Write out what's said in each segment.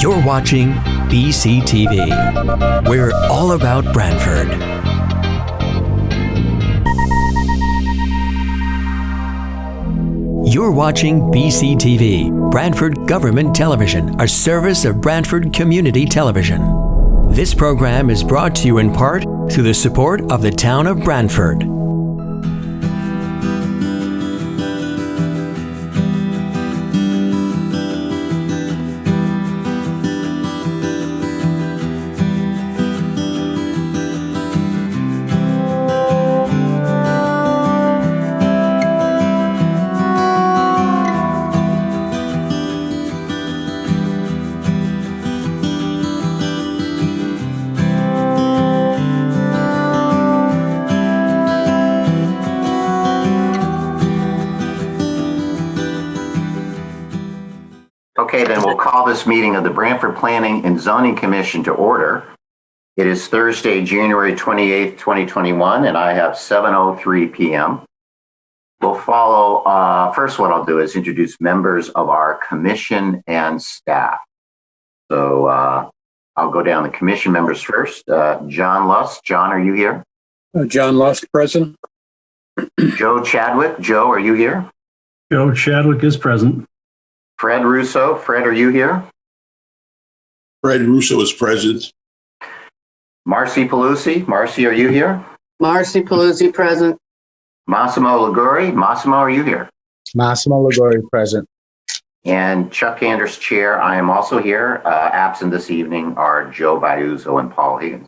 You're watching BCTV. We're all about Branford. You're watching BCTV, Branford Government Television, a service of Branford Community Television. This program is brought to you in part through the support of the town of Branford. Okay, then we'll call this meeting of the Branford Planning and Zoning Commission to order. It is Thursday, January 28th, 2021, and I have 7:03 p.m. We'll follow, first what I'll do is introduce members of our commission and staff. So I'll go down the commission members first. John Lust. John, are you here? John Lust, present. Joe Chadwick. Joe, are you here? Joe Chadwick is present. Fred Russo. Fred, are you here? Fred Russo is present. Marcy Pelusi. Marcy, are you here? Marcy Pelusi, present. Massimo Liguri. Massimo, are you here? Massimo Liguri, present. And Chuck Anders, chair. I am also here. Absent this evening are Joe Biuzzo and Paul Higgins.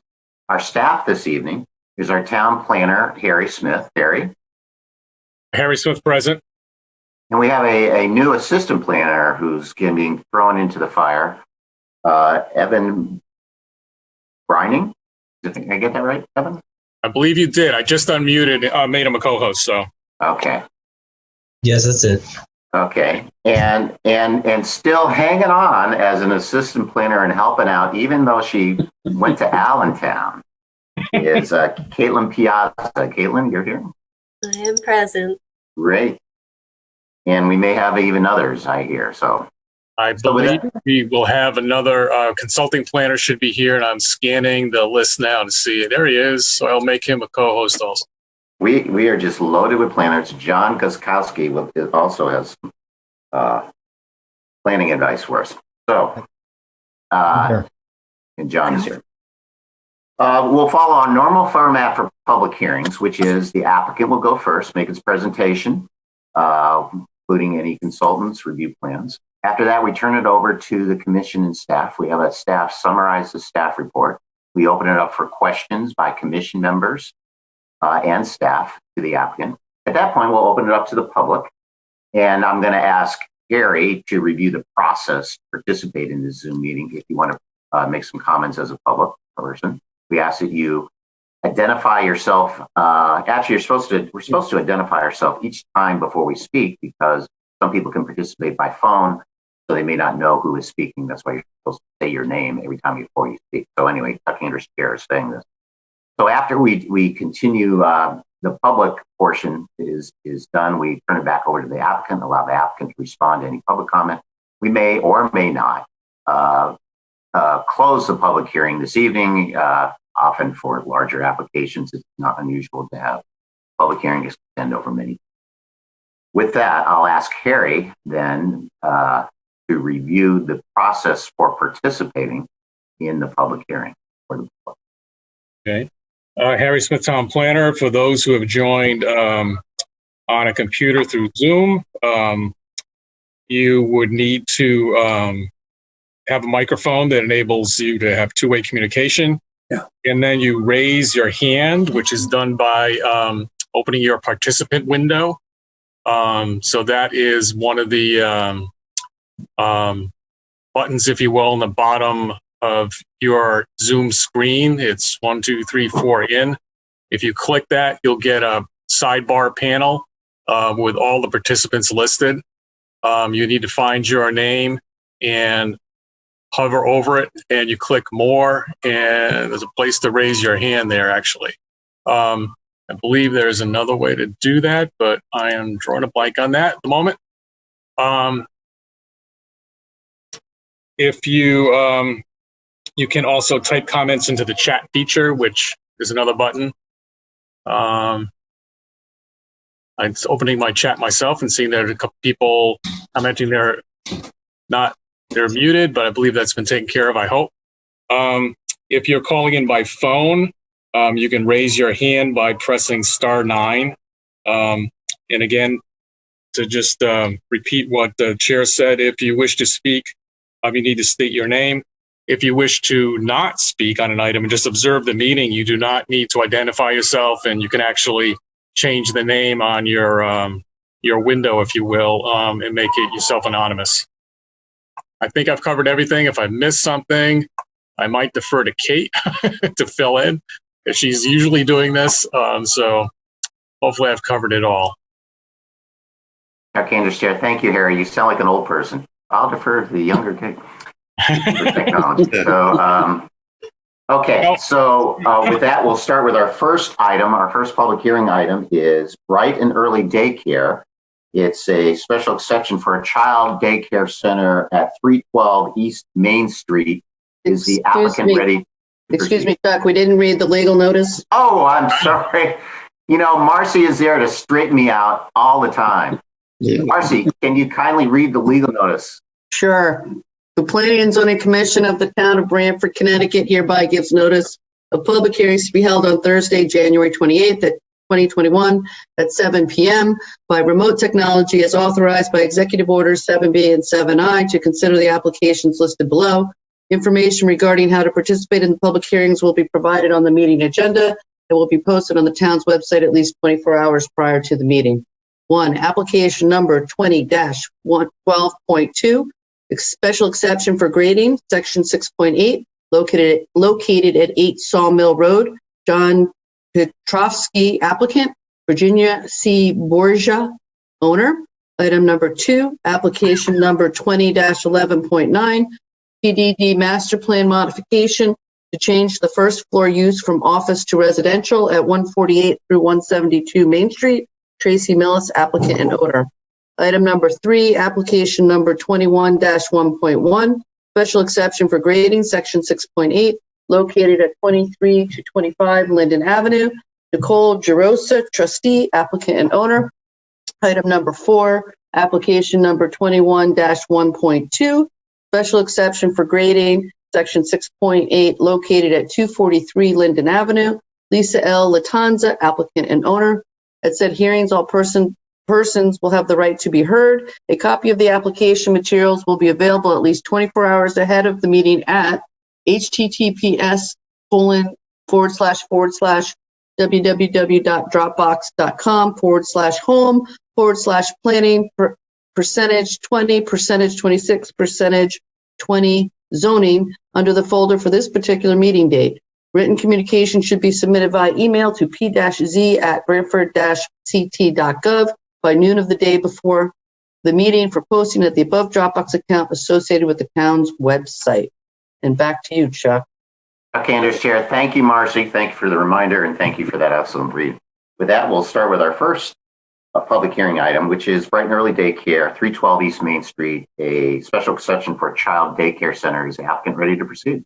Our staff this evening is our town planner, Harry Smith. Harry. Harry Smith, present. And we have a new assistant planner who's getting thrown into the fire, Evan Brining. Did I get that right, Evan? I believe you did. I just unmuted, made him a co-host, so. Okay. Yes, that's it. Okay. And still hanging on as an assistant planner and helping out, even though she went to Allentown, is Caitlin Piazza. Caitlin, you're here? I am present. Great. And we may have even others, I hear. So I believe we will have another consulting planner should be here, and I'm scanning the list now to see it. There he is. So I'll make him a co-host also. we are just loaded with planners. John Guskowski also has planning advice for us. So, and John is here. We'll follow our normal format for public hearings, which is the applicant will go first, make its presentation, including any consultants, review plans. After that, we turn it over to the commission and staff. We have a staff summarize the staff report. We open it up for questions by commission members and staff to the applicant. At that point, we'll open it up to the public. And I'm going to ask Gary to review the process to participate in this Zoom meeting. If you want to make some comments as a public person, we ask that you identify yourself. Actually, we're supposed to identify ourselves each time before we speak, because some people can participate by phone, so they may not know who is speaking. That's why you're supposed to say your name every time before you speak. So anyway, Chuck Anders' chair is saying this. So after we continue, the public portion is done. We turn it back over to the applicant, allow the applicant to respond to any public comment. We may or may not close the public hearing this evening. Often for larger applications, it's not unusual to have public hearing extend over many. With that, I'll ask Harry then to review the process for participating in the public hearing for the public. Okay. Harry Smith, town planner. For those who have joined on a computer through Zoom, you would need to have a microphone that enables you to have two-way communication. Yeah. And then you raise your hand, which is done by opening your participant window. So that is one of the buttons, if you will, on the bottom of your Zoom screen. It's 1, 2, 3, 4 in. If you click that, you'll get a sidebar panel with all the participants listed. You need to find your name and hover over it, and you click more, and there's a place to raise your hand there, actually. I believe there's another way to do that, but I am drawing a blank on that at the moment. if you you can also type comments into the chat feature, which is another button. I'm opening my chat myself and seeing there are a couple people commenting they're muted, but I believe that's been taken care of, I hope. If you're calling in by phone, you can raise your hand by pressing *9. And again, to just repeat what the chair said, if you wish to speak, you need to state your name. If you wish to not speak on an item and just observe the meeting, you do not need to identify yourself, and you can actually change the name on your window, if you will, and make it yourself anonymous. I think I've covered everything. If I missed something, I might defer to Kate to fill in, because she's usually doing this. So hopefully I've covered it all. Okay, Chair. Thank you, Harry. You sound like an old person. I'll defer to the younger Kate for technology. So, okay. So with that, we'll start with our first item. Our first public hearing item is Bright and Early Daycare. It's a special exception for a child daycare center at 312 East Main Street. Is the applicant ready? Excuse me, Chuck, we didn't read the legal notice. Oh, I'm sorry. You know, Marcy is there to straighten me out all the time. Marcy, can you kindly read the legal notice? Sure. The Planning and Zoning Commission of the Town of Branford, Connecticut hereby gives notice of public hearings to be held on Thursday, January 28th at 2021 at 7 p.m. by remote technology as authorized by Executive Orders 7B and 7I to consider the applications listed below. Information regarding how to participate in the public hearings will be provided on the meeting agenda and will be posted on the town's website at least 24 hours prior to the meeting. 1. Application number 20-12.2, special exception for grading, section 6.8, located at 8 Sawmill Road. John Petrovsky, applicant. Virginia C. Borgia, owner. Item number 2, application number 20-11.9, PDD master plan modification to change the first floor use from office to residential at 148 through 172 Main Street. Tracy Millis, applicant and owner. Item number 3, application number 21-1.1, special exception for grading, section 6.8, located at 23 to 25 Linden Avenue. Nicole Gerosa, trustee, applicant and owner. Item number 4, application number 21-1.2, special exception for grading, section 6.8, located at 243 Linden Avenue. Lisa L. Latanza, applicant and owner. At said hearings, all persons will have the right to be heard. A copy of the application materials will be available at least 24 hours ahead of the meeting at https://www.dropbox.com/home/planning percentage 20, percentage 26, percentage 20 zoning under the folder for this particular meeting date. Written communication should be submitted via email to p-z@branford-ct.gov by noon of the day before the meeting for posting at the above Dropbox account associated with the town's website. And back to you, Chuck. Okay, Chair. Thank you, Marcy. Thank you for the reminder, and thank you for that excellent read. With that, we'll start with our first public hearing item, which is Bright and Early Daycare, 312 East Main Street, a special exception for a child daycare center. Is the applicant ready to proceed?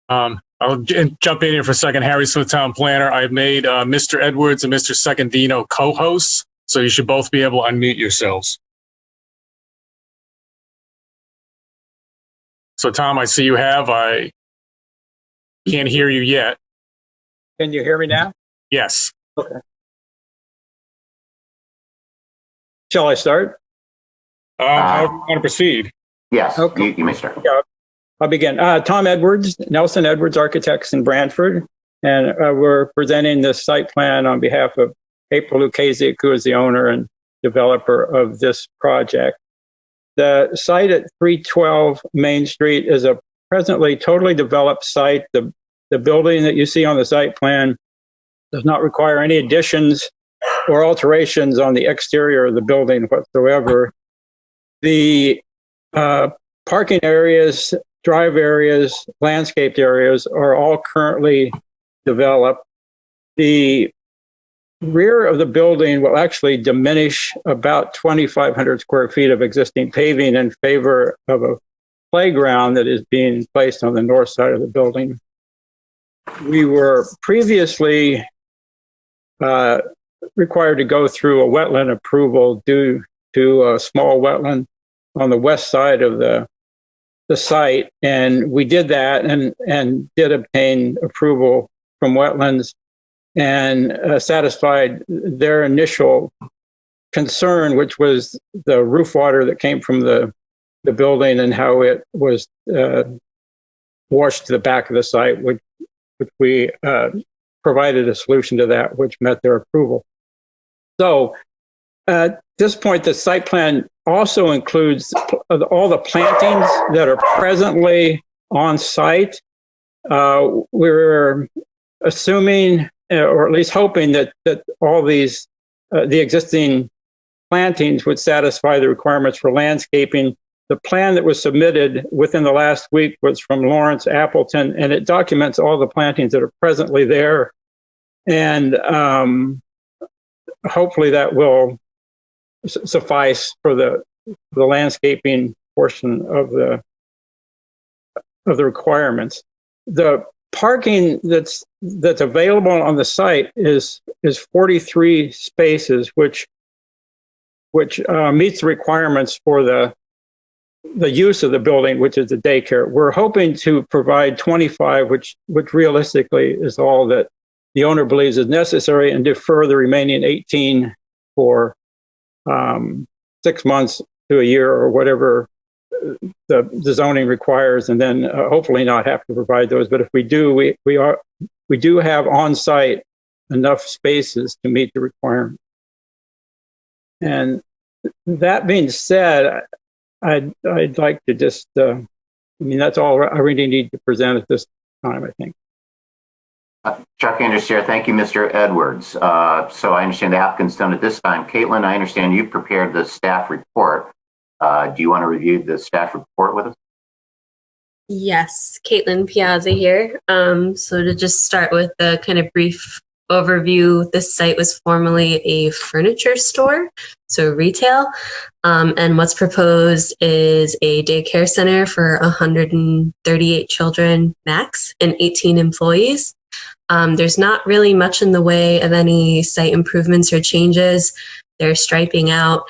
I'll jump in here for a second. Harry's the town planner. I've made Mr. Edwards and Mr. Secondino co-hosts, so you should both be able to unmute yourselves. So, Tom, I see you have. I can't hear you yet. Can you hear me now? Yes. Okay. Shall I start? How do you want to proceed? Yes, okay. You may start. Yeah, I'll begin. Tom Edwards, Nelson Edwards Architects in Branford, and we're presenting this site plan on behalf of April Lukasic, who is the owner and developer of this project. The site at 312 Main Street is a presently totally developed site. The building that you see on the site plan does not require any additions or alterations on the exterior of the building whatsoever. The parking areas, drive areas, landscaped areas are all currently developed. The rear of the building will actually diminish about 2,500 square feet of existing paving in favor of a playground that is being placed on the north side of the building. We were previously required to go through a wetland approval due to a small wetland on the west side of the site. And we did that and did obtain approval from wetlands and satisfied their initial concern, which was the roof water that came from the building and how it was washed to the back of the site, which we provided a solution to that, which met their approval. So at this point, the site plan also includes all the plantings that are presently on site. We're assuming, or at least hoping, that all these, the existing plantings would satisfy the requirements for landscaping. The plan that was submitted within the last week was from Lawrence Appleton, and it documents all the plantings that are presently there. And hopefully that will suffice for the landscaping portion of the requirements. The parking that's available on the site is 43 spaces, which meets the requirements for the use of the building, which is the daycare. We're hoping to provide 25, which realistically is all that the owner believes is necessary, and defer the remaining 18 for 6 months to a year or whatever the zoning requires, and then hopefully not have to provide those. But if we do, we do have on site enough spaces to meet the requirement. And that being said, I'd like to just, that's all I really need to present at this time, I think. Chuck Anders here. Thank you, Mr. Edwards. So I understand the applicant's done at this time. Caitlin, I understand you prepared the staff report. Do you want to review the staff report with us? Yes, Caitlin Piazza here. So to just start with the kind of brief overview, this site was formerly a furniture store, so retail. And what's proposed is a daycare center for 138 children max and 18 employees. There's not really much in the way of any site improvements or changes. They're striping out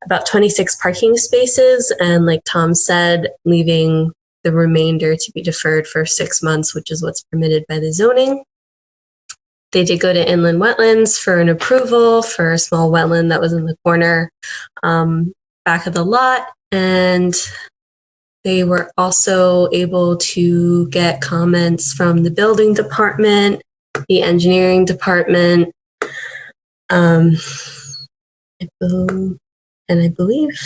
about 26 parking spaces, and like Tom said, leaving the remainder to be deferred for 6 months, which is what's permitted by the zoning. They did go to inland wetlands for an approval for a small wetland that was in the corner back of the lot, and they were also able to get comments from the building department, the engineering department, and I believe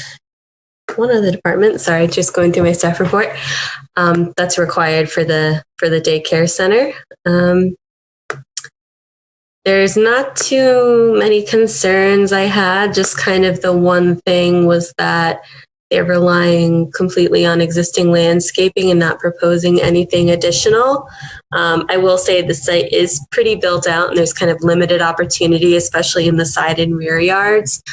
one other department. Sorry, just going through my staff report. That's required for the daycare center. There's not too many concerns I had. Just kind of the one thing was that they're relying completely on existing landscaping and not proposing anything additional. I will say the site is pretty built out and there's kind of limited opportunity, especially in the side and rear yards.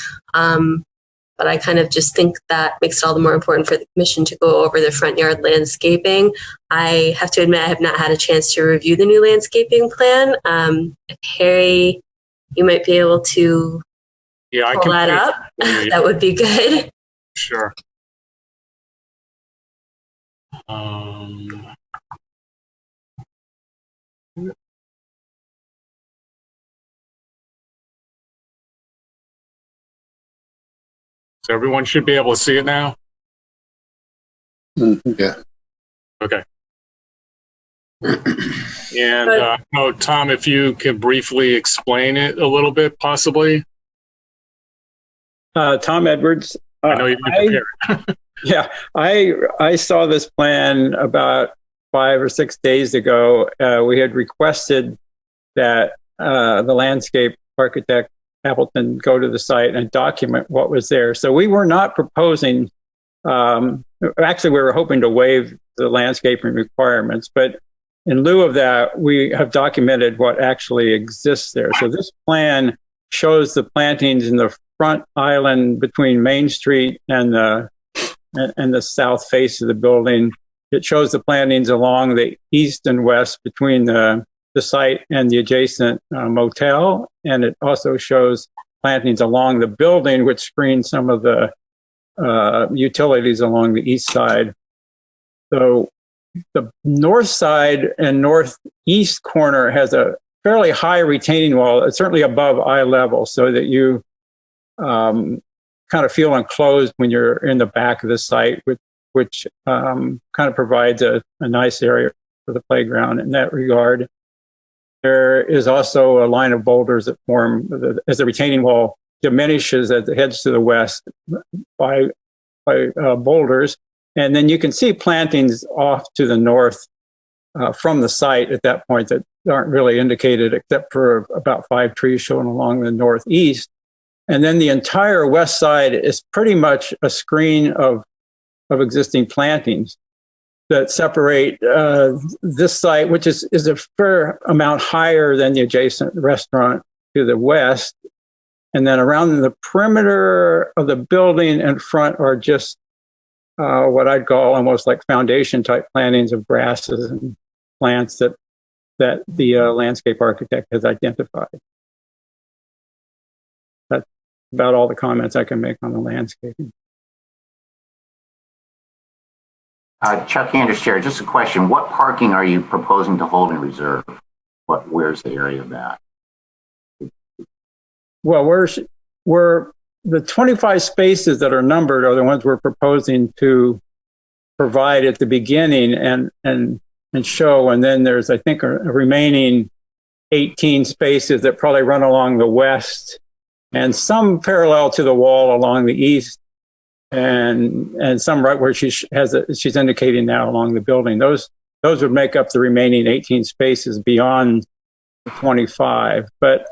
But I kind of just think that makes it all the more important for the commission to go over the front yard landscaping. I have to admit, I have not had a chance to review the new landscaping plan. If Harry, you might be able to pull that up. That would be good. Sure. So everyone should be able to see it now? Yeah. Okay. And Tom, if you could briefly explain it a little bit, possibly. Tom Edwards. I know you've been prepared. Yeah, I saw this plan about 5 or 6 days ago. We had requested that the landscape architect Appleton go to the site and document what was there. So we were not proposing, actually we were hoping to waive the landscaping requirements, but in lieu of that, we have documented what actually exists there. So this plan shows the plantings in the front island between Main Street and the and the south face of the building. It shows the plantings along the east and west between the site and the adjacent motel. And it also shows plantings along the building, which screen some of the utilities along the east side. So the north side and northeast corner has a fairly high retaining wall. It's certainly above eye level, so that you kind of feel enclosed when you're in the back of the site, which kind of provides a nice area for the playground in that regard. There is also a line of boulders that form as the retaining wall diminishes as it heads to the west by boulders. And then you can see plantings off to the north from the site at that point that aren't really indicated except for about 5 trees shown along the northeast. And then the entire west side is pretty much a screen of existing plantings that separate this site, which is a fair amount higher than the adjacent restaurant to the west. And then around the perimeter of the building and front are just what I'd call almost like foundation type plantings of grasses and plants that the landscape architect has identified. That's about all the comments I can make on the landscaping. Chuck Anders, Chair, just a question. What parking are you proposing to hold in reserve? Where's the area of that? Well, we're the 25 spaces that are numbered are the ones we're proposing to provide at the beginning and show. And then there's, I think, a remaining 18 spaces that probably run along the west and some parallel to the wall along the east. And some right where she's indicating now along the building. Those would make up the remaining 18 spaces beyond the 25. But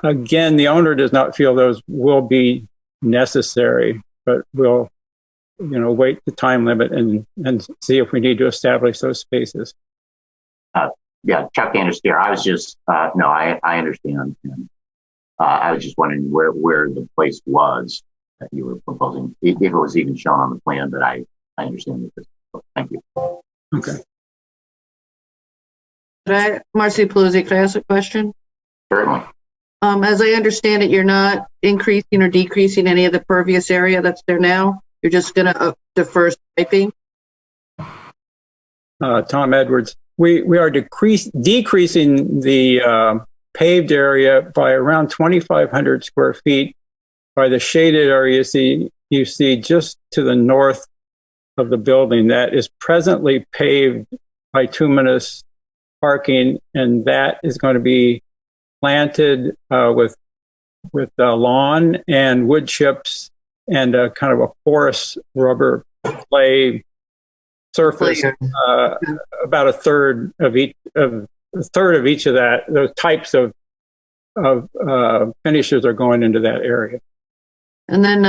again, the owner does not feel those will be necessary, but we'll, wait the time limit and see if we need to establish those spaces. Yeah, Chuck Anders here. I was just no, I understand. I was just wondering where the place was that you were proposing, if it was even shown on the plan, but I understand this. Thank you. Okay. Marcy Pelosi, could I ask a question? Certainly. As I understand it, you're not increasing or decreasing any of the pervious area that's there now. You're just going to defer striping. Tom Edwards, we are decreasing the paved area by around 2,500 square feet. By the shaded area you see just to the north of the building that is presently paved bituminous parking, and that is going to be planted with lawn and wood chips and a kind of a porous rubber clay surface. About a third of each of that. Those types of finishes are going into that area. And then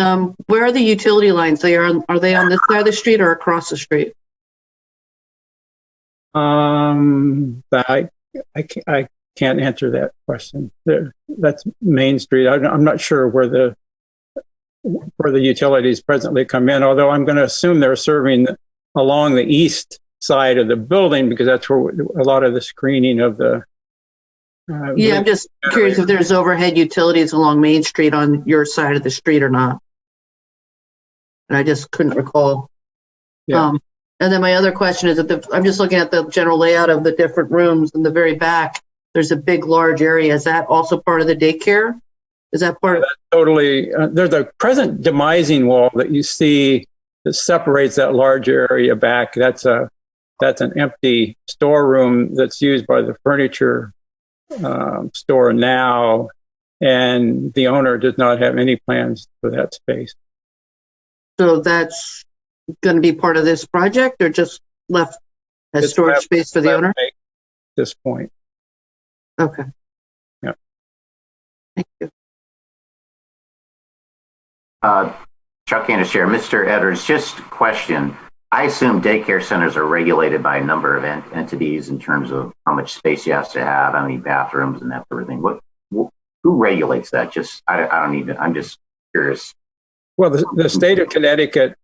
where are the utility lines? Are they on this side of the street or across the street? I can't answer that question. That's Main Street. I'm not sure where the utilities presently come in, although I'm going to assume they're serving along the east side of the building because that's where a lot of the screening of the I'm just curious if there's overhead utilities along Main Street on your side of the street or not. And I just couldn't recall. Yeah. And then my other question is that I'm just looking at the general layout of the different rooms in the very back. There's a big, large area. Is that also part of the daycare? Is that part of it? Totally. There's a present demising wall that you see that separates that large area back. That's an empty storeroom that's used by the furniture store now, and the owner does not have any plans for that space. So that's going to be part of this project, or just left as storage space for the owner? At this point. Okay. Yeah. Thank you. Chuck Anders, Chair. Mr. Edwards, just a question. I assume daycare centers are regulated by a number of entities in terms of how much space you have to have, how many bathrooms, and that sort of thing. Who regulates that? I don't need to. I'm just curious. Well, the state of Connecticut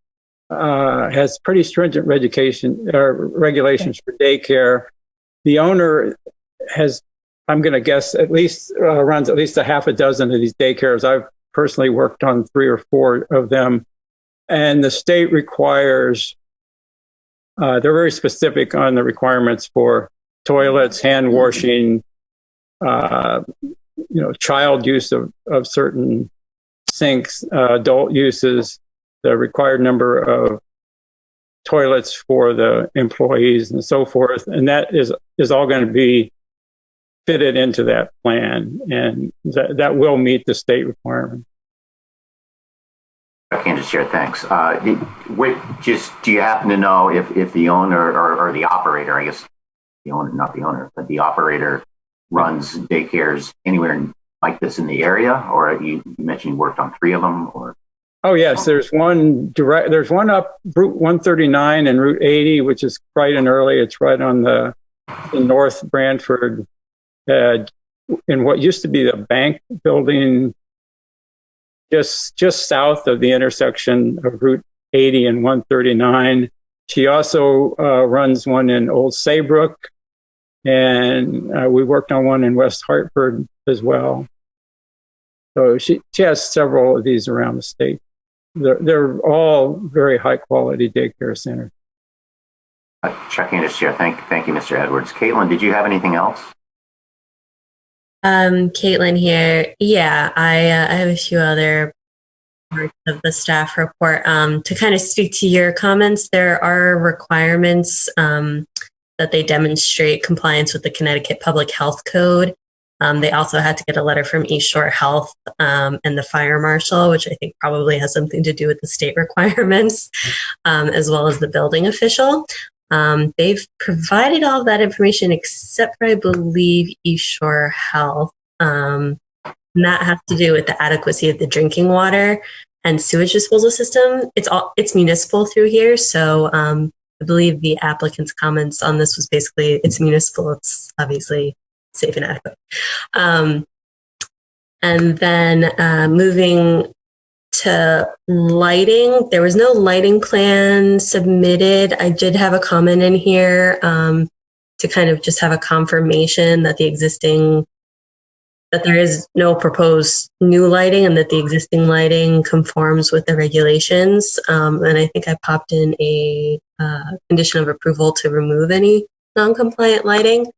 has pretty stringent regulations for daycare. The owner has, I'm going to guess, at least runs at least a half a dozen of these daycares. I've personally worked on 3 or 4 of them. And the state requires, they're very specific on the requirements for toilets, hand washing, child use of certain sinks, adult uses, the required number of toilets for the employees and so forth. And that is all going to be fitted into that plan. And that will meet the state requirement. I can just share, thanks. Do you happen to know if the owner or the operator, I guess the owner, not the owner, but the operator runs daycares anywhere like this in the area? Or you mentioned you worked on 3 of them, or? Oh, yes, there's one up Route 139 and Route 80, which is bright and early. It's right on the North Branford, in what used to be the bank building, just south of the intersection of Route 80 and 139. She also runs one in Old Saybrook, and we worked on one in West Hartford as well. So she has several of these around the state. They're all very high quality daycare centers. Chuck and share. Thank you, Mr. Edwards. Caitlin, did you have anything else? Caitlin here. Yeah, I have a few other parts of the staff report. To kind of speak to your comments, there are requirements that they demonstrate compliance with the Connecticut Public Health Code. They also had to get a letter from East Shore Health and the fire marshal, which I think probably has something to do with the state requirements, as well as the building official. They've provided all of that information except for, I believe, East Shore Health. And that has to do with the adequacy of the drinking water and sewage disposal system. It's municipal through here, so I believe the applicant's comments on this was basically it's municipal. It's obviously safe and adequate. And then moving to lighting, there was no lighting plan submitted. I did have a comment in here to kind of just have a confirmation that that there is no proposed new lighting and that the existing lighting conforms with the regulations. And I think I popped in a condition of approval to remove any non-compliant lighting.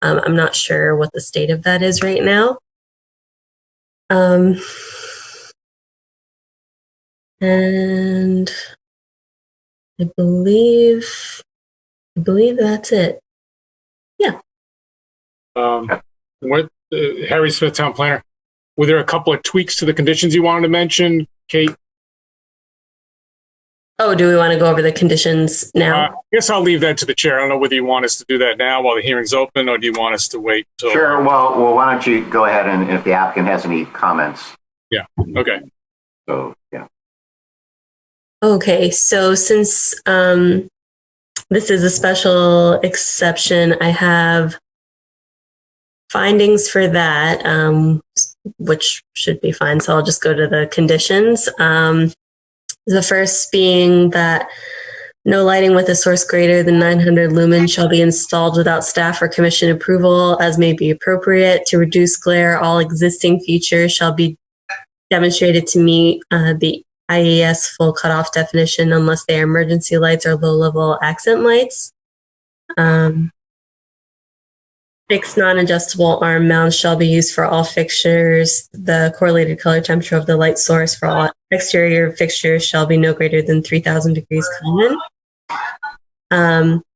I'm not sure what the state of that is right now. And I believe that's it. Yeah. Harry Smith, Town Planner. Were there a couple of tweaks to the conditions you wanted to mention, Kate? Oh, do we want to go over the conditions now? I guess I'll leave that to the chair. I don't know whether you want us to do that now while the hearing's open, or do you want us to wait till? Sure. Well, why don't you go ahead, and if the applicant has any comments. Yeah. Okay. So, yeah. Okay. So since this is a special exception, I have findings for that, which should be fine. So I'll just go to the conditions. The first being that no lighting with a source greater than 900 lumens shall be installed without staff or commission approval as may be appropriate. To reduce glare, all existing features shall be demonstrated to meet the IES full cutoff definition unless they are emergency lights or low-level accent lights. Fixed non-adjustable arm mounts shall be used for all fixtures. The correlated color temperature of the light source for all exterior fixtures shall be no greater than 3,000 degrees Kelvin.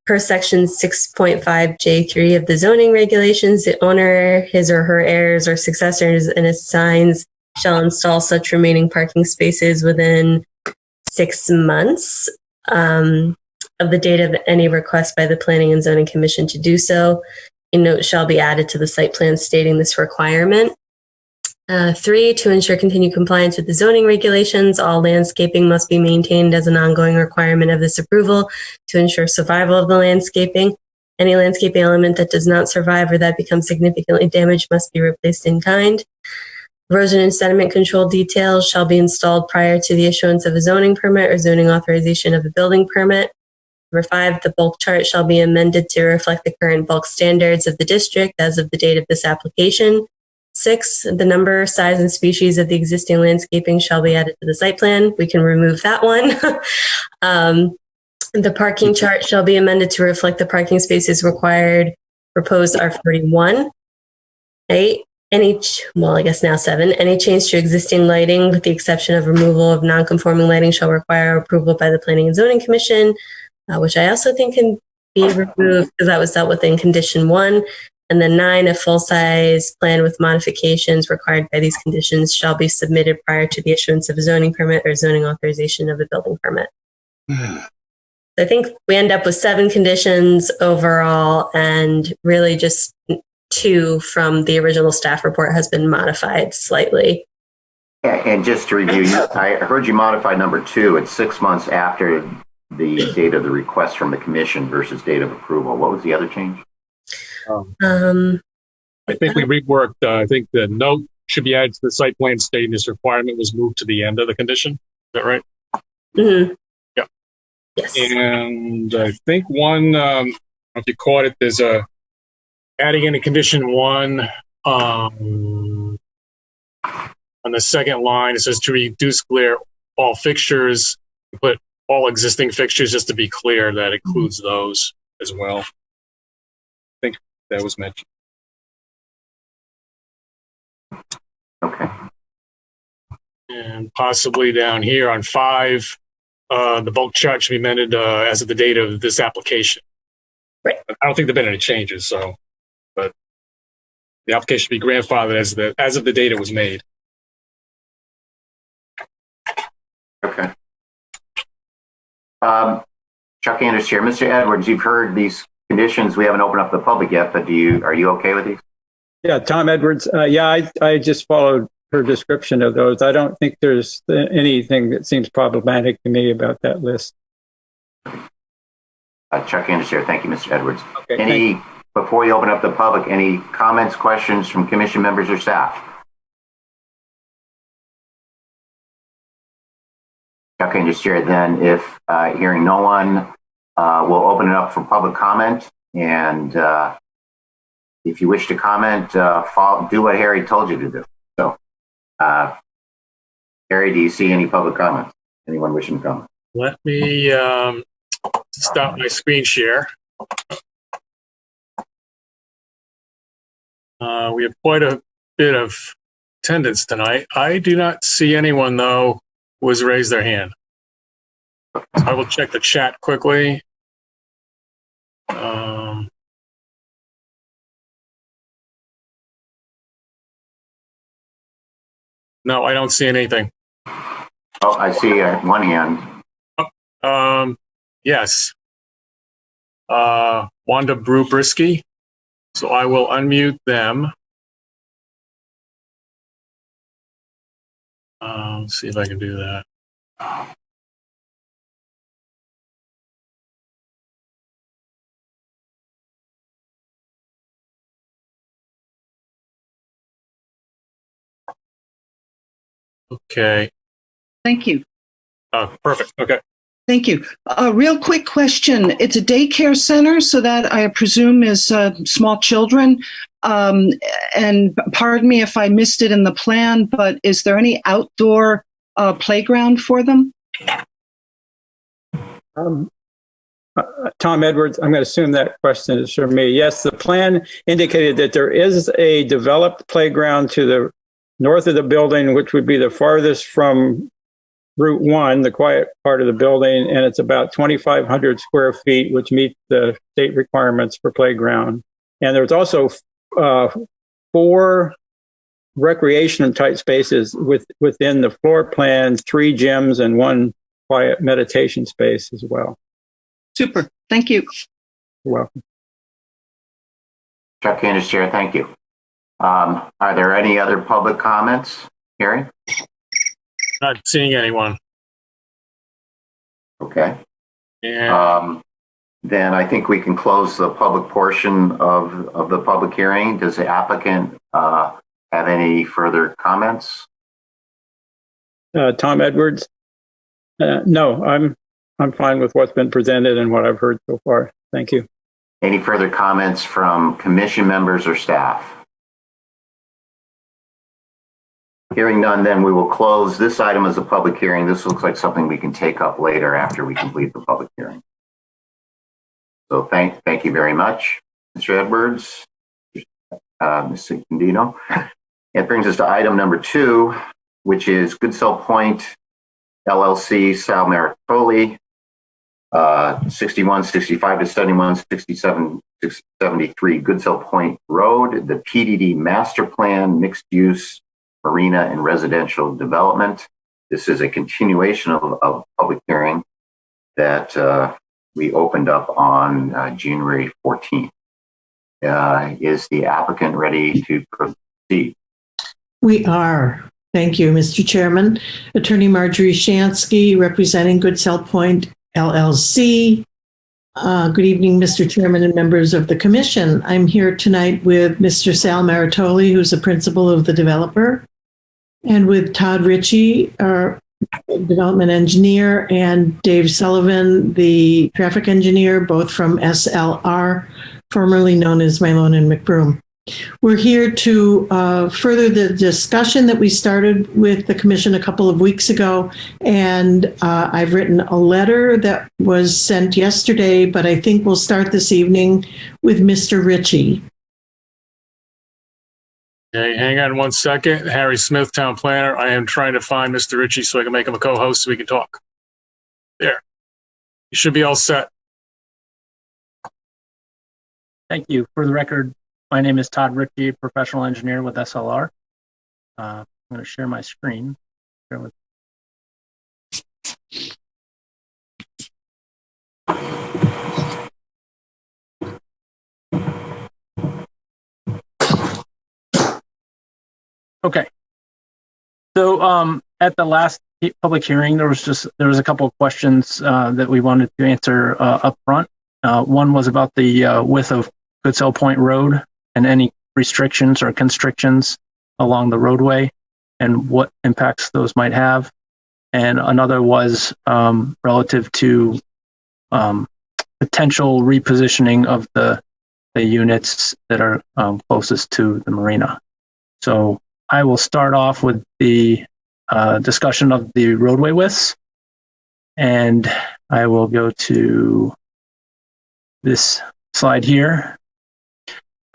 Per section 6.5J3 of the zoning regulations, the owner, his or her heirs or successors and assigns shall install such remaining parking spaces within 6 months of the date of any request by the Planning and Zoning Commission to do so. A note shall be added to the site plan stating this requirement. 3, to ensure continued compliance with the zoning regulations, all landscaping must be maintained as an ongoing requirement of this approval to ensure survival of the landscaping. Any landscaping element that does not survive or that becomes significantly damaged must be replaced in kind. Erosion and sediment control details shall be installed prior to the issuance of a zoning permit or zoning authorization of a building permit. Number 5, the bulk chart shall be amended to reflect the current bulk standards of the district as of the date of this application. 6, the number, size, and species of the existing landscaping shall be added to the site plan. We can remove that one. The parking chart shall be amended to reflect the parking spaces required, proposed R41. 8, I guess now 7, any change to existing lighting with the exception of removal of non-conforming lighting shall require approval by the Planning and Zoning Commission, which I also think can be removed because that was dealt with in condition 1. And then 9, a full-size plan with modifications required by these conditions shall be submitted prior to the issuance of a zoning permit or zoning authorization of a building permit. I think we end up with 7 conditions overall, and really just 2 from the original staff report has been modified slightly. Yeah, and just to review, I heard you modify number 2. It's 6 months after the date of the request from the commission versus date of approval. What was the other change? I think we reworked, I think the note should be added to the site plan stating this requirement was moved to the end of the condition. Is that right? Mm-hmm. Yeah. Yes. And I think one, if you caught it, there's adding in a condition 1 on the second line. It says to reduce glare all fixtures, but all existing fixtures, just to be clear, that includes those as well. I think that was mentioned. Okay. And possibly down here on 5, the bulk chart should be amended as of the date of this application. Right. I don't think there've been any changes, so, but the application should be grandfathered as of the date it was made. Okay. Chuck Anders here. Mr. Edwards, you've heard these conditions. We haven't opened up the public yet, but are you okay with these? Yeah, Tom Edwards. I just followed her description of those. I don't think there's anything that seems problematic to me about that list. Chuck Anders here. Thank you, Mr. Edwards. Okay, before you open up the public, any comments, questions from commission members or staff? Chuck Anders here. Then, if hearing no one, we'll open it up for public comment. And if you wish to comment, do what Harry told you to do. So, Harry, do you see any public comments? Anyone wishing to comment? Let me stop my screen share. We have quite a bit of attendance tonight. I do not see anyone, though, who has raised their hand. So I will check the chat quickly. No, I don't see anything. Oh, I see one hand. Yes. Wanda Brubrisky. So I will unmute them. Let's see if I can do that. Okay. Thank you. Oh, perfect. Okay. Thank you. A real quick question. It's a daycare center, so that I presume is small children. And pardon me if I missed it in the plan, but is there any outdoor playground for them? Tom Edwards, I'm going to assume that question is for me. Yes, the plan indicated that there is a developed playground to the north of the building, which would be the farthest from Route 1, the quiet part of the building, and it's about 2,500 square feet, which meets the state requirements for playground. And there's also 4 recreation-type spaces within the floor plan, 3 gyms, and 1 quiet meditation space as well. Super. Thank you. You're welcome. Chuck Anders, Chair. Thank you. Are there any other public comments, Harry? Not seeing anyone. Okay. And Then I think we can close the public portion of the public hearing. Does the applicant have any further comments? Tom Edwards. No, I'm fine with what's been presented and what I've heard so far. Thank you. Any further comments from commission members or staff? Hearing none, then we will close this item as a public hearing. This looks like something we can take up later after we complete the public hearing. So thank you very much, Mr. Edwards, Ms. Condino. It brings us to item number 2, which is Goodsell Point LLC, Sal Maritoli, 6165 to 7167 73 Goodsell Point Road, the PDD Master Plan, Mixed Use Marina and Residential Development. This is a continuation of public hearing that we opened up on January 14th. Is the applicant ready to proceed? We are. Thank you, Mr. Chairman. Attorney Marjorie Shansky, representing Goodsell Point LLC. Good evening, Mr. Chairman and members of the commission. I'm here tonight with Mr. Sal Maritoli, who's the principal of the developer, and with Todd Ritchie, our development engineer, and Dave Sullivan, the traffic engineer, both from SLR, formerly known as Malone and McBroom. We're here to further the discussion that we started with the commission a couple of weeks ago, and I've written a letter that was sent yesterday, but I think we'll start this evening with Mr. Ritchie. Okay, hang on one second. Harry Smith, town planner. I am trying to find Mr. Ritchie so I can make him a co-host so we can talk. There. You should be all set. Thank you. For the record, my name is Todd Ritchie, professional engineer with SLR. I'm going to share my screen. Okay. So at the last public hearing, there was a couple of questions that we wanted to answer up front. One was about the width of Goodsell Point Road and any restrictions or constrictions along the roadway and what impacts those might have. And another was relative to potential repositioning of the units that are closest to the marina. So I will start off with the discussion of the roadway widths, and I will go to this slide here.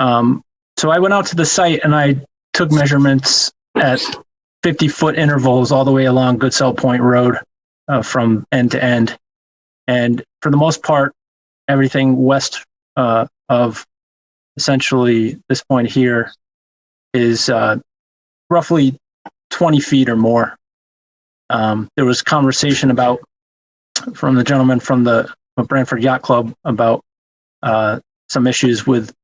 So I went out to the site and I took measurements at 50-foot intervals all the way along Goodsell Point Road from end to end. And for the most part, everything west of essentially this point here is roughly 20 feet or more. There was conversation from the gentleman from the Branford Yacht Club about some issues with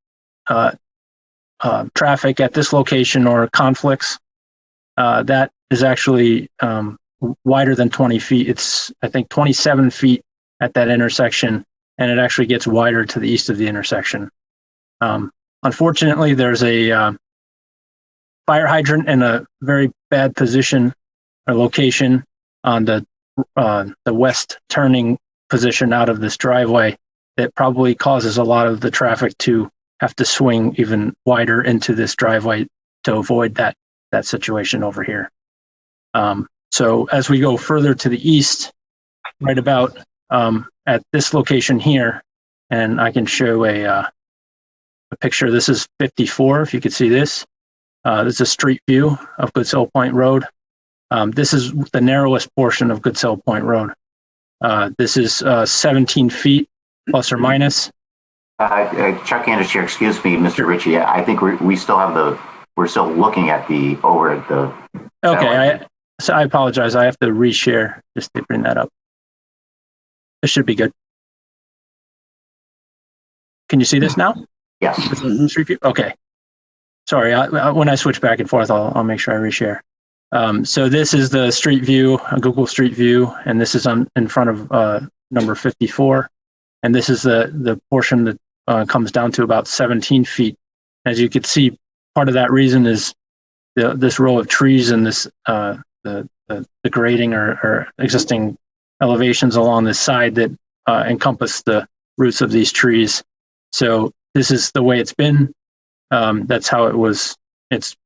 traffic at this location or conflicts. That is actually wider than 20 feet. It's, I think, 27 feet at that intersection, and it actually gets wider to the east of the intersection. Unfortunately, there's a fire hydrant in a very bad position or location on the west turning position out of this driveway that probably causes a lot of the traffic to have to swing even wider into this driveway to avoid that situation over here. So as we go further to the east, right about at this location here, and I can show a picture. This is 54, if you could see this. This is a street view of Goodsell Point Road. This is the narrowest portion of Goodsell Point Road. This is 17 feet plus or minus. Chuck Anders here, excuse me, Mr. Ritchie. I think we're still looking at the Okay, I apologize. I have to reshare just to bring that up. This should be good. Can you see this now? Yes. Street view? Okay. Sorry, when I switch back and forth, I'll make sure I reshare. So this is the street view, a Google Street View, and this is in front of number 54. And this is the portion that comes down to about 17 feet. As you can see, part of that reason is this row of trees and this the grading or existing elevations along this side that encompass the roots of these trees. So this is the way it's been. That's how it was. It's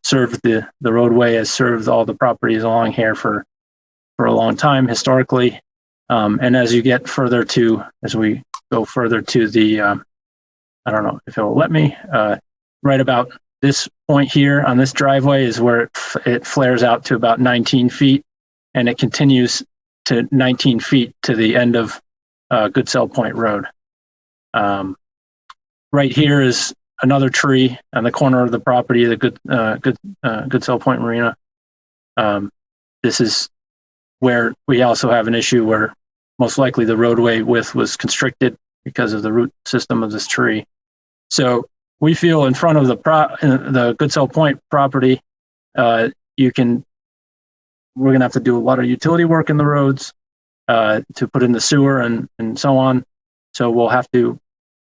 served the roadway has served all the properties along here for a long time historically. And as we go further to the, I don't know if it will let me, right about this point here on this driveway is where it flares out to about 19 feet, and it continues to 19 feet to the end of Goodsell Point Road. Right here is another tree on the corner of the property, the Goodsell Point Marina. This is where we also have an issue where most likely the roadway width was constricted because of the root system of this tree. So we feel in front of the Goodsell Point property, we're going to have to do a lot of utility work in the roads to put in the sewer and so on. So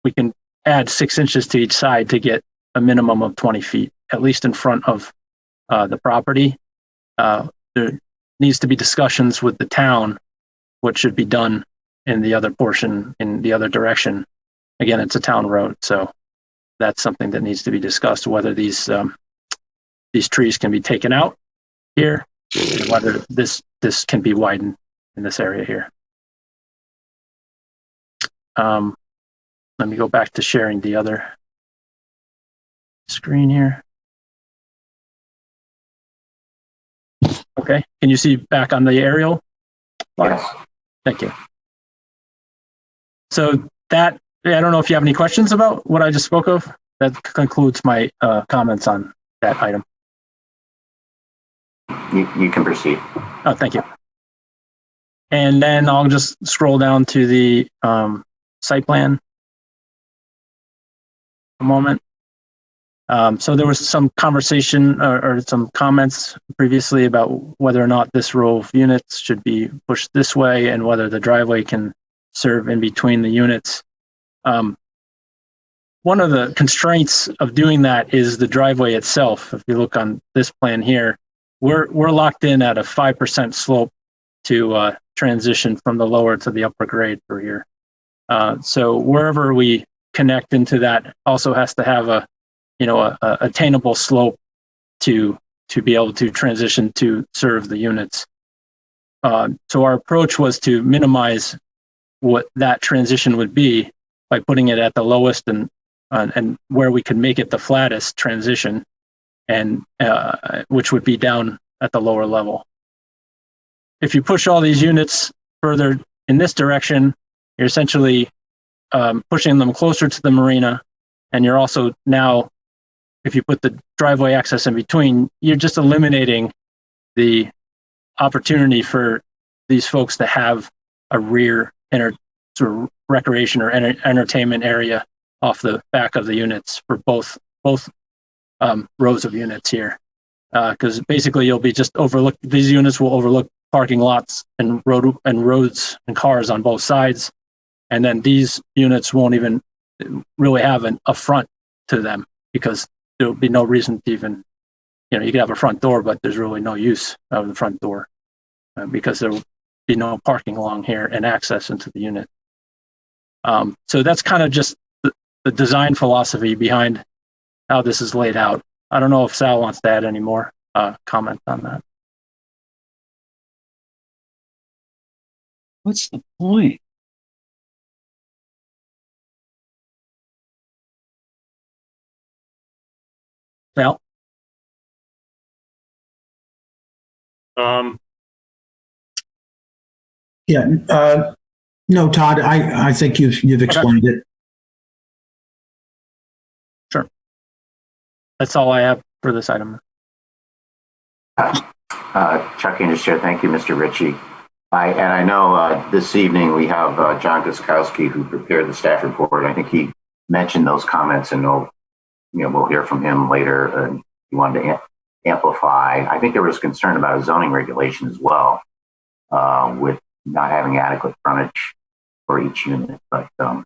we can add 6 inches to each side to get a minimum of 20 feet, at least in front of the property. There needs to be discussions with the town what should be done in the other portion, in the other direction. Again, it's a town road, so that's something that needs to be discussed, whether these trees can be taken out here, and whether this can be widened in this area here. Let me go back to sharing the other screen here. Okay, can you see back on the aerial? Yes. Thank you. So I don't know if you have any questions about what I just spoke of. That concludes my comments on that item. You can proceed. Oh, thank you. And then I'll just scroll down to the site plan. A moment. So there was some conversation or some comments previously about whether or not this row of units should be pushed this way and whether the driveway can serve in between the units. One of the constraints of doing that is the driveway itself. If you look on this plan here, we're locked in at a 5% slope to transition from the lower to the upper grade per year. So wherever we connect into that also has to have a attainable slope to be able to transition to serve the units. So our approach was to minimize what that transition would be by putting it at the lowest and where we could make it the flattest transition, and which would be down at the lower level. If you push all these units further in this direction, you're essentially pushing them closer to the marina, and you're also now, if you put the driveway access in between, you're just eliminating the opportunity for these folks to have a rear sort of recreation or entertainment area off the back of the units for both rows of units here. Because basically you'll be just these units will overlook parking lots and roads and cars on both sides. And then these units won't even really have a front to them, because there'll be no reason to even, you could have a front door, but there's really no use of the front door because there will be no parking along here and access into the unit. So that's kind of just the design philosophy behind how this is laid out. I don't know if Sal wants to add any more comment on that. What's the point? Sal? No, Todd, I think you've explained it. Sure. That's all I have for this item. Chuck English Chair, thank you, Mr. Ritchie. I know this evening we have John Guskowski, who prepared the staff report. I think he mentioned those comments, and we'll hear from him later. He wanted to amplify. I think there was concern about a zoning regulation as well, with not having adequate frontage for each unit. But I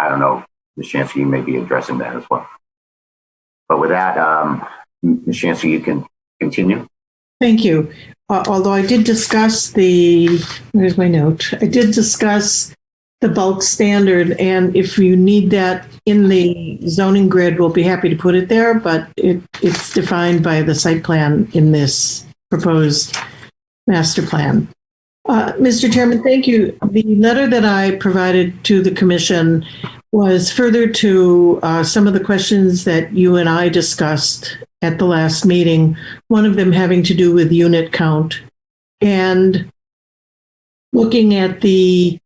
don't know, Ms. Shansky, you may be addressing that as well. But with that, Ms. Shansky, you can continue. Thank you. Although I did discuss where's my note? I did discuss the bulk standard, and if you need that in the zoning grid, we'll be happy to put it there, but it's defined by the site plan in this proposed master plan. Mr. Chairman, thank you. The letter that I provided to the commission was further to some of the questions that you and I discussed at the last meeting, one of them having to do with unit count. And looking at the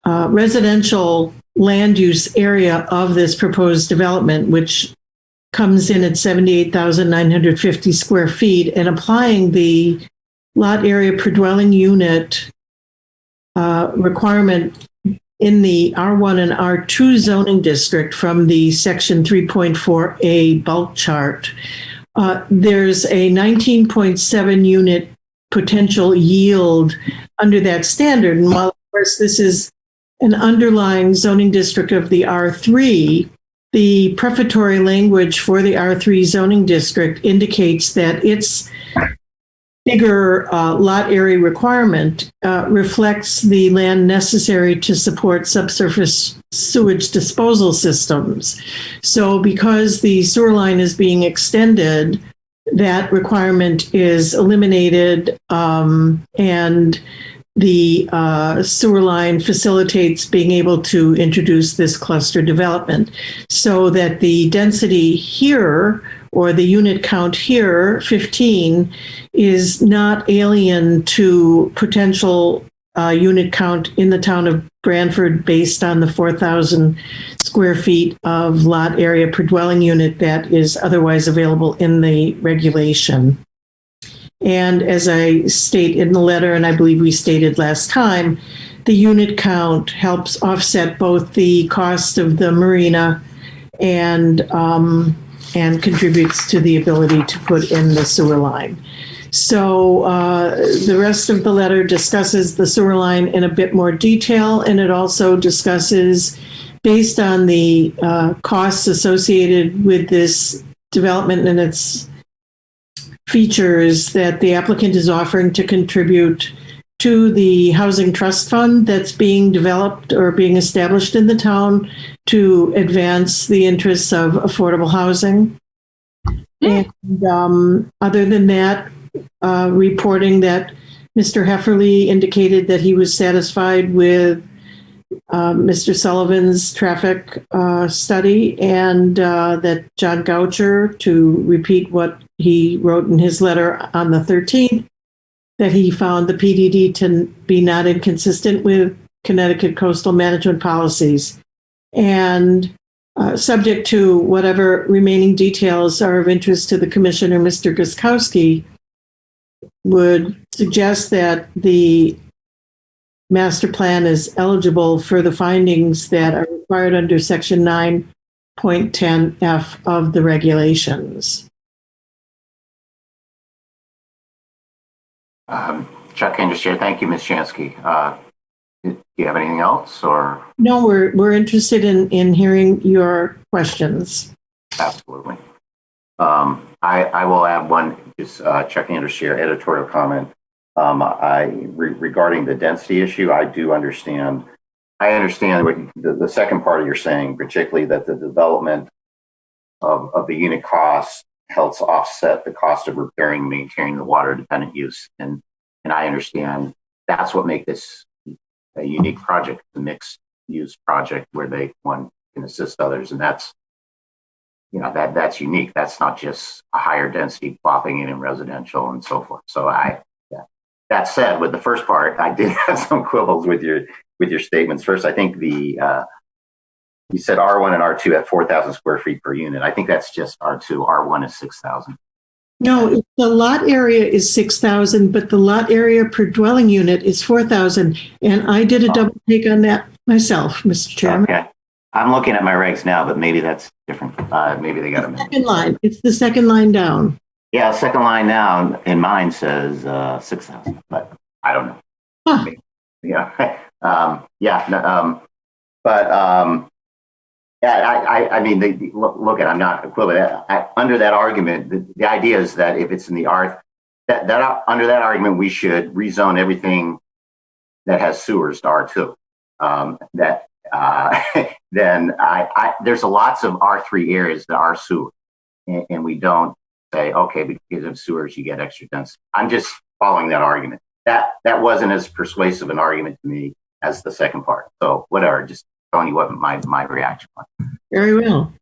residential land use area of this proposed development, which comes in at 78,950 square feet, and applying the lot area per dwelling unit requirement in the R1 and R2 zoning district from the section 3.4A bulk chart, there's a 19.7 unit potential yield under that standard. And while, of course, this is an underlying zoning district of the R3, the prefatory language for the R3 zoning district indicates that its bigger lot area requirement reflects the land necessary to support subsurface sewage disposal systems. So because the sewer line is being extended, that requirement is eliminated, and the sewer line facilitates being able to introduce this cluster development, so that the density here, or the unit count here, 15, is not alien to potential unit count in the town of Branford based on the 4,000 square feet of lot area per dwelling unit that is otherwise available in the regulation. And as I state in the letter, and I believe we stated last time, the unit count helps offset both the cost of the marina and contributes to the ability to put in the sewer line. So the rest of the letter discusses the sewer line in a bit more detail, and it also discusses, based on the costs associated with this development and its features, that the applicant is offering to contribute to the housing trust fund that's being developed or being established in the town to advance the interests of affordable housing. And other than that, reporting that Mr. Hefferly indicated that he was satisfied with Mr. Sullivan's traffic study, and that John Goucher, to repeat what he wrote in his letter on the 13th, that he found the PDD to be not inconsistent with Connecticut coastal management policies. And subject to whatever remaining details are of interest to the commissioner, Mr. Guskowski would suggest that the master plan is eligible for the findings that are required under section 9.10F of the regulations. Chuck Anderson, thank you, Ms. Shansky. Do you have anything else, or? No, we're interested in hearing your questions. Absolutely. I will add one, just Chuck Anderson, editorial comment. Regarding the density issue, I do understand. I understand what the second part of you're saying, particularly that the development of the unit cost helps offset the cost of repairing and maintaining the water dependent use. And I understand that's what makes this a unique project, the mixed use project where one can assist others. And that's, that's unique. That's not just a higher density plopping in residential and so forth. So that said, with the first part, I did have some quibbles with your statements. First, I think you said R1 and R2 at 4,000 square feet per unit. I think that's just R2. R1 is 6,000. No, the lot area is 6,000, but the lot area per dwelling unit is 4,000. And I did a double take on that myself, Mr. Chairman. Okay. I'm looking at my regs now, but maybe that's different. Maybe they got a second line. It's the second line down. Yeah, second line down in mine says 6,000, but I don't know. Huh. Yeah. Yeah, I mean, look at, I'm not equivalent. Under that argument, the idea is that if it's in the R, under that argument, we should rezone everything that has sewers to R2. Then there's lots of R3 areas that are sewer, and we don't say, okay, because of sewers, you get extra density. I'm just following that argument. That wasn't as persuasive an argument to me as the second part. So whatever, just telling you what my reaction was. Very well.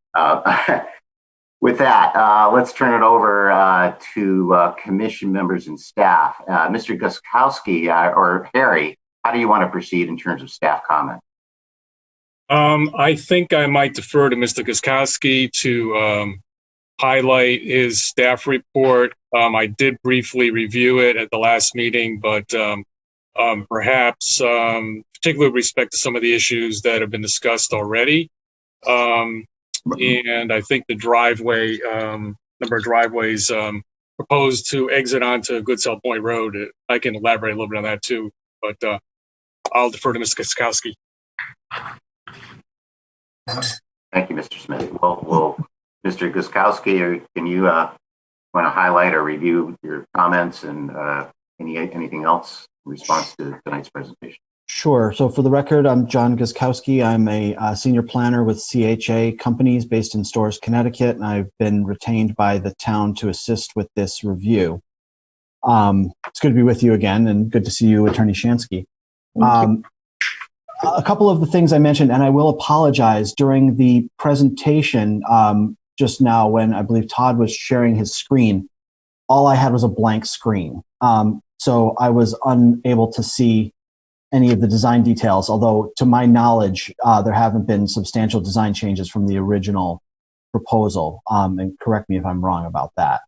With that, let's turn it over to commission members and staff. Mr. Guskowski or Harry, how do you want to proceed in terms of staff comment? I think I might defer to Mr. Guskowski to highlight his staff report. I did briefly review it at the last meeting, but perhaps particularly with respect to some of the issues that have been discussed already. And I think the driveway, number of driveways proposed to exit onto Goodsell Point Road, I can elaborate a little bit on that too, but I'll defer to Mr. Guskowski. Thank you, Mr. Smith. Well, Mr. Guskowski, can you want to highlight or review your comments and anything else in response to tonight's presentation? Sure. So for the record, I'm John Guskowski. I'm a senior planner with CHA Companies based in Storrs, Connecticut, and I've been retained by the town to assist with this review. It's good to be with you again, and good to see you, Attorney Shansky. A couple of the things I mentioned, and I will apologize, during the presentation just now when I believe Todd was sharing his screen, all I had was a blank screen. So I was unable to see any of the design details, although to my knowledge, there haven't been substantial design changes from the original proposal. And correct me if I'm wrong about that.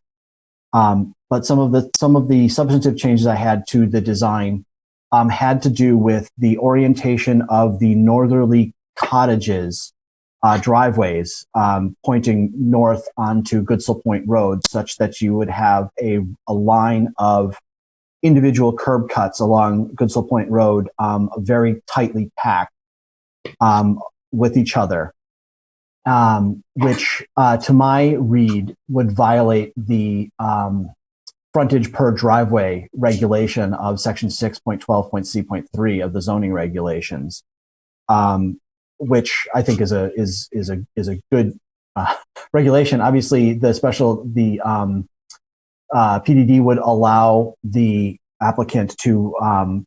But some of the substantive changes I had to the design had to do with the orientation of the northerly cottages driveways pointing north onto Goodsell Point Road, such that you would have a line of individual curb cuts along Goodsell Point Road, very tightly packed with each other, which to my read would violate the frontage per driveway regulation of section 6.12.c.3 of the zoning regulations, which I think is a good regulation. Obviously, the PDD would allow the applicant to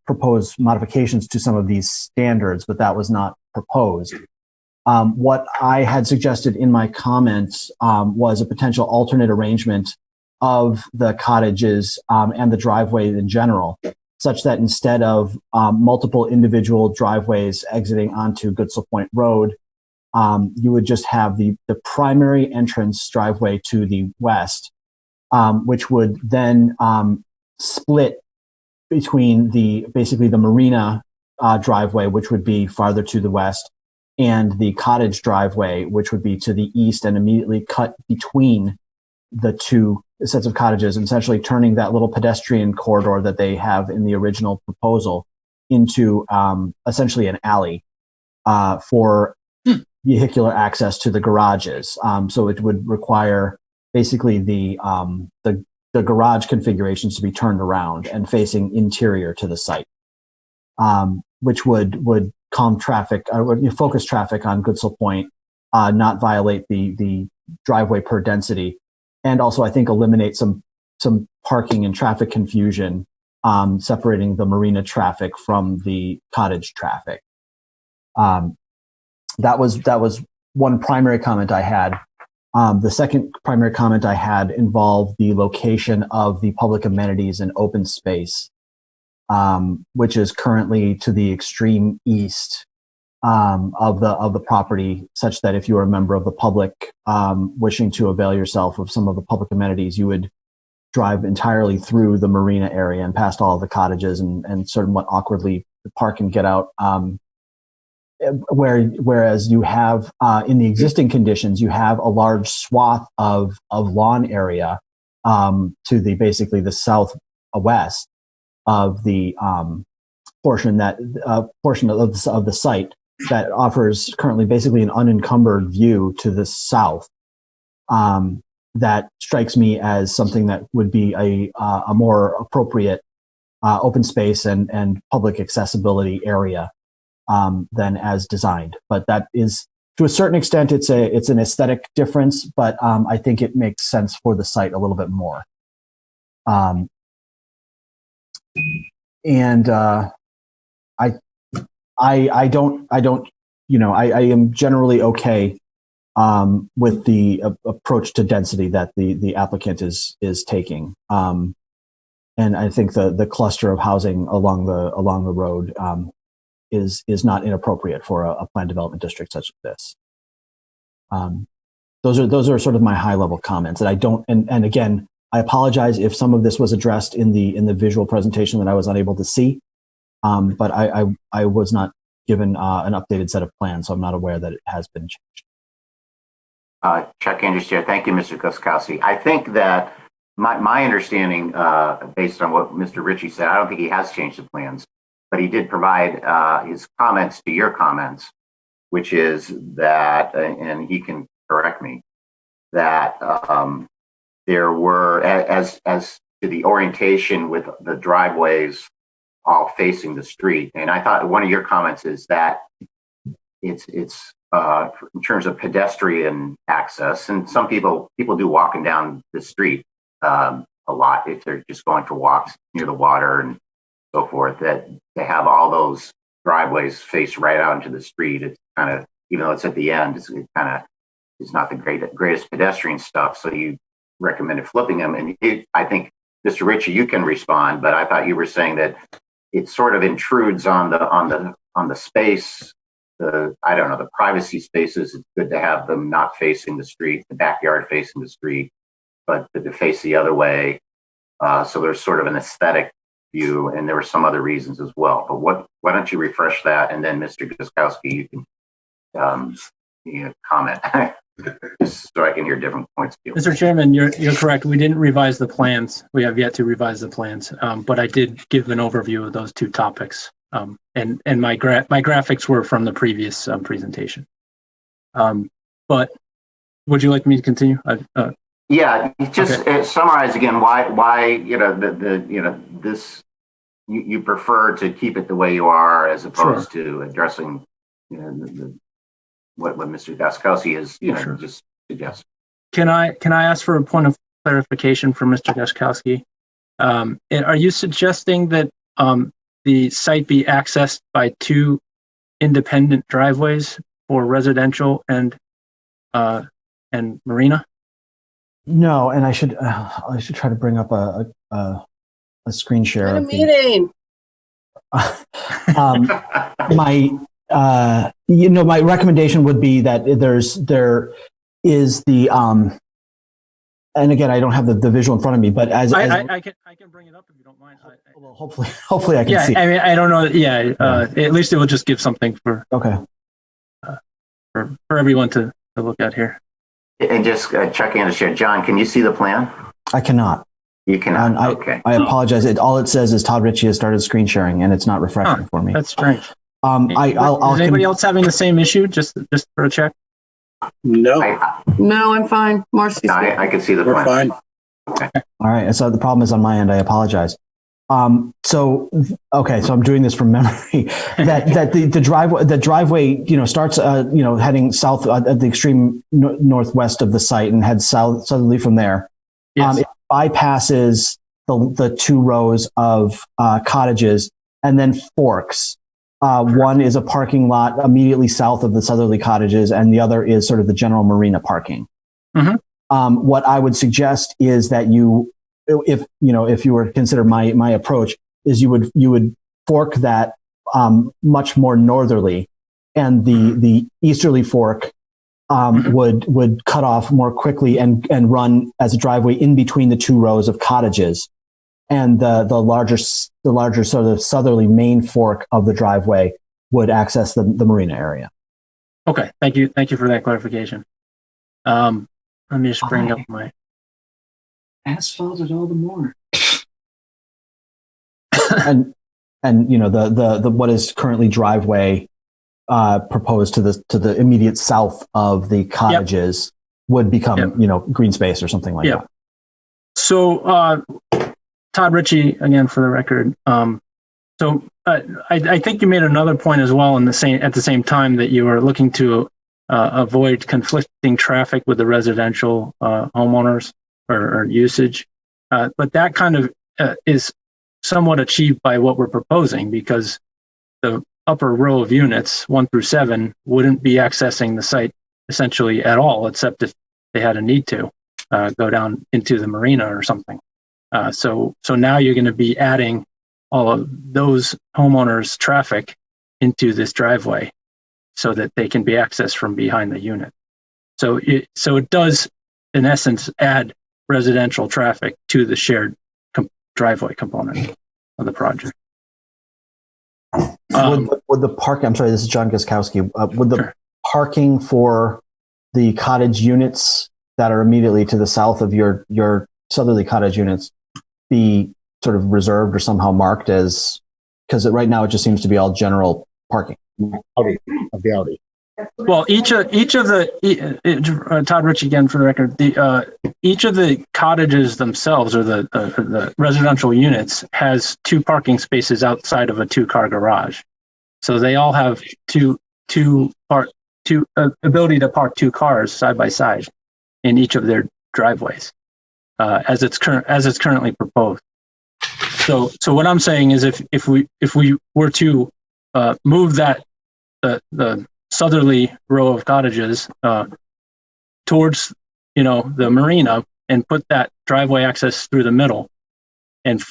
propose modifications to some of these standards, but that was not proposed. What I had suggested in my comments was a potential alternate arrangement of the cottages and the driveway in general, such that instead of multiple individual driveways exiting onto Goodsell Point Road, you would just have the primary entrance driveway to the west, which would then split between basically the marina driveway, which would be farther to the west, and the cottage driveway, which would be to the east, and immediately cut between the two sets of cottages, essentially turning that little pedestrian corridor that they have in the original proposal into essentially an alley for vehicular access to the garages. So it would require basically the garage configurations to be turned around and facing interior to the site, which would calm traffic, would focus traffic on Goodsell Point, not violate the driveway per density, and also I think eliminate some parking and traffic confusion, separating the marina traffic from the cottage traffic. That was one primary comment I had. The second primary comment I had involved the location of the public amenities and open space, which is currently to the extreme east of the property, such that if you are a member of the public wishing to avail yourself of some of the public amenities, you would drive entirely through the marina area and past all of the cottages and somewhat awkwardly park and get out. Whereas you have in the existing conditions, you have a large swath of lawn area to basically the southwest of the portion of the site that offers currently basically an unencumbered view to the south. That strikes me as something that would be a more appropriate open space and public accessibility area than as designed. But that is, to a certain extent, it's an aesthetic difference, but I think it makes sense for the site a little bit more. I don't, you know, I am generally okay with the approach to density that the applicant is taking. And I think the cluster of housing along the road is not inappropriate for a planned development district such as this. Those are sort of my high level comments. And I don't, and again, I apologize if some of this was addressed in the visual presentation that I was unable to see. But I was not given an updated set of plans, so I'm not aware that it has been changed. Chuck Andrews, Chair. Thank you, Mr. Guskowski. I think that my understanding, based on what Mr. Ritchie said, I don't think he has changed the plans, but he did provide his comments to your comments, which is that, and he can correct me, that there were, as to the orientation with the driveways all facing the street. And I thought one of your comments is that it's in terms of pedestrian access, and some people do walking down the street a lot if they're just going for walks near the water and so forth, that they have all those driveways face right out into the street. It's kind of, even though it's at the end, it's not the greatest pedestrian stuff. So you recommended flipping them. And I think, Mr. Ritchie, you can respond, but I thought you were saying that it sort of intrudes on the space, I don't know, the privacy spaces. It's good to have them not facing the street, the backyard facing the street, but to face the other way. So there's sort of an aesthetic view, and there were some other reasons as well. But why don't you refresh that, and then Mr. Guskowski, you can comment, just so I can hear different points of view. Mr. Chairman, you're correct. We didn't revise the plans. We have yet to revise the plans, but I did give an overview of those two topics. And my graphics were from the previous presentation. But would you like me to continue? Yeah, just okay. Summarize again why this you prefer to keep it the way you are as opposed to addressing what Mr. Guskowski is just suggesting. Can I ask for a point of clarification from Mr. Guskowski? Are you suggesting that the site be accessed by two independent driveways for residential and marina? No, and I should try to bring up a screen share. At a meeting. My recommendation would be that there is the and again, I don't have the visual in front of me, but I can bring it up if you don't mind. Well, hopefully I can see. I mean, I don't know. Yeah, at least it will just give something for everyone to look at here. And just checking in the share, John, can you see the plan? I cannot. You cannot. Okay. I apologize. All it says is Todd Ritchie has started screen sharing, and it's not refreshing for me. That's strange. Is anybody else having the same issue? Just for a check. No. No, I'm fine. Marcy's I can see the plan. We're fine. Okay. All right. So the problem is on my end. I apologize. So I'm doing this from memory. that the driveway, starts, heading south at the extreme northwest of the site and heads southerly from there. Yes. It bypasses the two rows of cottages and then forks. One is a parking lot immediately south of the southerly cottages, and the other is sort of the general marina parking. Mm-hmm. What I would suggest is that if you were to consider my approach, is you would fork that much more northerly, and the easterly fork would cut off more quickly and run as a driveway in between the two rows of cottages, and the larger sort of southerly main fork of the driveway would access the marina area. Okay, thank you for that clarification. Let me just bring up my asphalted all the more. and the what is currently driveway proposed to the immediate south of the cottages would become, green space or something like that. So, Todd Ritchie, again, for the record. I think you made another point as well at the same time that you were looking to avoid conflicting traffic with the residential homeowners or usage. But that kind of is somewhat achieved by what we're proposing, because the upper row of units, 1 through 7, wouldn't be accessing the site essentially at all, except if they had a need to go down into the marina or something. So now you're going to be adding all of those homeowners' traffic into this driveway so that they can be accessed from behind the unit. So it does, in essence, add residential traffic to the shared driveway component of the project. Would the parking, I'm sorry, this is John Guskowski, would the parking for the cottage units that are immediately to the south of your southerly cottage units be sort of reserved or somehow marked as, because right now it just seems to be all general parking? Of the Audi. Well, each of the Todd Rich again for the record. Each of the cottages themselves, or the residential units, has 2 parking spaces outside of a 2-car garage. So they all have ability to park 2 cars side by side in each of their driveways, as it's currently proposed. So what I'm saying is, if we were to move that the southerly row of cottages towards the marina and put that driveway access through the middle, and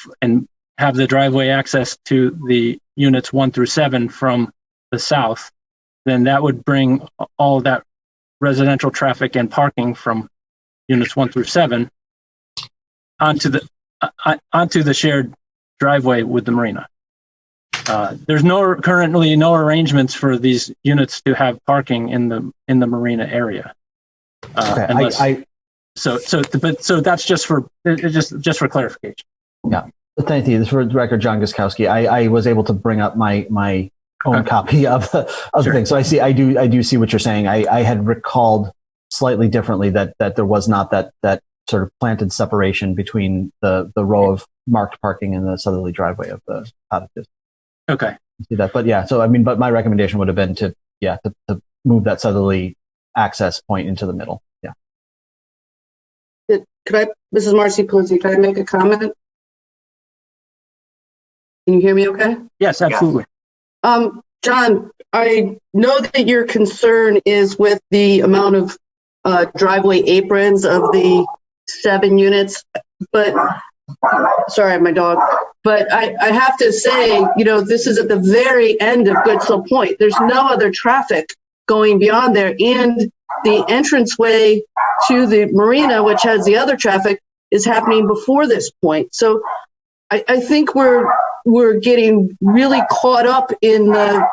have the driveway access to the units 1 through 7 from the south, then that would bring all of that residential traffic and parking from units 1 through 7 onto the shared driveway with the marina. There's currently no arrangements for these units to have parking in the marina area. So that's just for clarification. Yeah, thank you. For the record, John Guskowski. I was able to bring up my own copy of the thing, so I do see what you're saying. I had recalled slightly differently that there was not that sort of planted separation between the row of marked parking and the southerly driveway of the cottages. Okay. See that, but yeah. So but my recommendation would have been to move that southerly access point into the middle. Yeah. Mrs. Marcy Puzzi, can I make a comment? Can you hear me okay? Yes, absolutely. John, I know that your concern is with the amount of driveway aprons of the 7 units, but sorry, my dog. But I have to say, this is at the very end of Goodsell Point. There's no other traffic going beyond there, and the entranceway to the marina, which has the other traffic, is happening before this point. So I think we're getting really caught up in the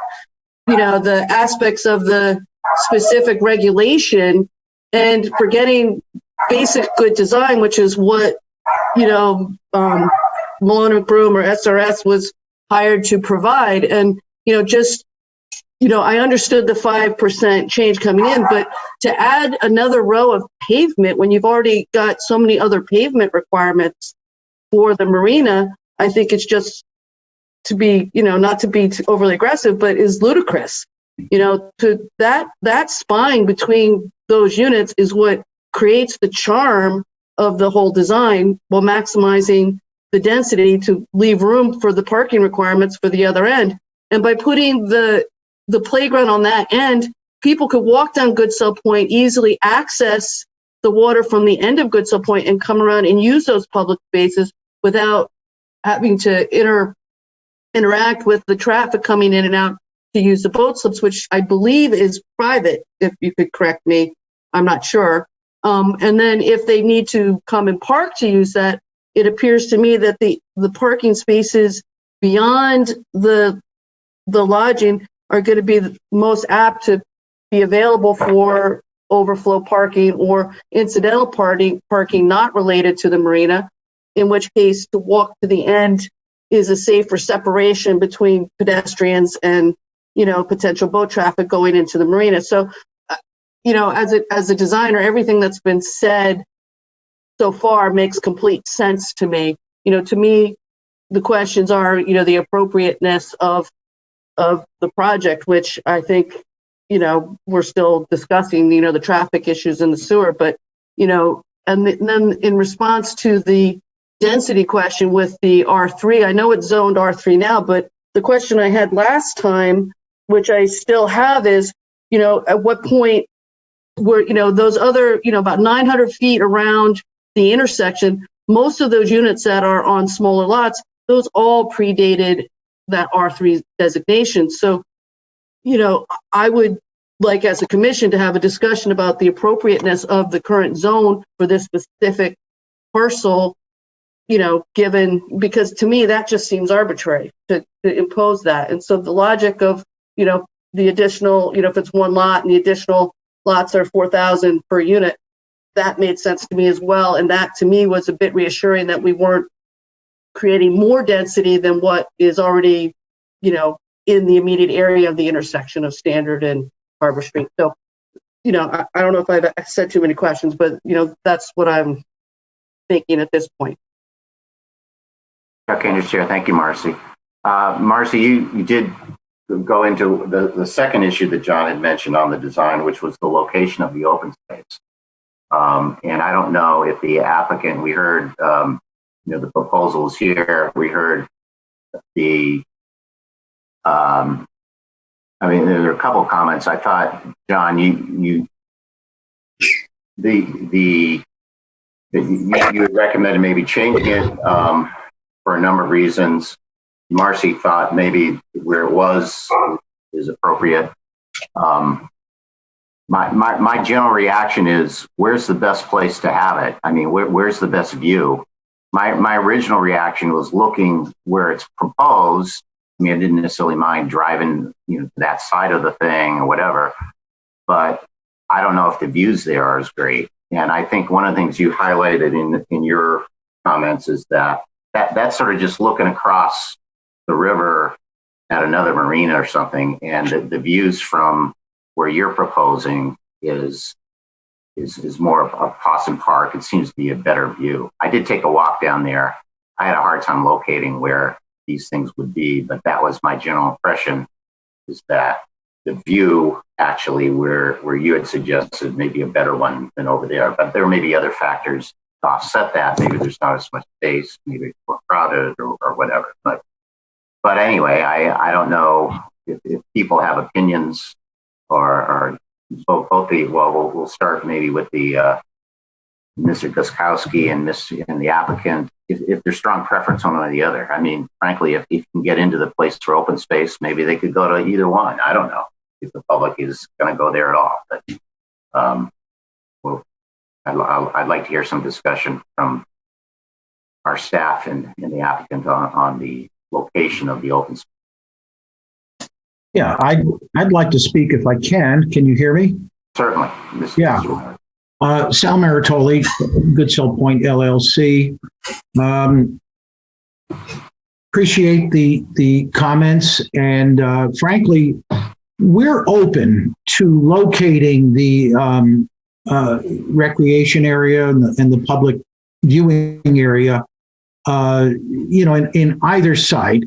aspects of the specific regulation and forgetting basic good design, which is what Malone Broom or SRS was hired to provide. And I understood the 5% change coming in, but to add another row of pavement when you've already got so many other pavement requirements for the marina, I think it's just to be, not to be overly aggressive, but is ludicrous. To that spine between those units is what creates the charm of the whole design, while maximizing the density to leave room for the parking requirements for the other end. And by putting the playground on that end, people could walk down Goodsell Point, easily access the water from the end of Goodsell Point, and come around and use those public spaces without having to interact with the traffic coming in and out to use the boat slips, which I believe is private, if you could correct me. I'm not sure. And then if they need to come and park to use that, it appears to me that the parking spaces beyond the lodging are going to be the most apt to be available for overflow parking or incidental parking not related to the marina, in which case to walk to the end is a safer separation between pedestrians and potential boat traffic going into the marina. So, as a designer, everything that's been said so far makes complete sense to me. To me, the questions are, the appropriateness of the project, which I think, we're still discussing, the traffic issues in the sewer, but, and then in response to the density question with the R3, I know it's zoned R3 now, but the question I had last time, which I still have, is, at what point were, those other, about 900 feet around the intersection, most of those units that are on smaller lots, those all predated that R3 designation. So, I would like, as a commission, to have a discussion about the appropriateness of the current zone for this specific parcel, given, because to me, that just seems arbitrary to impose that. And so the logic of, the additional, if it's one lot and the additional lots are 4,000 per unit, that made sense to me as well. And that to me was a bit reassuring that we weren't creating more density than what is already, in the immediate area of the intersection of Standard and Harbor Street. So, I don't know if I've said too many questions, but, that's what I'm thinking at this point. Okay, Mr. Chair. Thank you, Marcy. Marcy, you did go into the second issue that John had mentioned on the design, which was the location of the open space. And I don't know if the applicant, we heard, the proposals here, we heard the, there are a couple of comments. I thought, John, you recommended maybe changing it for a number of reasons. Marcy thought maybe where it was is appropriate. My general reaction is, where's the best place to have it? I mean, where's the best view? My original reaction was looking where it's proposed. I mean, I didn't necessarily mind driving, to that side of the thing or whatever, but I don't know if the views there are as great. And I think one of the things you highlighted in your comments is that's sort of just looking across the river at another marina or something, and the views from where you're proposing is more of Possum Park. It seems to be a better view. I did take a walk down there. I had a hard time locating where these things would be, but that was my general impression, is that the view actually where you had suggested maybe a better one than over there. But there may be other factors to offset that. Maybe there's not as much space, maybe it's more crowded or whatever. But anyway, I don't know if people have opinions or both we'll start maybe with the Mr. Guskowski and the applicant, if there's strong preference on one or the other. I mean, frankly, if you can get into the place for open space, maybe they could go to either one. I don't know if the public is going to go there at all. But I'd like to hear some discussion from our staff and the applicant on the location of the open space. Yeah, I'd like to speak if I can. Can you hear me? Certainly. Yeah. Sal Maritoli, Good Cell Point LLC. Appreciate the comments, and frankly, we're open to locating the recreation area and the public viewing area, in either side.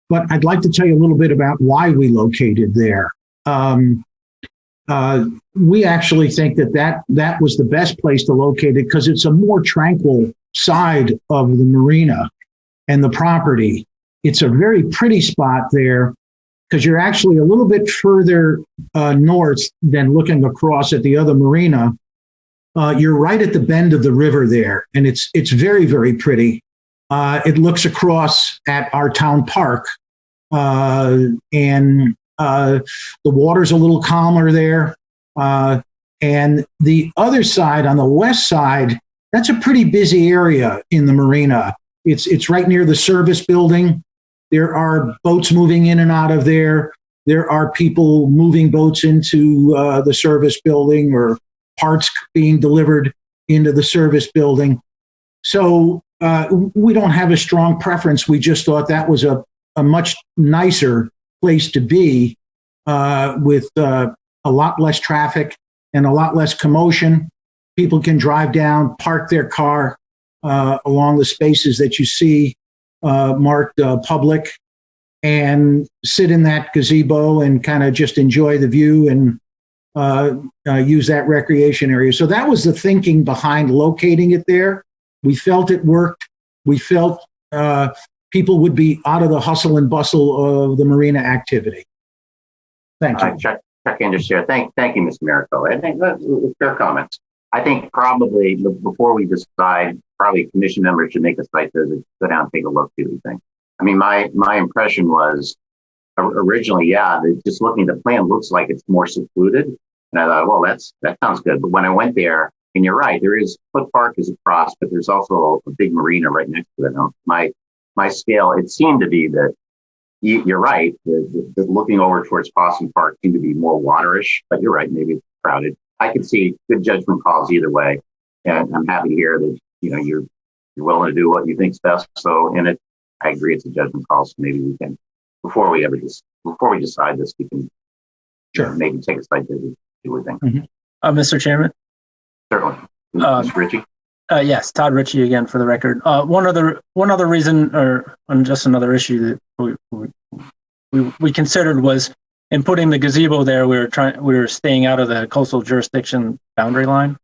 But I'd like to tell you a little bit about why we located there. We actually think that was the best place to locate it because it's a more tranquil side of the marina and the property. It's a very pretty spot there because you're actually a little bit further north than looking across at the other marina. You're right at the bend of the river there, and it's very, very pretty. It looks across at our town park, and the water's a little calmer there. And the other side, on the west side, that's a pretty busy area in the marina. It's right near the service building. There are boats moving in and out of there. There are people moving boats into the service building, or parts being delivered into the service building. So we don't have a strong preference. We just thought that was a much nicer place to be with a lot less traffic and a lot less commotion. People can drive down, park their car along the spaces that you see marked public, and sit in that gazebo and kind of just enjoy the view and use that recreation area. So that was the thinking behind locating it there. We felt it worked. We felt people would be out of the hustle and bustle of the marina activity. Thank you. Chuck in to share. Thank you, Mr. Miracle. I think that's fair comments. I think probably before we decide, probably commission members should make a site visit, go down and take a look, see what you think. I mean, my impression was originally, just looking at the plan looks like it's more secluded. And I thought, well, that sounds good. But when I went there, and you're right, there is Foot Park is across, but there's also a big marina right next to it. My scale, it seemed to be that you're right. The looking over towards Possum Park seemed to be more waterish, but you're right. Maybe it's crowded. I can see good judgment calls either way, and I'm happy to hear that you're willing to do what you think's best. So I agree, it's a judgment call. So maybe we can, before we decide this, we can maybe take a site visit, see what we think. Mm-hmm. Mr. Chairman. Certainly, Mr. Ritchie. Yes, Todd Ritchie again for the record. One other reason, or just another issue that we considered was in putting the gazebo there. We were staying out of the coastal jurisdiction boundary line.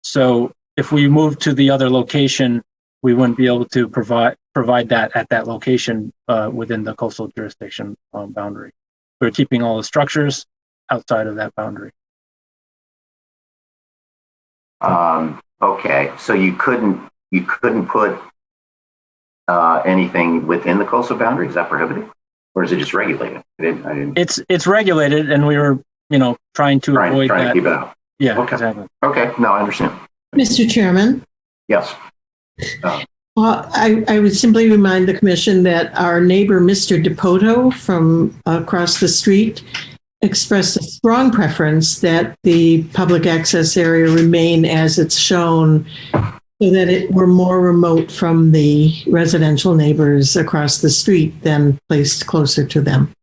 So if we moved to the other location, we wouldn't be able to provide that at that location within the coastal jurisdiction boundary. We're keeping all the structures outside of that boundary. Okay, so you couldn't put anything within the coastal boundary? Is that prohibited, or is it just regulated? I didn't. It's regulated, and we were trying to avoid that. To keep it out. Yeah, okay. Exactly. Okay, no, I understand. Mr. Chairman. Yes. Well, I would simply remind the commission that our neighbor, Mr. DePoto from across the street, expressed a strong preference that the public access area remain as it's shown, so that it were more remote from the residential neighbors across the street than placed closer to them.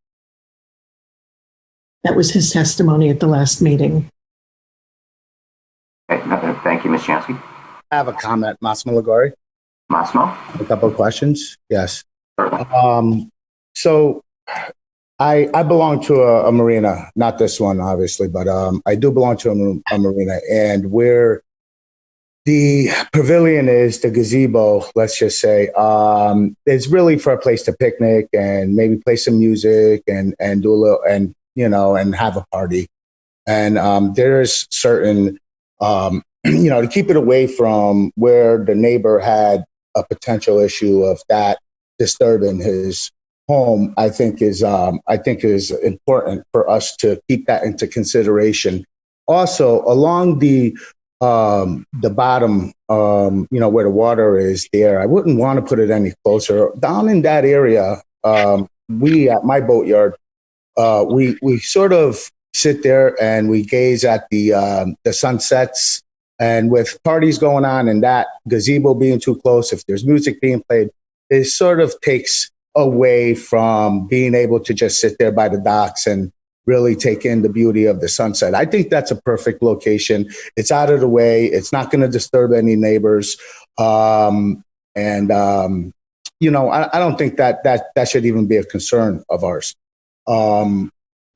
That was his testimony at the last meeting. Okay, thank you, Ms. Chansky. I have a comment, Massimo Ligori. Massimo? A couple of questions. Yes. Certainly. So I belong to a marina, not this one, obviously, but I do belong to a marina, and where the pavilion is, the gazebo, let's just say, it's really for a place to picnic and maybe play some music and do a little, and and have a party. And there's certain, to keep it away from where the neighbor had a potential issue of that disturbing his home, I think is important for us to keep that into consideration. Also, along the bottom, where the water is there, I wouldn't want to put it any closer. Down in that area, we at my boatyard, we sort of sit there and we gaze at the sunsets. And with parties going on and that gazebo being too close, if there's music being played, it sort of takes away from being able to just sit there by the docks and really take in the beauty of the sunset. I think that's a perfect location. It's out of the way. It's not going to disturb any neighbors. I don't think that should even be a concern of ours. I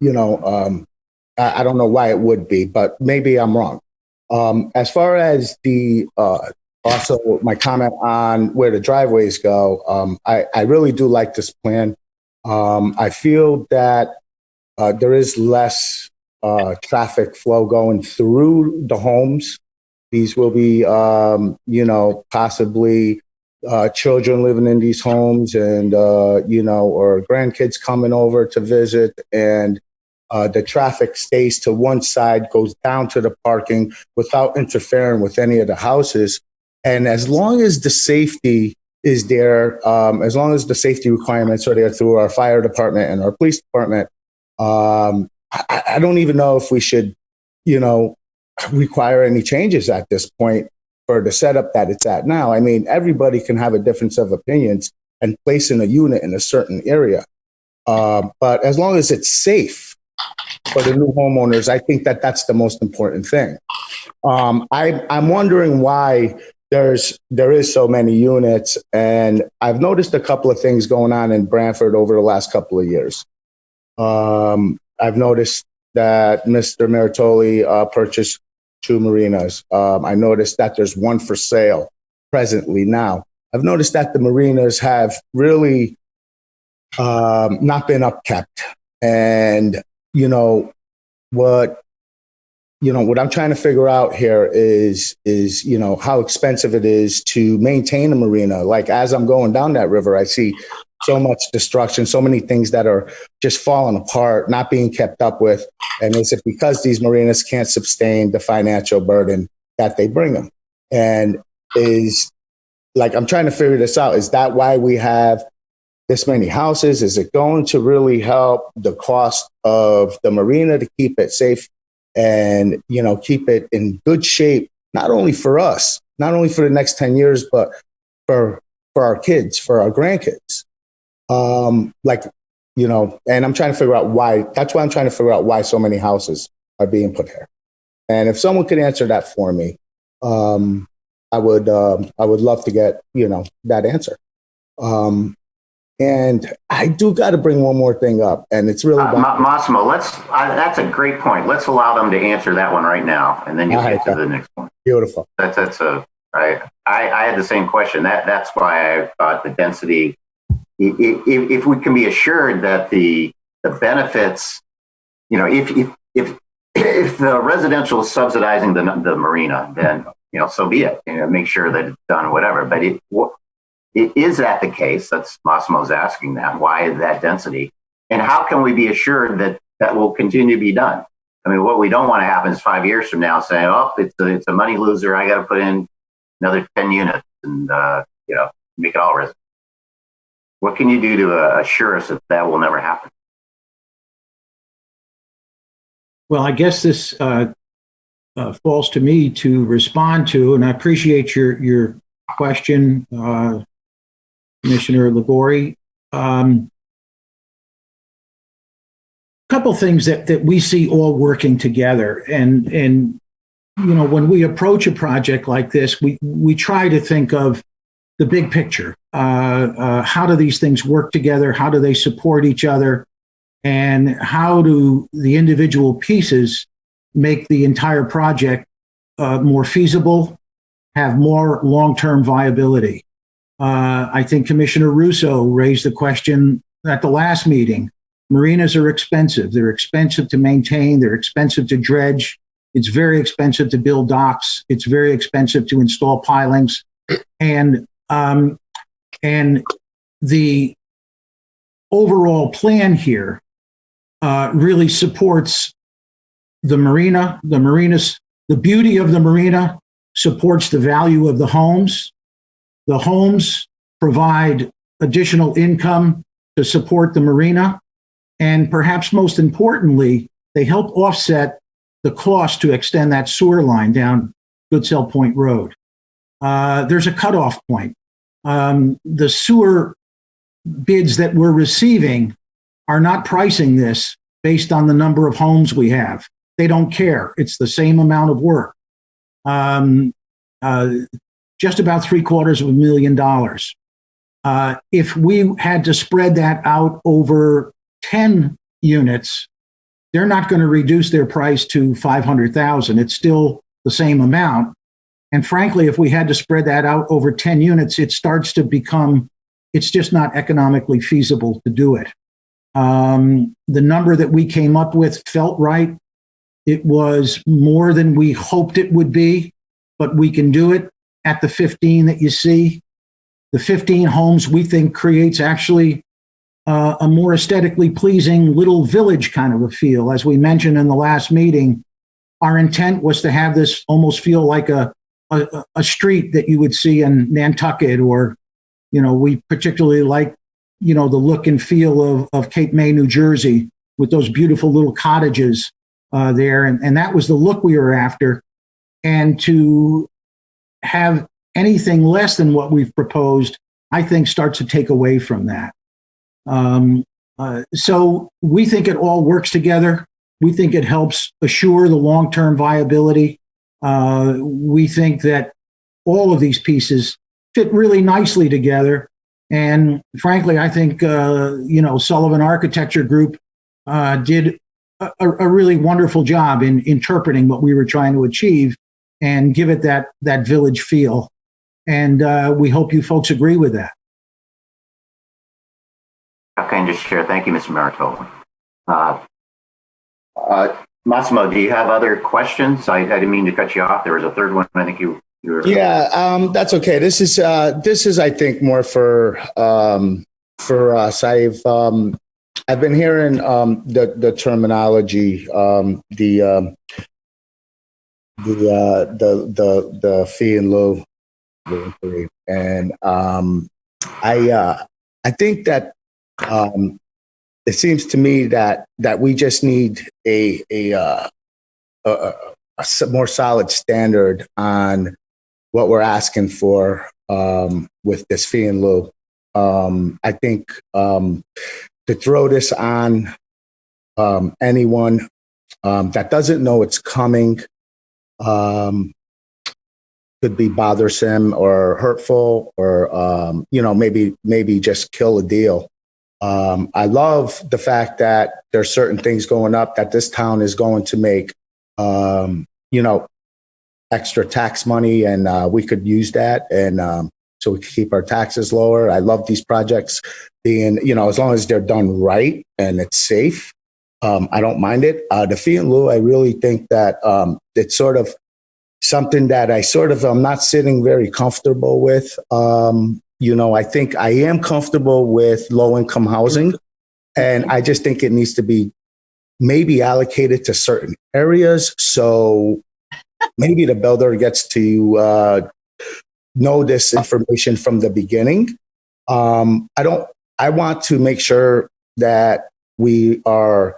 don't know why it would be, but maybe I'm wrong. As far as also my comment on where the driveways go, I really do like this plan. I feel that there is less traffic flow going through the homes. These will be, possibly children living in these homes and, or grandkids coming over to visit, and the traffic stays to one side, goes down to the parking without interfering with any of the houses. And as long as the safety is there, as long as the safety requirements are there through our fire department and our police department, I don't even know if we should, require any changes at this point for the setup that it's at now. I mean, everybody can have a difference of opinions and place in a unit in a certain area. But as long as it's safe for the new homeowners, I think that that's the most important thing. I'm wondering why there is so many units, and I've noticed a couple of things going on in Branford over the last couple of years. I've noticed that Mr. Meritoli purchased 2 marinas. I noticed that there's one for sale presently now. I've noticed that the marinas have really not been upkept, and what I'm trying to figure out here is how expensive it is to maintain a marina. Like, as I'm going down that river, I see so much destruction, so many things that are just falling apart, not being kept up with. And is it because these marinas can't sustain the financial burden that they bring them? And I'm trying to figure this out. Is that why we have this many houses? Is it going to really help the cost of the marina to keep it safe and, keep it in good shape, not only for us, not only for the next 10 years, but for our kids, for our grandkids? And I'm trying to figure out why. That's why I'm trying to figure out why so many houses are being put here. And if someone could answer that for me, I would love to get, that answer. And I do got to bring one more thing up, and it's really Massimo. That's a great point. Let's allow them to answer that one right now, and then you get to the next one. Beautiful. I had the same question. That's why I thought the density. If we can be assured that the benefits, if the residential is subsidizing the marina, then so be it. Make sure that it's done, whatever. But is that the case? That's Massimo's asking that. Why that density? And how can we be assured that that will continue to be done? I mean, what we don't want to happen is 5 years from now saying, oh, it's a money loser. I got to put in another 10 units and, make it all residential. What can you do to assure us that that will never happen? Well, I guess this falls to me to respond to, and I appreciate your question, Commissioner Ligori. Couple things that we see all working together, and when we approach a project like this, we try to think of the big picture. How do these things work together? How do they support each other? And how do the individual pieces make the entire project more feasible, have more long-term viability? I think Commissioner Russo raised the question at the last meeting. Marinas are expensive. They're expensive to maintain. They're expensive to dredge. It's very expensive to build docks. It's very expensive to install pilings. And the overall plan here really supports the marina. The beauty of the marina supports the value of the homes. The homes provide additional income to support the marina. And perhaps most importantly, they help offset the cost to extend that sewer line down Goodsell Point Road. There's a cutoff point. The sewer bids that we're receiving are not pricing this based on the number of homes we have. They don't care. It's the same amount of work. Just about $750,000. If we had to spread that out over 10 units, they're not going to reduce their price to $500,000. It's still the same amount. And frankly, if we had to spread that out over 10 units, it starts to become, it's just not economically feasible to do it. The number that we came up with felt right. It was more than we hoped it would be, but we can do it at the 15 that you see. The 15 homes we think creates actually a more aesthetically pleasing little village kind of a feel. As we mentioned in the last meeting, our intent was to have this almost feel like a street that you would see in Nantucket, or, we particularly like, the look and feel of Cape May, New Jersey, with those beautiful little cottages there. And that was the look we were after. And to have anything less than what we've proposed, I think starts to take away from that. So we think it all works together. We think it helps assure the long-term viability. We think that all of these pieces fit really nicely together. And frankly, I think, Sullivan Architecture Group did a really wonderful job in interpreting what we were trying to achieve and give it that village feel. And we hope you folks agree with that. Okay, and just share. Thank you, Mr. Maritola. Massimo, do you have other questions? I didn't mean to cut you off. There was a third one. I think you were. Yeah, that's okay. This is I think more for us. I've been hearing the terminology, the fee in lieu, and I think that it seems to me that we just need a more solid standard on what we're asking for with this fee in lieu. I think to throw this on anyone that doesn't know it's coming could be bothersome or hurtful, or maybe just kill a deal. I love the fact that there's certain things going up that this town is going to make, extra tax money, and we could use that, and so we can keep our taxes lower. I love these projects being, as long as they're done right and it's safe, I don't mind it. The fee in lieu, I really think that it's sort of something that I'm not sitting very comfortable with. I think I am comfortable with low-income housing, and I just think it needs to be maybe allocated to certain areas. So maybe the builder gets to know this information from the beginning. I want to make sure that we are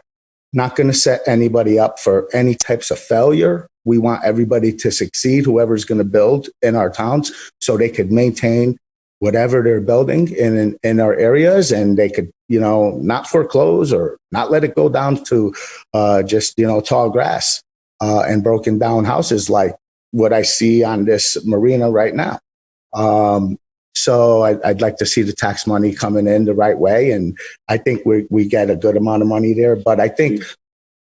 not going to set anybody up for any types of failure. We want everybody to succeed, whoever's going to build in our towns, so they could maintain whatever they're building in our areas, and they could, not foreclose or not let it go down to just, tall grass and broken down houses like what I see on this marina right now. So I'd like to see the tax money coming in the right way, and I think we get a good amount of money there. But I think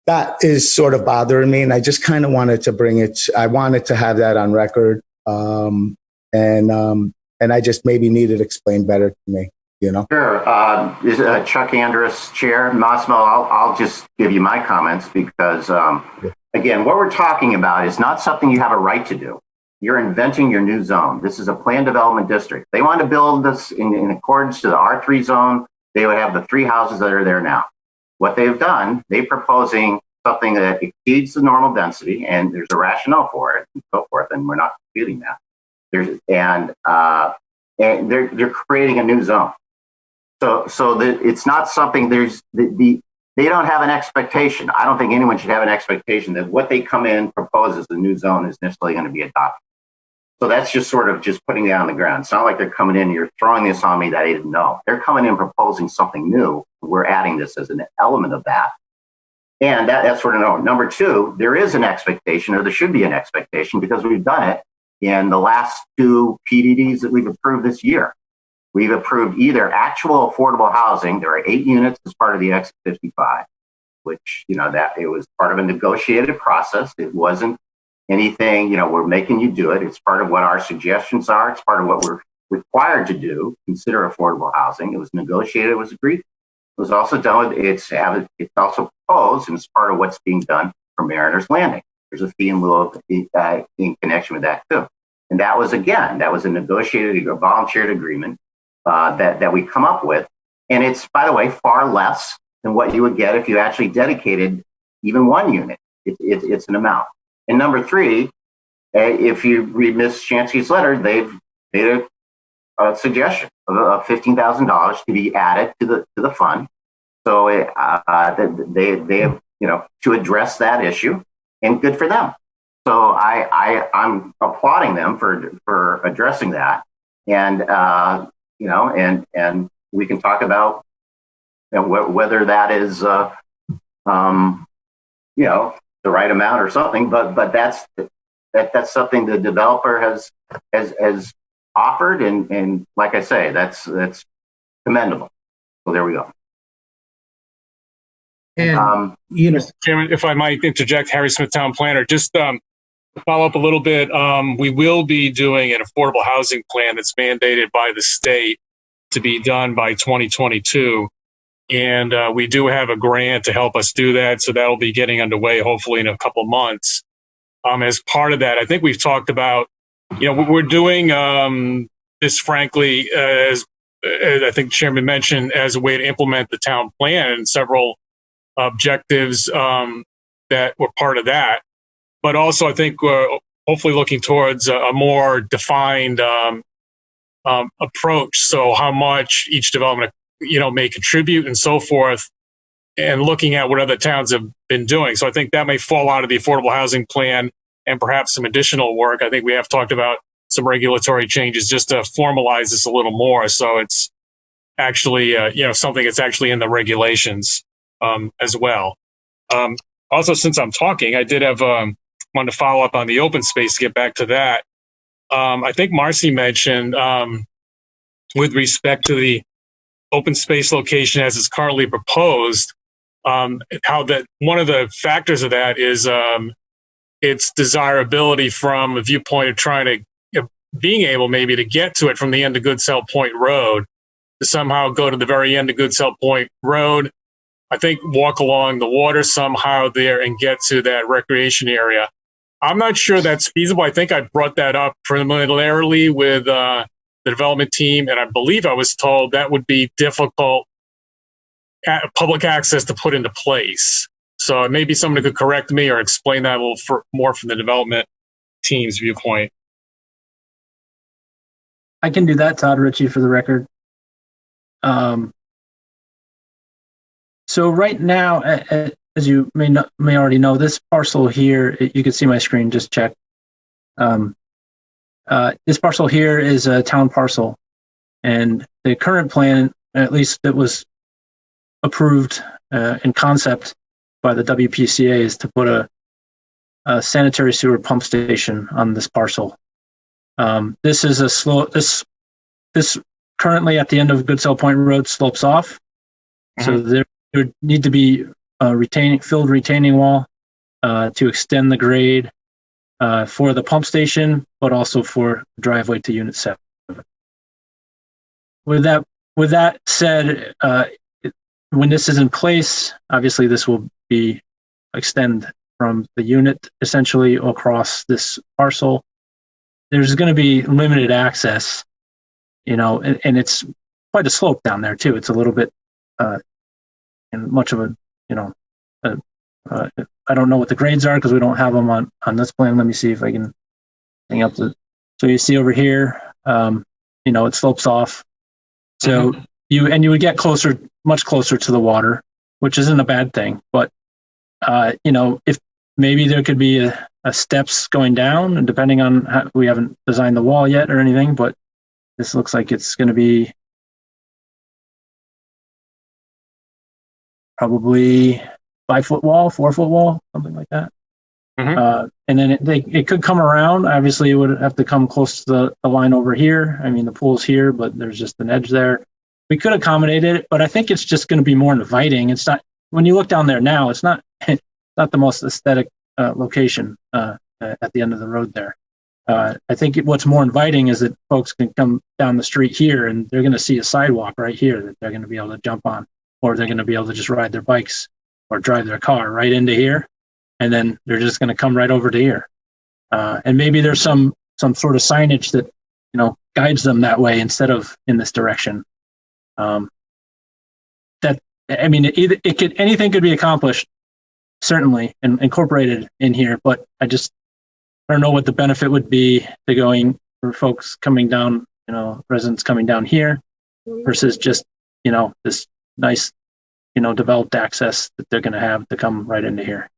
that is sort of bothering me, and I just kind of wanted to bring it. I wanted to have that on record, and I just maybe need it explained better to me. Sure. Is Chuck Andrus chair? Massimo, I'll just give you my comments because, again, what we're talking about is not something you have a right to do. You're inventing your new zone. This is a planned development district. They want to build this in accordance to the R3 zone. They would have the 3 houses that are there now. What they've done, they're proposing something that exceeds the normal density, and there's a rationale for it and so forth, and we're not disputing that. And they're creating a new zone. So it's not something. They don't have an expectation. I don't think anyone should have an expectation that what they come in propose as the new zone is necessarily going to be adopted. So that's just sort of just putting it on the ground. It's not like they're coming in, you're throwing this on me that I didn't know. They're coming in proposing something new. We're adding this as an element of that. And that's sort of no. Number 2, there is an expectation, or there should be an expectation, because we've done it in the last 2 PDDs that we've approved this year. We've approved either actual affordable housing. There are 8 units as part of the Exit 55, which, that it was part of a negotiated process. It wasn't anything, we're making you do it. It's part of what our suggestions are. It's part of what we're required to do, consider affordable housing. It was negotiated, it was agreed. It was also done with, it's also proposed, and it's part of what's being done for Mariner's Landing. There's a fee in lieu in connection with that too. And that was a negotiated, a volunteered agreement that we come up with. And it's, by the way, far less than what you would get if you actually dedicated even 1 unit. It's an amount. And number 3, if you read Ms. Shansky's letter, they've made a suggestion of $15,000 to be added to the fund. So they have, to address that issue, and good for them. So I'm applauding them for addressing that. And, and we can talk about and whether that is, you know, the right amount or something, but that's something the developer has offered, and like I say, that's commendable. So there we go. And, you know, Mr. Chairman, if I might interject, Harry Smith, Town Planner, just to follow up a little bit. We will be doing an affordable housing plan that's mandated by the state to be done by 2022. And we do have a grant to help us do that. So that'll be getting underway hopefully in a couple months. As part of that, I think we've talked about, you know, we're doing this, frankly, as I think the Chairman mentioned, as a way to implement the town plan and several objectives that were part of that. But also, I think we're hopefully looking towards a more defined approach. So how much each development, you know, may contribute and so forth, and looking at what other towns have been doing. So I think that may fall out of the affordable housing plan and perhaps some additional work. I think we have talked about some regulatory changes just to formalize this a little more. So it's actually, you know, something that's actually in the regulations as well. Also, since I'm talking, I did have wanted to follow up on the open space to get back to that. I think Marcy mentioned with respect to the open space location as it's currently proposed, how that one of the factors of that is its desirability from a viewpoint of trying to, you know, being able maybe to get to it from the end of Goodsell Point Road, to somehow go to the very end of Goodsell Point Road, I think walk along the water somehow there and get to that recreation area. I'm not sure that's feasible. I think I brought that up preliminarily with the development team, and I believe I was told that would be difficult public access to put into place. So maybe someone could correct me or explain that a little more from the development team's viewpoint. I can do that, Todd Ritchie, for the record. So right now, as you may already know, this parcel here, you can see my screen, just check. This parcel here is a town parcel, and the current plan, at least that was approved in concept by the WPCA, is to put a sanitary sewer pump station on this parcel. This is a this currently at the end of Goodsell Point Road slopes off. So there would need to be a filled retaining wall to extend the grade for the pump station, but also for driveway to Unit 7. With that said, when this is in place, obviously this will be extend from the unit essentially across this parcel. There's going to be limited access, you know, and it's quite a slope down there too. It's a little bit and much of a, you know, I don't know what the grades are because we don't have them on this plan. Let me see if I can hang up the. So you see over here, you know, it slopes off. So you would get closer, much closer to the water, which isn't a bad thing. But you know, if maybe there could be a steps going down, and depending on how, we haven't designed the wall yet or anything, but this looks like it's going to be probably 5-foot wall, 4-foot wall, something like that. And then it could come around. Obviously, it would have to come close to the line over here. I mean, the pool's here, but there's just an edge there. We could accommodate it, but I think it's just going to be more inviting. It's not, when you look down there now, it's not the most aesthetic location at the end of the road there. I think what's more inviting is that folks can come down the street here and they're going to see a sidewalk right here that they're going to be able to jump on, or they're going to be able to just ride their bikes or drive their car right into here. And then they're just going to come right over to here. And maybe there's some sort of signage that, you know, guides them that way instead of in this direction. That, I mean, anything could be accomplished, certainly, and incorporated in here, but I don't know what the benefit would be to going for folks coming down, you know, residents coming down here versus just, you know, this nice, you know, developed access that they're going to have to come right into here.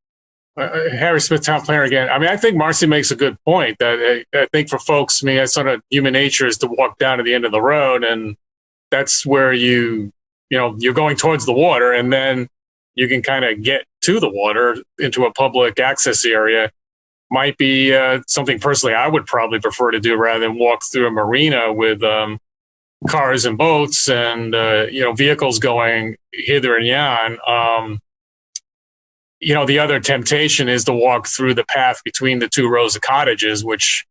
Harry Smith, Town Planner again. I mean, I think Marcy makes a good point that I think for folks, I mean, that's sort of human nature is to walk down to the end of the road, and that's where you you're going towards the water, and then you can kind of get to the water into a public access area. Might be something personally I would probably prefer to do rather than walk through a marina with cars and boats and vehicles going hither and yon. The other temptation is to walk through the path between the two rows of cottages, which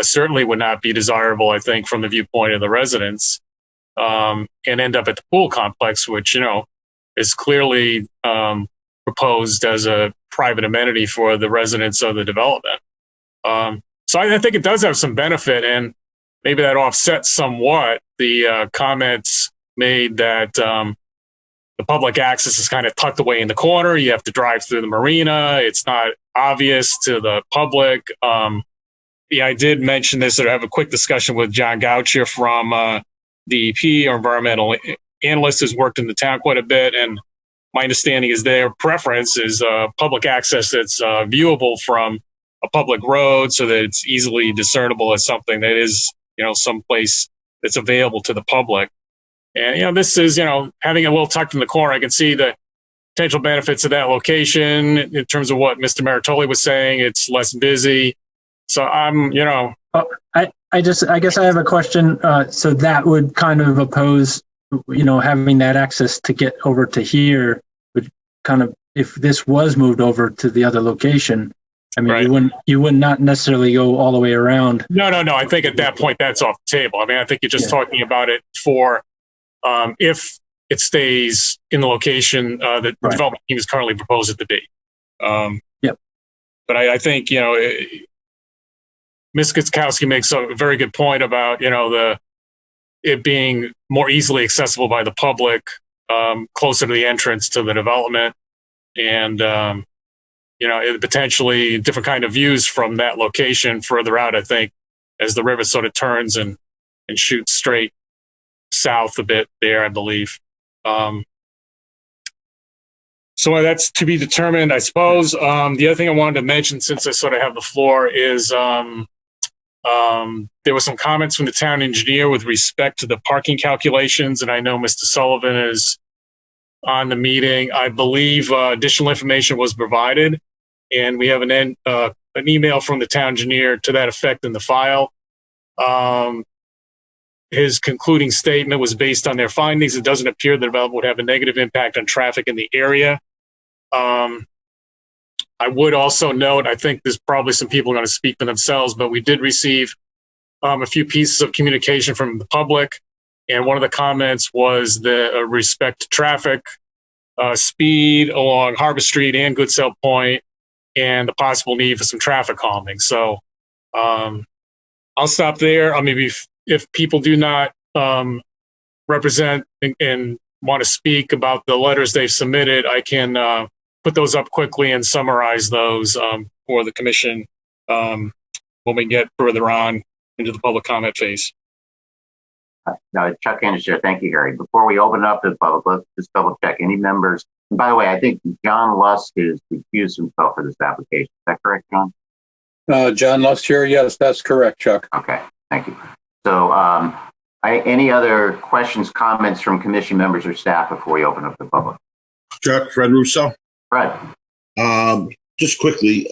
certainly would not be desirable, I think, from the viewpoint of the residents, and end up at the pool complex, which is clearly proposed as a private amenity for the residents of the development. So I think it does have some benefit, and maybe that offsets somewhat the comments made that the public access is kind of tucked away in the corner. You have to drive through the marina. It's not obvious to the public. I did mention this, or have a quick discussion with John Goucher from DEP, our environmental analyst, who's worked in the town quite a bit, and my understanding is their preference is public access that's viewable from a public road, so that it's easily discernible as something that is, someplace that's available to the public. And this is, having it a little tucked in the corner. I can see the potential benefits of that location in terms of what Mr. Maritoli was saying. It's less busy. So I'm, I guess I have a question. So that would kind of oppose, having that access to get over to here would kind of, if this was moved over to the other location, I mean, right. you would not necessarily go all the way around. No. I think at that point that's off the table. I mean, I think you're just talking about it for if it stays in the location that the development team is currently proposed it to be. Yep. But I think, Ms. Gutskowski makes a very good point about, it being more easily accessible by the public, closer to the entrance to the development, and, potentially different kind of views from that location further out, I think, as the river sort of turns and shoots straight south a bit there, I believe. So that's to be determined, I suppose. The other thing I wanted to mention, since I sort of have the floor, is there were some comments from the town engineer with respect to the parking calculations, and I know Mr. Sullivan is on the meeting. I believe additional information was provided, and we have an email from the town engineer to that effect in the file. His concluding statement was based on their findings. It doesn't appear the development would have a negative impact on traffic in the area. I would also note, I think there's probably some people going to speak for themselves, but we did receive a few pieces of communication from the public. And one of the comments was the respect to traffic, speed along Harbor Street and Goodsell Point, and the possible need for some traffic calming. So I'll stop there. Maybe if people do not represent and want to speak about the letters they've submitted, I can put those up quickly and summarize those for the commission when we get further on into the public comment phase. No, Chuck Anderson, thank you, Harry. Before we open up to the public, let's just double check any members. And by the way, I think John Lust has recused himself for this application. Is that correct, John? John Lust here. Yes, that's correct, Chuck. Okay, thank you. So any other questions, comments from commission members or staff before we open up to the public? Chuck, Fred Russo. Fred. Just quickly,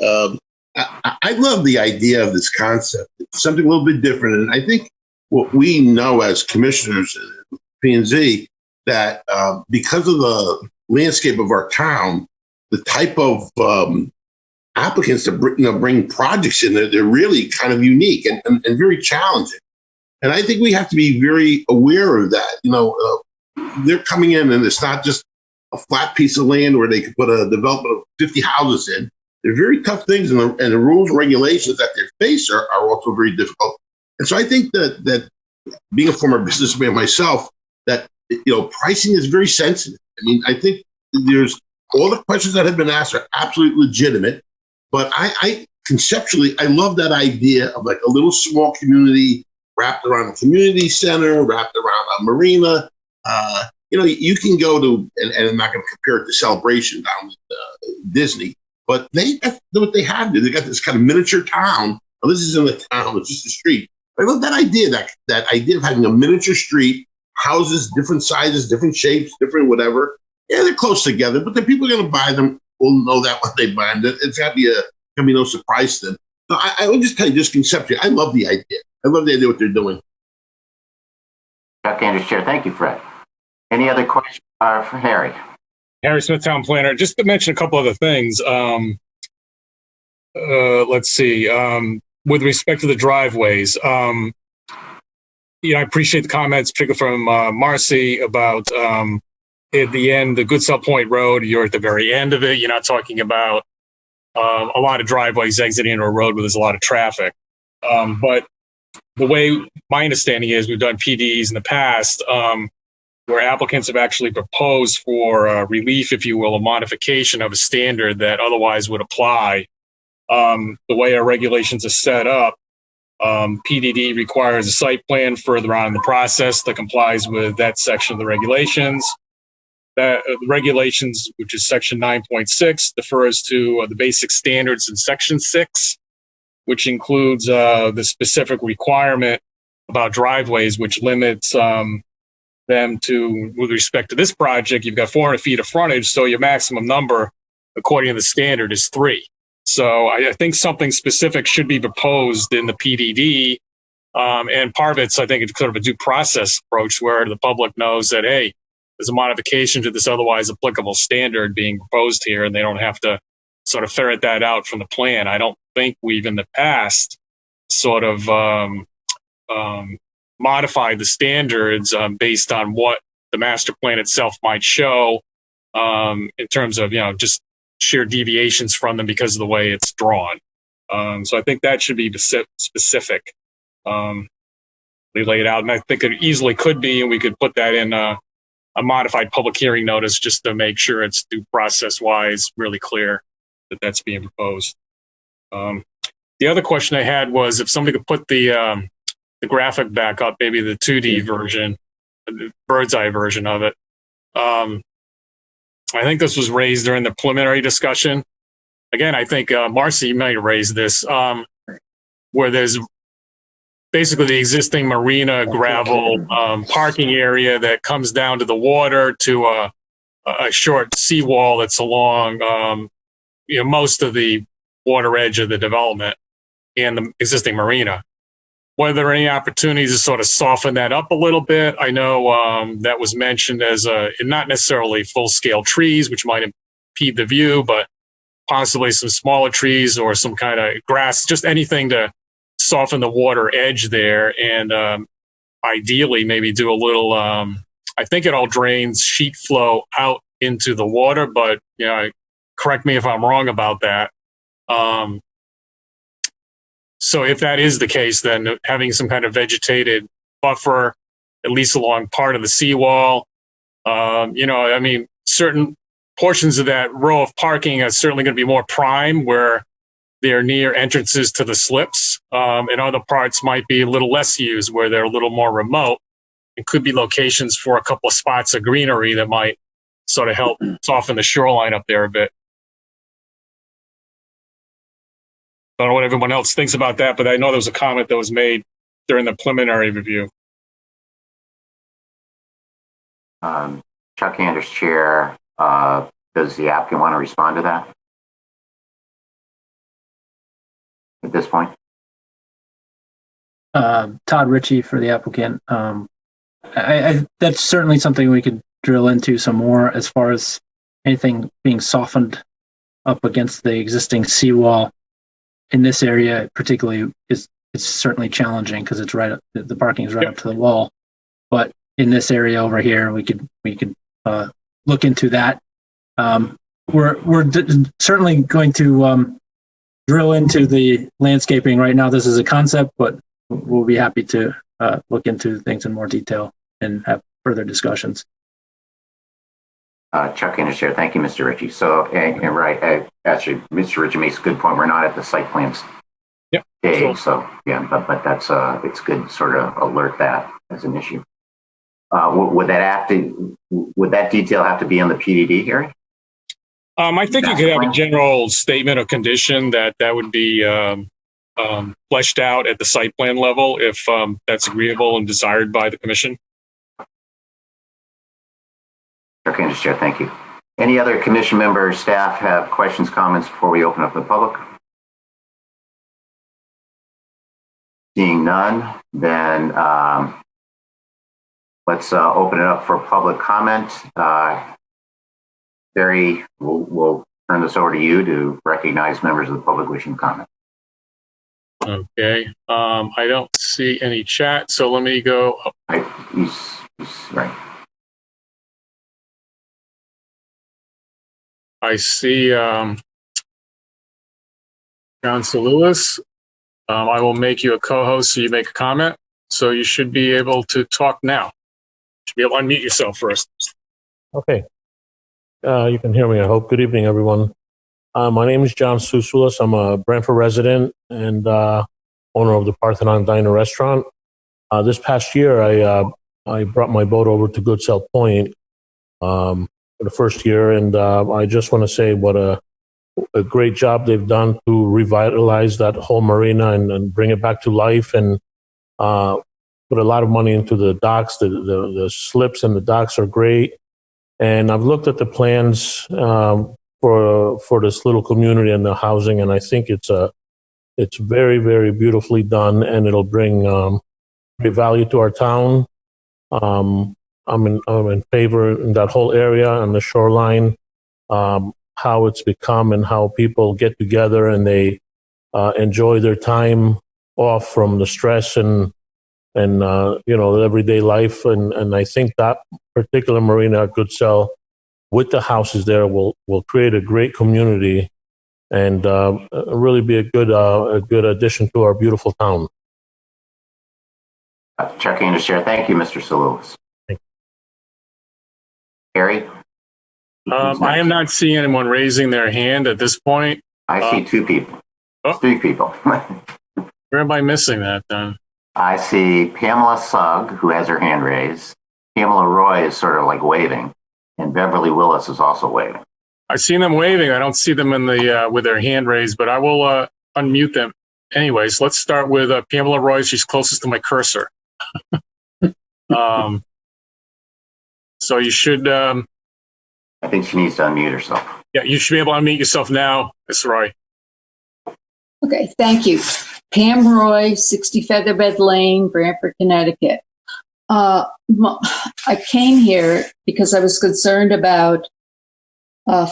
I love the idea of this concept. It's something a little bit different. And I think what we know as commissioners at P&Z, that because of the landscape of our town, the type of applicants that bring projects in, they're really kind of unique and very challenging. And I think we have to be very aware of that. They're coming in and it's not just a flat piece of land where they could put a development of 50 houses in. They're very tough things, and the rules and regulations that they face are also very difficult. And so I think that being a former businessman myself, that pricing is very sensitive. I mean, I think there's all the questions that have been asked are absolutely legitimate, but I conceptually, I love that idea of like a little small community wrapped around a community center, wrapped around a marina. You can go to, and I'm not going to compare it to Celebration down with Disney, but what they have. They got this kind of miniature town. Well, this isn't a town; it's just a street. But I love that idea. That idea of having a miniature street houses, different sizes, different shapes, different whatever. Yeah, they're close together, but the people are going to buy them will know that when they buy them. It's got to be no surprise to them. So I would just tell you, just conceptually, I love the idea. I love the idea what they're doing. Chuck Anders, Chair. Thank you, Fred. Any other questions for Harry? Harry Smith, Town Planner. Just to mention a couple other things. Let's see. With respect to the driveways, I appreciate the comments, particularly from Marcy about at the end, the Goodsell Point Road. You're at the very end of it. You're not talking about a lot of driveways exiting into a road where there's a lot of traffic. But the way my understanding is, we've done PDs in the past where applicants have actually proposed for relief, if you will, a modification of a standard that otherwise would apply. The way our regulations are set up, PDD requires a site plan further on in the process that complies with that section of the regulations. That the regulations, which is section 9.6, defers to the basic standards in section 6, which includes the specific requirement about driveways, which limits them to, with respect to this project, you've got 400 feet of frontage, so your maximum number, according to the standard, is 3. So I think something specific should be proposed in the PDD, and part of it's, I think, it's sort of a due process approach where the public knows that, hey, there's a modification to this otherwise applicable standard being proposed here, and they don't have to sort of ferret that out from the plan. I don't think we've in the past sort of modified the standards based on what the master plan itself might show in terms of, just sheer deviations from them because of the way it's drawn. So I think that should be specific. They lay it out, and I think it easily could be, and we could put that in a modified public hearing notice just to make sure it's due process wise really clear that that's being proposed. The other question I had was if somebody could put the graphic back up, maybe the 2D version, the bird's eye version of it. I think this was raised during the preliminary discussion. Again, I think Marcy, you might have raised this, where there's basically the existing marina gravel parking area that comes down to the water to a short seawall that's along most of the water edge of the development and the existing marina. Were there any opportunities to sort of soften that up a little bit? I know that was mentioned as not necessarily full-scale trees, which might impede the view, but possibly some smaller trees or some kind of grass, just anything to soften the water edge there, and ideally maybe do a little, I think it all drains sheet flow out into the water, but correct me if I'm wrong about that. So if that is the case, then having some kind of vegetated buffer, at least along part of the seawall, certain portions of that row of parking are certainly going to be more prime where they're near entrances to the slips. And other parts might be a little less used where they're a little more remote. It could be locations for a couple of spots of greenery that might sort of help soften the shoreline up there a bit. I don't know what everyone else thinks about that, but I know there was a comment that was made during the preliminary review. Chuck Anders, Chair. Does the applicant want to respond to that at this point? Todd Ritchie for the applicant. That's certainly something we could drill into some more as far as anything being softened up against the existing seawall. In this area, particularly, it's certainly challenging because it's right up, the parking is right up to the wall. But in this area over here, we could look into that. We're certainly going to drill into the landscaping right now. This is a concept, but we'll be happy to look into things in more detail and have further discussions. Chuck Anders, Chair. Thank you, Mr. Ritchie. So, right, actually, Mr. Ritchie makes a good point. We're not at the site plans stage, sure. So yeah, but that's it's good to sort of alert that as an issue. Would that detail have to be on the PDD hearing? I think you could have a general statement of condition that would be fleshed out at the site plan level if that's agreeable and desired by the commission. Chair Candace, Chair, thank you. Any other commission members, staff have questions, comments before we open up the public? Seeing none, then let's open it up for public comment. Barry, we'll turn this over to you to recognize members of the public wishing to comment. Okay. I don't see any chat, so let me go. He's right. I see John C. Lewis. I will make you a co-host so you make a comment. So you should be able to talk now. You should be able to unmute yourself first. Okay. You can hear me, I hope. Good evening, everyone. My name is John Susulis. I'm a Branford resident and owner of the Parthenon Diner Restaurant. This past year, I brought my boat over to Goodsell Point for the first year, and I just want to say what a great job they've done to revitalize that whole marina and bring it back to life, and put a lot of money into the docks. The slips and the docks are great. And I've looked at the plans for this little community and the housing, and I think it's very, very beautifully done, and it'll bring great value to our town. I'm in favor in that whole area and the shoreline, how it's become and how people get together and they enjoy their time off from the stress and the everyday life. And I think that particular marina at Goodsell with the houses there will create a great community and really be a good addition to our beautiful town. Chair Candace, Chair. Thank you, Mr. Salulis. Harry? I am not seeing anyone raising their hand at this point. I see two people. Three people. Where am I missing that then? I see Pamela Sugg, who has her hand raised. Pamela Roy is sort of like waving, and Beverly Willis is also waving. I've seen them waving. I don't see them in the with their hand raised, but I will unmute them. Anyways, let's start with Pamela Roy. She's closest to my cursor. So you should. I think she needs to unmute herself. Yeah, you should be able to unmute yourself now, Ms. Roy. Okay, thank you. Pam Roy, 60 Featherbed Lane, Branford, Connecticut. I came here because I was concerned about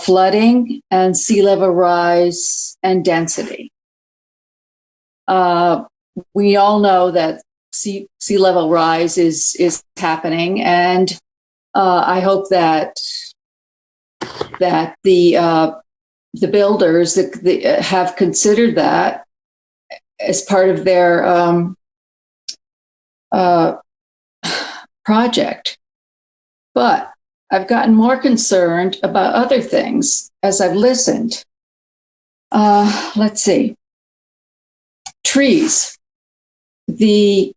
flooding and sea level rise and density. We all know that sea level rise is happening, and I hope that the builders that have considered that as part of their project. But I've gotten more concerned about other things as I've listened. Let's see. Trees. The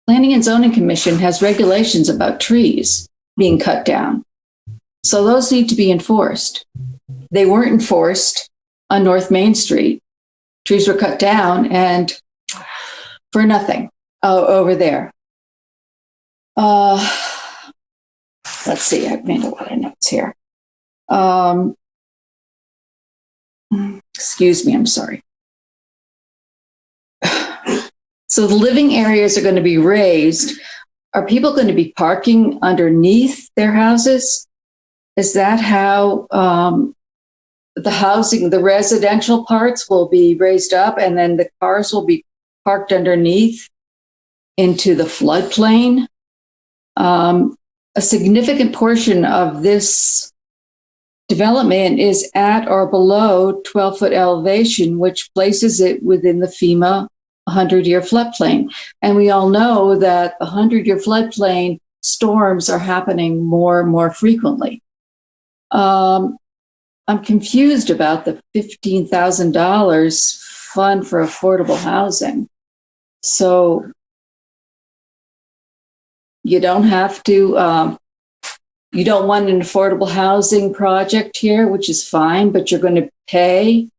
Planning and Zoning Commission has regulations about trees being cut down. So those need to be enforced. They weren't enforced on North Main Street. Trees were cut down and for nothing over there. Let's see, I've made a lot of notes here. Excuse me, I'm sorry. So the living areas are going to be raised. Are people going to be parking underneath their houses? Is that how the housing, the residential parts will be raised up and then the cars will be parked underneath into the floodplain? A significant portion of this development is at or below 12-foot elevation, which places it within the FEMA 100-year floodplain. And we all know that the 100-year floodplain storms are happening more and more frequently. I'm confused about the $15,000 fund for affordable housing. So you don't have to, you don't want an affordable housing project here, which is fine, but you're going to pay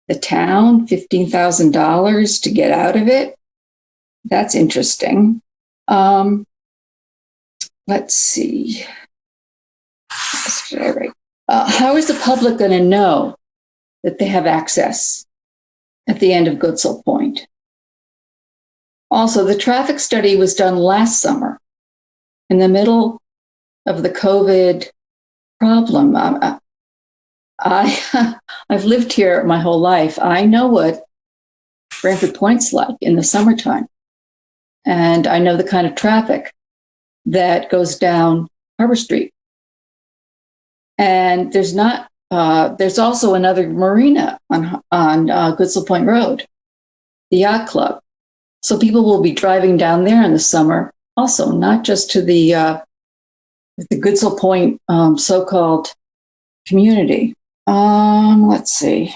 the town $15,000 to get out of it. That's interesting. Let's see. How is the public going to know that they have access at the end of Goodsell Point? Also, the traffic study was done last summer in the middle of the COVID problem. I've lived here my whole life. I know what Branford Point's like in the summertime. And I know the kind of traffic that goes down Harbor Street. And there's also another marina on Goodsell Point Road, the Yacht Club. So people will be driving down there in the summer also, not just to the Goodsell Point so-called community. Let's see.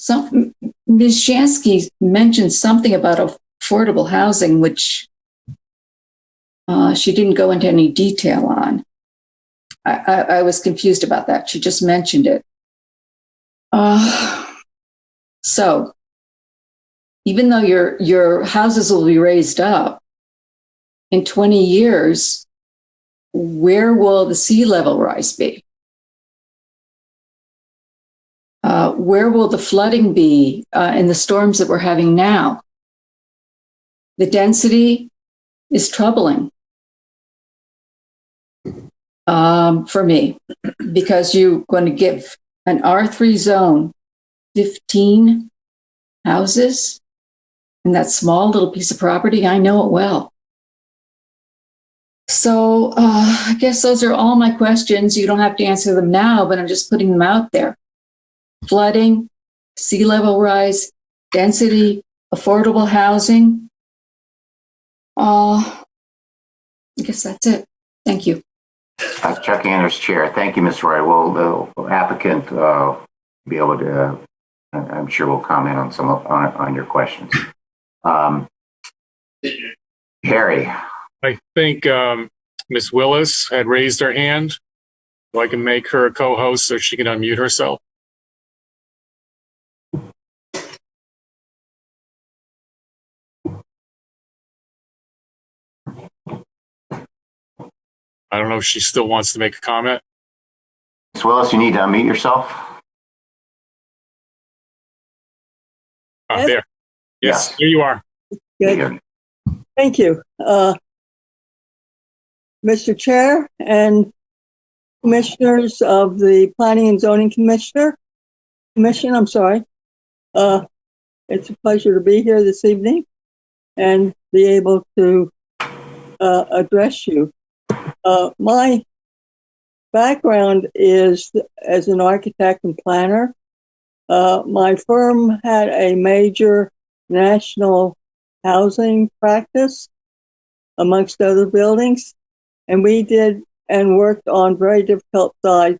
So Ms. Shansky mentioned something about affordable housing, which she didn't go into any detail on. I was confused about that. She just mentioned it. So even though your houses will be raised up in 20 years, where will the sea level rise be? Where will the flooding be in the storms that we're having now? The density is troubling for me, because you're going to give an R3 zone 15 houses in that small little piece of property. I know it well. So I guess those are all my questions. You don't have to answer them now, but I'm just putting them out there. Flooding, sea level rise, density, affordable housing. I guess that's it. Thank you. Chuck Anders, Chair. Thank you, Ms. Roy. Will the applicant be able to, I'm sure will comment on on your questions. Harry. I think Ms. Willis had raised her hand, so I can make her a co-host so she can unmute herself. I don't know if she still wants to make a comment. Ms. Willis, you need to unmute yourself. There. Yes, here you are. Good. Thank you. Mr. Chair and Commissioners of the Planning and Zoning Commission, it's a pleasure to be here this evening and be able to address you. My background is as an architect and planner. My firm had a major national housing practice, amongst other buildings, and we did and worked on very difficult sites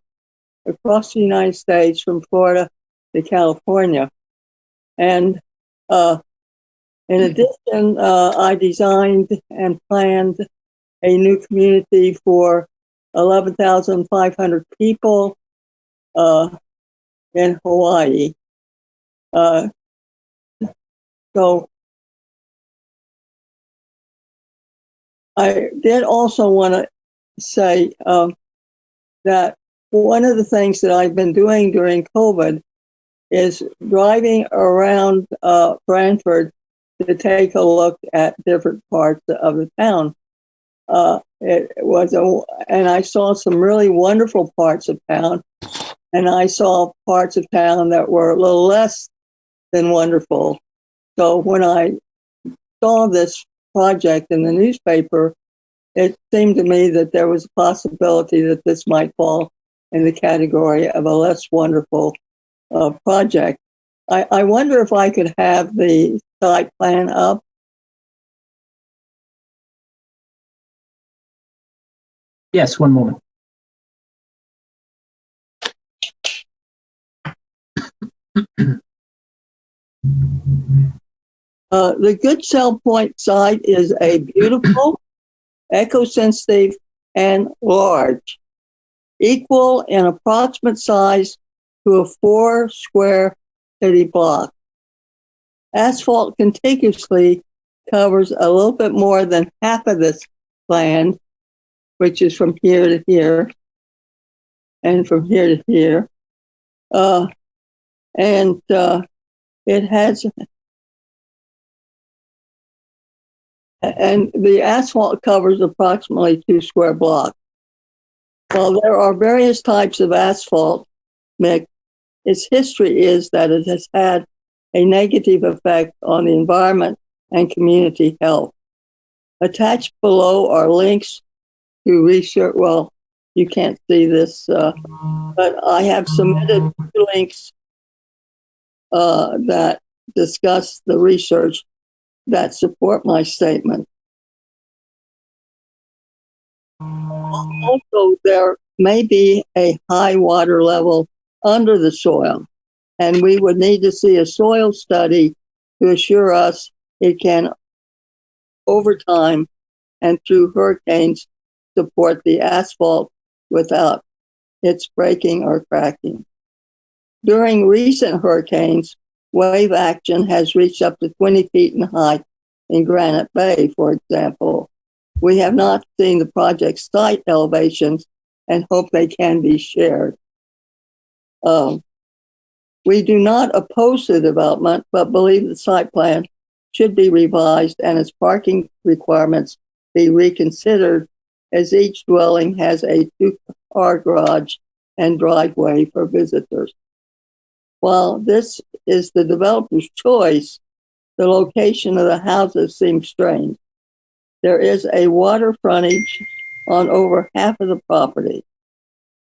across the United States, from Florida to California. And in addition, I designed and planned a new community for 11,500 people in Hawaii. So I did also want to say that one of the things that I've been doing during COVID is driving around Branford to take a look at different parts of the town. And I saw some really wonderful parts of town, and I saw parts of town that were a little less than wonderful. So when I saw this project in the newspaper, it seemed to me that there was a possibility that this might fall in the category of a less wonderful project. I wonder if I could have the site plan up. Yes, one moment. The Goodsell Point site is a beautiful, eco-sensitive, and large, equal in approximate size to a 4 square city block. asphalt contiguously covers a little bit more than half of this land, which is from here to here and from here to here. It has, and the asphalt covers approximately 2 square blocks. While there are various types of asphalt mix, its history is that it has had a negative effect on the environment and community health. Attached below are links to research. Well, you can't see this, but I have submitted 2 links that discuss the research that support my statement. Also, there may be a high water level under the soil, and we would need to see a soil study to assure us it can, over time and through hurricanes, support the asphalt without its breaking or cracking. During recent hurricanes, wave action has reached up to 20 feet in height in Granite Bay, for example. We have not seen the project site elevations and hope they can be shared. We do not oppose the development, but believe the site plan should be revised and its parking requirements be reconsidered, as each dwelling has a 2-car garage and driveway for visitors. While this is the developer's choice, the location of the houses seems strange. There is a water frontage on over half of the property.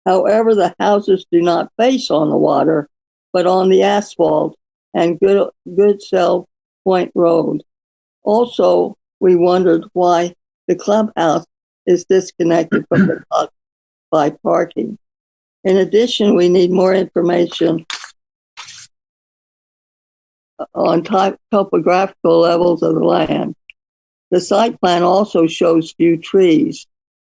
However, the houses do not face on the water, but on the asphalt and Goodsell Point Road. Also, we wondered why the clubhouse is disconnected from the dock by parking. In addition, we need more information on topographical levels of the land. The site plan also shows few trees.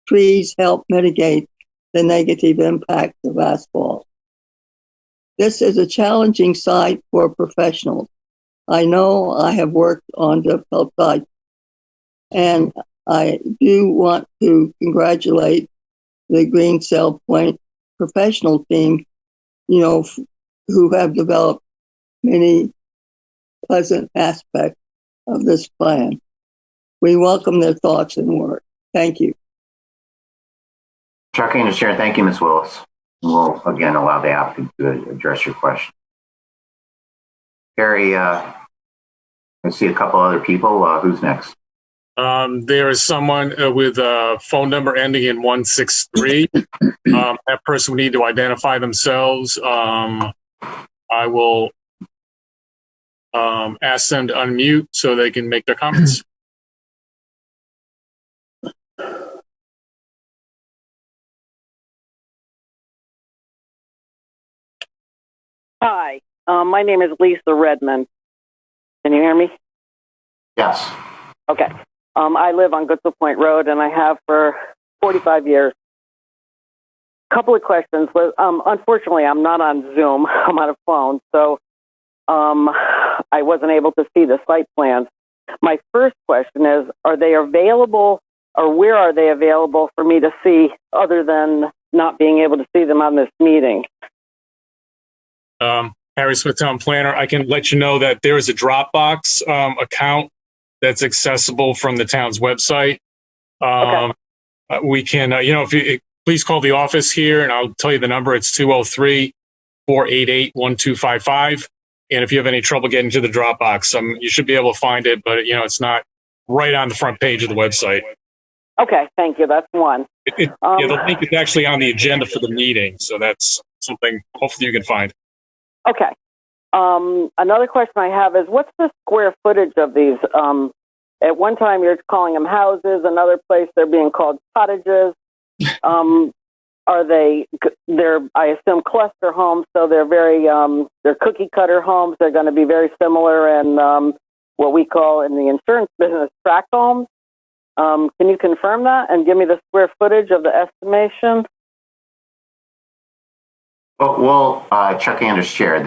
Trees help mitigate the negative impact of asphalt. This is a challenging site for professionals. I know I have worked on difficult sites, and I do want to congratulate the Greensell Point professional team, who have developed many pleasant aspects of this plan. We welcome their thoughts and work. Thank you. Chuck Anderson, Chair. Thank you, Ms. Willis. We'll again allow the applicant to address your question. Harry, I see a couple other people. Who's next? There is someone with a phone number ending in 163. That person would need to identify themselves. I will ask them to unmute so they can make their comments. Hi, my name is Lisa Redmond. Can you hear me? Yes. Okay. I live on Goodsell Point Road, and I have for 45 years. Couple of questions. Unfortunately, I'm not on Zoom. I'm on a phone, so I wasn't able to see the site plans. My first question is, are they available, or where are they available for me to see, other than not being able to see them on this meeting? Harry Smith, Town Planner. I can let you know that there is a Dropbox account that's accessible from the town's website. Okay. We can, if you please call the office here, and I'll tell you the number. It's 203-488-1255. And if you have any trouble getting to the Dropbox, you should be able to find it, but it's not right on the front page of the website. Okay, thank you. That's one. The link is actually on the agenda for the meeting, so that's something hopefully you can find. Okay. Another question I have is, what's the square footage of these? At one time, you're calling them houses. Another place, they're being called cottages. Are they're, I assume, cluster homes, so they're they're cookie cutter homes. They're going to be very similar in what we call in the insurance business tract homes. Can you confirm that and give me the square footage of the estimation? Well, Chuck Anderson, Chair.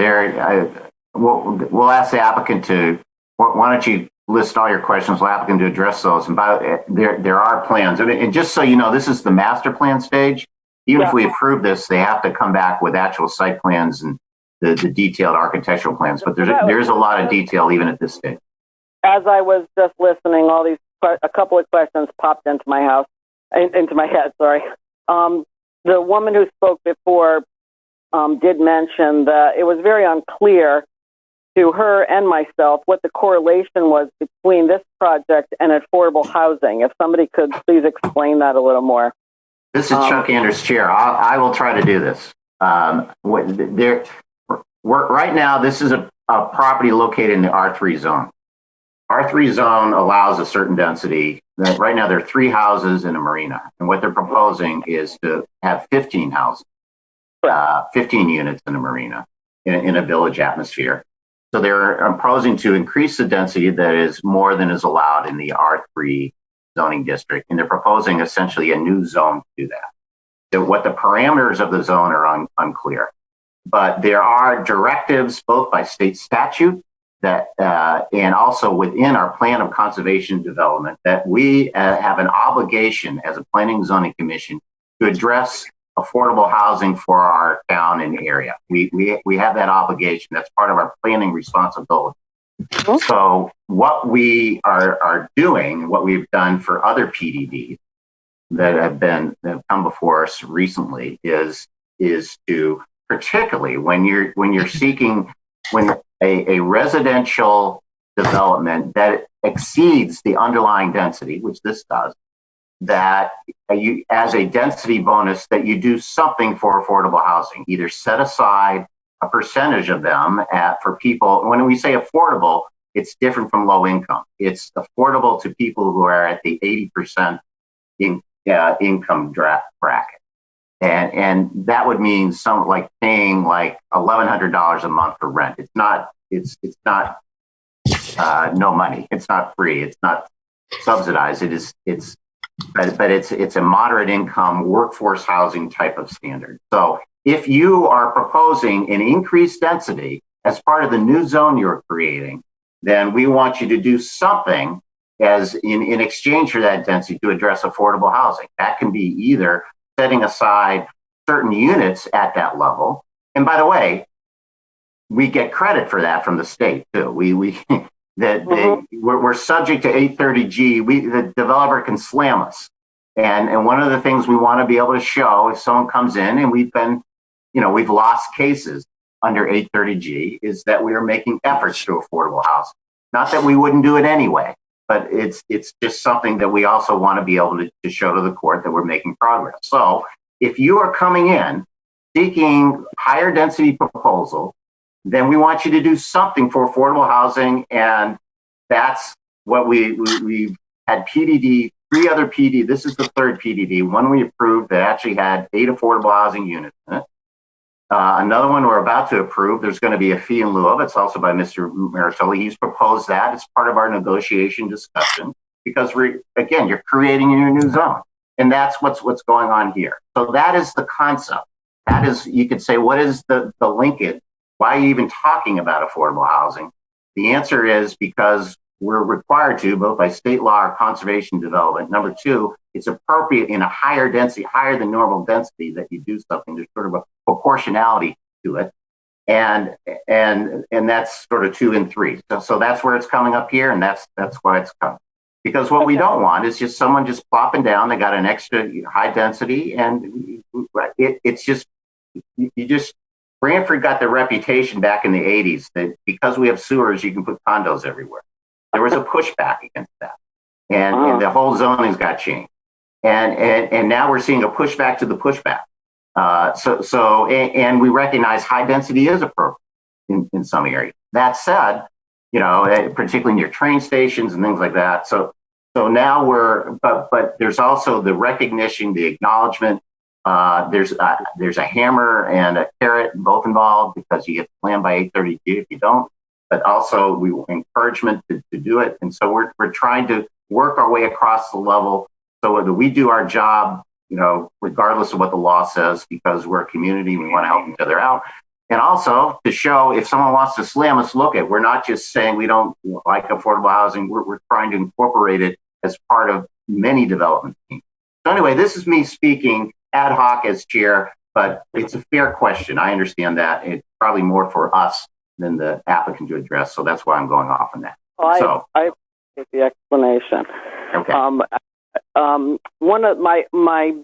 We'll ask the applicant to why don't you list all your questions, applicant, to address those? And there are plans. And just so you know, this is the master plan stage. Even if we approve this, they have to come back with actual site plans and the detailed architectural plans. But there's a lot of detail even at this stage. As I was just listening, a couple of questions popped into my head. Sorry. The woman who spoke before did mention that it was very unclear to her and myself what the correlation was between this project and affordable housing. If somebody could please explain that a little more. This is Chuck Anders' chair. I will try to do this. Right now, this is a property located in the R3 zone. R3 zone allows a certain density. Right now, there are 3 houses in a marina, and what they're proposing is to have 15 houses, 15 units in a marina in a village atmosphere. So they're proposing to increase the density that is more than is allowed in the R3 zoning district, and they're proposing essentially a new zone to do that. So what the parameters of the zone are unclear, but there are directives both by state statute that and also within our plan of conservation development that we have an obligation as a planning and zoning commission to address affordable housing for our town and area. We have that obligation. That's part of our planning responsibility. So what we are doing, what we've done for other PDDs that have come before us recently is to, particularly when you're seeking a residential development that exceeds the underlying density, which this does, that you, as a density bonus, that you do something for affordable housing, either set aside a percentage of them for people. When we say affordable, it's different from low income. It's affordable to people who are at the 80% income bracket. And that would mean something like paying like $1,100 a month for rent. It's not no money. It's not free. It's not subsidized. But it's a moderate income workforce housing type of standard. So if you are proposing an increased density as part of the new zone you're creating, then we want you to do something as in exchange for that density to address affordable housing. That can be either setting aside certain units at that level. And by the way, we get credit for that from the state too. We're subject to 830G. The developer can slam us. And one of the things we want to be able to show if someone comes in and we've lost cases under 830G is that we are making efforts to affordable housing. Not that we wouldn't do it anyway, but it's just something that we also want to be able to show to the court that we're making progress. So if you are coming in seeking higher density proposal, then we want you to do something for affordable housing. And that's what we've had PDD, 3 other PD. This is the 3rd PDD. One we approved that actually had 8 affordable housing units in it. Another one we're about to approve, there's going to be a fee in lieu of. It's also by Mr. Marisoli. He's proposed that. It's part of our negotiation discussion because you're creating your new zone. And that's what's going on here. So that is the concept. That is, you could say, what is the linkage? Why are you even talking about affordable housing? The answer is because we're required to, both by state law or conservation development. Number 2, it's appropriate in a higher density, higher than normal density, that you do something. There's sort of a proportionality to it. And that's sort of 2 and 3. So that's where it's coming up here, and that's why it's coming. Because what we don't want is just someone just plopping down. They got an extra high density, and it's just Branford got the reputation back in the 80s that because we have sewers, you can put condos everywhere. There was a pushback against that, and the whole zoning's got changed. And now we're seeing a pushback to the pushback. And we recognize high density is appropriate in some areas. That said, particularly near train stations and things like that. So now but there's also the recognition, the acknowledgement. There's a hammer and a carrot both involved because you get slammed by 830G if you don't. But also encouragement to do it. And so we're trying to work our way across the level so that we do our job, regardless of what the law says, because we're a community, we want to help each other out. And also to show if someone wants to slam us, look at, we're not just saying we don't like affordable housing. We're trying to incorporate it as part of many development teams. So anyway, this is me speaking ad hoc as chair, but it's a fair question. I understand that. It's probably more for us than the applicant to address. So that's why I'm going off on that. Well, I appreciate the explanation. Okay. One of my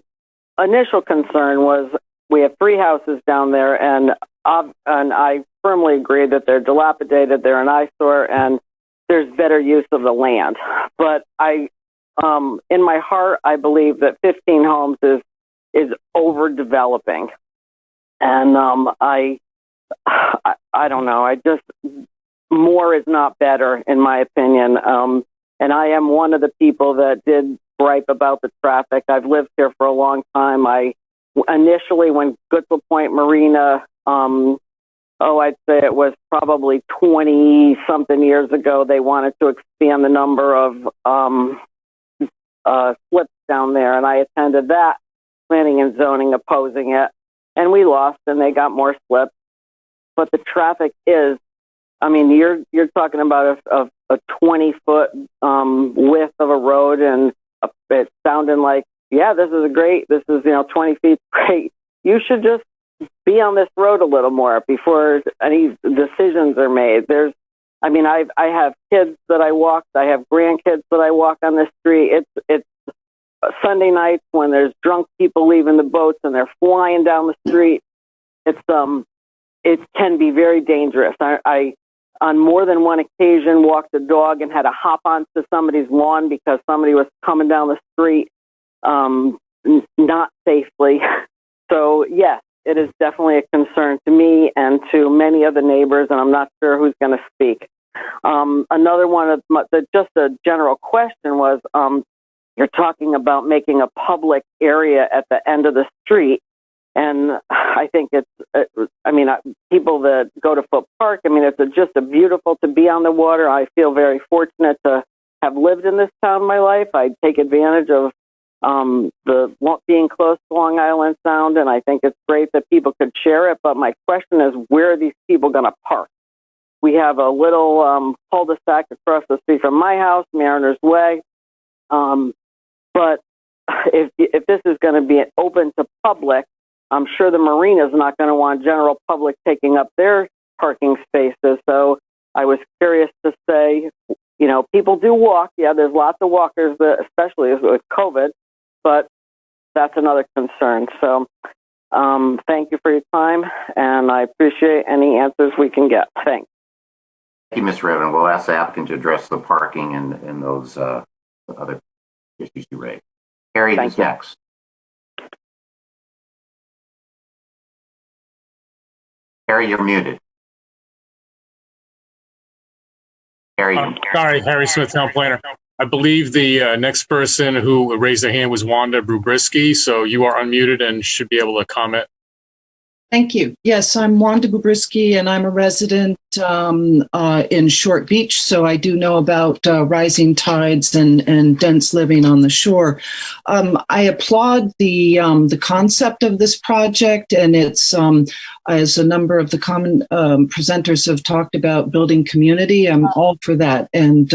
initial concern was we have 3 houses down there, and I firmly agree that they're dilapidated, they're an eyesore, and there's better use of the land. But in my heart, I believe that 15 homes is overdeveloping, and I don't know. More is not better, in my opinion. And I am one of the people that did gripe about the traffic. I've lived here for a long time. Initially, when Goodsell Point Marina, I'd say it was probably 20-something years ago, they wanted to expand the number of slips down there, and I attended that, planning and zoning opposing it, and we lost, and they got more slips. But the traffic is, I mean, you're talking about a 20-foot width of a road, and it sounded like, yeah, this is 20 feet, great. You should just be on this road a little more before any decisions are made. I have kids that I walk, I have grandkids that I walk on the street. It's Sunday nights when there's drunk people leaving the boats and they're flying down the street. It can be very dangerous. I on more than one occasion walked a dog and had to hop onto somebody's lawn because somebody was coming down the street not safely. So yes, it is definitely a concern to me and to many of the neighbors, and I'm not sure who's going to speak. Another one of just a general question was, you're talking about making a public area at the end of the street. And I think people that go to Foot Park, it's just a beautiful to be on the water. I feel very fortunate to have lived in this town my life. I take advantage of being close to Long Island Sound, and I think it's great that people could share it. But my question is, where are these people going to park? We have a little cul-de-sac across the street from my house, Mariners Way. But if this is going to be open to public, I'm sure the marina is not going to want general public taking up their parking spaces. So I was curious to say, people do walk. Yeah, there's lots of walkers, especially with COVID, but that's another concern. So thank you for your time, and I appreciate any answers we can get. Thanks. Thank you, Ms. Revan. We'll ask the applicant to address the parking and those other issues you raised. Harry is next. Harry, you're muted. Harry. Sorry, Harry Smith, Town Planner. I believe the next person who raised their hand was Wanda Brubrisky, so you are unmuted and should be able to comment. Thank you. Yes, I'm Wanda Bubrisky, and I'm a resident in Short Beach, so I do know about rising tides and dense living on the shore. I applaud the concept of this project, and it's as a number of the common presenters have talked about building community. I'm all for that, and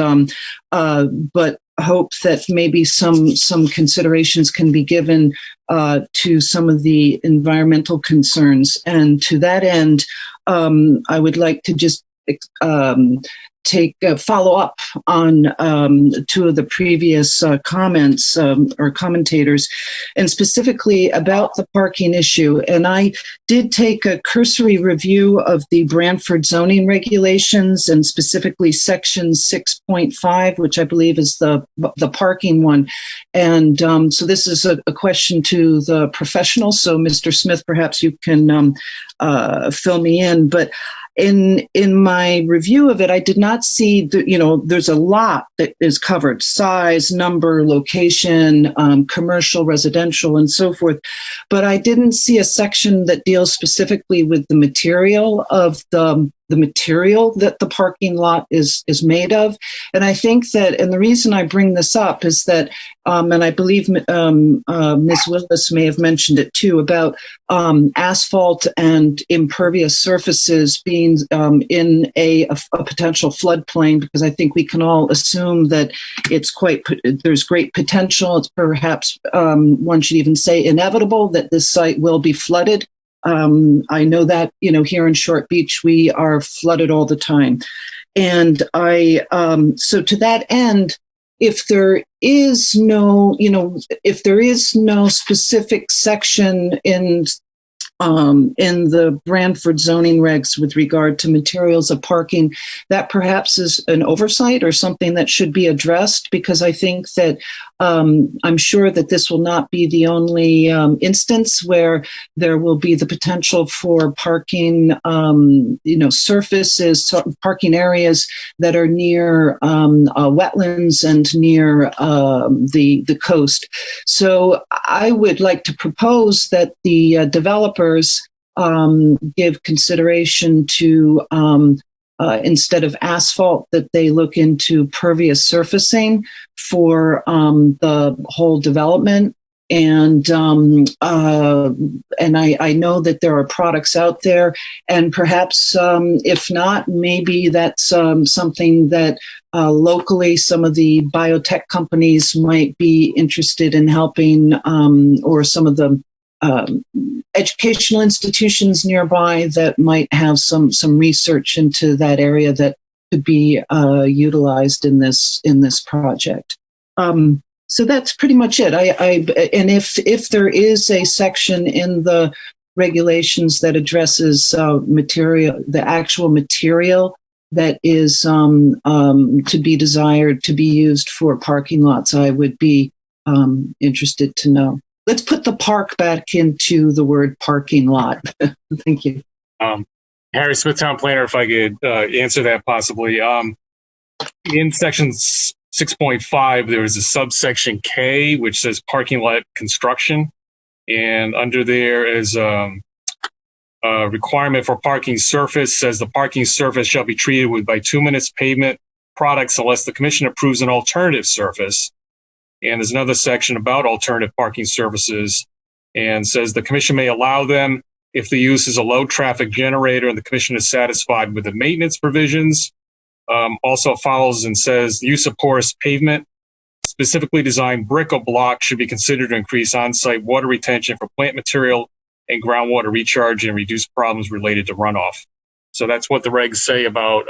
but hope that maybe some considerations can be given to some of the environmental concerns. And to that end, I would like to just follow up on two of the previous comments or commentators, and specifically about the parking issue. And I did take a cursory review of the Branford zoning regulations, and specifically section 6.5, which I believe is the parking one. And so this is a question to the professionals. So Mr. Smith, perhaps you can fill me in. But in my review of it, I did not see there's a lot that is covered: size, number, location, commercial, residential, and so forth. But I didn't see a section that deals specifically with the material of the the material that the parking lot is made of. And I think that, and the reason I bring this up is that, and I believe Ms. Willis may have mentioned it too, about asphalt and impervious surfaces being in a potential floodplain, because I think we can all assume that there's great potential. It's perhaps, one should even say inevitable, that this site will be flooded. I know that, here in Short Beach, we are flooded all the time. And so to that end, if there is no specific section in the Branford zoning regs with regard to materials of parking, that perhaps is an oversight or something that should be addressed, because I think that I'm sure that this will not be the only instance where there will be the potential for parking, surfaces, parking areas that are near wetlands and near the coast. So I would like to propose that the developers give consideration to instead of asphalt, that they look into pervious surfacing for the whole development. And I know that there are products out there, and perhaps if not, maybe that's something that locally some of the biotech companies might be interested in helping, or some of the educational institutions nearby that might have some research into that area that could be utilized in this project. So that's pretty much it. And if there is a section in the regulations that addresses the actual material that is to be desired to be used for parking lots, I would be interested to know. Let's put the park back into the word parking lot. Thank you. Harry Smith, Town Planner, if I could answer that possibly. In section 6.5, there is a subsection K, which says parking lot construction. And under there is a requirement for parking surface, says the parking surface shall be treated with bituminous pavement products unless the commission approves an alternative surface. And there's another section about alternative parking surfaces, and says the commission may allow them if the use is a low traffic generator and the commission is satisfied with the maintenance provisions. Also follows and says the use of porous pavement, specifically designed brick or block, should be considered to increase on-site water retention for plant material and groundwater recharge and reduce problems related to runoff. So that's what the regs say about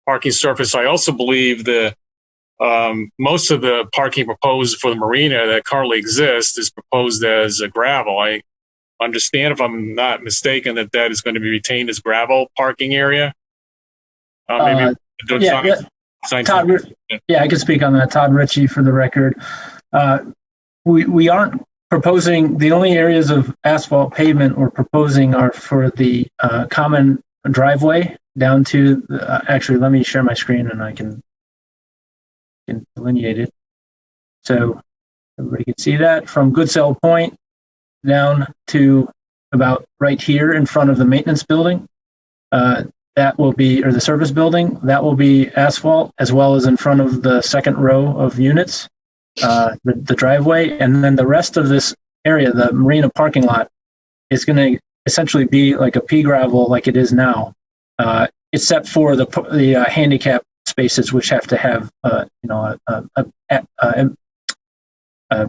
parking surface. I also believe most of the parking proposed for the marina that currently exists is proposed as a gravel. I understand, if I'm not mistaken, that is going to be retained as gravel parking area. Maybe Todd, I can speak on that. Todd Ritchie, for the record. We aren't proposing, the only areas of asphalt pavement we're proposing are for the common driveway down to, actually, let me share my screen and I can delineate it. So everybody can see that from Goodsell Point down to about right here in front of the maintenance building. That will be, or the service building, that will be asphalt, as well as in front of the second row of units, the driveway. And then the rest of this area, the marina parking lot, is going to essentially be like a pea gravel like it is now, except for the handicap spaces, which have to have a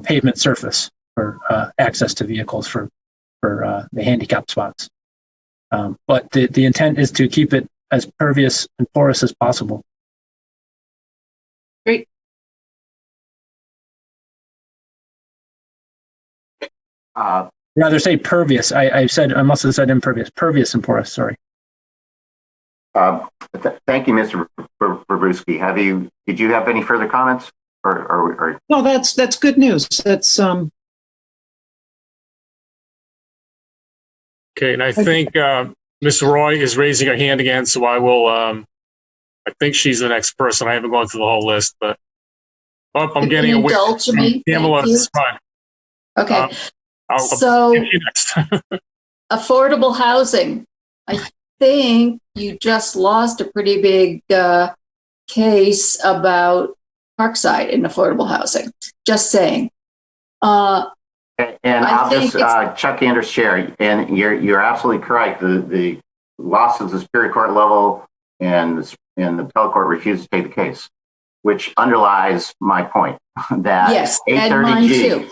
pavement surface for access to vehicles for the handicap spots. But the intent is to keep it as pervious and porous as possible. Great. Rather say pervious. I must have said impervious. Pervious and porous. Sorry. Thank you, Mr. Brabruski. Did you have any further comments? Or... No, that's good news. That's Okay, and I think Ms. Roy is raising her hand again, so I will. I think she's the next person. I haven't gone through the whole list, but I'm getting away. Indulge me. Pamela, Thank you. it's fine. Okay. I'll So get you next. affordable housing. think you just lost a pretty big case about Parkside in affordable housing. Just saying. And I'll just Chuck Anders chair, and you're absolutely correct. The loss of the Superior Court level and the appellate court refused to take the case, which underlies my point that yes, and mine too.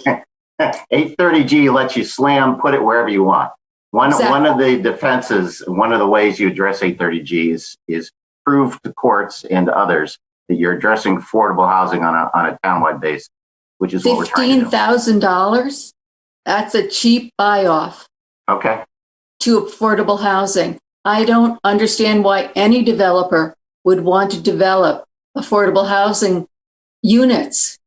830G lets you slam, put it wherever you want. One of the defenses, one of the ways you address 830G is prove to courts and to others that you're addressing affordable housing on a townwide basis, which is what we're trying to do. $15,000. That's a cheap buy-off. Okay. To affordable housing. I don't understand why any developer would want to develop affordable housing units.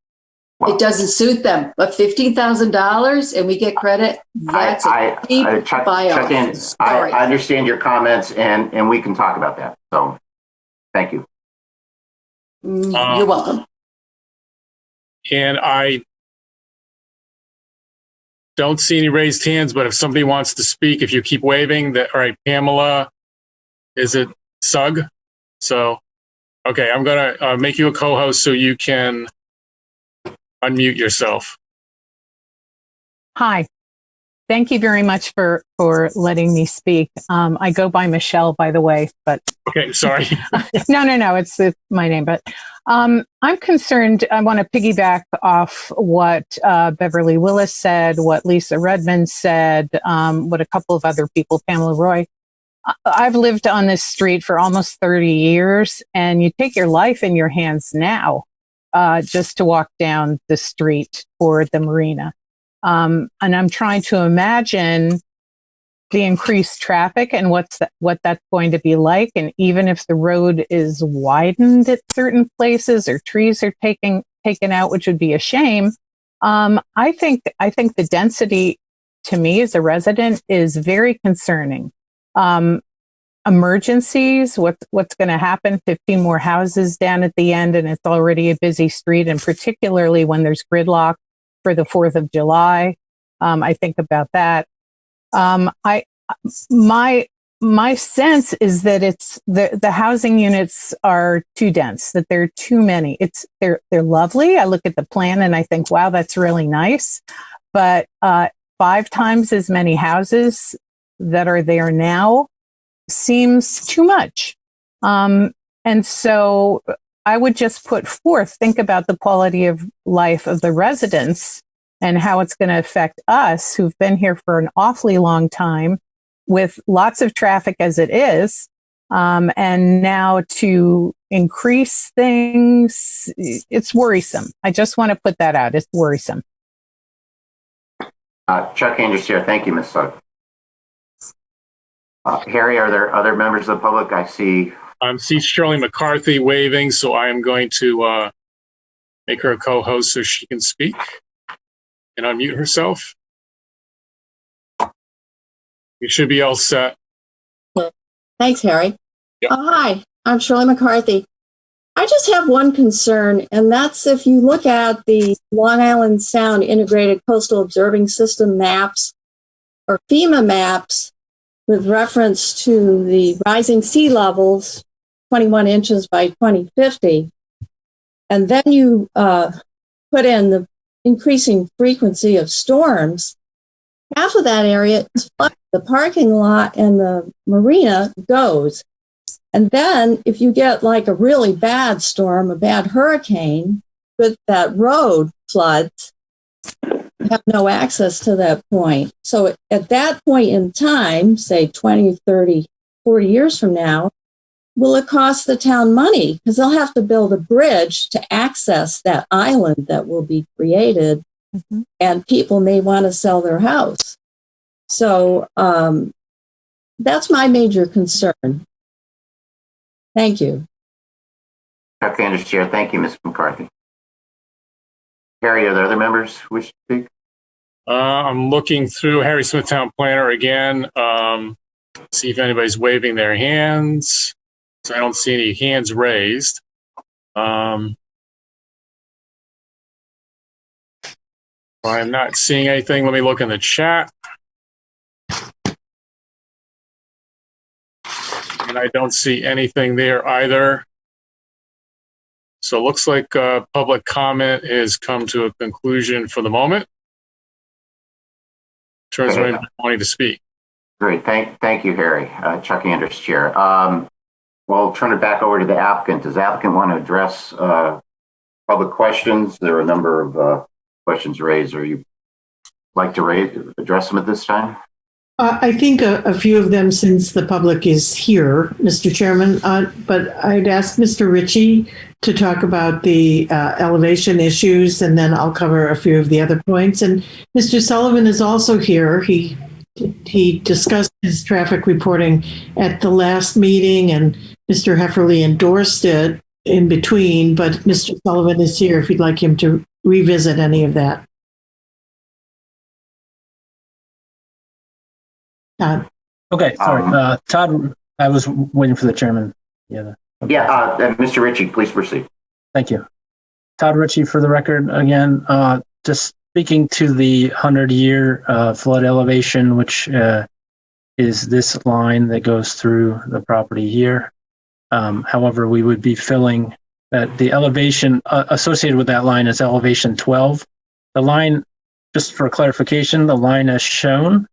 It doesn't suit them. But $15,000 and we get credit, that's a cheap buy-off. I understand your comments and we can talk about that. So thank you. You're welcome. And I don't see any raised hands, but if somebody wants to speak, if you keep waving, all right, Pamela, is it Sugg? So, okay, I'm going to make you a co-host so you can unmute yourself. Hi. Thank you very much for letting me speak. I go by Michelle, by the way, but okay, sorry. No, it's my name. But I'm concerned. I want to piggyback off what Beverly Willis said, what Lisa Redmond said, what a couple of other people, Pamela Roy. I've lived on this street for almost 30 years, and you take your life in your hands now just to walk down the street or the marina. And I'm trying to imagine the increased traffic and what that's going to be like. And even if the road is widened at certain places or trees are taken out, which would be a shame. I think the density to me as a resident is very concerning. Emergencies, what's going to happen? 15 more houses down at the end, and it's already a busy street, and particularly when there's gridlock for the 4th of July. I think about that. My sense is that it's the housing units are too dense, that there are too many. They're lovely. I look at the plan and I think, wow, that's really nice. But 5 times as many houses that are there now seems too much. And so I would just put forth, think about the quality of life of the residents and how it's going to affect us who've been here for an awfully long time with lots of traffic as it is. And now to increase things, it's worrisome. I just want to put that out. It's worrisome. Chuck Anders here. Thank you, Ms. Sugg. Harry, are there other members of the public? I see Shirley McCarthy waving, so I am going to make her a co-host so she can speak and unmute herself. You should be all set. Thanks, Harry. Yep. Hi, I'm Shirley McCarthy. I just have one concern, and that's if you look at the Long Island Sound Integrated Coastal Observing System maps or FEMA maps with reference to the rising sea levels, 21 inches by 2050, and then you put in the increasing frequency of storms, half of that area is flooded. The parking lot and the marina goes. And then if you get like a really bad storm, a bad hurricane, but that road floods, you have no access to that point. So at that point in time, say 20, 30, 40 years from now, will it cost the town money? Because they'll have to build a bridge to access that island that will be created, and people may want to sell their house. So that's my major concern. Thank you. Chuck Anders, Chair. Thank you, Ms. McCarthy. Harry, are there other members who wish to speak? I'm looking through Harry Smith, Town Planner again. See if anybody's waving their hands. So I don't see any hands raised. I'm not seeing anything. Let me look in the chat. And I don't see anything there either. So it looks like public comment has come to a conclusion for the moment. In terms of anybody wanting to speak. Great. Thank you, Harry. Chuck Anders, Chair. We'll turn it back over to the applicant. Does the applicant want to address public questions? There are a number of questions raised. Or you like to address them at this time? I think a few of them, since the public is here, Mr. Chairman, but I'd ask Mr. Ritchie to talk about the elevation issues, and then I'll cover a few of the other points. And Mr. Sullivan is also here. He discussed his traffic reporting at the last meeting, and Mr. Hefferly endorsed it in between, but Mr. Sullivan is here if you'd like him to revisit any of that. Todd. Okay, sorry. Todd, I was waiting for the chairman. Mr. Ritchie, please proceed. Thank you. Todd Ritchie for the record again. Just speaking to the 100-year flood elevation, which is this line that goes through the property here. However, we would be filling that the elevation associated with that line is elevation 12. The line, just for clarification, the line as shown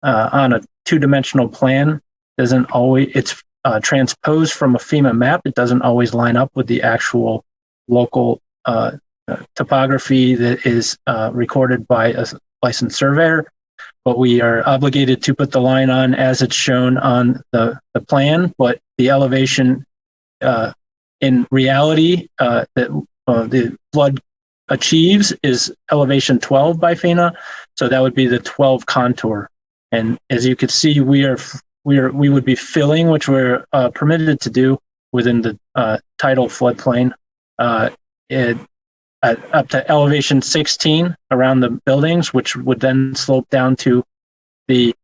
on a two-dimensional plan doesn't always, it's transposed from a FEMA map. It doesn't always line up with the actual local topography that is recorded by a licensed surveyor, but we are obligated to put the line on as it's shown on the plan. But the elevation in reality that the flood achieves is elevation 12 by FEMA, so that would be the 12 contour. And as you can see, we would be filling, which we're permitted to do within the tidal floodplain, up to elevation 16 around the buildings, which would then slope down to the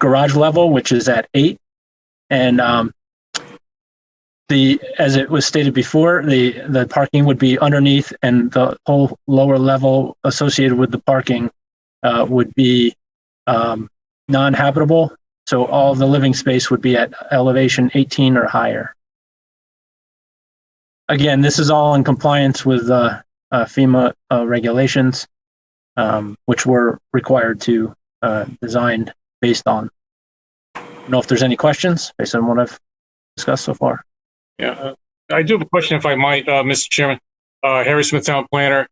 garage level, which is at 8. And as it was stated before, the parking would be underneath, and the whole lower level associated with the parking would be non-habitable. So all the living space would be at elevation 18 or higher. Again, this is all in compliance with FEMA regulations, which we're required to design based on. I don't know if there's any questions based on what I've discussed so far. Yeah, I do have a question, if I might, Mr. Chairman. Harry Smith, Town Planner.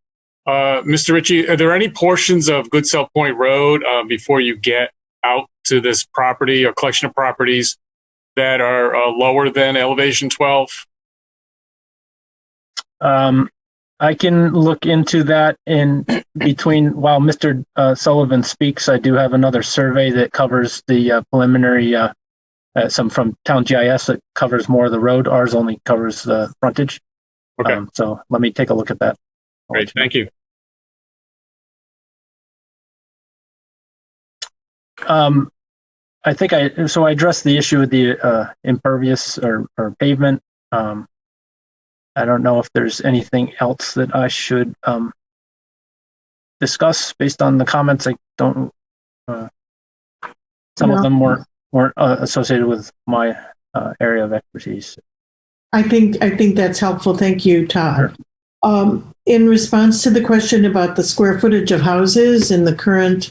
Mr. Ritchie, are there any portions of Goodsell Point Road before you get out to this property or collection of properties that are lower than elevation 12? I can look into that in between while Mr. Sullivan speaks. I do have another survey that covers the preliminary, some from Town GIS that covers more of the road. Ours only covers the frontage. Okay. So let me take a look at that. Great, thank you. I think I addressed the issue with the impervious or pavement. I don't know if there's anything else that I should discuss based on the comments. I don't. Some of them weren't associated with my area of expertise. I think that's helpful. Thank you, Todd. In response to the question about the square footage of houses in the current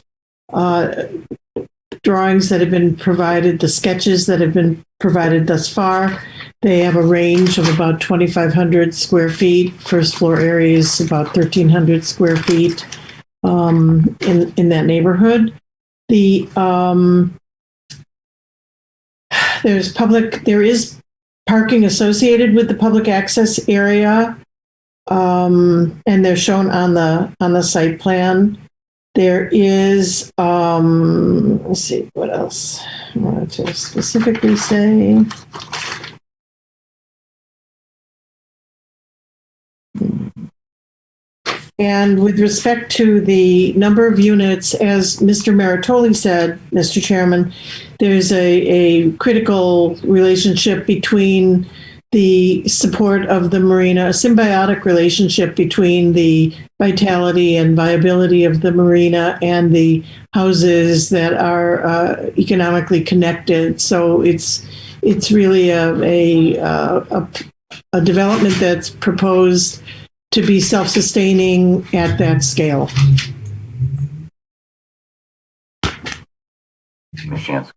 drawings that have been provided, the sketches that have been provided thus far, they have a range of about 2,500 square feet. First floor area is about 1,300 square feet in that neighborhood. There is parking associated with the public access area, and they're shown on the site plan. There is, let's see, what else I wanted to specifically say. And with respect to the number of units, as Mr. Maritoli said, Mr. Chairman, there's a critical relationship between the support of the marina, a symbiotic relationship between the vitality and viability of the marina and the houses that are economically connected. So it's it's really a development that's proposed to be self-sustaining at that scale. Ms. Shansky.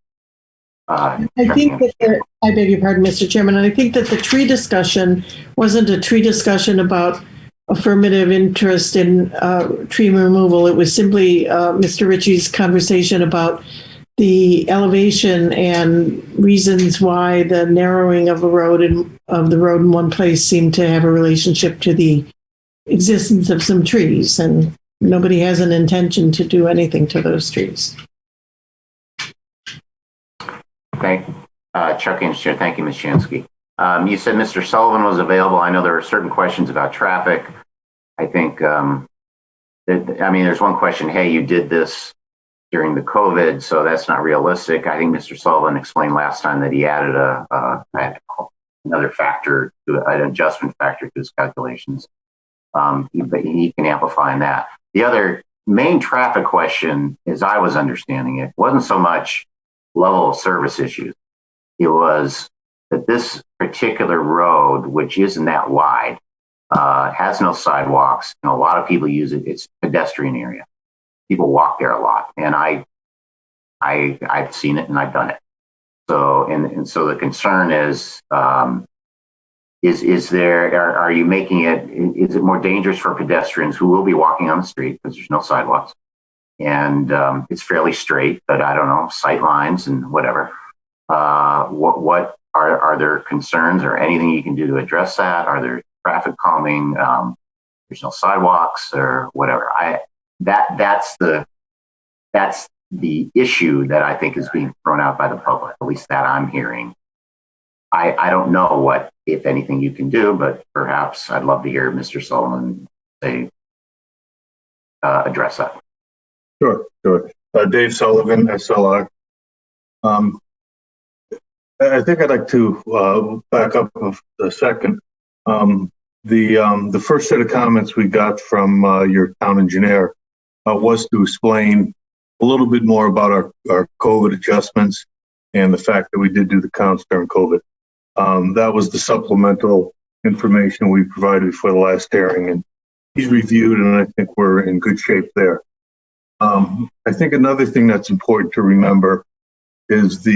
I think that I beg your pardon, Mr. Chairman, and I think that the tree discussion wasn't a tree discussion about affirmative interest in tree removal. It was simply Mr. Ritchie's conversation about the elevation and reasons why the narrowing of the road in one place seemed to have a relationship to the existence of some trees, and nobody has an intention to do anything to those trees. Thank Chuck Inch, thank you, Ms. Shansky. You said Mr. Sullivan was available. I know there are certain questions about traffic. I think, there's one question, hey, you did this during the COVID, so that's not realistic. I think Mr. Sullivan explained last time that he added another factor, an adjustment factor to his calculations. But he can amplify on that. The other main traffic question, as I was understanding it, wasn't so much level of service issues. It was that this particular road, which isn't that wide, has no sidewalks, and a lot of people use it. It's a pedestrian area. People walk there a lot, and I've seen it and I've done it. So and so the concern is there? Are you making it? Is it more dangerous for pedestrians who will be walking on the street because there's no sidewalks? And it's fairly straight, but I don't know, sight lines and whatever. What are there concerns or anything you can do to address that? Are there traffic calming? There's no sidewalks or whatever. That's the issue that I think is being thrown out by the public. At least that I'm hearing. I don't know what, if anything, you can do, but perhaps I'd love to hear Mr. Sullivan address that. Sure. Dave Sullivan, SLR. I think I'd like to back up a second. The first set of comments we got from your town engineer was to explain a little bit more about our COVID adjustments and the fact that we did do the counts during COVID. That was the supplemental information we provided before the last hearing, and he's reviewed, and I think we're in good shape there. I think another thing that's important to remember is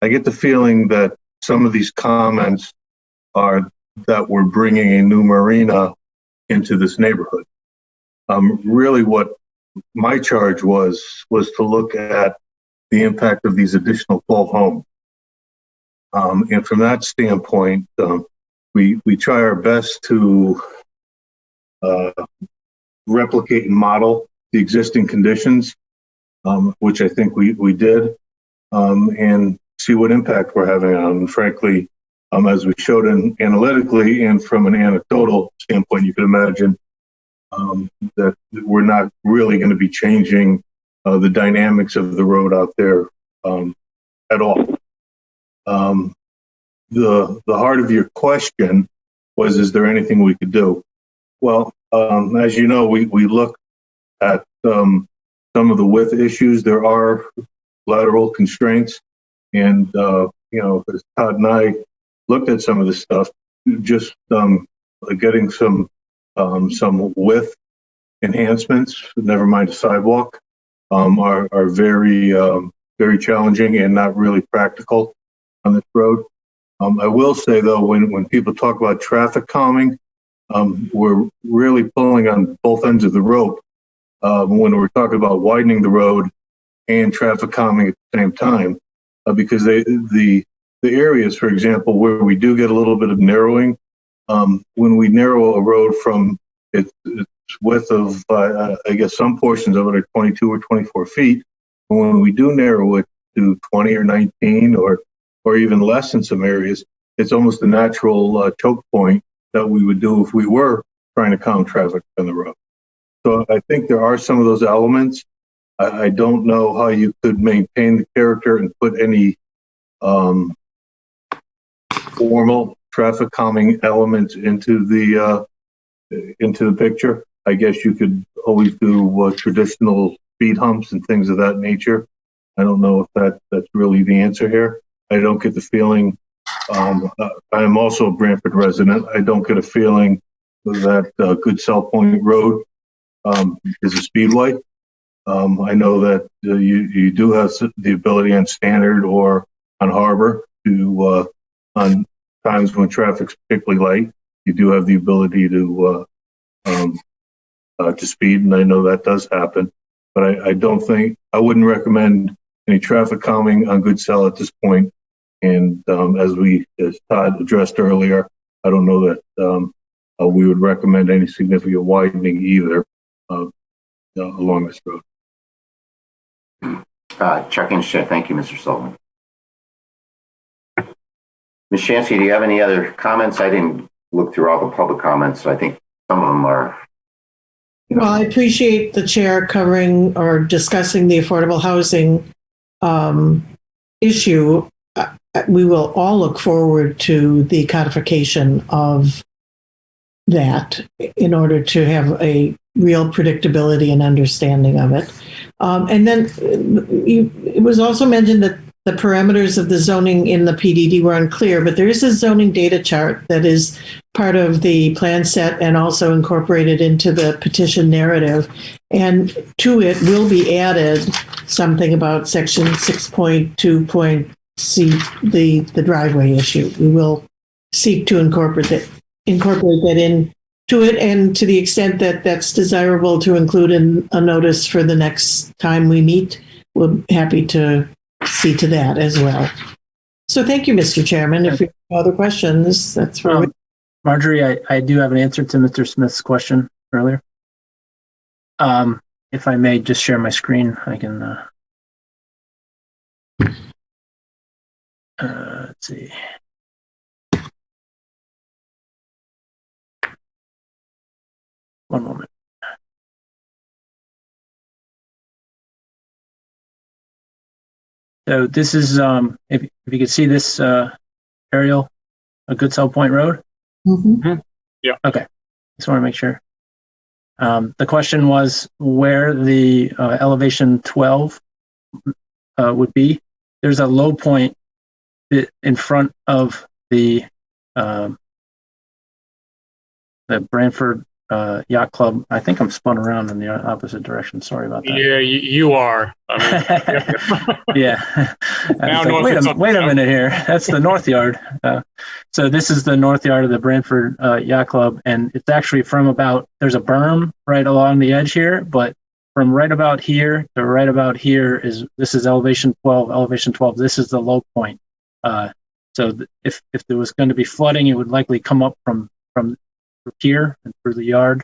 I get the feeling that some of these comments are that we're bringing a new marina into this neighborhood. Really what my charge was to look at the impact of these additional 12 homes. And from that standpoint, we try our best to replicate and model the existing conditions, which I think we did, and see what impact we're having on them. Frankly, as we showed analytically and from an anecdotal standpoint, you can imagine that we're not really going to be changing the dynamics of the road out there at all. The heart of your question was, is there anything we could do? Well, as you know, we look at some of the width issues. There are lateral constraints, and as Todd and I looked at some of this stuff, just getting some width enhancements, never mind a sidewalk, are very very challenging and not really practical on this road. I will say though, when people talk about traffic calming, we're really pulling on both ends of the rope when we're talking about widening the road and traffic calming at the same time, because the areas, for example, where we do get a little bit of narrowing, when we narrow a road from its width of, I guess some portions of it are 22 or 24 feet, and when we do narrow it to 20 or 19 or even less in some areas, it's almost a natural choke point that we would do if we were trying to calm traffic on the road. So I think there are some of those elements. I don't know how you could maintain the character and put any formal traffic calming elements into the picture. I guess you could always do traditional speed humps and things of that nature. I don't know if that's really the answer here. I don't get the feeling, I am also a Branford resident. I don't get a feeling that Good Cell Point Road is a speedway. I know that you do have the ability on Standard or on Harbor to, on times when traffic's particularly light, you do have the ability to speed, and I know that does happen. But I don't think, I wouldn't recommend any traffic calming on Good Cell at this point. And as Todd addressed earlier, I don't know that we would recommend any significant widening either along this road. Chuck and Shay, thank you, Mr. Sullivan. Ms. Shansky, do you have any other comments? I didn't look through all the public comments. I think some of them are. Well, I appreciate the chair covering or discussing the affordable housing issue. We will all look forward to the codification of that in order to have a real predictability and understanding of it. And then it was also mentioned that the parameters of the zoning in the PDD were unclear, but there is a zoning data chart that is part of the plan set and also incorporated into the petition narrative. And to it will be added something about section 6.2.c, the driveway issue. We will seek to incorporate that into it, and to the extent that that's desirable to include in a notice for the next time we meet, we're happy to see to that as well. So thank you, Mr. Chairman. If you have other questions, that's where Marjorie, I do have an answer to Mr. Smith's question earlier. If I may just share my screen, I can, let's see. One moment. So this is, if you can see this aerial, a Good Cell Point Road. Mm-hmm. Yeah. Okay. Just want to make sure. The question was where the elevation 12 would be. There's a low point in front of the Branford Yacht Club. I think I'm spun around in the opposite direction. Sorry about that. Yeah, you are. I mean, yeah. Now Like, wait a minute here. That's the North Yard. So this is the North Yard of the Branford Yacht Club, and it's actually from about, there's a berm right along the edge here, but from right about here to right about here this is elevation 12. Elevation 12. This is the low point. So if there was going to be flooding, it would likely come up from here and through the yard,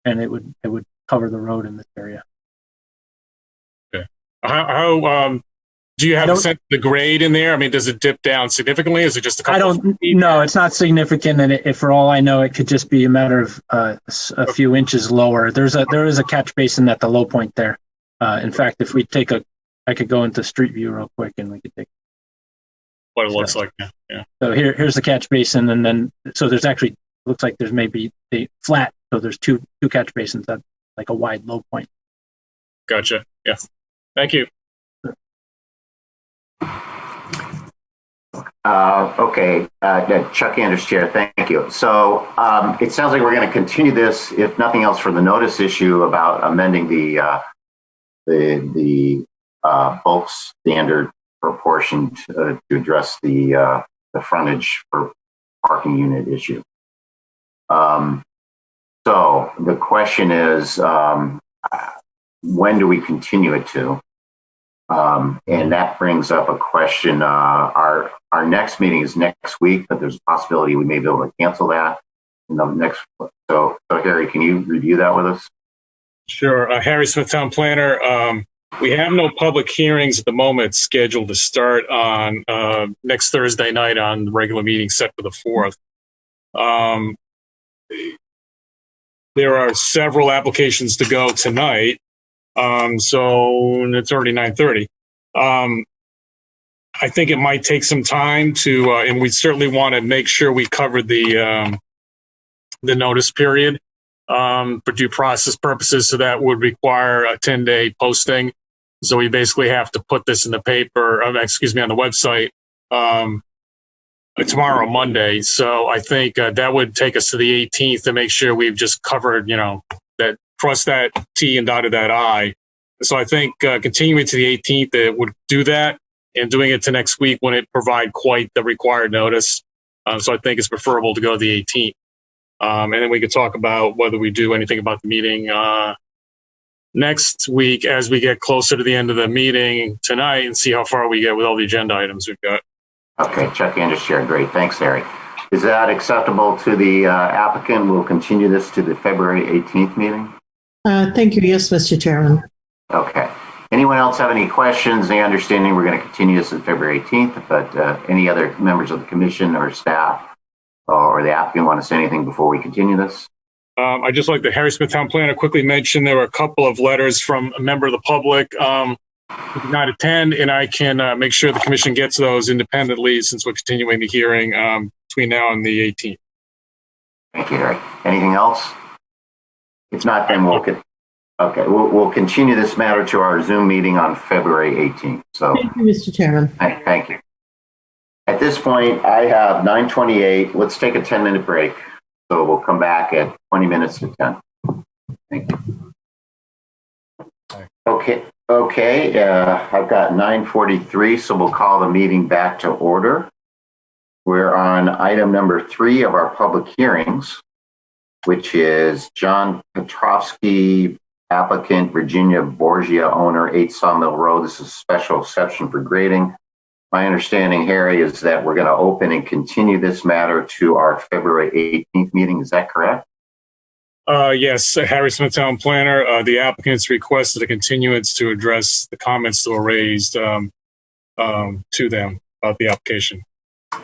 and it would cover the road in this area. Okay. How do you have a sense of the grade in there? I mean, does it dip down significantly? Is it just a couple? I don't know. It's not significant, and for all I know, it could just be a matter of a few inches lower. There is a catch basin at the low point there. In fact, if we I could go into Street View real quick, and we could take what it looks like. Yeah. So here's the catch basin, and then so there's actually. Looks like there's maybe a flat, so there's two catch basins at like a wide low point. Gotcha. Yeah. Thank you. Okay, Chuck Anders, Chair, thank you. So it sounds like we're going to continue this, if nothing else, for the notice issue about amending the bulk standard proportion to address the frontage for parking unit issue. So the question is, when do we continue it to? And that brings up a question. Our next meeting is next week, but there's a possibility we may be able to cancel that in the next. So Harry, can you review that with us? Sure. Harry Smith, Town Planner. We have no public hearings at the moment scheduled to start on next Thursday night on the regular meeting set for the 4th. There are several applications to go tonight, so it's already 9:30. I think it might take some time to, and we certainly want to make sure we cover the notice period for due process purposes. So that would require a 10-day posting. So we basically have to put this in the paper, on the website tomorrow, Monday. So I think that would take us to the 18th to make sure we've just covered, that crossed that T and dotted that I. So I think continuing to the 18th, it would do that, and doing it to next week wouldn't provide quite the required notice. So I think it's preferable to go to the 18th. And then we could talk about whether we do anything about the meeting next week as we get closer to the end of the meeting tonight and see how far we get with all the agenda items we've got. Okay, Chuck Andrews shared. Great. Thanks, Harry. Is that acceptable to the applicant? We'll continue this to the February 18th meeting? Thank you. Yes, Mr. Chairman. Okay. Anyone else have any questions? The understanding we're going to continue this on February 18th, but any other members of the commission or staff or the applicant want to say anything before we continue this? I'd just like the Harry Smith Town Planner quickly mention there were a couple of letters from a member of the public who did not attend, and I can make sure the commission gets those independently since we're continuing the hearing between now and the 18th. Thank you, Harry. Anything else? If not, then we'll continue this matter to our Zoom meeting on February 18th. So thank you, Mr. Chairman. Thank you. At this point, I have 9:28. Let's take a 10-minute break. So we'll come back at 20 minutes to 10. Thank you. Okay. I've got 9:43, so we'll call the meeting back to order. We're on item number 3 of our public hearings, which is John Petrovsky, applicant, Virginia Borgia owner, 8 Sawmill Road. This is a special exception for grading. My understanding, Harry, is that we're going to open and continue this matter to our February 18th meeting. Is that correct? Yes, Harry Smith Town Planner. The applicants requested a continuance to address the comments that were raised to them about the application.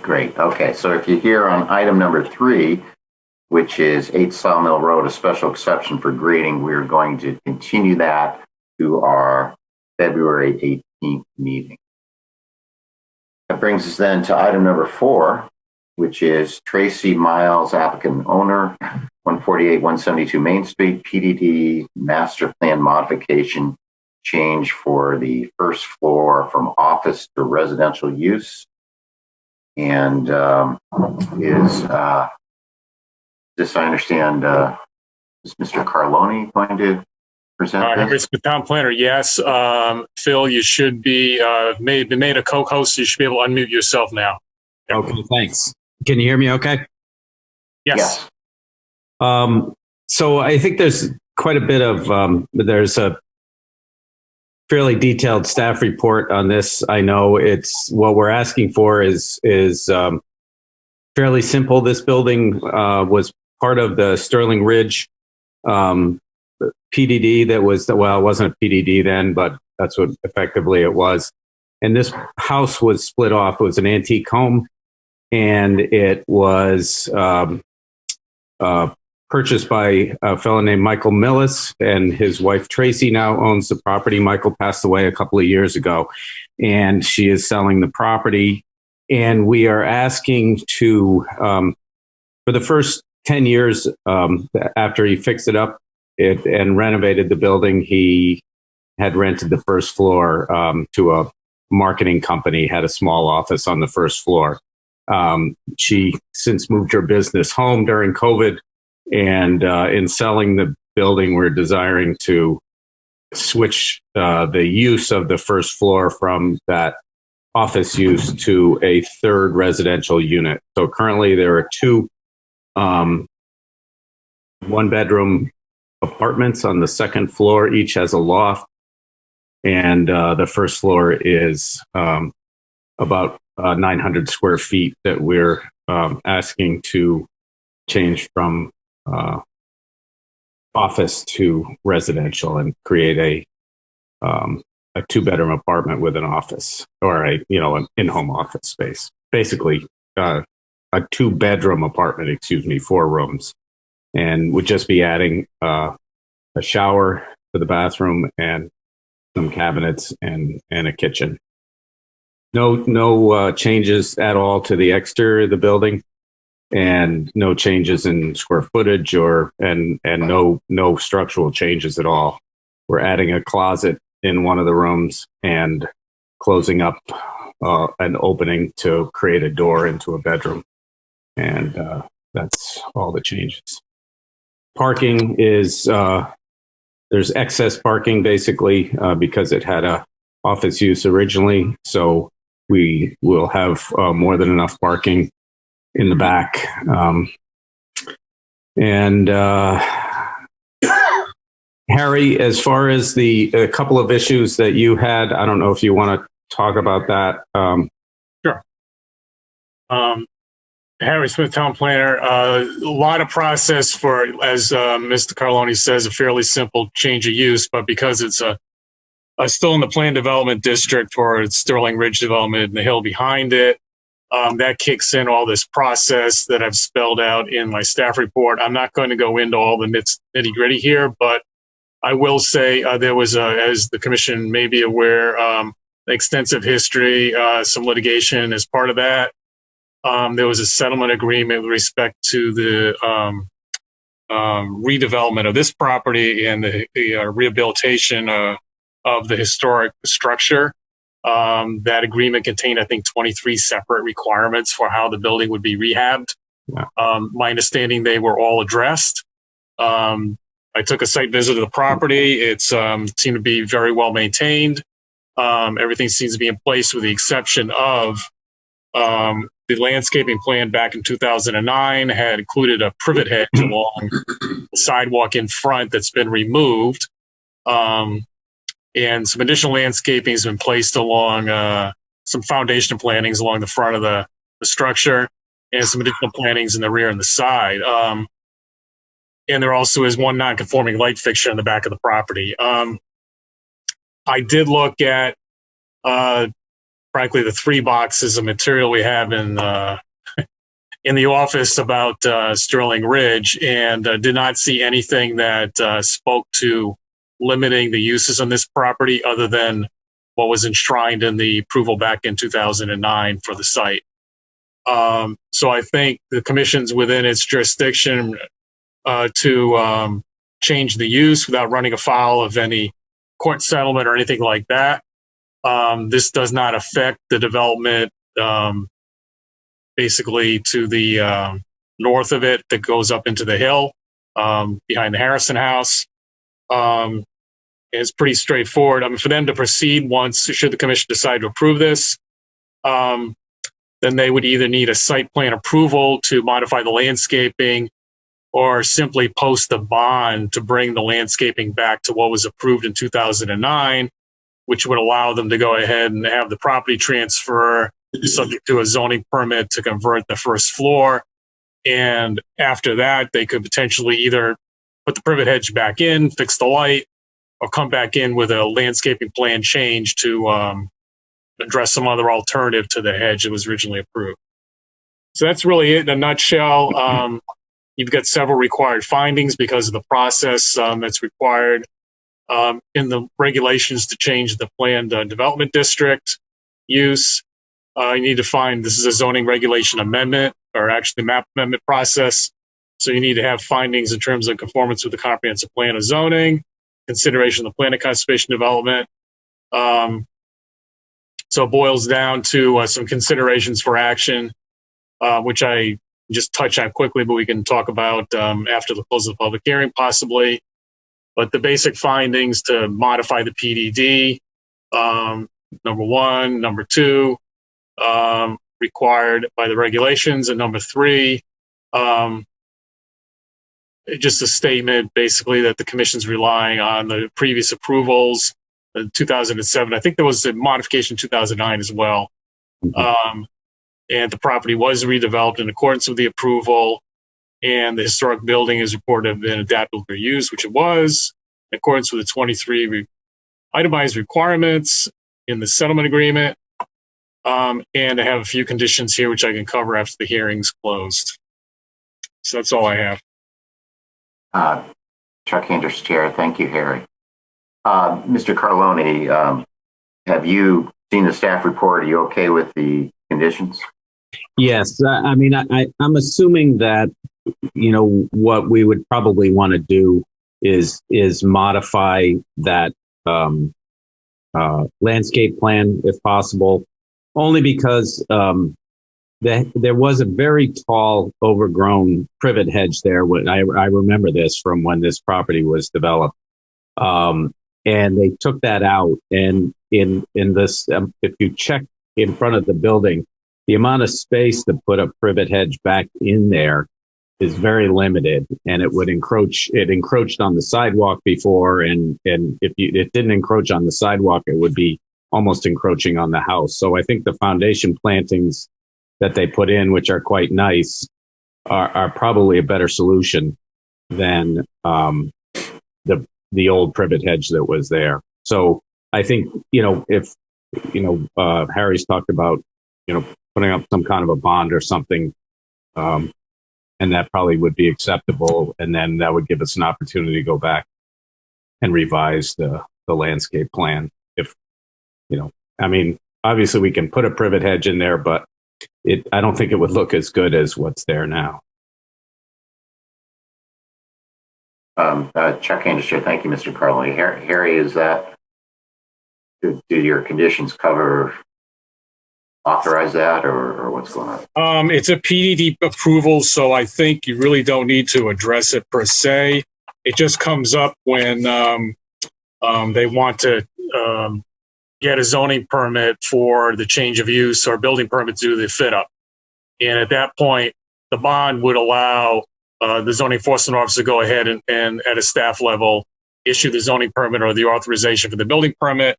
Great. Okay. So if you're here on item number 3, which is 8 Sawmill Road, a special exception for grading, we're going to continue that to our February 18th meeting. That brings us then to item number 4, which is Tracy Miles, applicant and owner, 148-172 Main Street, PDD master plan modification change for the first floor from office to residential use. And is this, I understand, is Mr. Carloni going to present this? Harry Smith Town Planner, yes. Phil, you should be made a co-host. You should be able to unmute yourself now. Okay, thanks. Can you hear me okay? Yes. So I think there's quite a bit of, there's a fairly detailed staff report on this. I know it's, what we're asking for is fairly simple. This building was part of the Sterling Ridge PDD that was, well, it wasn't a PDD then, but that's what effectively it was. And this house was split off. It was an antique home, and it was purchased by a fellow named Michael Millis, and his wife Tracy now owns the property. Michael passed away a couple of years ago, and she is selling the property. And we are asking to, for the first 10 years after he fixed it up and renovated the building, he had rented the first floor to a marketing company, had a small office on the first floor. She since moved her business home during COVID, and in selling the building, we're desiring to switch the use of the first floor from that office use to a third residential unit. So currently there are 2 one-bedroom apartments on the second floor. Each has a loft, and the first floor is about 900 square feet that we're asking to change from office to residential and create a 2-bedroom apartment with an office, or an in-home office space. Basically, a 2-bedroom apartment, 4 rooms, and would just be adding a shower to the bathroom and some cabinets and a kitchen. No changes at all to the exterior of the building, and no changes in square footage and no structural changes at all. We're adding a closet in one of the rooms and closing up an opening to create a door into a bedroom. And that's all the changes. Parking is, there's excess parking basically because it had a office use originally. So we will have more than enough parking in the back. Harry, as far as a couple of issues that you had, I don't know if you want to talk about that. Sure. Harry Smith, town planner. A lot of process for, as Mr. Carloni says, a fairly simple change of use, but because it's still in the planned development district for Sterling Ridge development and the hill behind it, that kicks in all this process that I've spelled out in my staff report. I'm not going to go into all the nitty gritty here, but I will say there was, as the commission may be aware, extensive history, some litigation as part of that. There was a settlement agreement with respect to the redevelopment of this property and the rehabilitation of the historic structure. That agreement contained, I think, 23 separate requirements for how the building would be rehabbed. My understanding, they were all addressed. I took a site visit of the property. It seemed to be very well maintained. Everything seems to be in place with the exception of the landscaping plan back in 2009 had included a privet hedge along the sidewalk in front that's been removed. And some additional landscaping has been placed along some foundation plantings along the front of the structure and some additional plantings in the rear and the side. And there also is one non-conforming light fixture in the back of the property. I did look at, frankly, the 3 boxes of material we have in the office about Sterling Ridge and did not see anything that spoke to limiting the uses on this property other than what was enshrined in the approval back in 2009 for the site. So I think the commission's within its jurisdiction to change the use without running afoul of any court settlement or anything like that. This does not affect the development basically to the north of it that goes up into the hill behind the Harrison house. It's pretty straightforward. I mean, for them to proceed once, should the commission decide to approve this, then they would either need a site plan approval to modify the landscaping or simply post a bond to bring the landscaping back to what was approved in 2009, which would allow them to go ahead and have the property transfer subject to a zoning permit to convert the first floor. And after that, they could potentially either put the privet hedge back in, fix the light, or come back in with a landscaping plan change to address some other alternative to the hedge that was originally approved. So that's really it in a nutshell. You've got several required findings because of the process that's required in the regulations to change the planned development district use. You need to find, this is a zoning regulation amendment, or actually map amendment process. So you need to have findings in terms of conformance with the comprehensive plan of zoning, consideration of the plan of conservation development. So it boils down to some considerations for action, which I just touch on quickly, but we can talk about after the close of the public hearing possibly. But the basic findings to modify the PDD, number 1, number 2, required by the regulations, and number 3, just a statement basically that the commission's relying on the previous approvals in 2007. I think there was a modification in 2009 as well. And the property was redeveloped in accordance with the approval, and the historic building is reported to have been adapted for use, which it was, in accordance with the 23 itemized requirements in the settlement agreement. And I have a few conditions here, which I can cover after the hearing's closed. So that's all I have. Chuck Andrews, Chair. Thank you, Harry. Mr. Carloni, have you seen the staff report? Are you okay with the conditions? Yes. I mean, I'm assuming that, you know, what we would probably want to do is modify that landscape plan if possible, only because there was a very tall, overgrown privet hedge there. When I remember this from when this property was developed, and they took that out. And in this, if you check in front of the building, the amount of space to put a privet hedge back in there is very limited, and it would encroach. It encroached on the sidewalk before, and if it didn't encroach on the sidewalk, it would be almost encroaching on the house. So I think the foundation plantings that they put in, which are quite nice, are probably a better solution than the old privet hedge that was there. So I think, if Harry's talked about putting up some kind of a bond or something. And that probably would be acceptable. And then that would give us an opportunity to go back and revise the landscape plan. Obviously we can put a privet hedge in there, but I don't think it would look as good as what's there now. Chuck Anderson, thank you, Mr. Carloni. Harry, do your conditions authorize that, or what's going on? It's a PDD approval, so I think you really don't need to address it per se. It just comes up when they want to get a zoning permit for the change of use or building permit to do the fit up. And at that point, the bond would allow the zoning enforcement officer to go ahead and at a staff level issue the zoning permit or the authorization for the building permit.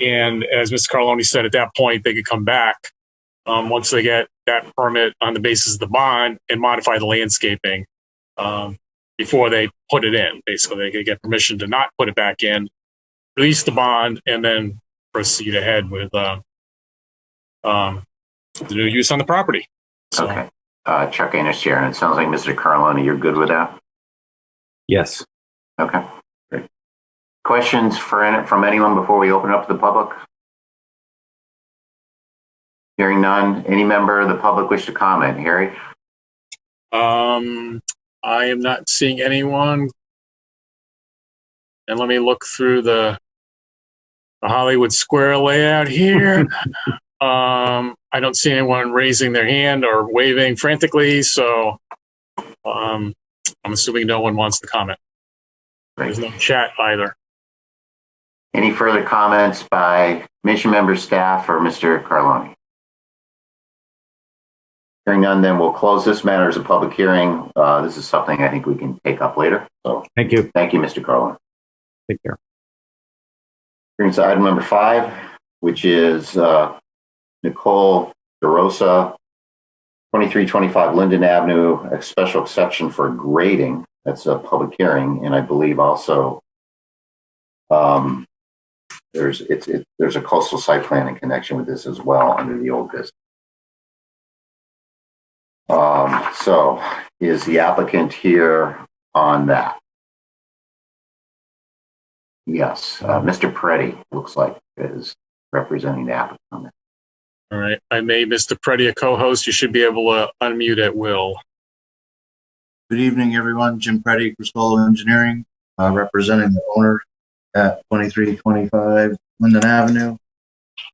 And as Mr. Carloni said, at that point, they could come back once they get that permit on the basis of the bond and modify the landscaping before they put it in. Basically, they could get permission to not put it back in, release the bond, and then proceed ahead with the new use on the property. So, okay. Chuck Anderson, it sounds like Mr. Carloni, you're good with that? Yes. Okay. Great. Questions from anyone before we open up to the public? Hearing none. Any member of the public wish to comment? Harry? I am not seeing anyone. And let me look through the Hollywood Square layout here. I don't see anyone raising their hand or waving frantically, so I'm assuming no one wants to comment. There's no chat either. Any further comments by commission members, staff, or Mr. Carloni? Hearing none, then we'll close this matter as a public hearing. This is something I think we can take up later. So thank you. Thank you, Mr. Carloni. Take care. Hearing to item number 5, which is Nicole DeRosa, 2325 Linden Avenue, a special exception for grading. That's a public hearing, and I believe also there's a coastal site plan in connection with this as well under the old business. So is the applicant here on that? Yes, Mr. Peretti looks like is representing the applicant on that. All right, I made Mr. Peretti a co-host. You should be able to unmute at will. Good evening, everyone. Jim Peretti, Cristolo Engineering, representing the owner at 2325 Linden Avenue.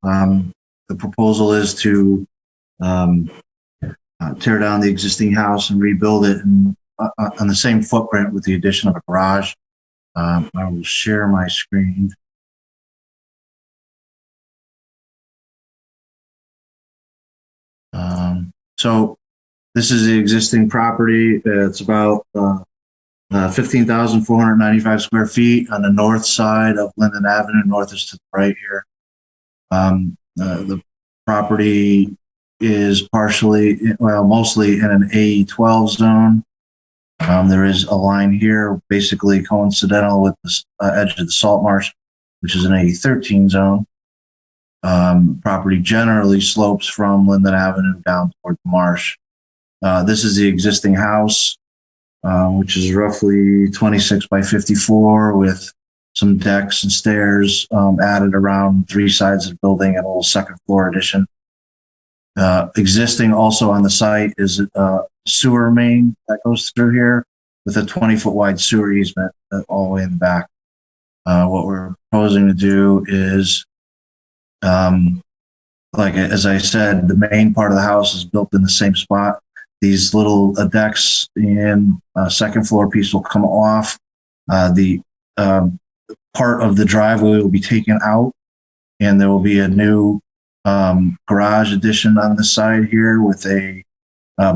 The proposal is to tear down the existing house and rebuild it on the same footprint with the addition of a garage. I will share my screen. So this is the existing property. It's about 15,495 square feet on the north side of Linden Avenue. North is to the right here. The property is mostly in an AE12 zone. There is a line here, basically coincidental with the edge of the salt marsh, which is an AE13 zone. Property generally slopes from Linden Avenue down toward the marsh. This is the existing house, which is roughly 26 by 54 with some decks and stairs added around 3 sides of the building and a little second floor addition. Existing also on the site is a sewer main that goes through here with a 20-foot wide sewer easement all the way in the back. What we're proposing to do is, like as I said, the main part of the house is built in the same spot. These little decks and second floor piece will come off. The part of the driveway will be taken out, and there will be a new garage addition on the side here with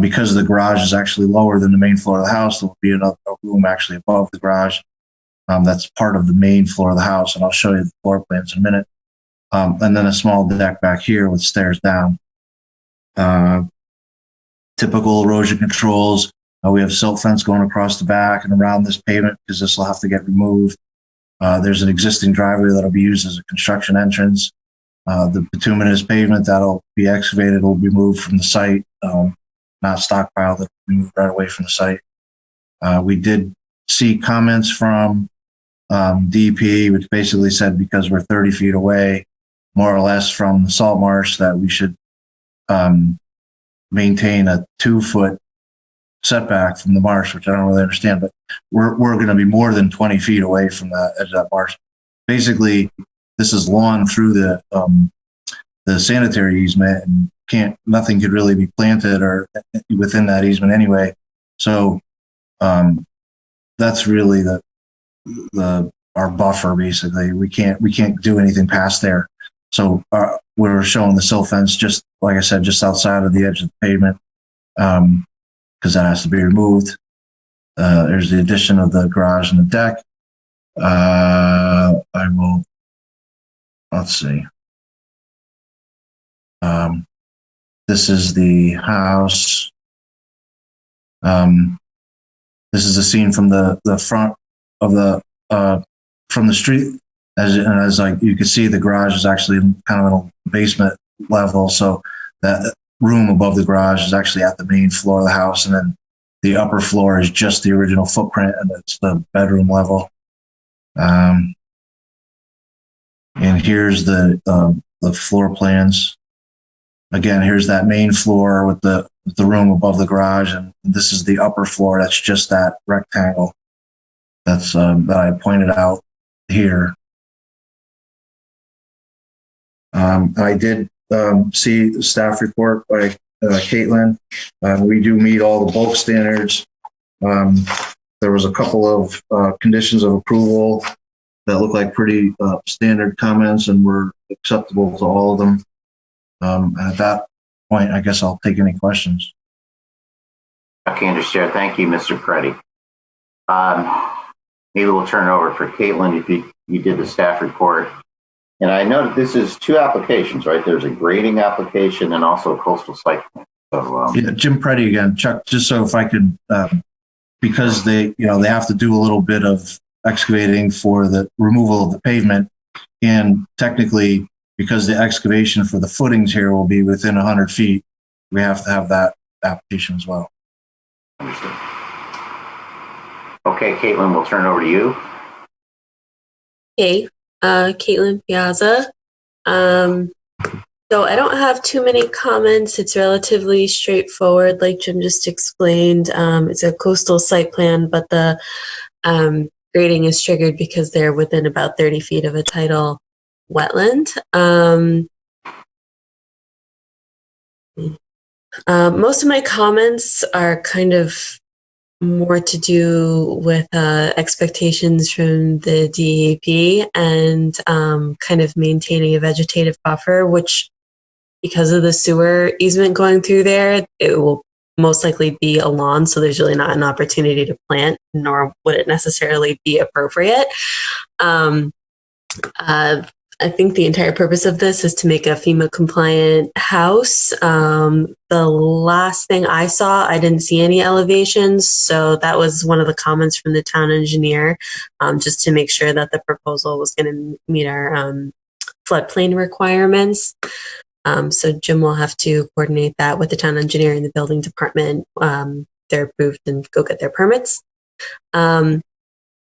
because the garage is actually lower than the main floor of the house, there will be a room actually above the garage. That's part of the main floor of the house, and I'll show you the floor plans in a minute. And then a small deck back here with stairs down. Typical erosion controls. We have silt fence going across the back and around this pavement because this will have to get removed. There's an existing driveway that'll be used as a construction entrance. The bituminous pavement that'll be excavated will be moved from the site, not stockpiled. It'll be moved right away from the site. We did see comments from DEP, which basically said because we're 30 feet away, more or less from the salt marsh, that we should maintain a 2-foot setback from the marsh, which I don't really understand, but we're going to be more than 20 feet away from the edge of that marsh. Basically, this is lawn through the sanitary easement, and nothing could really be planted or within that easement anyway. So that's really our buffer. Basically, we can't do anything past there. So we're showing the silt fence, just like I said, just outside of the edge of the pavement, because that has to be removed. There's the addition of the garage and the deck. Let's see. This is the house. This is a scene from the front of from the street. As like you can see, the garage is actually kind of in a basement level. So that room above the garage is actually at the main floor of the house. And then the upper floor is just the original footprint, and it's the bedroom level. And here's the floor plans. Again, here's that main floor with the room above the garage. And this is the upper floor. That's just that rectangle that I pointed out here. I did see the staff report by Caitlin. We do meet all the bulk standards. There was a couple of conditions of approval that look like pretty standard comments and were acceptable to all of them. At that point, I guess I'll take any questions. Okay, Chair. Thank you, Mr. Preddy. Maybe we'll turn it over for Caitlin if you did the staff report. And I know that this is 2 applications, right? There's a grading application and also a coastal site plan. So, yeah, Jim Preddy again, Chuck. Just so if I could, because they have to do a little bit of excavating for the removal of the pavement, and technically, because the excavation for the footings here will be within 100 feet, we have to have that application as well. Understood. Okay, Caitlin, we'll turn it over to you. Hey. Caitlin Piazza. So I don't have too many comments. It's relatively straightforward, like Jim just explained. It's a coastal site plan, but the grading is triggered because they're within about 30 feet of a tidal wetland. Most of my comments are kind of more to do with expectations from the DEP and kind of maintaining a vegetative buffer, which because of the sewer easement going through there, it will most likely be a lawn. So there's really not an opportunity to plant, nor would it necessarily be appropriate. I think the entire purpose of this is to make a FEMA compliant house. The last thing I saw, I didn't see any elevations. So that was one of the comments from the town engineer, just to make sure that the proposal was going to meet our floodplain requirements. So Jim will have to coordinate that with the town engineer and the building department. They're approved and go get their permits.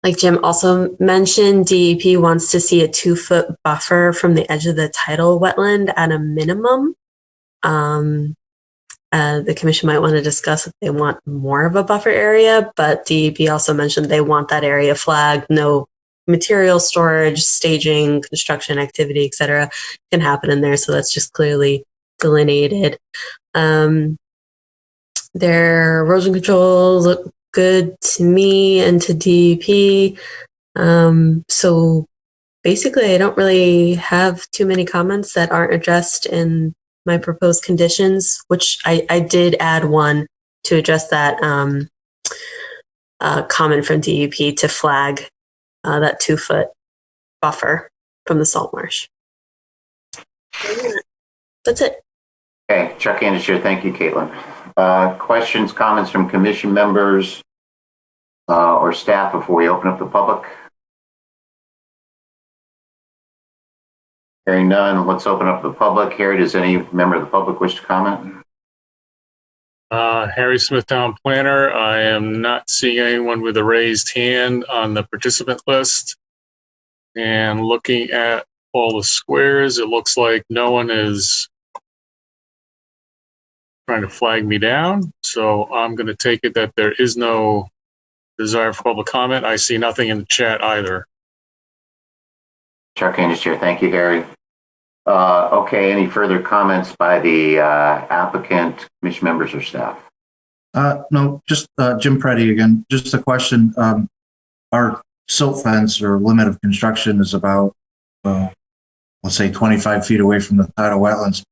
Like Jim also mentioned, DEP wants to see a 2-foot buffer from the edge of the tidal wetland at a minimum. The commission might want to discuss if they want more of a buffer area, but DEP also mentioned they want that area flagged, no material storage, staging, construction activity, etc., can happen in there. So that's just clearly delineated. Their erosion control look good to me and to DEP. So basically, I don't really have too many comments that aren't addressed in my proposed conditions, which I did add one to address that comment from DEP to flag that 2-foot buffer from the salt marsh. That's it. Okay, Chuck Anderson here. Thank you, Caitlin. Questions, comments from commission members or staff before we open up the public? Hearing none, let's open up the public. Harry, does any member of the public wish to comment? Harry Smith, Town Planner. I am not seeing anyone with a raised hand on the participant list. And looking at all the squares, it looks like no one is trying to flag me down. So I'm going to take it that there is no desire for public comment. I see nothing in the chat either. Chuck Anderson here. Thank you, Harry. Okay, any further comments by the applicant, commission members, or staff? No, just Jim Preddy again. Just a question. Our silt fence or limit of construction is about, let's say 25 feet away from the tidal wetlands.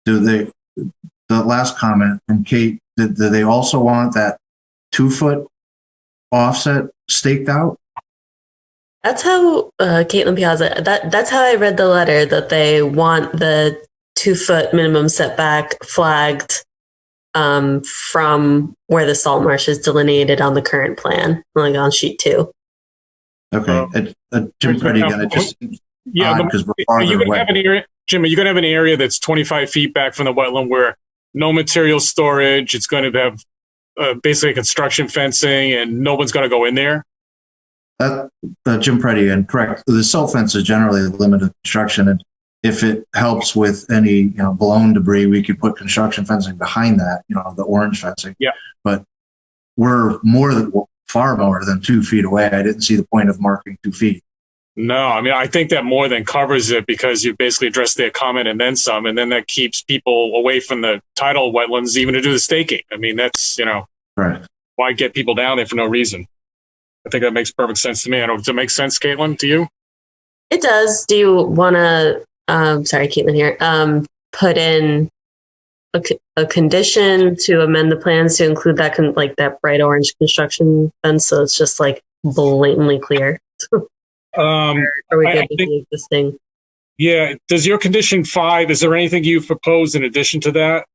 The last comment from Kate, do they also want that 2-foot offset staked out? That's how Caitlin Piazza. That's how I read the letter, that they want the 2-foot minimum setback flagged from where the salt marsh is delineated on the current plan, like on sheet 2. Okay, Jim Preddy again. It just because we're farther away. Jim, are you going to have an area that's 25 feet back from the wetland where no material storage? It's going to have basically construction fencing, and no one's going to go in there. Jim Preddy, and correct. The silt fence is generally limited construction, and if it helps with any blown debris, we could put construction fencing behind that. The orange fencing. Yeah. But we're far more than 2 feet away. I didn't see the point of marking 2 feet. No, I mean, I think that more than covers it, because you basically address their comment and then some, and then that keeps people away from the tidal wetlands even to do the staking. I mean, that's, right. Why get people down there for no reason? I think that makes perfect sense to me. Does it make sense, Caitlin, to you? It does. Do you want to, sorry, Caitlin here, put in a condition to amend the plans to include that, that bright orange construction fence, so it's just blatantly clear? Are we good with the existing? Yeah. Does your condition 5, is there anything you've proposed in addition to that?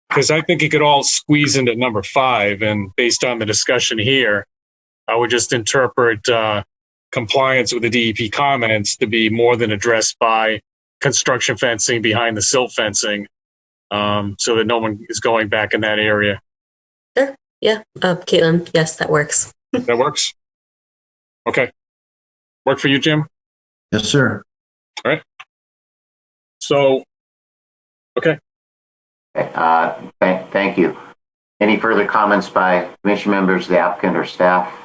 Because I think it could all squeeze into number 5, and based on the discussion here, I would just interpret compliance with the DEP comments to be more than addressed by construction fencing behind the silt fencing, so that no one is going back in that area. Sure. Yeah. Caitlin, yes, that works. That works? Okay. Work for you, Jim? Yes, sir. All right. So, okay. Thank you. Any further comments by commission members, the applicant, or staff?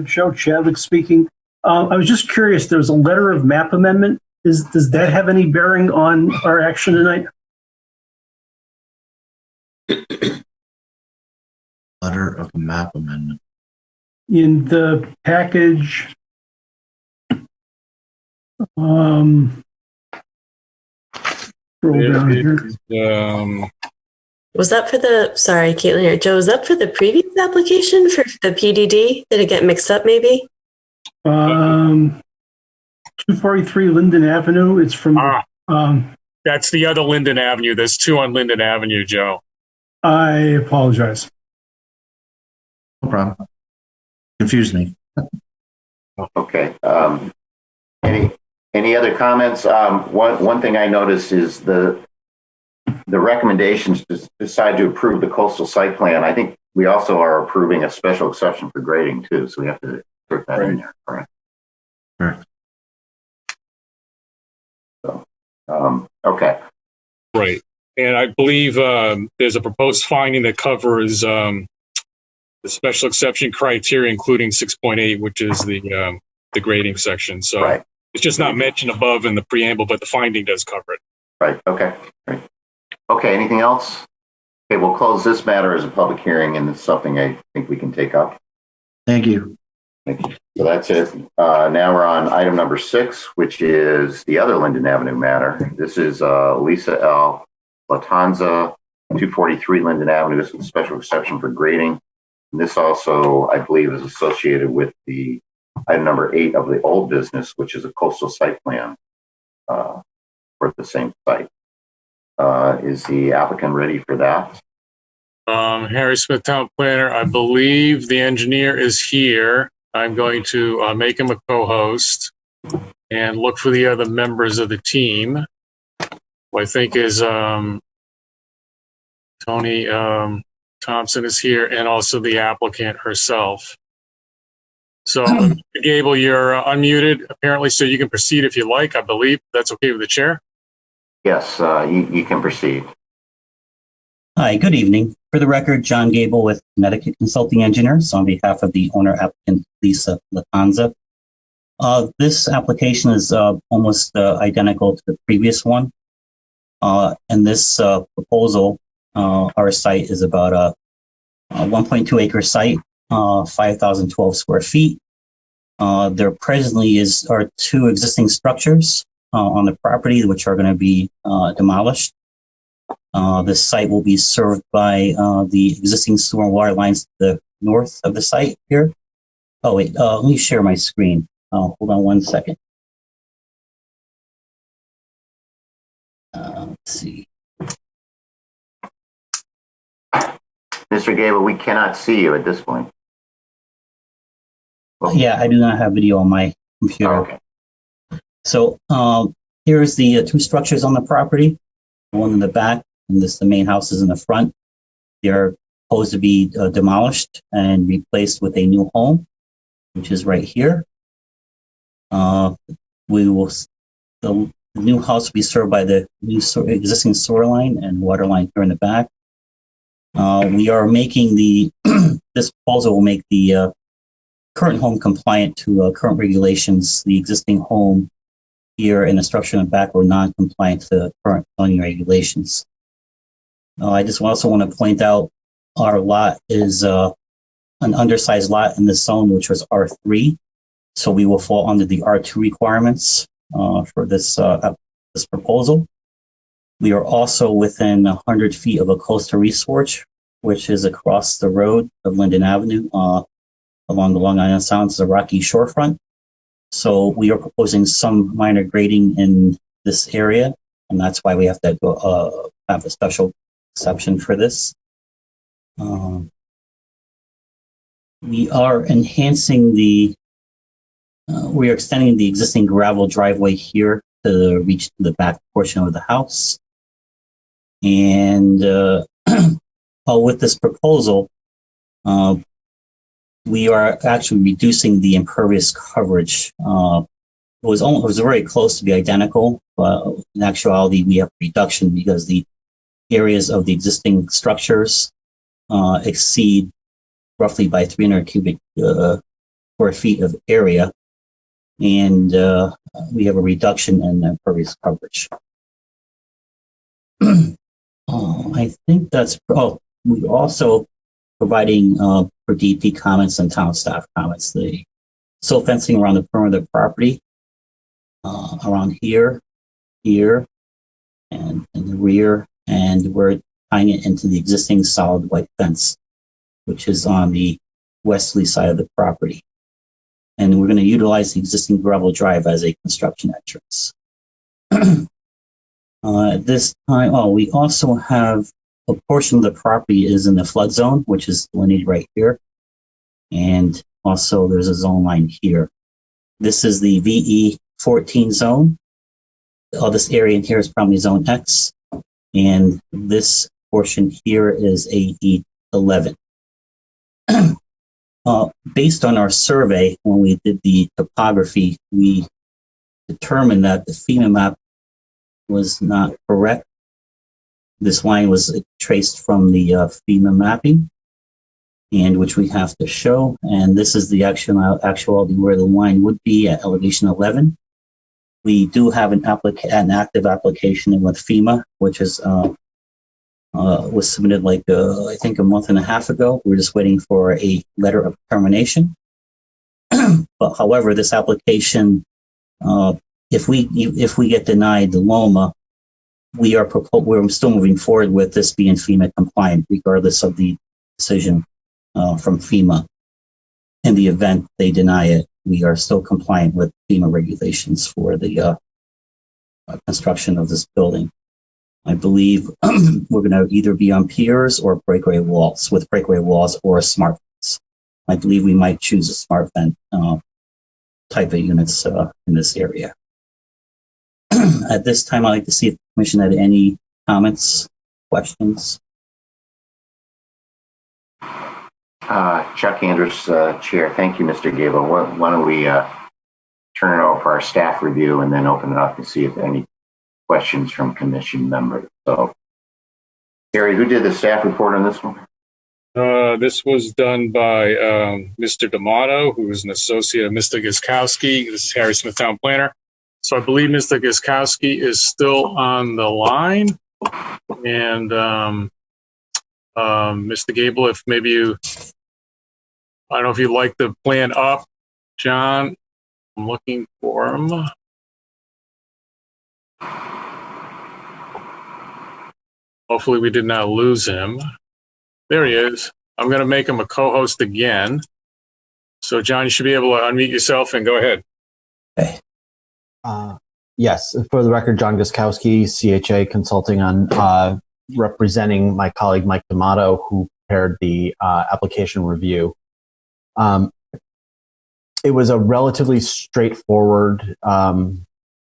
Joe Chadwick speaking. I was just curious, there's a letter of map amendment. Does that have any bearing on our action tonight? Letter of map amendment. In the package, scroll down here. Was that for the, sorry, Caitlin here, Joe, was that for the previous application for the PDD? Did it get mixed up maybe? 243 Linden Avenue. It's from, that's the other Linden Avenue. There's 2 on Linden Avenue, Joe. I apologize. No problem. Confused me. Okay. Any other comments? One thing I noticed is the recommendations to decide to approve the coastal site plan. I think we also are approving a special exception for grading too, so we have to put that in there. Correct. Correct. So, okay. Right. And I believe there's a proposed finding that covers the special exception criteria, including 6.8, which is the grading section. So Right. it's just not mentioned above in the preamble, but the finding does cover it. Right. Okay. Right. Okay. Anything else? Okay. We'll close this matter as a public hearing, and it's something I think we can take up. Thank you. Thank you. So that's it. Now we're on item number 6, which is the other Linden Avenue matter. This is Lisa L. Latanza, 243 Linden Avenue. This is a special exception for grading. And this also, I believe, is associated with the item number 8 of the old business, which is a coastal site plan for the same site. Is the applicant ready for that? Harry Smith, town planner. I believe the engineer is here. I'm going to make him a co-host and look for the other members of the team, who I think is Tony Thompson is here, and also the applicant herself. So, Gable, you're unmuted apparently, so you can proceed if you like. I believe that's okay with the chair. Yes, you can proceed. Hi, good evening. For the record, John Gable with Connecticut Consulting Engineers on behalf of the owner applicant Lisa Latanza. This application is almost identical to the previous one. And this proposal, our site is about a 1.2 acre site, 5,012 square feet. There presently are 2 existing structures on the property which are going to be demolished. This site will be served by the existing sewer and water lines to the north of the site here. Oh, wait, let me share my screen. Hold on one second. Let's see. Mr. Gable, we cannot see you at this point. Yeah, I do not have video on my computer. Oh, okay. So here's the 2 structures on the property. One in the back, and the main house is in the front. They are supposed to be demolished and replaced with a new home, which is right here. The new house will be served by the new existing sewer line and water line here in the back. We are making this proposal will make the current home compliant to current regulations. The existing home here and the structure in the back were non-compliant to current zoning regulations. I just also want to point out our lot is an undersized lot in this zone, which was R3. So we will fall under the R2 requirements for this proposal. We are also within 100 feet of a coastal resource, which is across the road of Linden Avenue along the Long Island Sound. It's a rocky shorefront. So we are proposing some minor grading in this area, and that's why we have to have a special exception for this. We are enhancing we are extending the existing gravel driveway here to reach the back portion of the house. And with this proposal, we are actually reducing the impervious coverage. It was very close to be identical, but in actuality, we have a reduction because the areas of the existing structures exceed roughly by 300 cubic square feet of area, and we have a reduction in impervious coverage. I think that's. We're also providing for DP comments and town staff comments. The silt fencing around the perimeter of the property, around here, and in the rear, and we're tying it into the existing solid white fence, which is on the westerly side of the property. And we're going to utilize the existing gravel drive as a construction entrance. At this time, we also have a portion of the property is in the flood zone, which is delineated right here. And also there's a zone line here. This is the VE 14 zone. All this area in here is probably zone X. And this portion here is AE 11. Based on our survey, when we did the topography, we determined that the FEMA map was not correct. This line was traced from the FEMA mapping. and which we have to show. And this is the actuality where the line would be at elevation 11. We do have an active application with FEMA, which is was submitted I think a month and a half ago. We're just waiting for a letter of termination. But however, this application, if we get denied the LOMA, we're still moving forward with this being FEMA compliant, regardless of the decision from FEMA. In the event they deny it, we are still compliant with FEMA regulations for the construction of this building. I believe we're going to either be on piers or breakaway walls, with breakaway walls or a smart fence. I believe we might choose a smart vent type of units in this area. At this time, I'd like to see if the commission had any comments, questions. Chuck Andrews, Chair. Thank you, Mr. Gable. Why don't we turn it over for our staff review and then open it up and see if any questions from commission members. So, Gary, who did the staff report on this one? This was done by Mr. D'Amato, who is an associate of Mr. Giskowski. This is Harry Smith, Town Planner. So I believe Mr. Giskowski is still on the line. And Mr. Gable, if maybe you, I don't know if you'd like the plan up, John. I'm looking for him. Hopefully we did not lose him. There he is. I'm going to make him a co-host again. So, John, you should be able to unmute yourself and go ahead. Okay. Yes, for the record, John Guskowski, CHA Consulting, on representing my colleague Mike D'Amato, who prepared the application review. It was a relatively straightforward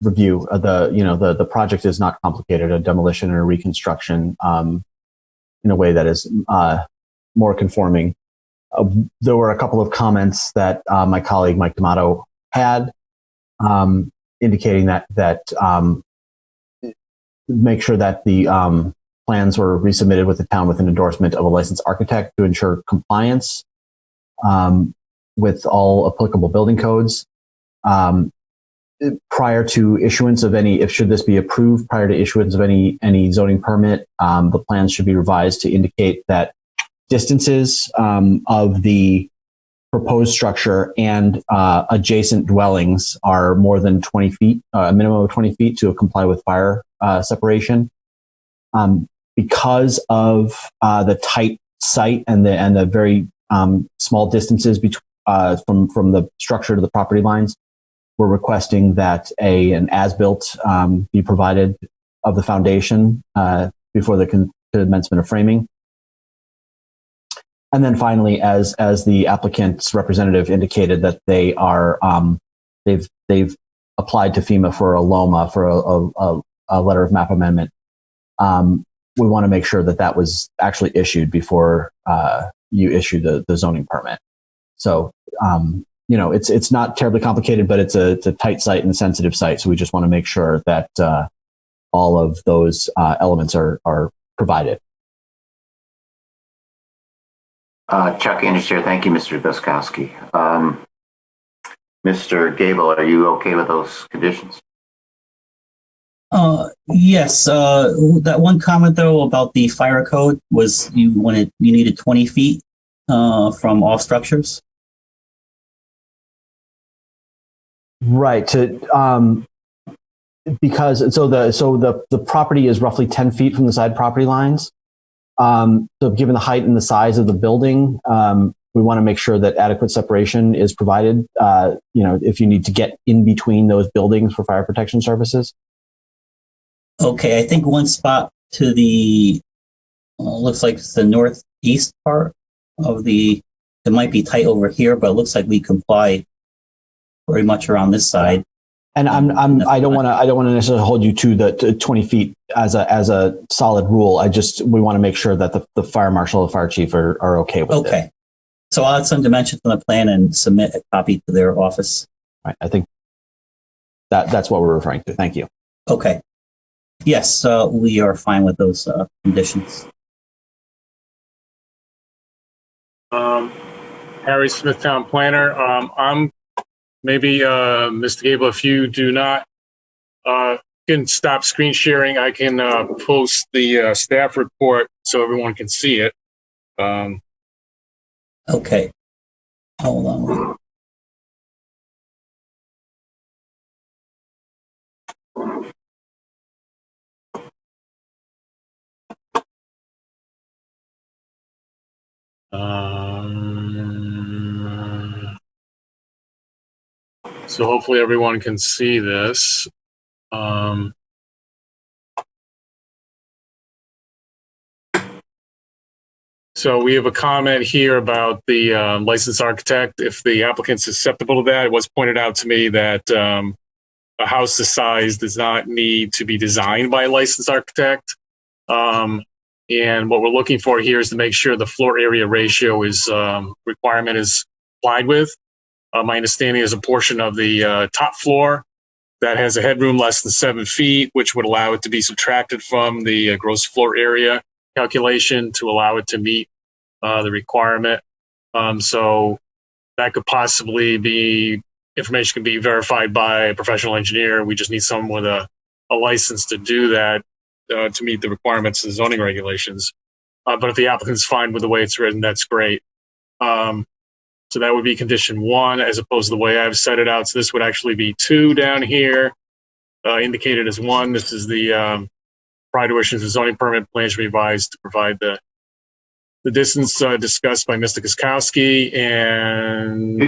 review. The project is not complicated. A demolition and a reconstruction in a way that is more conforming. There were a couple of comments that my colleague Mike D'Amato had, indicating that make sure that the plans were resubmitted with the town with an endorsement of a licensed architect to ensure compliance with all applicable building codes. Prior to issuance of any, should this be approved, prior to issuance of any zoning permit, the plans should be revised to indicate that distances of the proposed structure and adjacent dwellings are more than 20 feet, a minimum of 20 feet to comply with fire separation. Because of the tight site and the very small distances from the structure to the property lines, we're requesting that an as-built be provided of the foundation before the commencement of framing. And then finally, as the applicant's representative indicated, that they are they've applied to FEMA for a LOMA, for a letter of map amendment. We want to make sure that was actually issued before you issue the zoning permit. So it's not terribly complicated, but it's a tight site and a sensitive site. So we just want to make sure that all of those elements are provided. Chuck Andrews here. Thank you, Mr. Guskowski. Mr. Gable, are you okay with those conditions? Yes. That one comment though about the fire code was you needed 20 feet from all structures. Right. Because the property is roughly 10 feet from the side property lines. So given the height and the size of the building, we want to make sure that adequate separation is provided, if you need to get in between those buildings for fire protection services. Okay. I think one spot to the, looks like it's the northeast part of it might be tight over here, but it looks like we comply very much around this side. And I don't want to necessarily hold you to the 20 feet as a solid rule. We want to make sure that the fire marshal, the fire chief are okay with it. Okay. So I'll add some dimensions on the plan and submit a copy to their office. Right. I think that's what we're referring to. Thank you. Okay. Yes, we are fine with those conditions. Harry Smith, Town Planner. I'm maybe Mr. Gable, if you do not can stop screen sharing, I can post the staff report so everyone can see it. Okay. Hold on. So hopefully everyone can see this. So we have a comment here about the licensed architect. If the applicant's susceptible to that, it was pointed out to me that a house this size does not need to be designed by a licensed architect. And what we're looking for here is to make sure the floor area ratio is requirement is complied with. My understanding is a portion of the top floor that has a headroom less than 7 feet, which would allow it to be subtracted from the gross floor area calculation to allow it to meet the requirement. So that could possibly be information can be verified by a professional engineer. We just need someone with a license to do that to meet the requirements of the zoning regulations. But if the applicant's fine with the way it's written, that's great. So that would be condition 1 as opposed to the way I've set it out. So this would actually be 2 down here, indicated as 1. This is the prior to issuance of zoning permit, plans revised to provide the distance discussed by Mr. Koskowski. And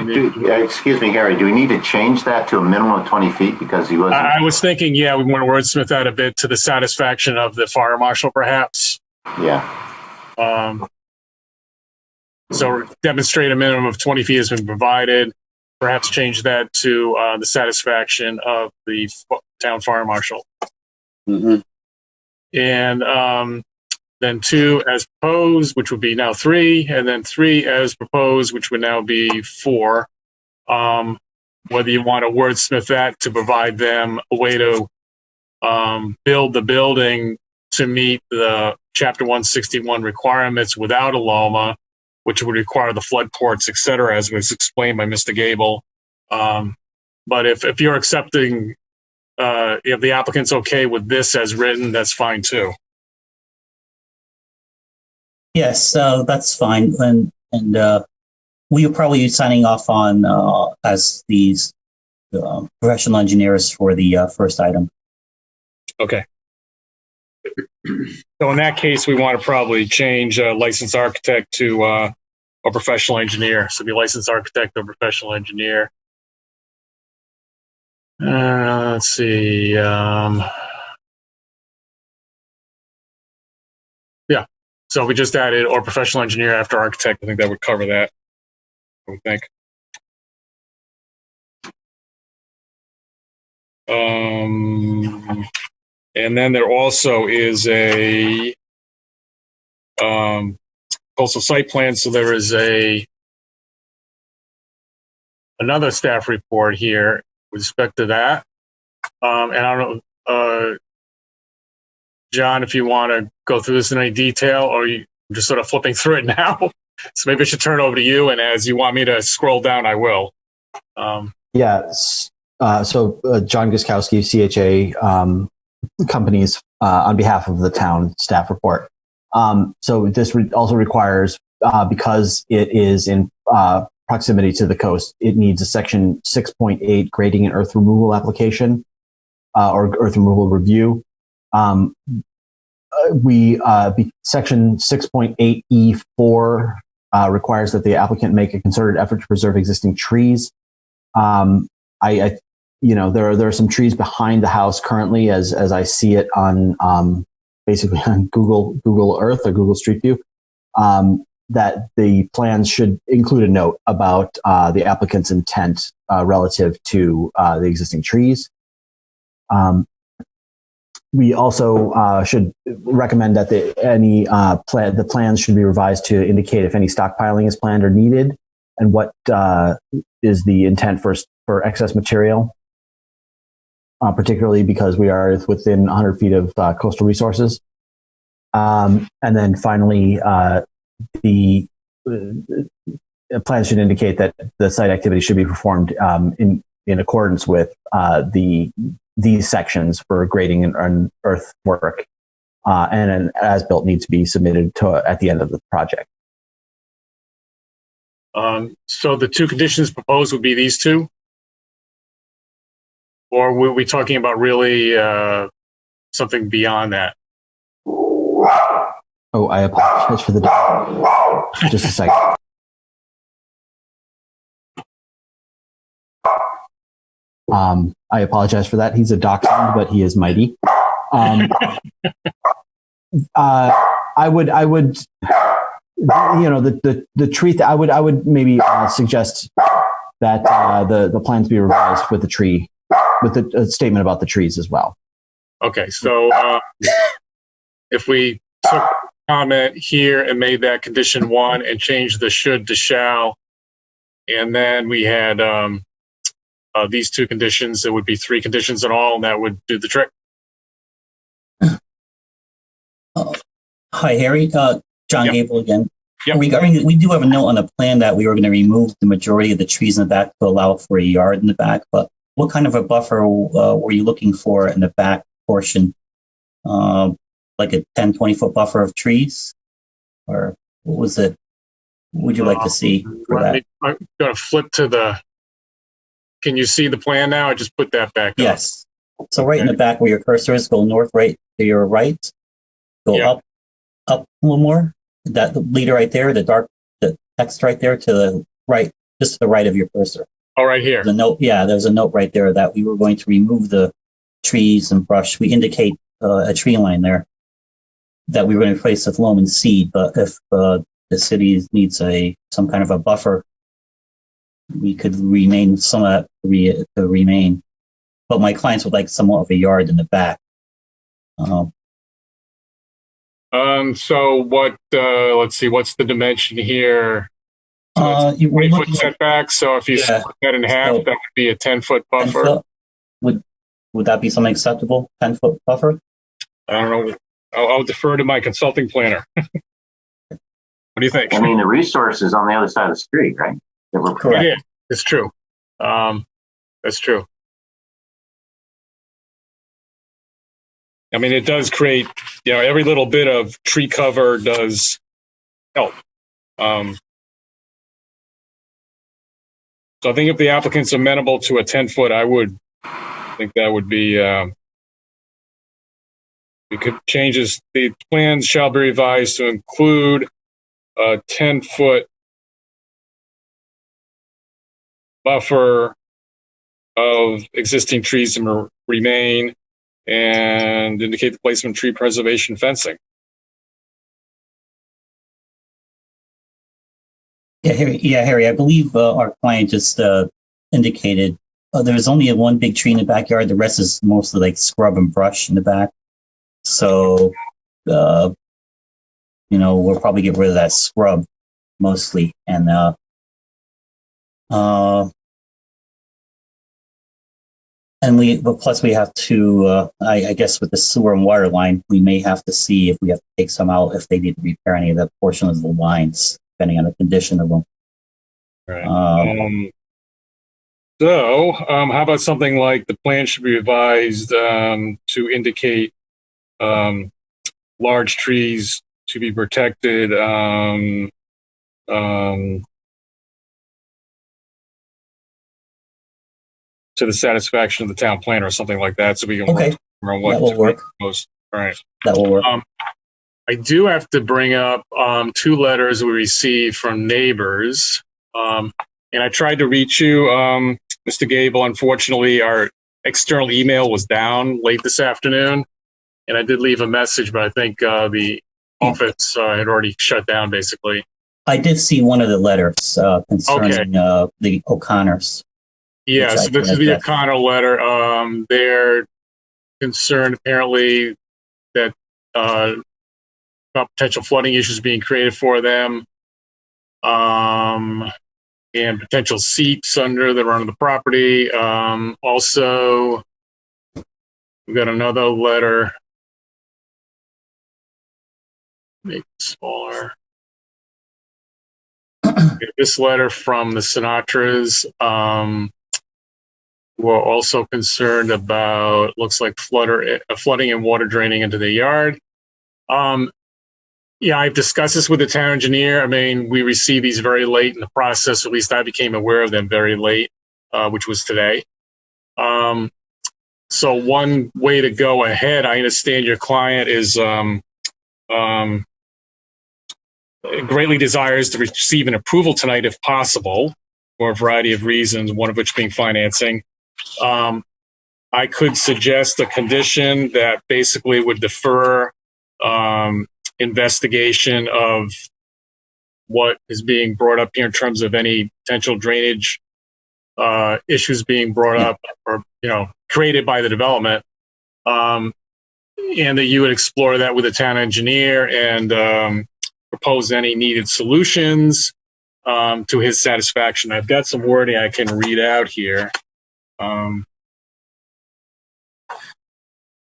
excuse me, Harry, do we need to change that to a minimum of 20 feet because he wasn't? I was thinking, yeah, we want to wordsmith that a bit to the satisfaction of the fire marshal, perhaps. Yeah. So demonstrate a minimum of 20 feet has been provided. Perhaps change that to the satisfaction of the town fire marshal. Mm-hmm. And then 2 as proposed, which would be now 3, and then 3 as proposed, which would now be 4. Whether you want to wordsmith that to provide them a way to build the building to meet the Chapter 161 requirements without a LOMA, which would require the flood ports, et cetera, as was explained by Mr. Gable. But if you're accepting, if the applicant's okay with this as written, that's fine too. Yes, that's fine. And we will probably be signing off on as these professional engineers for the first item. Okay. So in that case, we want to probably change licensed architect to a professional engineer. So be licensed architect or professional engineer. Let's see. Yeah. So we just added or professional engineer after architect. I think that would cover that. I would think. And then there also is a coastal site plan. So there is another staff report here with respect to that. And I don't know, John, if you want to go through this in any detail, or you just sort of flipping through it now. So maybe I should turn it over to you. And as you want me to scroll down, I will. So John Guskowski, CHA companies on behalf of the town staff report. So this also requires, because it is in proximity to the coast, it needs a section 6.8 grading and earth removal application or earth removal review. Section 6.8E4 requires that the applicant make a concerted effort to preserve existing trees. There are some trees behind the house currently, as I see it on basically on Google Earth or Google Street View, that the plans should include a note about the applicant's intent relative to the existing trees. We also should recommend that the plans should be revised to indicate if any stockpiling is planned or needed, and what is the intent for excess material, particularly because we are within 100 feet of coastal resources. And then finally, the plans should indicate that the site activity should be performed in accordance with these sections for grading and earthwork, and an as-built needs to be submitted at the end of the project. So the two conditions proposed would be these two? Or were we talking about really something beyond that? Oh, I apologize for the delay. Just a second. I apologize for that. He's a dachshund, but he is mighty. I would, the tree. I would maybe suggest that the plans be revised with the tree, with the statement about the trees as well. Okay, so if we took comment here and made that condition 1 and changed the should to shall, and then we had these two conditions, it would be 3 conditions in all, and that would do the trick. Hi, Harry. John Gable again. Yep. Regarding, we do have a note on the plan that we were going to remove the majority of the trees in the back to allow for a yard in the back, but what kind of a buffer were you looking for in the back portion? Like a 10, 20-foot buffer of trees? Or what was it? What would you like to see for that? I'm going to flip to the, can you see the plan now? I just put that back up. Yes. So right in the back where your cursor is, go north, right to your right. Go up a little more. That leader right there, the text right there to the right, just to the right of your cursor. Oh, right here. The note, there's a note right there that we were going to remove the trees and brush. We indicate a tree line there that we were going to replace with loam and seed. But if the city needs some kind of a buffer, we could remain some of that to remain. But my clients would like somewhat of a yard in the back. So what, let's see, what's the dimension here? So 20-foot setback. So if you split that in half, that would be a 10-foot buffer. Would that be something acceptable? 10-foot buffer? I don't know. I'll defer to my consulting planner. What do you think? I mean, the resource is on the other side of the street, right? Correct. Yeah, it's true. That's true. I mean, it does create, every little bit of tree cover does help. So I think if the applicant's amenable to a 10-foot, I would think that would be, we could change this. The plans shall be revised to include a 10-foot buffer of existing trees to remain, and indicate the placement of tree preservation fencing. Harry, I believe our client just indicated there's only one big tree in the backyard. The rest is mostly like scrub and brush in the back. So, we'll probably get rid of that scrub mostly. And plus we have to, I guess with the sewer and water line, we may have to see if we have to take some out, if they need to repair any of the portion of the lines, depending on the condition of them. Right. So how about something like the plan should be revised to indicate large trees to be protected to the satisfaction of the town planner or something like that, so we can work on what that will work. Most. Right. That will work. I do have to bring up 2 letters we received from neighbors, and I tried to reach you, Mr. Gable. Unfortunately, our external email was down late this afternoon, and I did leave a message, but I think the office had already shut down, basically. I did see one of the letters concerning the O'Connors. Yeah, so this is the O'Connor letter. They're concerned, apparently, that about potential flooding issues being created for them, and potential seeps that are under the property. Also, we've got another letter. Make it smaller. This letter from the Sinatras, who are also concerned about, looks like flooding and water draining into the yard. Yeah, I've discussed this with the town engineer. I mean, we received these very late in the process. At least I became aware of them very late, which was today. So one way to go ahead, I understand your client is greatly desires to receive an approval tonight if possible, for a variety of reasons, one of which being financing. I could suggest a condition that basically would defer investigation of what is being brought up here in terms of any potential drainage issues being brought up or, created by the development. And that you would explore that with the town engineer and propose any needed solutions to his satisfaction. I've got some wording I can read out here.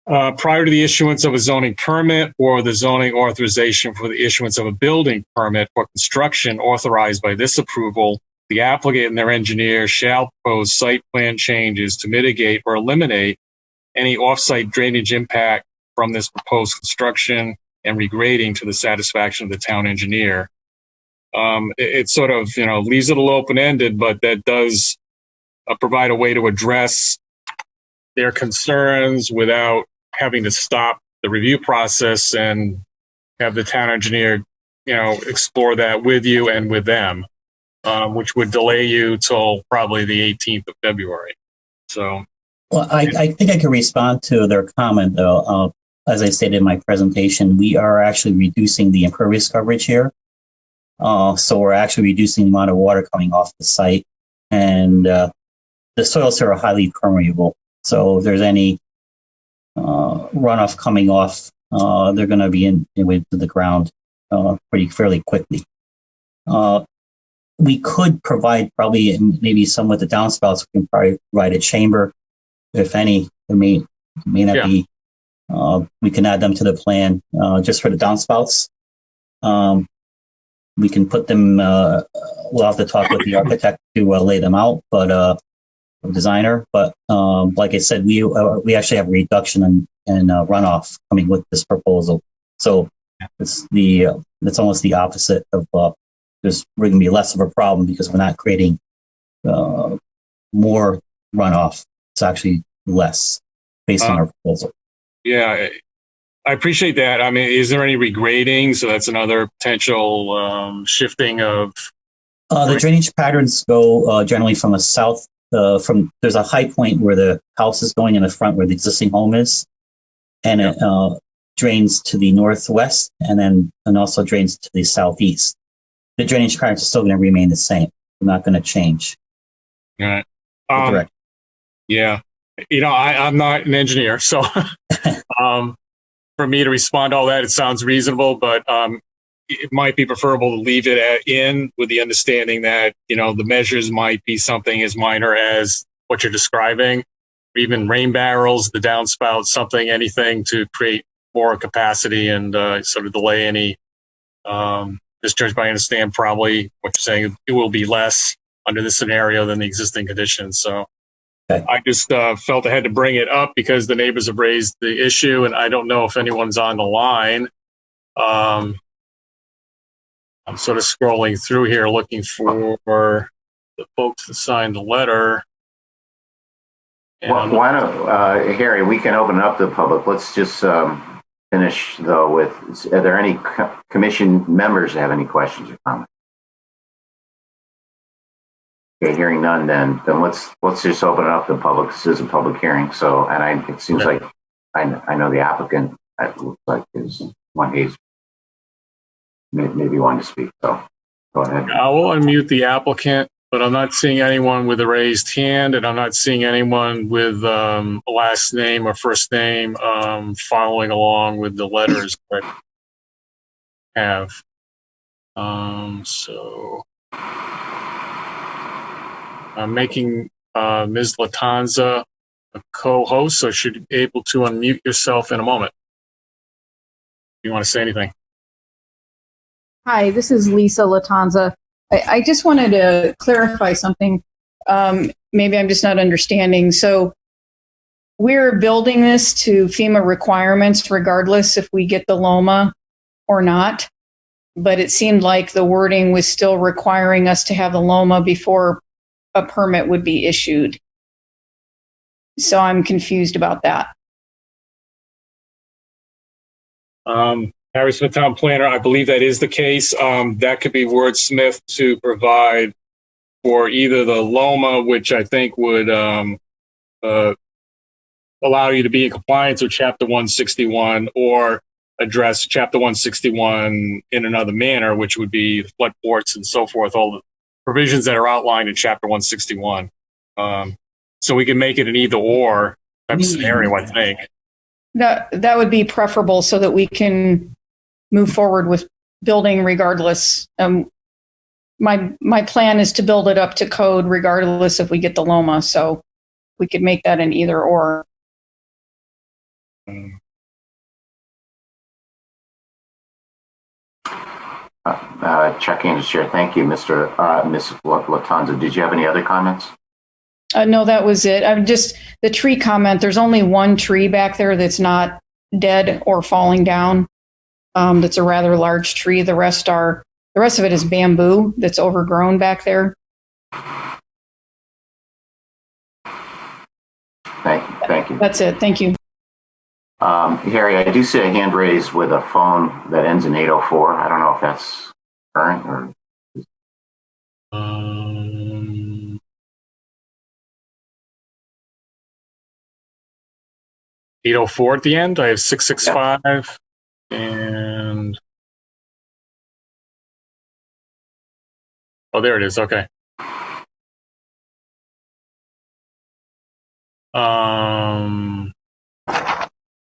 Prior to the issuance of a zoning permit or the zoning authorization for the issuance of a building permit for construction authorized by this approval, the applicant and their engineer shall propose site plan changes to mitigate or eliminate any off-site drainage impact from this proposed construction and regrading to the satisfaction of the town engineer. It sort of, leaves it a little open-ended, but that does provide a way to address their concerns without having to stop the review process and have the town engineer, explore that with you and with them, which would delay you till probably the 18th of February. So. Well, I think I can respond to their comment, though. As I stated in my presentation, we are actually reducing the impervious coverage here. So we're actually reducing the amount of water coming off the site. And the soils here are highly permeable. So if there's any runoff coming off, they're going to be into the ground fairly quickly. We could provide probably maybe some with the downspouts. We can probably provide a chamber, if any. It may not be. We can add them to the plan just for the downspouts. We can put them. We'll have to talk with the architect to lay them out, but designer. But like I said, we actually have a reduction in runoff coming with this proposal. So it's almost the opposite of. There's going to be less of a problem because we're not creating more runoff. It's actually less based on our proposal. Yeah, I appreciate that. I mean, is there any regrading? So that's another potential shifting of. The drainage patterns go generally from a south. There's a high point where the house is going in the front, where the existing home is, and it drains to the northwest, and also drains to the southeast. The drainage patterns are still going to remain the same. They're not going to change. All right. Yeah. I'm not an engineer, so for me to respond to all that, it sounds reasonable, but it might be preferable to leave it in with the understanding that, the measures might be something as minor as what you're describing, or even rain barrels, the downspouts, anything to create more capacity and sort of delay any discharge. But I understand probably what you're saying. It will be less under this scenario than the existing conditions. So I just felt I had to bring it up because the neighbors have raised the issue, and I don't know if anyone's on the line. I'm sort of scrolling through here looking for the folks to sign the letter. Well, why don't, Harry, we can open it up to the public. Let's just finish, though, with, are there any commission members that have any questions or comments? Okay, hearing none, then let's just open it up to the public. This is a public hearing, so, and it seems like I know the applicant. It looks like is one he's maybe wanting to speak. So go ahead. I will unmute the applicant, but I'm not seeing anyone with a raised hand, and I'm not seeing anyone with a last name or first name following along with the letters that I have. So I'm making Ms. Latanza a co-host, so should be able to unmute yourself in a moment. If you want to say anything. Hi, this is Lisa Latanza. I just wanted to clarify something. Maybe I'm just not understanding. So we're building this to FEMA requirements regardless if we get the LOMA or not. But it seemed like the wording was still requiring us to have the LOMA before a permit would be issued. So I'm confused about that. Harry Smith, Town Planner, I believe that is the case. That could be wordsmith to provide for either the LOMA, which I think would allow you to be in compliance with Chapter 161, or address Chapter 161 in another manner, which would be flood ports and so forth, all the provisions that are outlined in Chapter 161. So we can make it an either or type of scenario, I think. That would be preferable so that we can move forward with building regardless. My plan is to build it up to code regardless if we get the LOMA, so we could make that an either or. Chuck Anderson, Chair. Thank you, Ms. Latanza. Did you have any other comments? No, that was it. I'm just the tree comment. There's only one tree back there that's not dead or falling down. That's a rather large tree. The rest of it is bamboo that's overgrown back there. Thank you. That's it. Thank you. Harry, I do see a hand raised with a phone that ends in 804. I don't know if that's current or. 804 at the end. I have 665 and oh, there it is. Okay.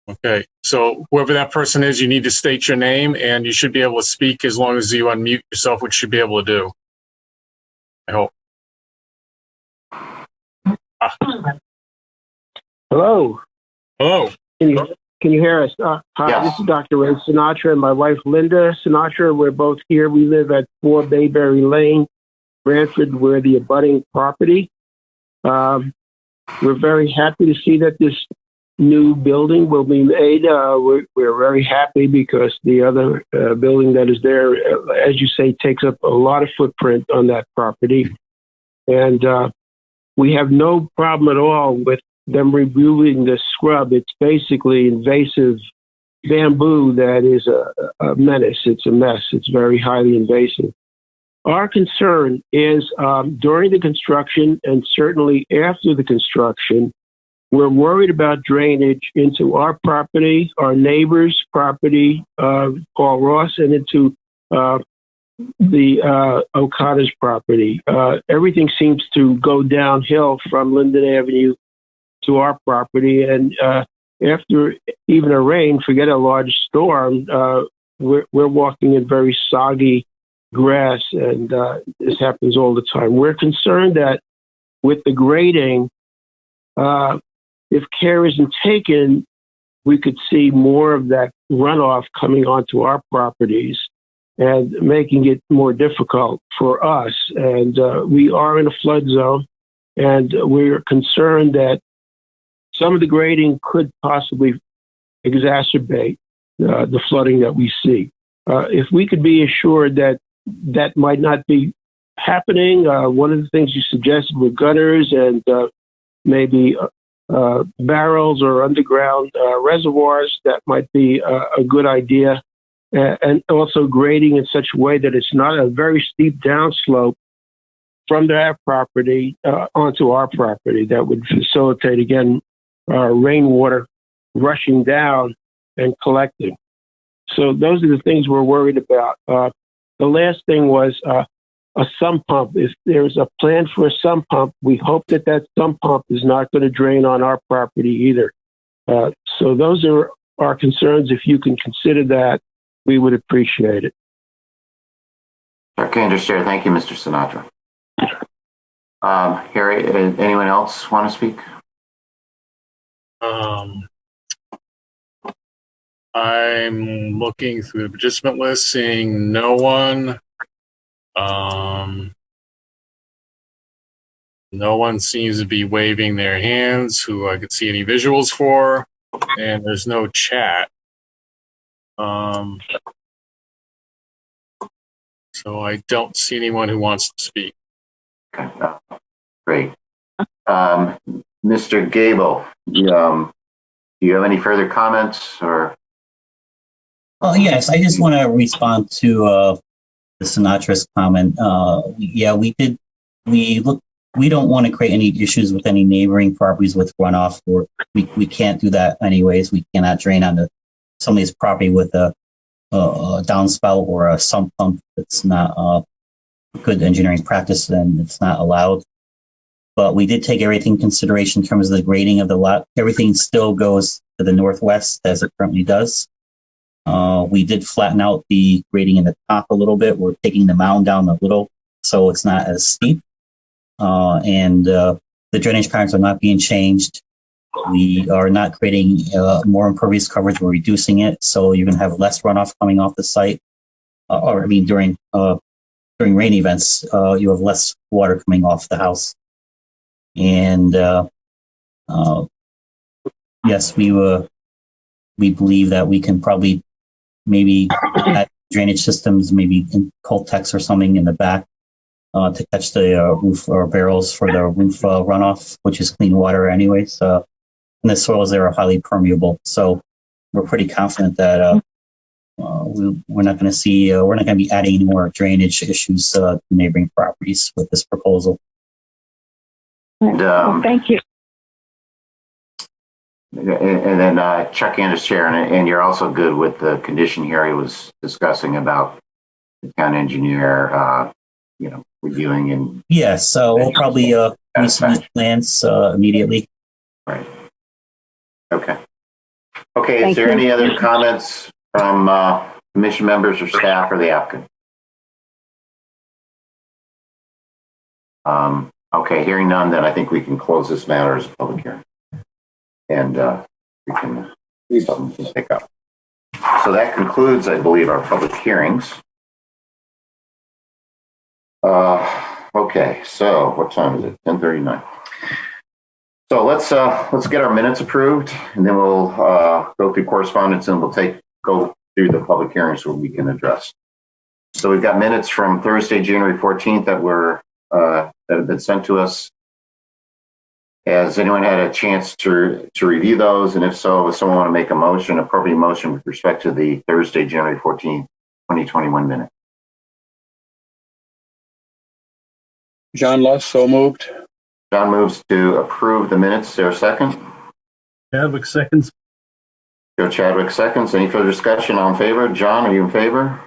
Okay. So whoever that person is, you need to state your name, and you should be able to speak as long as you unmute yourself, which you should be able to do. I hope. Hello. Hello. Can you hear us? Hi, yes. This is Dr. Ray Sinatra and my wife Linda Sinatra. We're both here. We live at 4 Bayberry Lane, Branford. We're the abutting property. We're very happy to see that this new building will be made. We're very happy because the other building that is there, as you say, takes up a lot of footprint on that property. And we have no problem at all with them removing the scrub. It's basically invasive bamboo that is a menace. It's a mess. It's very highly invasive. Our concern is during the construction and certainly after the construction, we're worried about drainage into our property, our neighbor's property, Paul Ross, and into the Okada's property. Everything seems to go downhill from Linden Avenue to our property. And after even a rain, forget a large storm, we're walking in very soggy grass, and this happens all the time. We're concerned that with the grading, if care isn't taken, we could see more of that runoff coming onto our properties and making it more difficult for us. And we are in a flood zone, and we're concerned that some of the grading could possibly exacerbate the flooding that we see. If we could be assured that that might not be happening, one of the things you suggested were gutters and maybe barrels or underground reservoirs, that might be a good idea. And also grading in such a way that it's not a very steep downslope from their property onto our property. That would facilitate, again, rainwater rushing down and collecting. So those are the things we're worried about. The last thing was a sump pump. If there's a plan for a sump pump, we hope that that sump pump is not going to drain on our property either. So those are our concerns. If you can consider that, we would appreciate it. Okay, understand. Thank you, Mr. Sinatra. Harry, anyone else want to speak? I'm looking through the participant list, seeing no one. No one seems to be waving their hands who I could see any visuals for, and there's no chat. So I don't see anyone who wants to speak. Great. Mr. Gable, do you have any further comments or? Oh, yes, I just want to respond to the Sinatra's comment. Yeah, we don't want to create any issues with any neighboring properties with runoff, or we can't do that anyways. We cannot drain onto somebody's property with a downspout or a sump pump. It's not good engineering practice, and it's not allowed. But we did take everything in consideration in terms of the grading of the lot. Everything still goes to the northwest as it currently does. We did flatten out the grading in the top a little bit. We're taking the mound down a little so it's not as steep. And the drainage patterns are not being changed. We are not creating more impervious coverage. We're reducing it. So you're going to have less runoff coming off the site. During rain events, you have less water coming off the house. And yes, we believe that we can probably maybe add drainage systems, maybe in Coltex or something in the back to catch the roof or barrels for the roof runoff, which is clean water anyways. And the soils there are highly permeable. So we're pretty confident that we're not going to be adding any more drainage issues to neighboring properties with this proposal. Thank you. And then Chuck Ander's chair, and you're also good with the condition here he was discussing about the town engineer, reviewing and. Yes, so we'll probably resubmit plans immediately. Right. Okay. Okay. Is there any other comments from commission members or staff or the applicant? Okay, hearing none, then I think we can close this matter as a public hearing. And we can pick up. So that concludes, I believe, our public hearings. Okay, so what time is it? 10:39. So let's get our minutes approved, and then we'll go through correspondence, and we'll go through the public hearings so we can address. So we've got minutes from Thursday, January 14th that have been sent to us. Has anyone had a chance to review those? And if so, if someone want to make appropriate motion with respect to the Thursday, January 14th, 2021 minute? John Luss, so moved. John moves to approve the minutes. Is there a second? Chadwick seconds. Joe Chadwick seconds. Any further discussion? All in favor? John, are you in favor?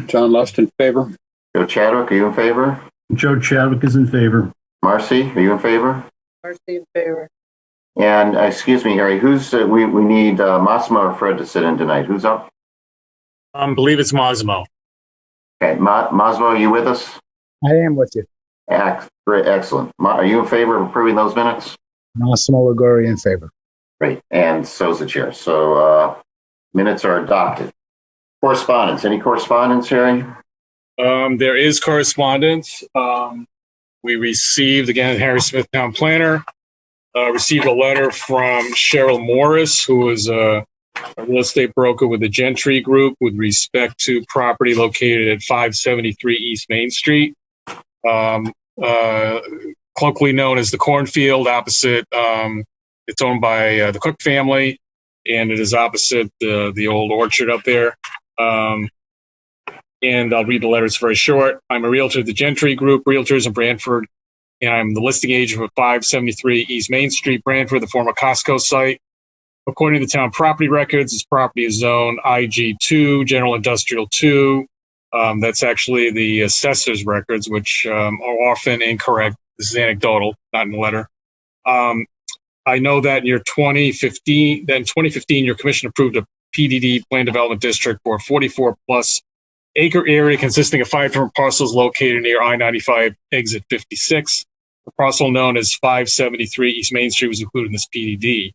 John Lust in favor. Joe Chadwick, are you in favor? Joe Chadwick is in favor. Marcy, are you in favor? Marcy in favor. And excuse me, Harry, who's we need Massimo or Fred to sit in tonight. Who's up? I believe it's Massimo. Okay, Massimo, are you with us? I am with you. Great, excellent. Are you in favor of approving those minutes? Massimo Liguri in favor. Great, and so's the chair. So minutes are adopted. Correspondence. Any correspondence, Harry? There is correspondence. We received, again, Harry Smith, town planner, received a letter from Cheryl Morris, who is a real estate broker with the Gentry Group with respect to property located at 573 East Main Street, colloquially known as the Cornfield opposite. It's owned by the Cook family, and it is opposite the old orchard up there. And I'll read the letters very short. I'm a realtor of the Gentry Group, Realtors in Branford, and I'm the listing agent for 573 East Main Street, Branford, the former Costco site. According to the town property records, this property is zoned IG2, General Industrial 2. That's actually the assessor's records, which are often incorrect. This is anecdotal, not in the letter. I know that in 2015, your commission approved a PDD, Plan Development District, for a 44 plus acre area consisting of 5 different parcels located near I-95 exit 56. The parcel known as 573 East Main Street was included in this PDD.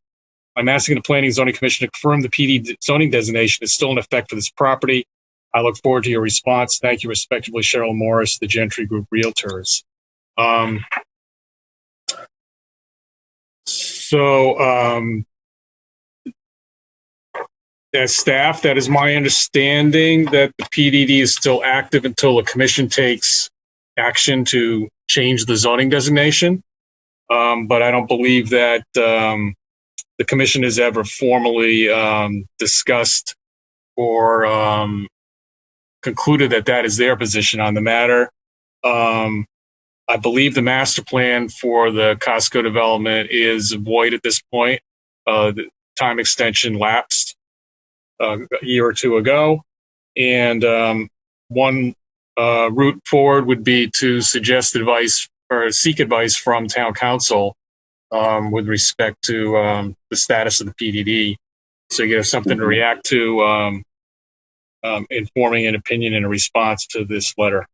I'm asking the Planning and Zoning Commission to confirm the PD zoning designation is still in effect for this property. I look forward to your response. Thank you, respectively, Cheryl Morris, the Gentry Group Realtors. As staff, that is my understanding that the PDD is still active until the commission takes action to change the zoning designation. But I don't believe that the commission has ever formally discussed or concluded that that is their position on the matter. I believe the master plan for the Costco development is void at this point. The time extension lapsed a year or two ago. And one route forward would be to suggest advice or seek advice from town council with respect to the status of the PDD. So you have something to react to, informing an opinion in a response to this letter.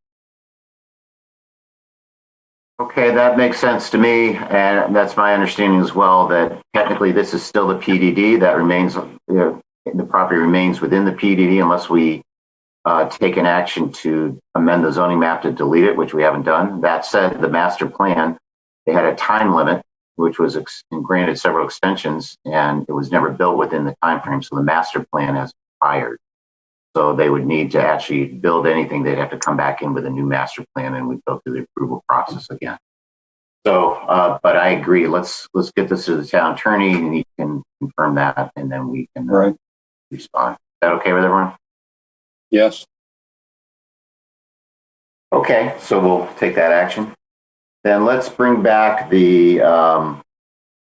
Okay, that makes sense to me, and that's my understanding as well, that technically this is still the PDD that remains, the property remains within the PDD unless we take an action to amend the zoning map to delete it, which we haven't done. That said, the master plan, they had a time limit, which was granted several extensions, and it was never built within the time frame, so the master plan has expired. So they would need to actually build anything. They'd have to come back in with a new master plan, and we'd go through the approval process again. So, but I agree. Let's get this to the town attorney, and he can confirm that, and then we can respond. Is that okay with everyone? Yes. Okay, so we'll take that action. Then let's bring back the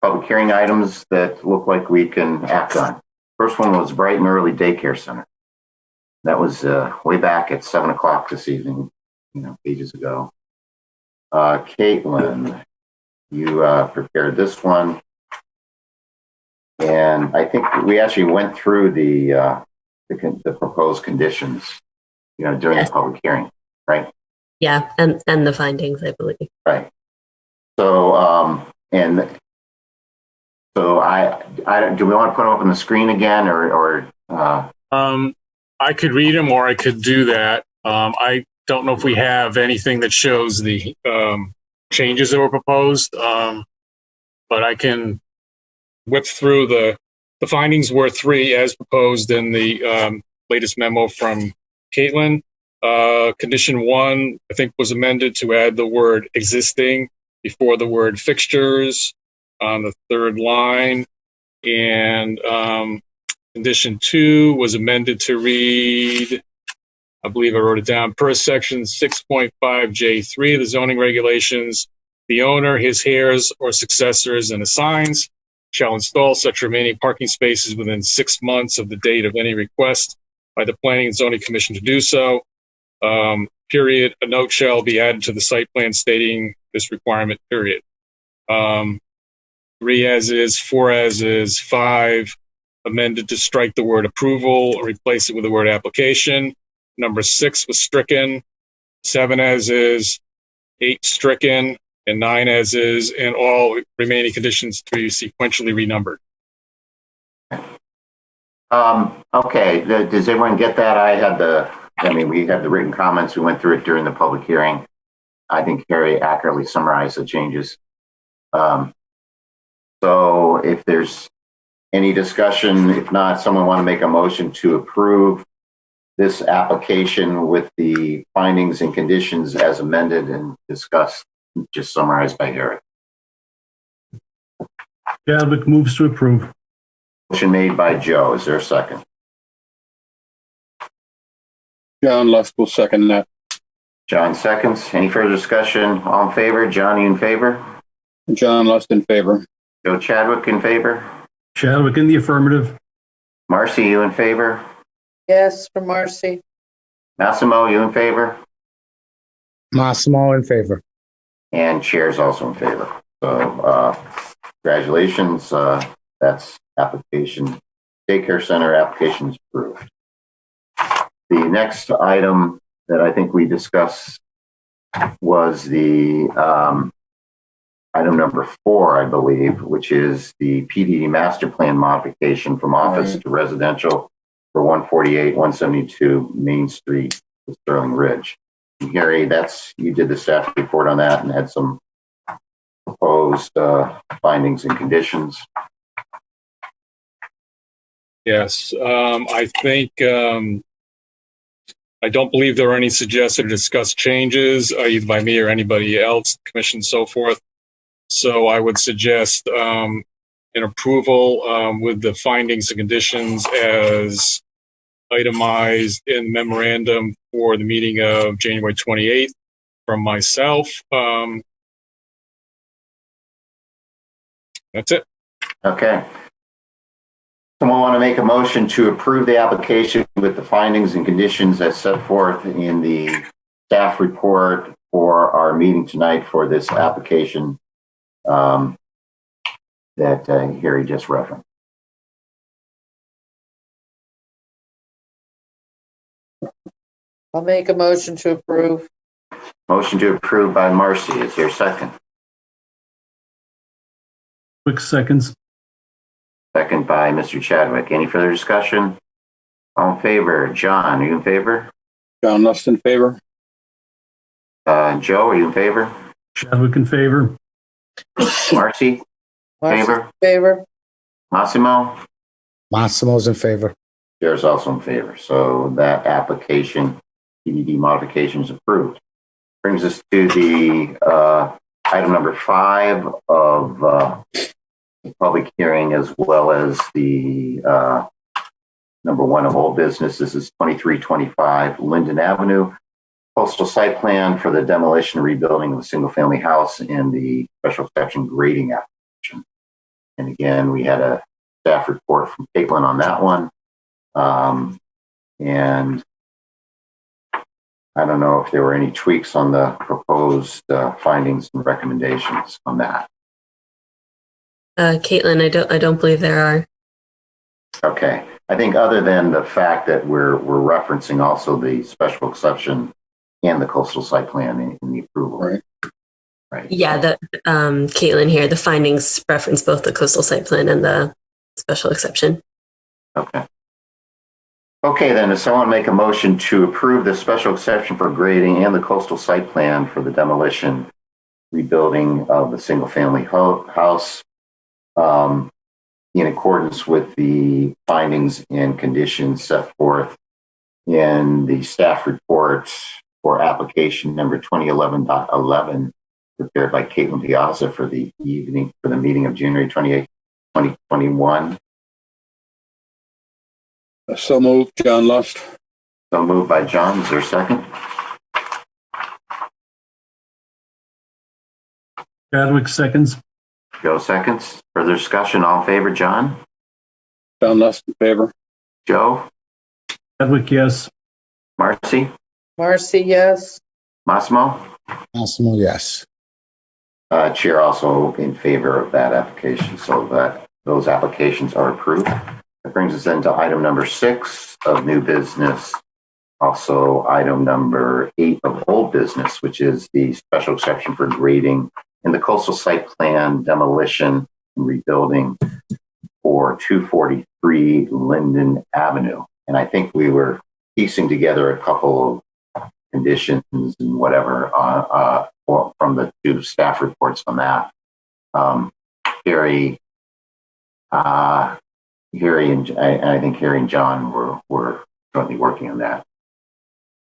public hearing items that look like we can act on. First one was Brighton Early Daycare Center. That was way back at 7 o'clock this evening, ages ago. Caitlin, you prepared this one. And I think we actually went through the proposed conditions, during the public hearing, right? Yeah, and the findings, I believe. Right. So, do we want to put them up on the screen again, or? I could read them, or I could do that. I don't know if we have anything that shows the changes that were proposed, but I can whip through the findings were 3 as proposed in the latest memo from Caitlin. Condition 1, I think, was amended to add the word existing before the word fixtures on the 3rd line. And condition 2 was amended to read, I believe I wrote it down, per section 6.5J3 of the zoning regulations, the owner, his heirs, or successors and assigns shall install such remaining parking spaces within 6 months of the date of any request by the Planning and Zoning Commission to do so. Period. A note shall be added to the site plan stating this requirement, period. 3 as is, 4 as is, 5 amended to strike the word approval or replace it with the word application. Number 6 was stricken, 7 as is, 8 stricken, and 9 as is, and all remaining conditions to be sequentially renumbered. Okay, does everyone get that? We had the written comments. We went through it during the public hearing. I think Carrie accurately summarized the changes. So if there's any discussion, if not, someone want to make a motion to approve this application with the findings and conditions as amended and discussed, just summarized by Eric. Chadwick moves to approve. Motion made by Joe. Is there a second? John Lust will second that. John seconds. Any further discussion? All in favor? Johnny in favor? John Lust in favor. Joe Chadwick in favor? Chadwick in the affirmative. Marcy, you in favor? Yes, for Marcy. Massimo, you in favor? Massimo in favor. And Chair's also in favor. So congratulations. That's application, daycare center application is approved. The next item that I think we discussed was the item number 4, I believe, which is the PDD master plan modification from office to residential for 148, 172 Main Street, Sterling Ridge. And Gary, you did the staff report on that and had some proposed findings and conditions. Yes, I think I don't believe there are any suggested or discussed changes either by me or anybody else, commission, so forth. So I would suggest an approval with the findings and conditions as itemized in memorandum for the meeting of January 28th from myself. That's it. Okay. Someone want to make a motion to approve the application with the findings and conditions as set forth in the staff report for our meeting tonight for this application that Harry just referenced? I'll make a motion to approve. Motion to approve by Marcy. Is there a second? Quick seconds. Second by Mr. Chadwick. Any further discussion? All in favor? John, are you in favor? John Lust in favor. Joe, are you in favor? Chadwick in favor. Marcy? Favor? Favor. Massimo? Massimo's in favor. Chair's also in favor. So that application, PDD modification, is approved. Brings us to the item number 5 of the public hearing, as well as the number 1 of old business. This is 2325 Linden Avenue, coastal site plan for the demolition and rebuilding of a single-family house and the special exception grading application. And again, we had a staff report from Caitlin on that one. And I don't know if there were any tweaks on the proposed findings and recommendations on that. Caitlin, I don't believe there are. Okay. I think other than the fact that we're referencing also the special exception and the coastal site plan in the approval. Right. Right. Yeah, the Caitlin here, the findings reference both the coastal site plan and the special exception. Okay. Okay, then, if someone make a motion to approve the special exception for grading and the coastal site plan for the demolition, rebuilding of the single-family house in accordance with the findings and conditions set forth in the staff report for application number 2011.11, prepared by Caitlin Piazza for the meeting of January 28, 2021. So moved, John Lust. So moved by John. Is there a second? Chadwick seconds. Joe seconds. Further discussion? All in favor? John? John Lust in favor. Joe? Chadwick, yes. Marcy? Marcy, yes. Massimo? Massimo, yes. Chair also in favor of that application, so that those applications are approved. That brings us into item number 6 of new business. Also item number 8 of old business, which is the special exception for grading in the coastal site plan demolition and rebuilding for 243 Linden Avenue. And I think we were piecing together a couple of conditions and whatever from the 2 staff reports on that. Harry and I think Harry and John were jointly working on that.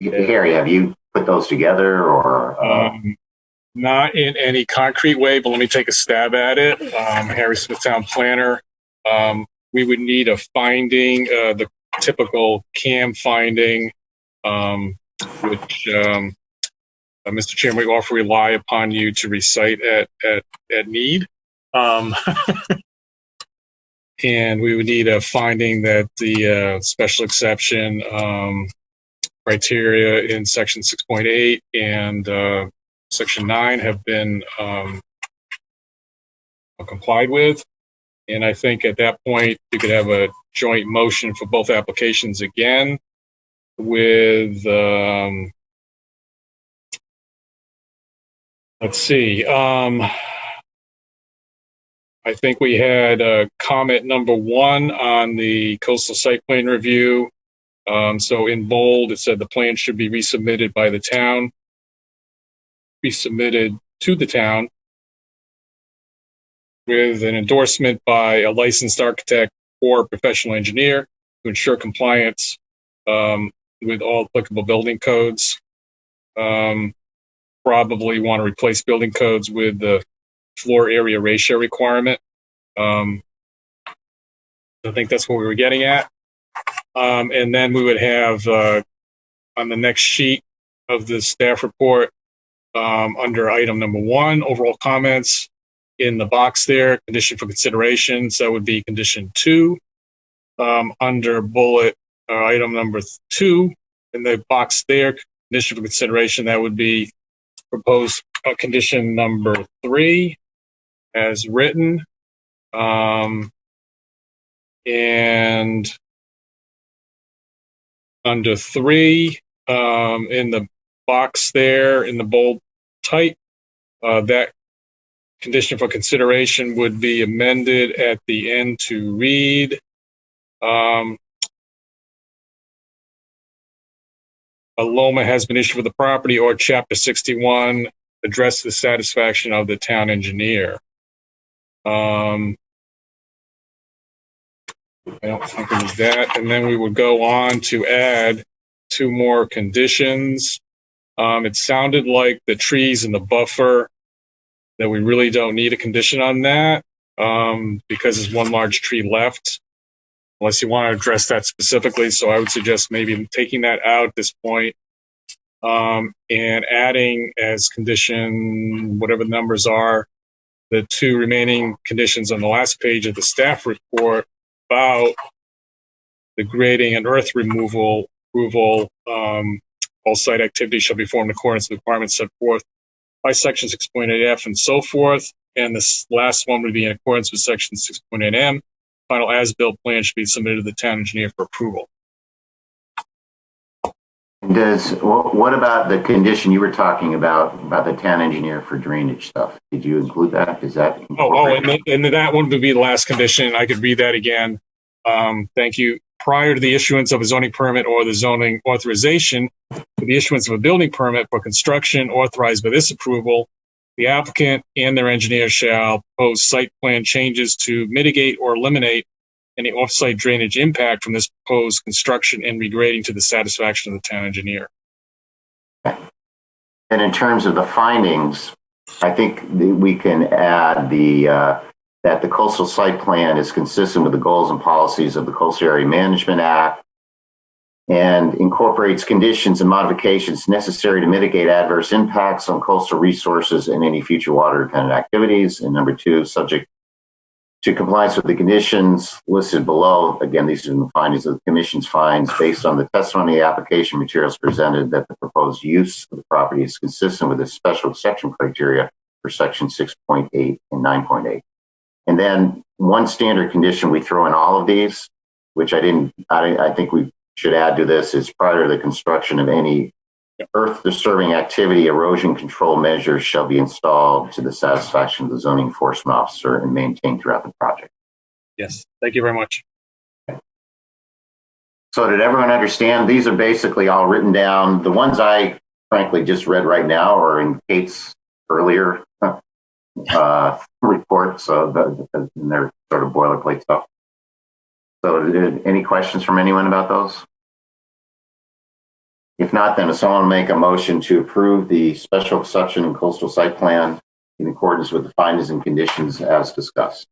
Harry, have you put those together or? Not in any concrete way, but let me take a stab at it. Harry Smith, Town Planner. We would need a finding, the typical CAM finding, which Mr. Chairman, we often rely upon you to recite at need. And we would need a finding that the special exception criteria in section 6.8 and section 9 have been complied with. And I think at that point, you could have a joint motion for both applications again with, let's see, I I think we had comment number 1 on the coastal site plan review. So in bold, it said the plan should be resubmitted by the town, resubmitted to the town with an endorsement by a licensed architect or professional engineer to ensure compliance with all applicable building codes. Probably want to replace building codes with the floor area ratio requirement. I think that's what we were getting at. And then we would have on the next sheet of the staff report, under item number 1, overall comments, in the box there, condition for consideration. So that would be condition 2. Under bullet item number 2, in the box there, condition for consideration, that would be proposed condition number 3 as written. And under 3, in the box there, in the bold type, that condition for consideration would be amended at the end to read, a LOMA has been issued for the property or Chapter 61, address the satisfaction of the town engineer. I don't think it was that. And then we would go on to add 2 more conditions. It sounded like the trees in the buffer, that we really don't need a condition on that because there's 1 large tree left, unless you want to address that specifically. So I would suggest maybe taking that out at this point, and adding as condition, whatever the numbers are, the 2 remaining conditions on the last page of the staff report about the grading and earth removal approval. All site activities shall be performed in accordance with requirements set forth by section 6.8F and so forth. And this last one would be in accordance with section 6.8M. Final as-built plan should be submitted to the town engineer for approval. What about the condition you were talking about the town engineer for drainage stuff? Did you include that? Is that? And that one would be the last condition. I could read that again. Thank you. Prior to the issuance of a zoning permit or the zoning authorization, for the issuance of a building permit for construction authorized by this approval, the applicant and their engineer shall propose site plan changes to mitigate or eliminate any off-site drainage impact from this proposed construction and regrading to the satisfaction of the town engineer. And in terms of the findings, I think we can add that the coastal site plan is consistent with the goals and policies of the Coastal Area Management Act and incorporates conditions and modifications necessary to mitigate adverse impacts on coastal resources and any future water-dependent activities. And number 2, subject to compliance with the conditions listed below. Again, these are the findings of the commission's finds based on the testimony of the application materials presented that the proposed use of the property is consistent with the special exception criteria for section 6.8 and 9.8. And then 1 standard condition we throw in all of these, which I think we should add to this, is prior to the construction of any earth disturbing activity, erosion control measures shall be installed to the satisfaction of the zoning enforcement officer and maintained throughout the project. Yes, thank you very much. So did everyone understand? These are basically all written down. The ones I frankly just read right now are in Kate's earlier report, so they're sort of boilerplate stuff. So any questions from anyone about those? If not, then if someone make a motion to approve the special exception and coastal site plan in accordance with the findings and conditions as discussed.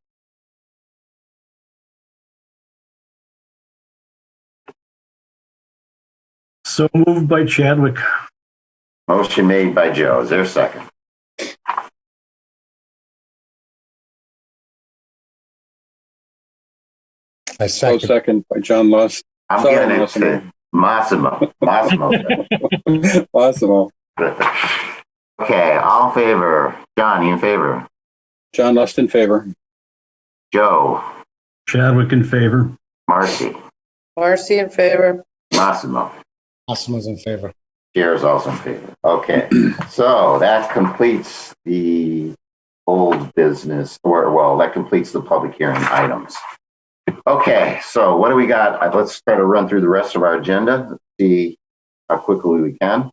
So moved by Chadwick. Motion made by Joe. Is there a second? I second. Second by John Lust. I'm getting it to Massimo. Massimo. Okay, all in favor. John, you in favor? John Lust in favor. Joe. Chadwick in favor. Marcy. Marcy in favor. Massimo. Massimo's in favor. Chair is also in favor. Okay, so that completes the old business, or well, that completes the public hearing items. Okay, so what do we got? Let's try to run through the rest of our agenda. Let's see how quickly we can.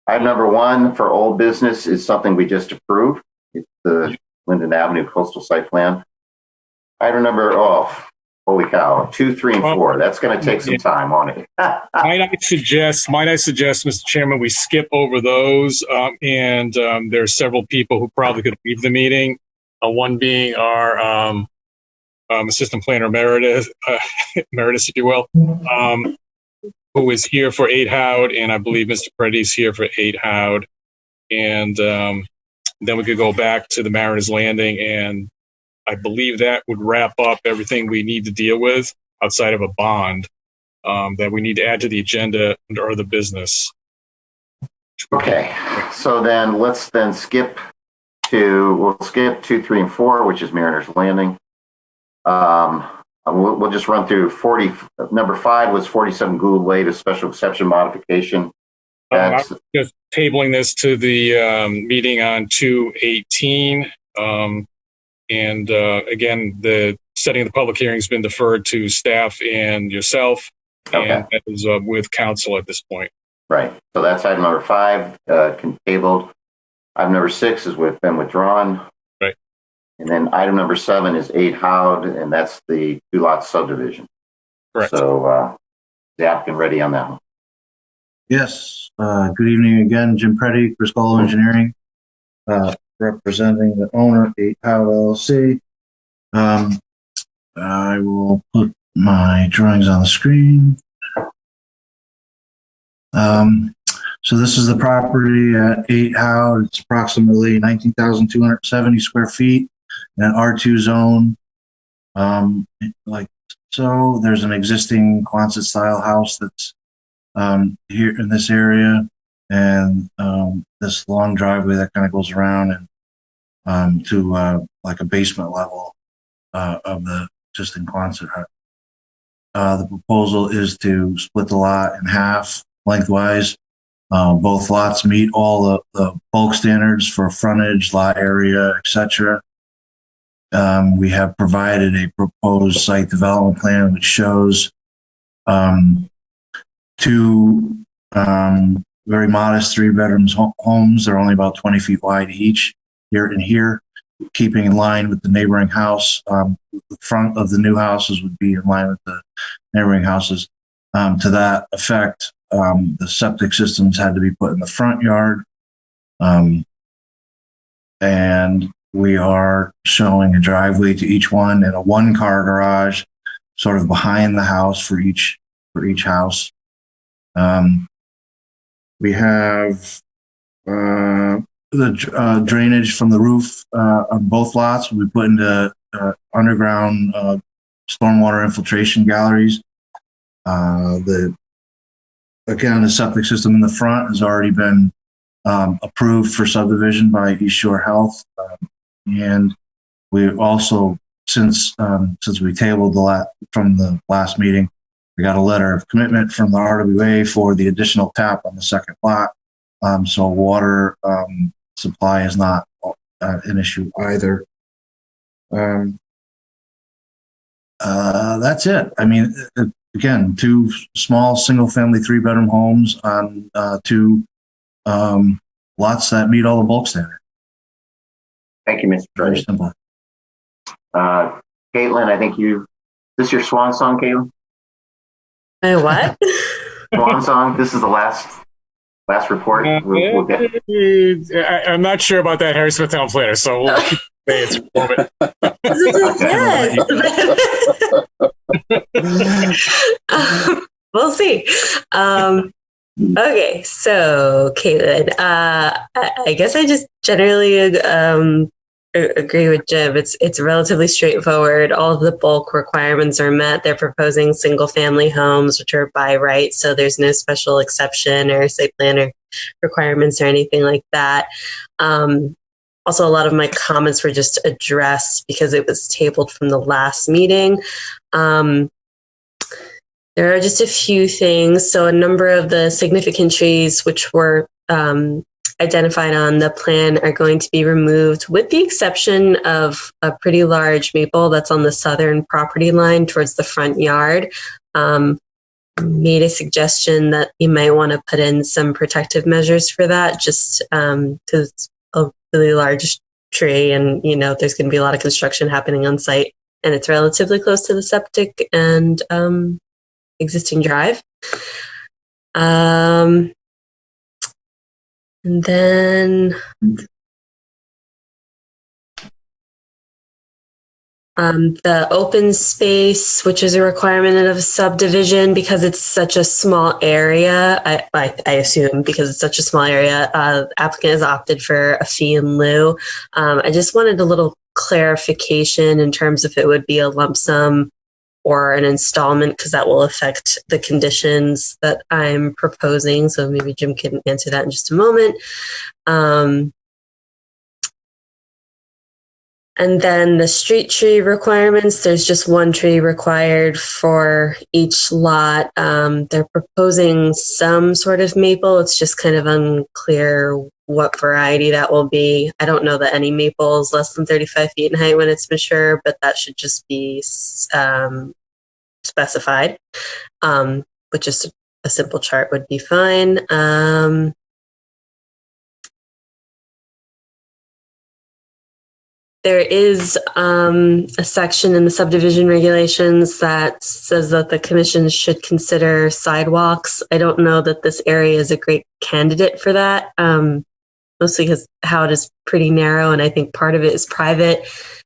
Item number 1 for old business is something we just approved. It's the Linden Avenue coastal site plan. Item number, holy cow, 2, 3, and 4. That's going to take some time on it. Might I suggest, Mr. Chairman, we skip over those, and there are several people who probably could leave the meeting. One being our assistant planner emeritus, if you will, who is here for 8 Howard, and I believe Mr. Preddy's here for 8 Howard. And then we could go back to the Mariners Landing, and I believe that would wrap up everything we need to deal with outside of a bond that we need to add to the agenda under other business. Okay, so then let's skip 2, 3, and 4, which is Mariners Landing. We'll just run through 40. Number 5 was 47 Gould Way, a special exception modification. I'm just tabling this to the meeting on 2/18. And again, the setting of the public hearing has been deferred to staff and yourself, and that is with council at this point. Right. So that's item number 5, tabled. Item number 6 has been withdrawn. Right. And then item number 7 is 8 Howard, and that's the 2-lot subdivision. Correct. So the applicant ready on that one? Yes. Good evening again, Jim Preddy, Criscolo Engineering, representing the owner, 8 Howard LLC. I will put my drawings on the screen. So this is the property at 8 Howard. It's approximately 19,270 square feet in an R2 zone. Like so, there's an existing Quonset style house that's here in this area, and this long driveway that kind of goes around and to like a basement level of the existing Quonset hut. The proposal is to split the lot in half lengthwise. Both lots meet all the bulk standards for frontage, lot area, etc. We have provided a proposed site development plan which shows 2 very modest 3-bedroom homes. They're only about 20 feet wide each, here and here, keeping in line with the neighboring house. The front of the new houses would be in line with the neighboring houses. To that effect, the septic systems had to be put in the front yard. And we are showing a driveway to each one and a 1-car garage sort of behind the house for each house. We have the drainage from the roof on both lots will be put into underground stormwater infiltration galleries. The septic system in the front has already been approved for subdivision by East Shore Health, and we also, since we tabled from the last meeting, we got a letter of commitment from the RWA for the additional tap on the second lot. So water supply is not an issue either. That's it. I mean, again, 2 small single-family 3-bedroom homes on 2 lots that meet all the bulk standards. Thank you, Mr. Very simple. Caitlin, I think is this your swan song, Caitlin? My what? Swan song. This is the last report. We'll get. I'm not sure about that, Harry Smith Town Planner, so we'll keep it's a moment. We'll see. Okay, so Caitlin, I guess I just generally agree with Jim. It's relatively straightforward. All of the bulk requirements are met. They're proposing single-family homes, which are by right, so there's no special exception or site plan or requirements or anything like that. Also, a lot of my comments were just addressed because it was tabled from the last meeting. There are just a few things. So a number of the significant trees which were identified on the plan are going to be removed, with the exception of a pretty large maple that's on the southern property line towards the front yard. Made a suggestion that you might want to put in some protective measures for that, just because it's a really large tree and, there's going to be a lot of construction happening on site, and it's relatively close to the septic and existing drive. And then the open space, which is a requirement of a subdivision, because it's such a small area, I assume because it's such a small area, applicant has opted for a fee in lieu. I just wanted a little clarification in terms of it would be a lump sum or an installment, because that will affect the conditions that I'm proposing. So maybe Jim can answer that in just a moment. And then the street tree requirements, there's just one tree required for each lot. They're proposing some sort of maple. It's just kind of unclear what variety that will be. I don't know that any maple is less than 35 feet in height when it's mature, but that should just be specified. But just a simple chart would be fine. There is a section in the subdivision regulations that says that the commission should consider sidewalks. I don't know that this area is a great candidate for that, mostly because how it is pretty narrow, and I think part of it is private,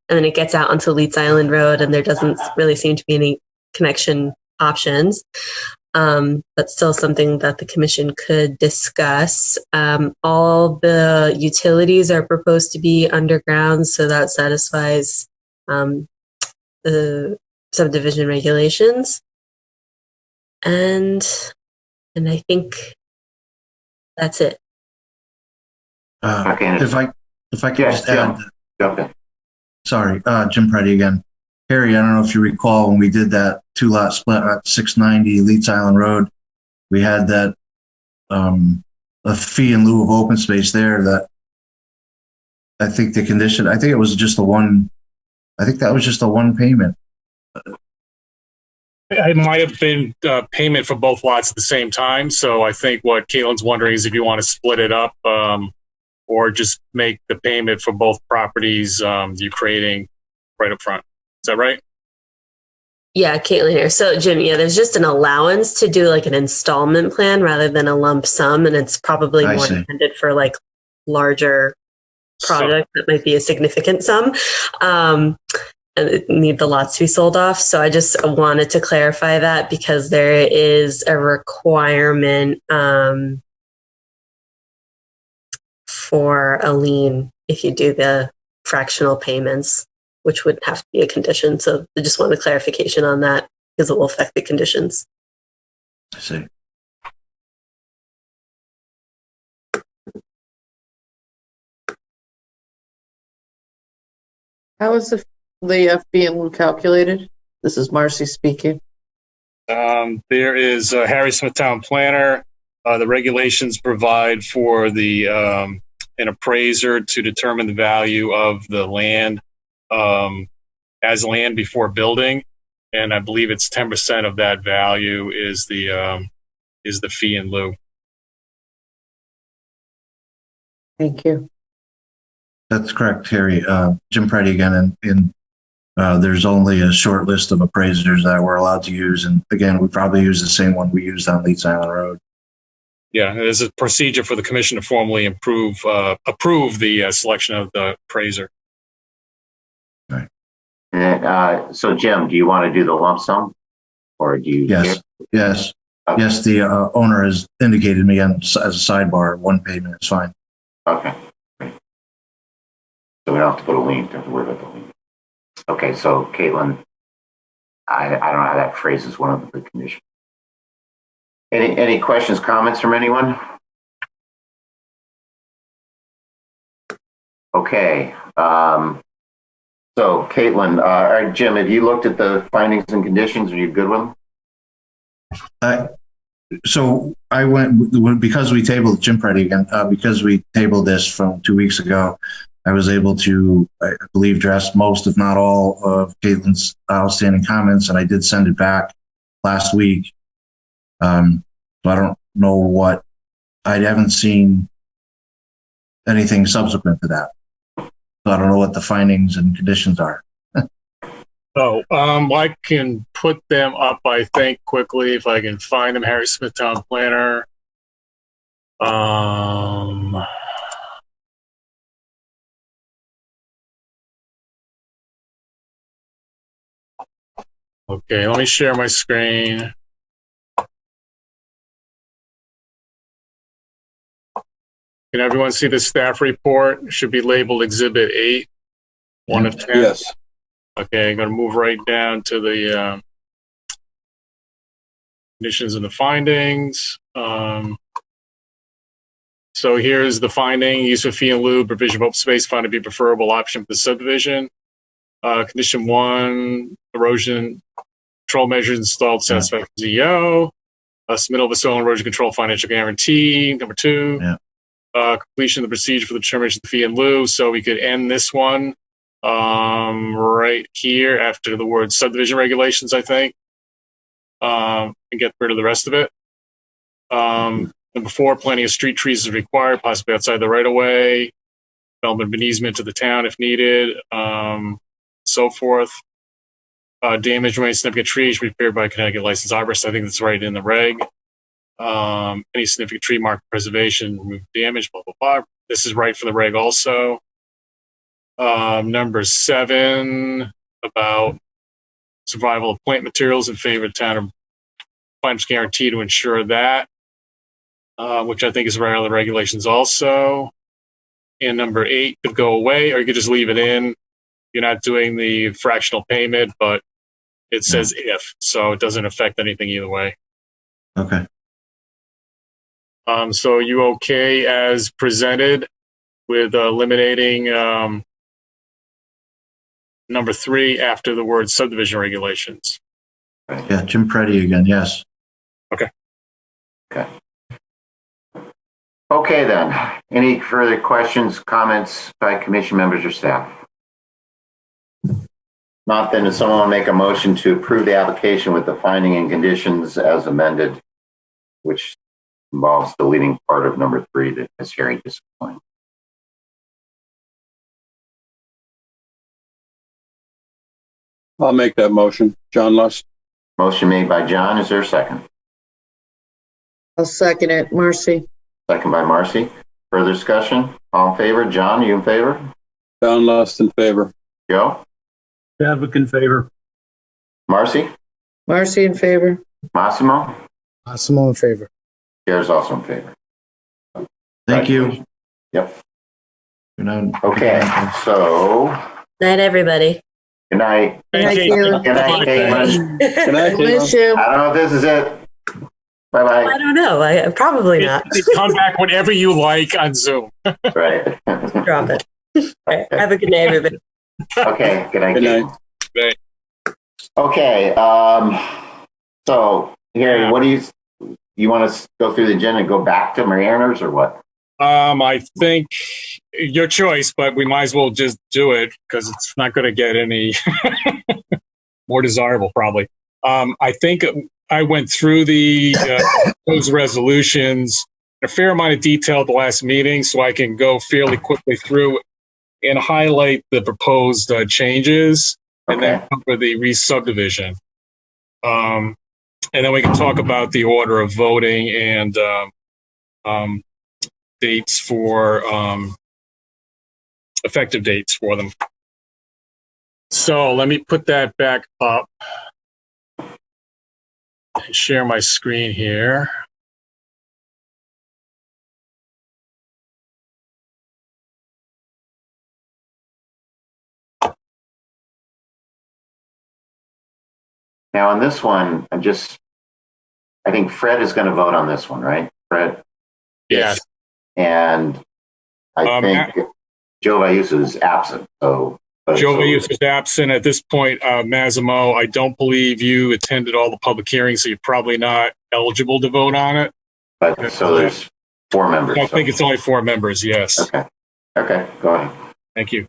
and then it gets out onto Leeds Island Road, and there doesn't really seem to be any connection options. But still something that the commission could discuss. All the utilities are proposed to be underground, so that satisfies the subdivision regulations. And I think that's it. If I could just add, Okay. sorry, Jim Preddy again. Harry, I don't know if you recall when we did that 2-lot split at 690 Leeds Island Road, we had that a fee in lieu of open space there that I think the condition, I think it was just the one, I think that was just the one payment. It might have been payment for both lots at the same time. So I think what Caitlin's wondering is if you want to split it up or just make the payment for both properties you're creating right up front. Is that right? Yeah, Caitlin here. So Jim, there's just an allowance to do like an installment plan rather than a lump sum. And it's probably more intended for like larger projects that might be a significant sum. And it need the lots to be sold off. So I just wanted to clarify that because there is a requirement for a lien if you do the fractional payments, which would have to be a condition. So I just wanted clarification on that because it will affect the conditions. I see. How is the fee in lieu calculated? This is Marcy speaking. There is Harry Smith Town Planner. The regulations provide for the an appraiser to determine the value of the land as land before building, and I believe it's 10% of that value is the fee in lieu. Thank you. That's correct, Harry. Jim Preddy again, and there's only a short list of appraisers that we're allowed to use, and again, we probably use the same one we used on Leeds Island Road. Yeah, there's a procedure for the commission to formally approve the selection of the appraiser. Right. And, so Jim, do you want to do the lump sum, or do you? Yes. Yes. Okay. Yes. The owner has indicated me as a sidebar. One payment is fine. Okay. Great. So we don't have to put a lien. Don't have to worry about the lien. Okay. So Caitlin, I don't know how that phrases one of the conditions. Any questions, comments from anyone? Okay. So Caitlin, all right, Jim, have you looked at the findings and conditions? Are you good with them? So I because we tabled Jim Preddy again, because we tabled this from 2 weeks ago, I was able to, I believe, address most, if not all, of Caitlin's outstanding comments, and I did send it back last week. So I don't know I haven't seen anything subsequent to that. So I don't know what the findings and conditions are. So, I can put them up, I think, quickly if I can find them. Harry Smith, Town Planner. Okay, let me share my screen. Can everyone see the staff report? It should be labeled Exhibit 8, 1 of 10. Yes. Okay, I'm going to move right down to the conditions and the findings. So here's the finding: use of fee in lieu, provision of open space found to be preferable option for the subdivision. Condition 1: erosion control measures installed satisfactory ZO. Submittal of a soil and erosion control financial guarantee. Number 2. Completion of the procedure for the determination of the fee in lieu. So we could end this one right here after the word subdivision regulations, I think, and get rid of the rest of it. Number 4, planting of street trees is required, possibly outside the right of way. Development of an easement to the town if needed, so forth. Damage to any significant trees repaired by Connecticut licensed arborist. I think that's right in the reg. Any significant tree mark preservation, remove damage, blah, blah, blah. This is right for the reg also. Number 7, about survival of plant materials in favor of town of finance guarantee to ensure that, which I think is right on the regulations also. And number 8 could go away, or you could just leave it in. You're not doing the fractional payment, but it says if, so it doesn't affect anything either way. Okay. So you okay as presented with eliminating number 3 after the word subdivision regulations? Yeah, Jim Preddy again, yes. Okay. Okay, then. Any further questions, comments by commission members or staff? Not then, does someone make a motion to approve the application with the finding and conditions as amended, which involves deleting part of number 3 that Ms. Harry just explained? I'll make that motion. John Lust. Motion made by John. Is there a second? I'll second it. Marcy. Second by Marcy. Further discussion? All in favor? John, you in favor? John Lust in favor. Joe? Chadwick in favor. Marcy? Marcy in favor. Massimo? Massimo in favor. Chair's also in favor. Thank you. Yep. Good night. Okay, so. Night, everybody. Good night. Thank you. Good night, Caitlin. Good night, Miss you. I don't know if this is it. Bye-bye. I don't know. I probably not. Come back whenever you like on Zoom. Right. Drop it. All right. Have a good day, everybody. Okay. Good night. Good night. Good night. Okay. So, Harry, what do you want to go through the agenda and go back to Mariana's or what? I think your choice, but we might as well just do it because it's not going to get any more desirable, probably. I think I went through those resolutions in a fair amount of detail at the last meeting, so I can go fairly quickly through and highlight the proposed changes, and then cover the re-subdivision. And then we can talk about the order of voting and dates for effective dates for them. So let me put that back up and share my screen here. Now on this one, I think Fred is going to vote on this one, right? Fred? Yes. And I think Joe Vayusa is absent, so Jovius is absent at this point. Massimo, I don't believe you attended all the public hearings, so you're probably not eligible to vote on it. But so there's 4 members. I think it's only 4 members. Yes. Okay. Okay. Go ahead. Thank you.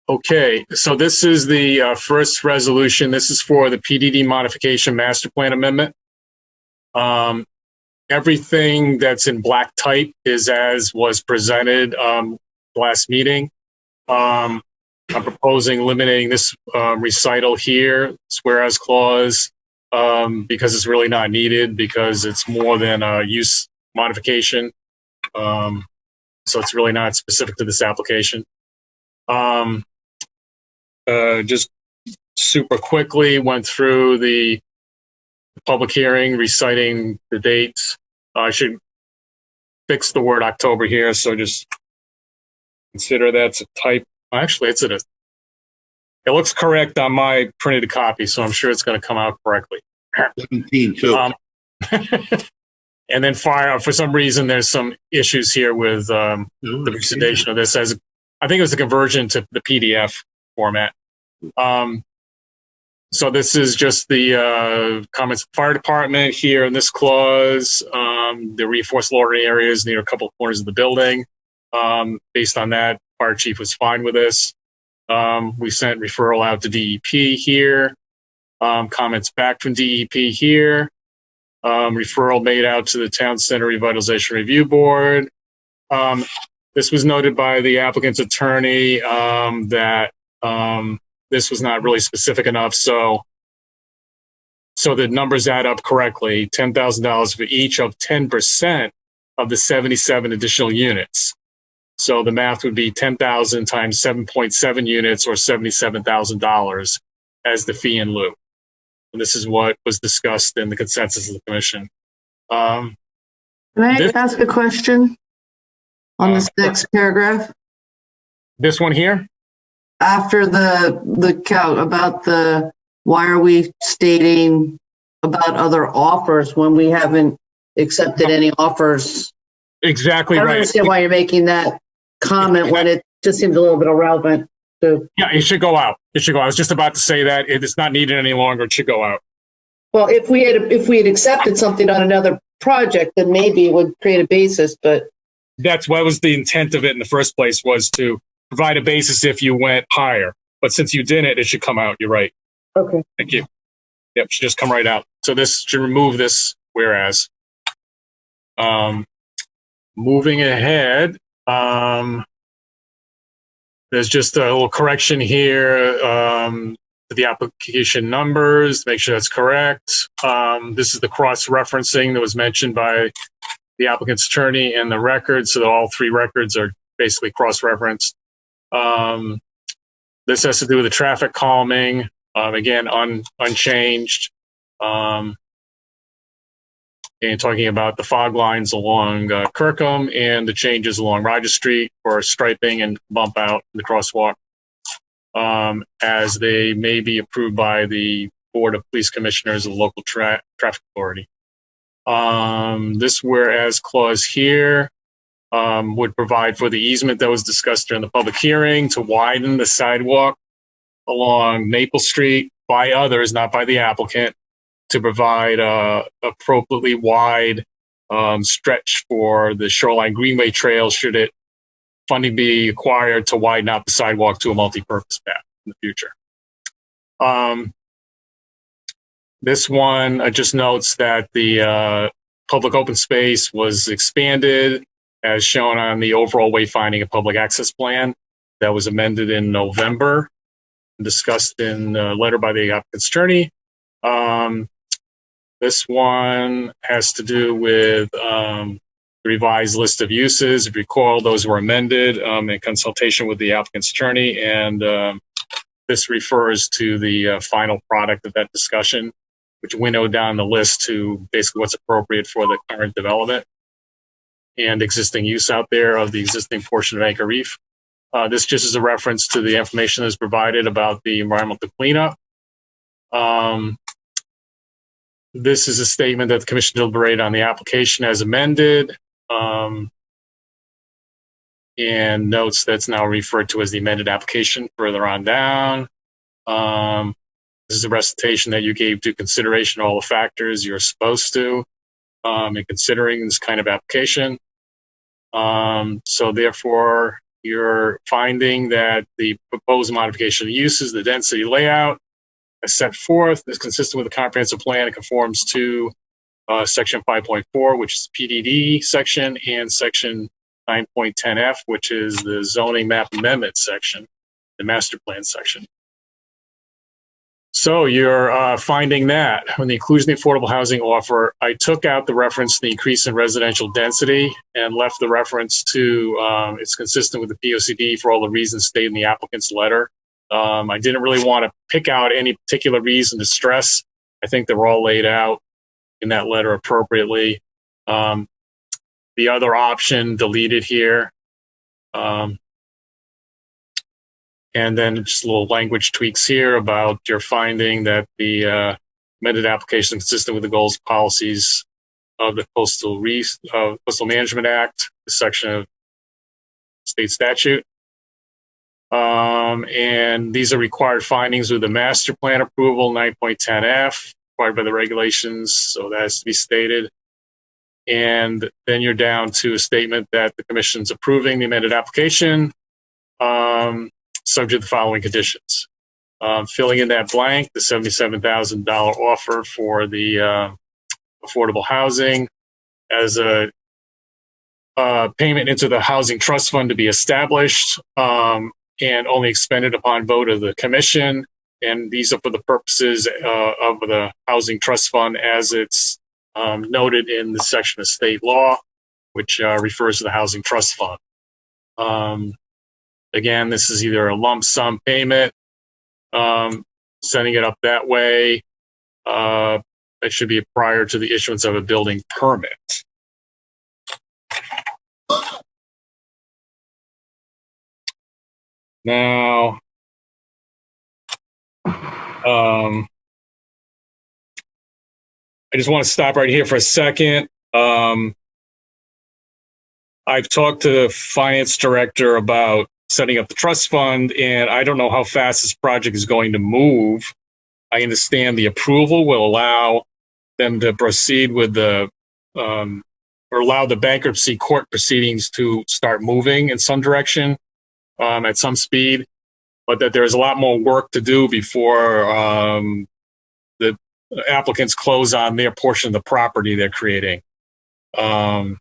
Okay, so this is the first resolution. This is for the PDD modification master plan amendment. Everything that's in black type is as was presented last meeting. I'm proposing eliminating this recital here, this whereas clause, because it's really not needed because it's more than a use modification. So it's really not specific to this application. Just super quickly went through the public hearing, reciting the dates. I should fix the word October here, so just consider that's a type. Actually, it looks correct on my printed copy, so I'm sure it's going to come out correctly. 17 too. And then for some reason, there's some issues here with the presentation of this. As I think it was a conversion to the PDF format. So this is just the comments of the fire department here in this clause. The reinforced loitering areas near a couple of corners of the building. Based on that, fire chief was fine with this. We sent referral out to DEP here. Comments back from DEP here. Referral made out to the Town Center Revitalization Review Board. This was noted by the applicant's attorney that this was not really specific enough, so the numbers add up correctly. $10,000 for each of 10% of the 77 additional units. So the math would be 10,000 times 7.7 units, or $77,000 as the fee in lieu. And this is what was discussed in the consensus of the commission. Can I ask a question on this next paragraph? This one here? After the count about why are we stating about other offers when we haven't accepted any offers? Exactly right. I don't understand why you're making that comment when it just seems a little bit irrelevant. Yeah, it should go out. It should go out. I was just about to say that it's not needed any longer. It should go out. Well, if we had accepted something on another project, then maybe it would create a basis. But that's what was the intent of it in the first place, was to provide a basis if you went higher. But since you didn't, it should come out. You're right. Okay. Thank you. Yep, should just come right out. So this should remove this whereas. Moving ahead, there's just a little correction here to the application numbers, make sure that's correct. This is the cross-referencing that was mentioned by the applicant's attorney in the record, so that all 3 records are basically cross-referenced. This has to do with the traffic calming, again, unchanged. And talking about the fog lines along Kirkham and the changes along Rogers Street for striping and bump out in the crosswalk, as they may be approved by the Board of Police Commissioners of the local traffic authority. This whereas clause here would provide for the easement that was discussed during the public hearing to widen the sidewalk along Maple Street by others, not by the applicant, to provide appropriately wide stretch for the Shoreline Greenway Trail should it funding be acquired to widen out the sidewalk to a multi-purpose path in the future. This one just notes that the public open space was expanded as shown on the overall wayfinding and public access plan that was amended in November and discussed in a letter by the applicant's attorney. This one has to do with the revised list of uses. If you recall, those were amended in consultation with the applicant's attorney, and this refers to the final product of that discussion, which winnowed down the list to basically what's appropriate for the current development and existing use out there of the existing portion of Anchor Reef. This just is a reference to the information that's provided about the environmental cleanup. This is a statement that the commission deliberated on the application as amended. and notes that's now referred to as the amended application further on down. This is a recitation that you gave due consideration all the factors you're supposed to in considering this kind of application. So therefore, you're finding that the proposed modification of uses, the density layout, as set forth, is consistent with the comprehensive plan and conforms to section 5.4, which is PDD section, and section 9.10F, which is the zoning map amendment section, the master plan section. So you're finding that when the inclusion of the affordable housing offer, I took out the reference to the increase in residential density and left the reference to it's consistent with the POCD for all the reasons stated in the applicant's letter. I didn't really want to pick out any particular reason to stress. I think they were all laid out in that letter appropriately. The other option deleted here. And then just little language tweaks here about your finding that the amended application is consistent with the goals and policies of the Coastal Management Act, the section of state statute. And these are required findings with the master plan approval, 9.10F, required by the regulations, so that has to be stated. And then you're down to a statement that the commission's approving the amended application, subject to the following conditions. Filling in that blank, the $77,000 offer for the affordable housing as a payment into the housing trust fund to be established and only expended upon vote of the commission. And these are for the purposes of the housing trust fund as it's noted in the section of state law, which refers to the housing trust fund. Again, this is either a lump sum payment, setting it up that way. It should be prior to the issuance of a building permit. Now, I just want to stop right here for a second. I've talked to the finance director about setting up the trust fund, and I don't know how fast this project is going to move. I understand the approval will allow them to proceed with the, or allow the bankruptcy court proceedings to start moving in some direction at some speed, but that there's a lot more work to do before the applicants close on their portion of the property they're creating. So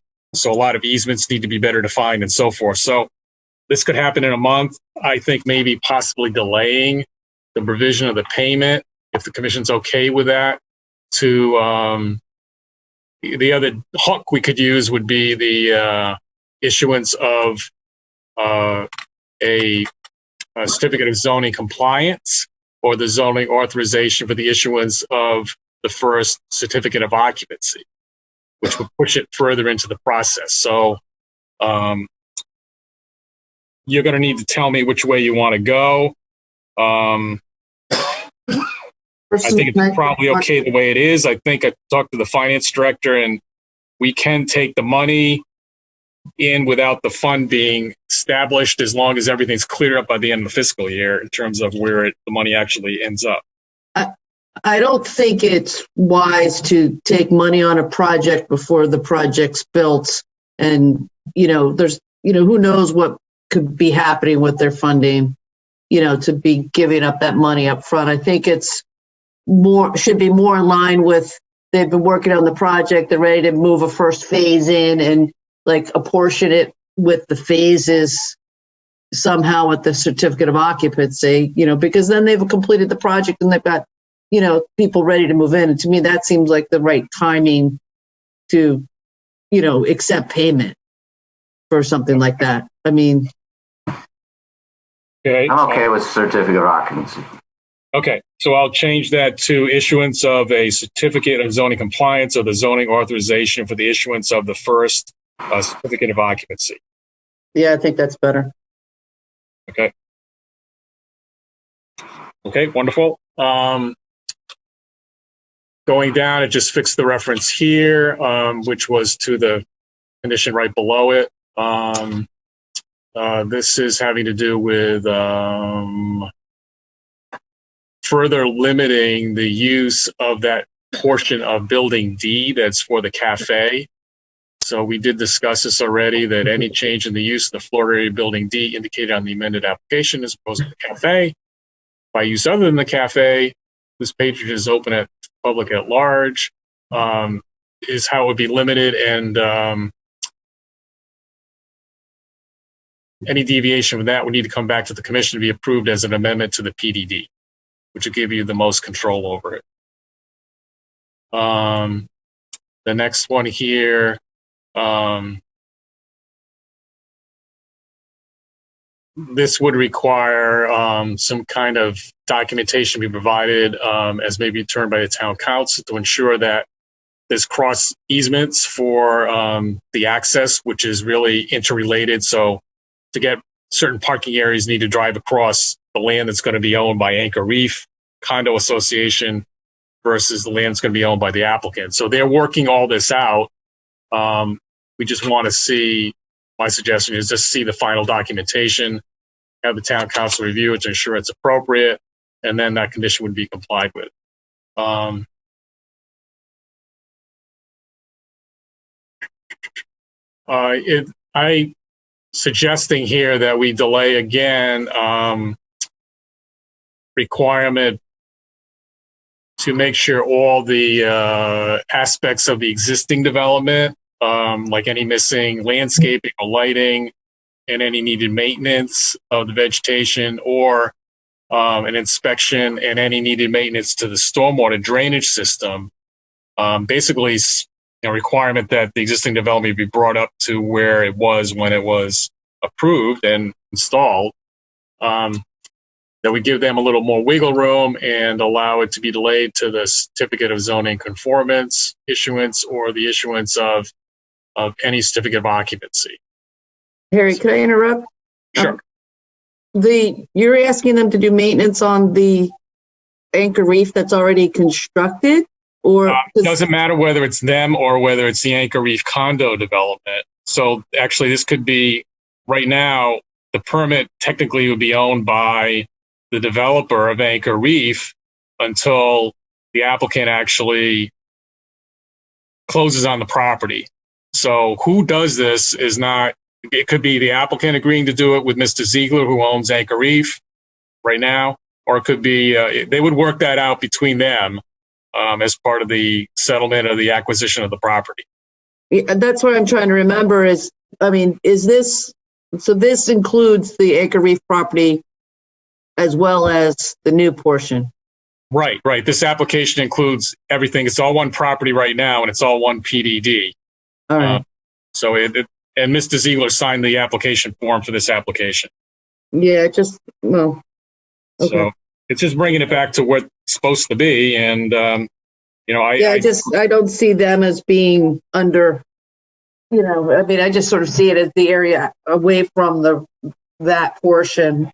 a lot of easements need to be better defined and so forth. So this could happen in a month. I think maybe possibly delaying the provision of the payment, if the commission's okay with that, to the other hook we could use would be the issuance of a certificate of zoning compliance or the zoning authorization for the issuance of the first certificate of occupancy, which would push it further into the process. So you're going to need to tell me which way you want to go. I think it's probably okay the way it is. I think I talked to the finance director, and we can take the money in without the fund being established as long as everything's cleared up by the end of the fiscal year in terms of where the money actually ends up. I don't think it's wise to take money on a project before the project's built. And, there's, who knows what could be happening with their funding, to be giving up that money up front. I think it's should be more in line with, they've been working on the project, they're ready to move a first phase in and like apportion it with the phases somehow with the certificate of occupancy, because then they've completed the project and they've got, people ready to move in. And to me, that seems like the right timing to, accept payment for something like that. I mean, okay. I'm okay with certificate of occupancy. Okay, so I'll change that to issuance of a certificate of zoning compliance or the zoning authorization for the issuance of the first certificate of occupancy. Yeah, I think that's better. Okay. Okay, wonderful. Going down, it just fixed the reference here, which was to the condition right below it. This is having to do with further limiting the use of that portion of building D that's for the cafe. So we did discuss this already, that any change in the use of the floor area building D indicated on the amended application as opposed to the cafe. By use other than the cafe, this patronage is open at public at large, is how it would be limited, and any deviation from that would need to come back to the commission to be approved as an amendment to the PDD, which will give you the most control over it. The next one here, this would require some kind of documentation be provided as may be determined by the town council to ensure that there's cross easements for the access, which is really interrelated. So to get certain parking areas, you need to drive across the land that's going to be owned by Anchor Reef Condo Association versus the land that's going to be owned by the applicant. So they're working all this out. We just want to see, my suggestion is just see the final documentation, have the town council review it to ensure it's appropriate, and then that condition would be complied with. I suggesting here that we delay again requirement to make sure all the aspects of the existing development, like any missing landscaping or lighting and any needed maintenance of the vegetation, or an inspection and any needed maintenance to the stormwater drainage system, basically a requirement that the existing development be brought up to where it was when it was approved and installed, that we give them a little more wiggle room and allow it to be delayed to the certificate of zoning conformance issuance or the issuance of any certificate of occupancy. Harry, could I interrupt? Sure. You're asking them to do maintenance on the Anchor Reef that's already constructed? Or it doesn't matter whether it's them or whether it's the Anchor Reef condo development. So actually this could be, right now, the permit technically would be owned by the developer of Anchor Reef until the applicant actually closes on the property. So who does this is not, it could be the applicant agreeing to do it with Mr. Ziegler, who owns Anchor Reef right now, or it could be, they would work that out between them as part of the settlement of the acquisition of the property. Yeah, that's what I'm trying to remember is, I mean, is this, so this includes the Anchor Reef property as well as the new portion? Right. This application includes everything. It's all one property right now, and it's all one PDD. All right. And Mr. Ziegler signed the application form for this application. Yeah, okay. So it's just bringing it back to what it's supposed to be. And, I don't see them as being under, I mean, I just sort of see it as the area away from that portion,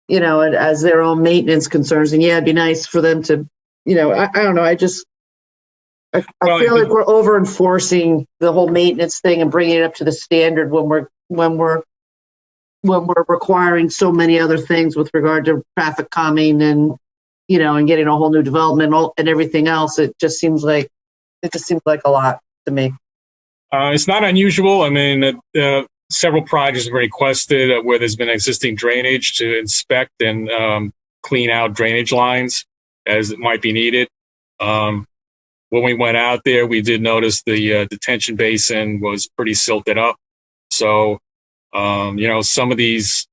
as their own maintenance concerns. And yeah, it'd be nice for them to, I don't know. I feel like we're over enforcing the whole maintenance thing and bringing it up to the standard when we're requiring so many other things with regard to traffic calming and, and getting a whole new development and everything else. It just seems like a lot to me. It's not unusual. I mean, several projects have been requested where there's been existing drainage to inspect and clean out drainage lines as it might be needed. When we went out there, we did notice the detention basin was pretty silted up. So, some of these,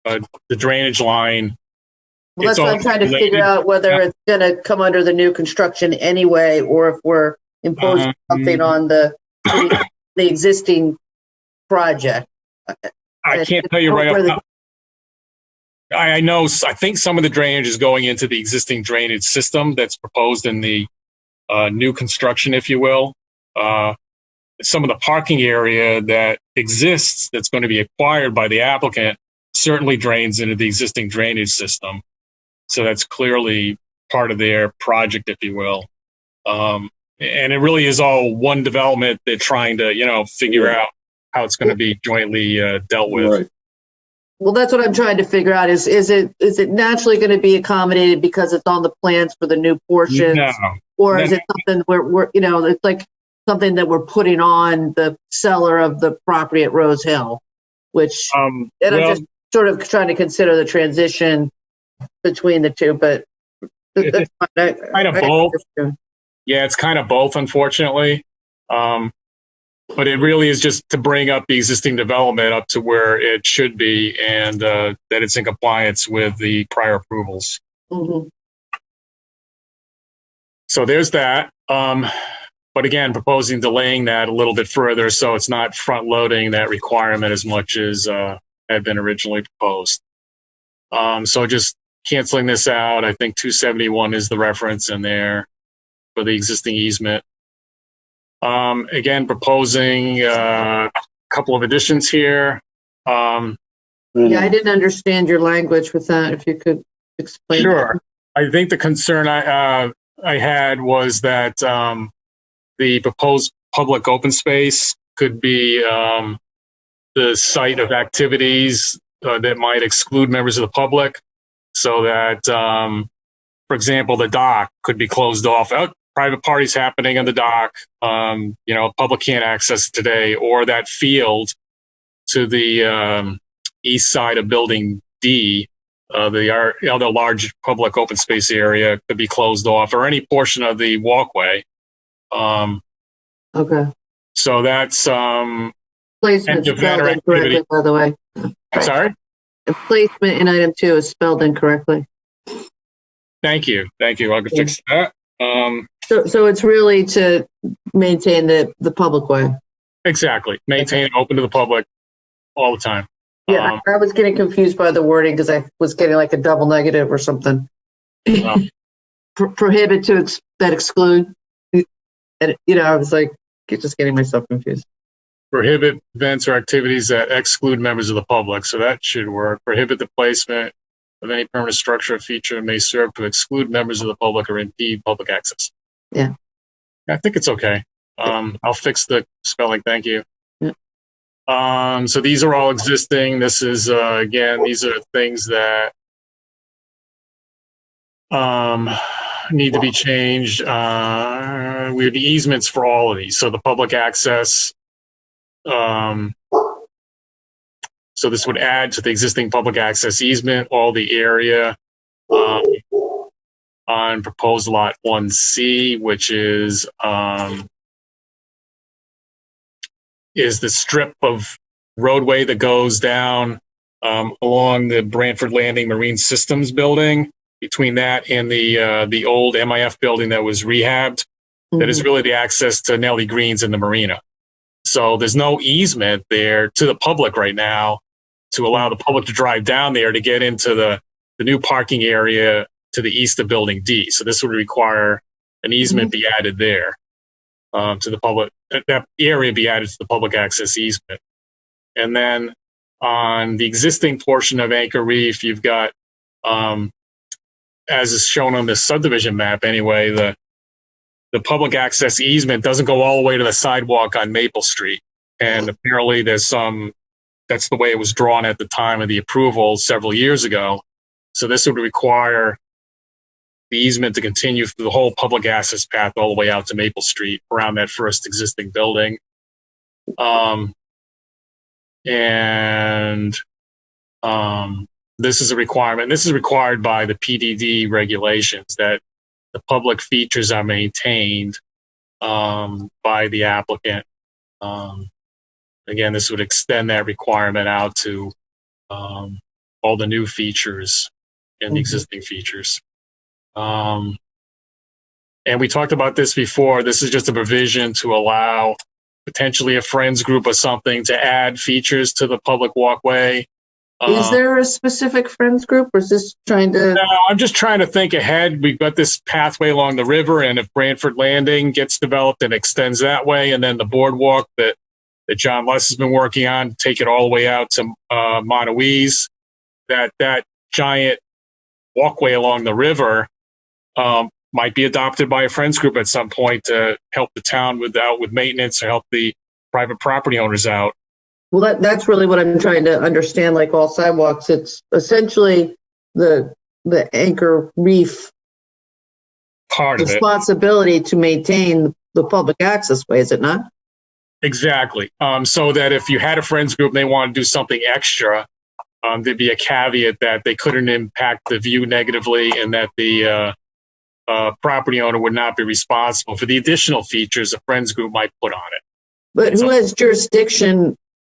the drainage line. Well, that's what I'm trying to figure out, whether it's going to come under the new construction anyway, or if we're imposing something on the existing project. I can't tell you right off the top. I know, I think some of the drainage is going into the existing drainage system that's proposed in the new construction, if you will. Some of the parking area that exists that's going to be acquired by the applicant certainly drains into the existing drainage system. So that's clearly part of their project, if you will. And it really is all one development. They're trying to, figure out how it's going to be jointly dealt with. Right. Well, that's what I'm trying to figure out. Is it naturally going to be accommodated because it's on the plans for the new portions, or is it something we're it's like something that we're putting on the seller of the property at Rose Hill, which I'm just sort of trying to consider the transition between the two, but that's kind of both. Yeah, it's kind of both, unfortunately. But it really is just to bring up the existing development up to where it should be, and that it's in compliance with the prior approvals. Mm-hmm. So there's that. But again, proposing delaying that a little bit further so it's not front loading that requirement as much as had been originally proposed. So just canceling this out. I think 271 is the reference in there for the existing easement. Again, proposing a couple of additions here. Yeah, I didn't understand your language with that. If you could explain. Sure. I think the concern I had was that the proposed public open space could be the site of activities that might exclude members of the public, so that, for example, the dock could be closed off. Private parties happening on the dock, public can't access it today, or that field to the east side of Building D, the other large public open space area could be closed off, or any portion of the walkway. Okay. So that's placement spelled incorrectly, by the way. Sorry? The placement in item 2 is spelled incorrectly. Thank you. I can fix that. So it's really to maintain the public way. Exactly. Maintain it open to the public all the time. Yeah, I was getting confused by the wording because I was getting like a double negative or something. Prohibit that exclude. And, I was like, just getting myself confused. Prohibit events or activities that exclude members of the public. So that should work. Prohibit the placement of any permanent structure or feature may serve to exclude members of the public or impede public access. Yeah. I think it's okay. I'll fix the spelling. Thank you. Yeah. So these are all existing. This is, again, these are things that need to be changed. We have the easements for all of these. So the public access, so this would add to the existing public access easement, all the area on proposed lot 1C, which is the strip of roadway that goes down along the Branford Landing Marine Systems building, between that and the old MIF building that was rehabbed. Mm-hmm. That is really the access to Nellie Green's and the marina. So there's no easement there to the public right now to allow the public to drive down there to get into the new parking area to the east of Building D. So this would require an easement be added there to the public. That area be added to the public access easement. And then on the existing portion of Anchor Reef, you've got, as is shown on this subdivision map anyway, the public access easement doesn't go all the way to the sidewalk on Maple Street. And apparently that's the way it was drawn at the time of the approval several years ago. So this would require the easement to continue through the whole public access path all the way out to Maple Street around that first existing building. This is a requirement. This is required by the PDD regulations that the public features are maintained by the applicant. Again, this would extend that requirement out to all the new features and the existing features. And we talked about this before. This is just a provision to allow potentially a friends group or something to add features to the public walkway. Is there a specific friends group, or is this trying to? No, I'm just trying to think ahead. We've got this pathway along the river, and if Branford Landing gets developed and extends that way, and then the boardwalk that John Less has been working on, take it all the way out to Montaouise, that giant walkway along the river might be adopted by a friends group at some point to help the town with maintenance or help the private property owners out. Well, that's really what I'm trying to understand. Like all sidewalks, it's essentially the anchor reef Part of it. responsibility to maintain the public access way, is it not? Exactly. So that if you had a friends group and they want to do something extra, there'd be a caveat that they couldn't impact the view negatively and that the property owner would not be responsible for the additional features a friends group might put on it. But who has jurisdiction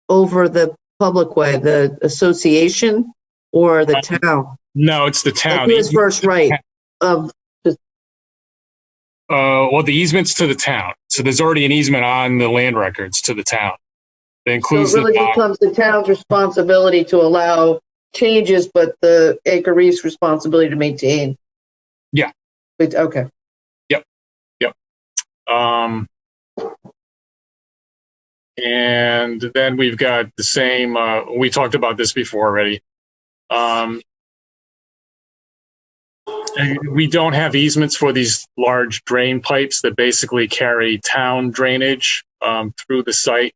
over the public way, the association or the town? No, it's the town. Like who has first right of well, the easement's to the town. So there's already an easement on the land records to the town. That so includes it really the becomes the town's responsibility to allow changes, but the acre reef's responsibility to maintain. Yeah. Okay. Yep. And then we've got the same, we talked about this before already. We don't have easements for these large drain pipes that basically carry town drainage through the site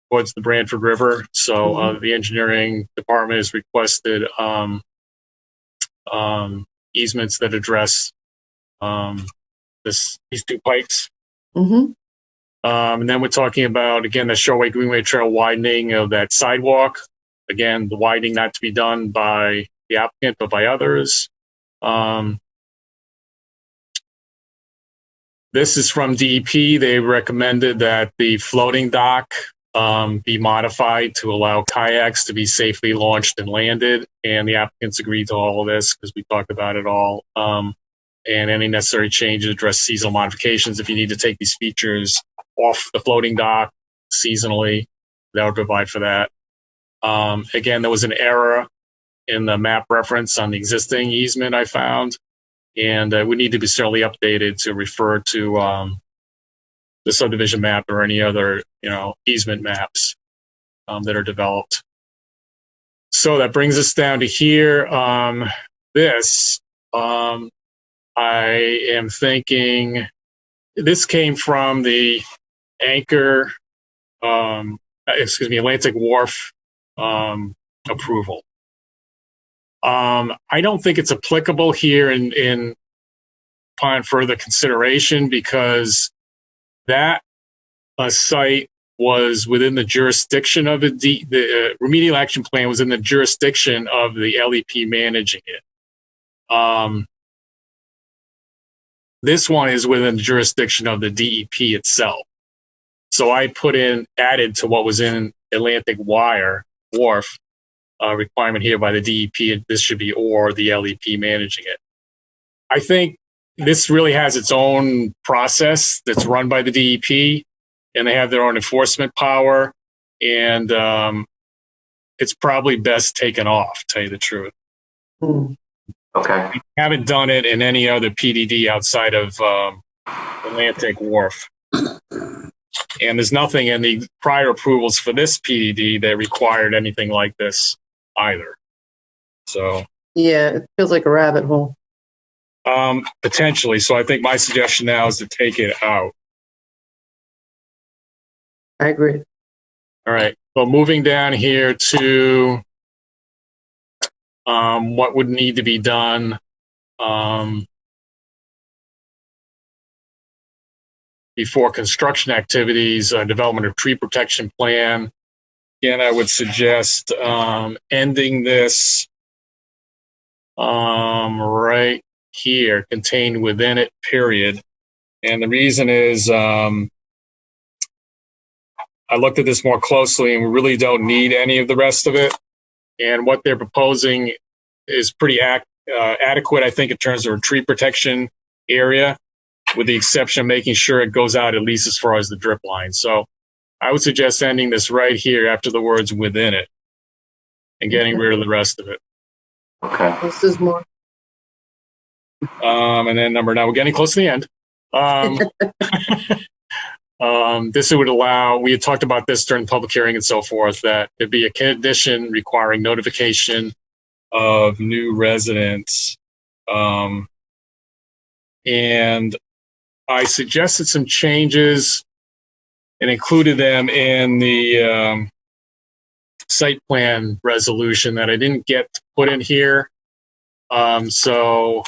towards the Branford River. So the engineering department has requested easements that address these two pipes. And then we're talking about, again, the Shoreway Greenway Trail widening of that sidewalk. Again, the widening not to be done by the applicant, but by others. This is from DEP. They recommended that the floating dock be modified to allow kayaks to be safely launched and landed. And the applicants agreed to all of this because we talked about it all. And any necessary changes address seasonal modifications. If you need to take these features off the floating dock seasonally, that would provide for that. Again, there was an error in the map reference on the existing easement I found. And we need to be certainly updated to refer to the subdivision map or any other, easement maps that are developed. So that brings us down to here. I am thinking this came from the Atlantic Wharf approval. I don't think it's applicable here upon further consideration because that site was within the jurisdiction of the remedial action plan was in the jurisdiction of the LEP managing it. This one is within the jurisdiction of the DEP itself. So I added to what was in Atlantic Wharf requirement here by the DEP. This should be or the LEP managing it. I think this really has its own process that's run by the DEP, and they have their own enforcement power, and it's probably best taken off, to tell you the truth. Okay. We haven't done it in any other PDD outside of Atlantic Wharf. And there's nothing in the prior approvals for this PDD that required anything like this either. So Yeah, it feels like a rabbit hole. potentially. So I think my suggestion now is to take it out. I agree. All right. So moving down here to what would need to be done before construction activities, development of tree protection plan. Again, I would suggest ending this right here, contained within it, period. And the reason is I looked at this more closely and we really don't need any of the rest of it. And what they're proposing is pretty adequate, I think, in terms of a tree protection area, with the exception of making sure it goes out at least as far as the drip line. So I would suggest ending this right here after the words within it and getting rid of the rest of it. Okay. This is more. And then now we're getting close to the end. This would allow, we had talked about this during the public hearing and so forth, that there'd be a condition requiring notification of new residents. And I suggested some changes and included them in the site plan resolution that I didn't get to put in here. So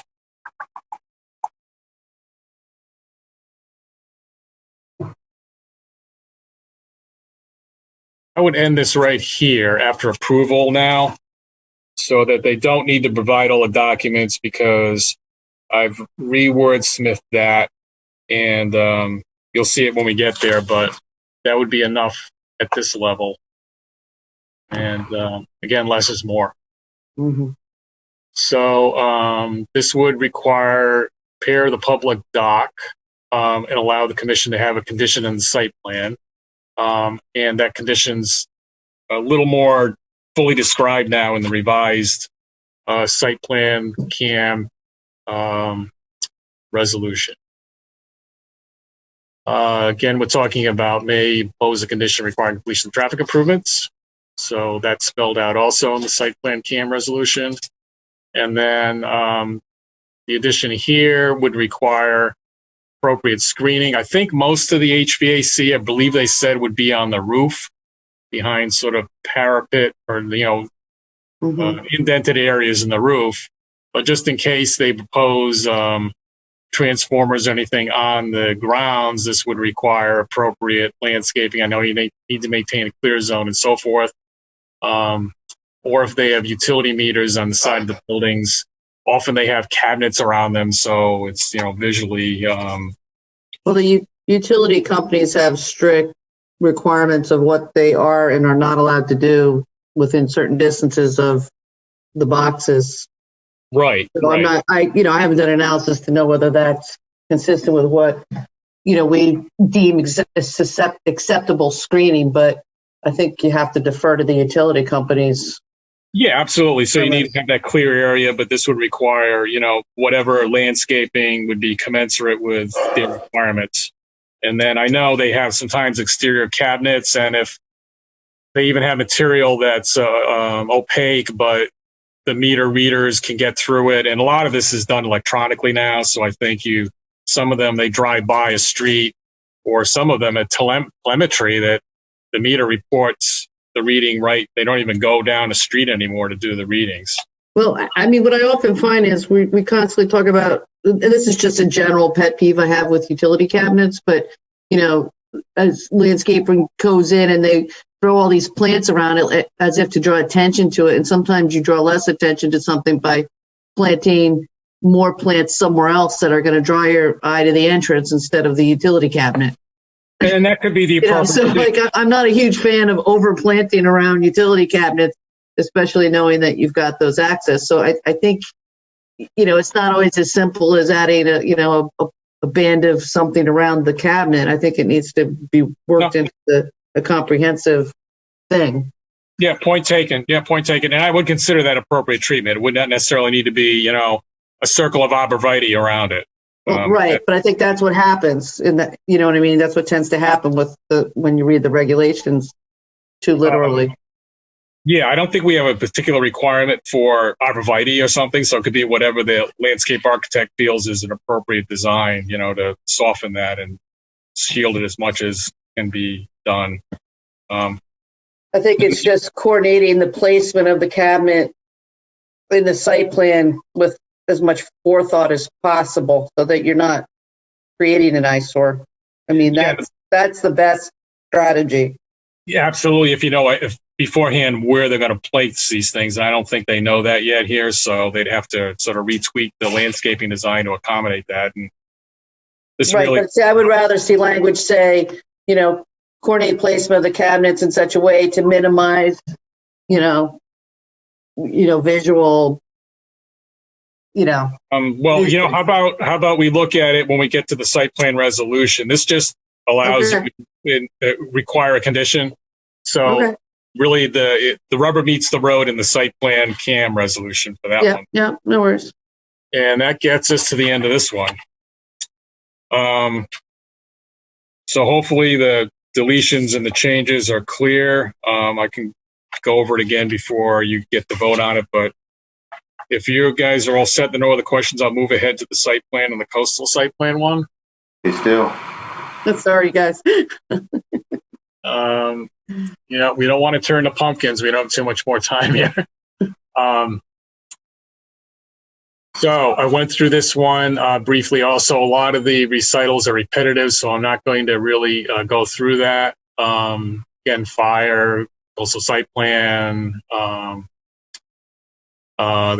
I would end this right here after approval now, so that they don't need to provide all the documents, because I've re-wordsmithed that, and you'll see it when we get there, but that would be enough at this level. And again, less is more. Mm-hmm. So this would require prepare the public doc and allow the commission to have a condition in the site plan. And that condition's a little more fully described now in the revised site plan CAM resolution. Again, we're talking about may impose a condition requiring completion of traffic improvements. So that's spelled out also in the site plan CAM resolution. And then the addition here would require appropriate screening. I think most of the HVAC, I believe they said, would be on the roof behind sort of parapet or, indented areas in the roof. But just in case they propose transformers or anything on the grounds, this would require appropriate landscaping. I know you need to maintain a clear zone and so forth. Or if they have utility meters on the side of the buildings, often they have cabinets around them, so it's visually. Well, the utility companies have strict requirements of what they are and are not allowed to do within certain distances of the boxes. Right. So I'm not. I haven't done analysis to know whether that's consistent with what we deem acceptable screening, but I think you have to defer to the utility companies. Yeah, absolutely. So you need to have that clear area, but this would require, whatever landscaping would be commensurate with their requirements. And then I know they have sometimes exterior cabinets, and if they even have material that's opaque, but the meter readers can get through it. And a lot of this is done electronically now. So I think some of them, they drive by a street, or some of them at telemetry that the meter reports the reading right. They don't even go down the street anymore to do the readings. Well, I mean, what I often find is we constantly talk about, and this is just a general pet peeve I have with utility cabinets, but, as landscaping goes in and they throw all these plants around it as if to draw attention to it. And sometimes you draw less attention to something by planting more plants somewhere else that are going to draw your eye to the entrance instead of the utility cabinet. And that could be the appropriate. I'm not a huge fan of overplanting around utility cabinets, especially knowing that you've got those access. So I think, it's not always as simple as adding a band of something around the cabinet. I think it needs to be worked into a comprehensive thing. Yeah, point taken. And I would consider that appropriate treatment. It would not necessarily need to be, a circle of arborvitae around it. Right, but I think that's what happens in that. You know what I mean? That's what tends to happen when you read the regulations too literally. Yeah, I don't think we have a particular requirement for arborvitae or something, so it could be whatever the landscape architect feels is an appropriate design, to soften that and shield it as much as can be done. I think it's just coordinating the placement of the cabinet in the site plan with as much forethought as possible so that you're not creating an eyesore. I mean, that's the best strategy. Yeah, absolutely. If beforehand where they're going to place these things, and I don't think they know that yet here, so they'd have to sort of retweak the landscaping design to accommodate that. And this right, but I would rather see language say, coordinate placement of the cabinets in such a way to minimize, visual. How about we look at it when we get to the site plan resolution? This just allows you to require a condition. So really the rubber meets the road in the site plan CAM resolution for that one. Yeah, no worries. And that gets us to the end of this one. So hopefully the deletions and the changes are clear. I can go over it again before you get to vote on it, but if you guys are all set to no other questions, I'll move ahead to the site plan and the coastal site plan one. Please do. Sorry, guys. You know, we don't want to turn to pumpkins. We don't have too much more time here. So I went through this one briefly. Also, a lot of the recitals are repetitive, so I'm not going to really go through that. Again, fire, coastal site plan, the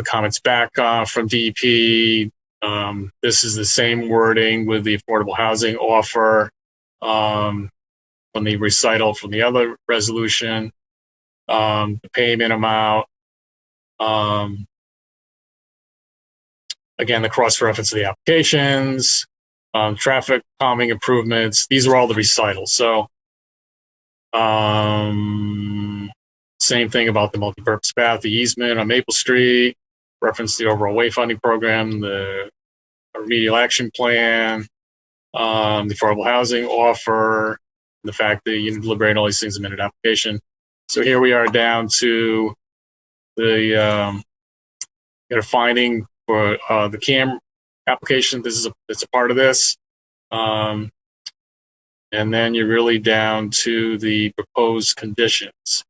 comments back from DEP. This is the same wording with the affordable housing offer from the recital from the other resolution. The payment amount. Again, the cross-reference of the applications, traffic calming improvements. These are all the recitals. So same thing about the multipurpose path, the easement on Maple Street, reference the overall wayfinding program, the remedial action plan, the affordable housing offer, the fact that you deliberate all these things in a minute application. So here we are down to the got a finding for the CAM application. This is it's a part of this. And then you're really down to the proposed conditions.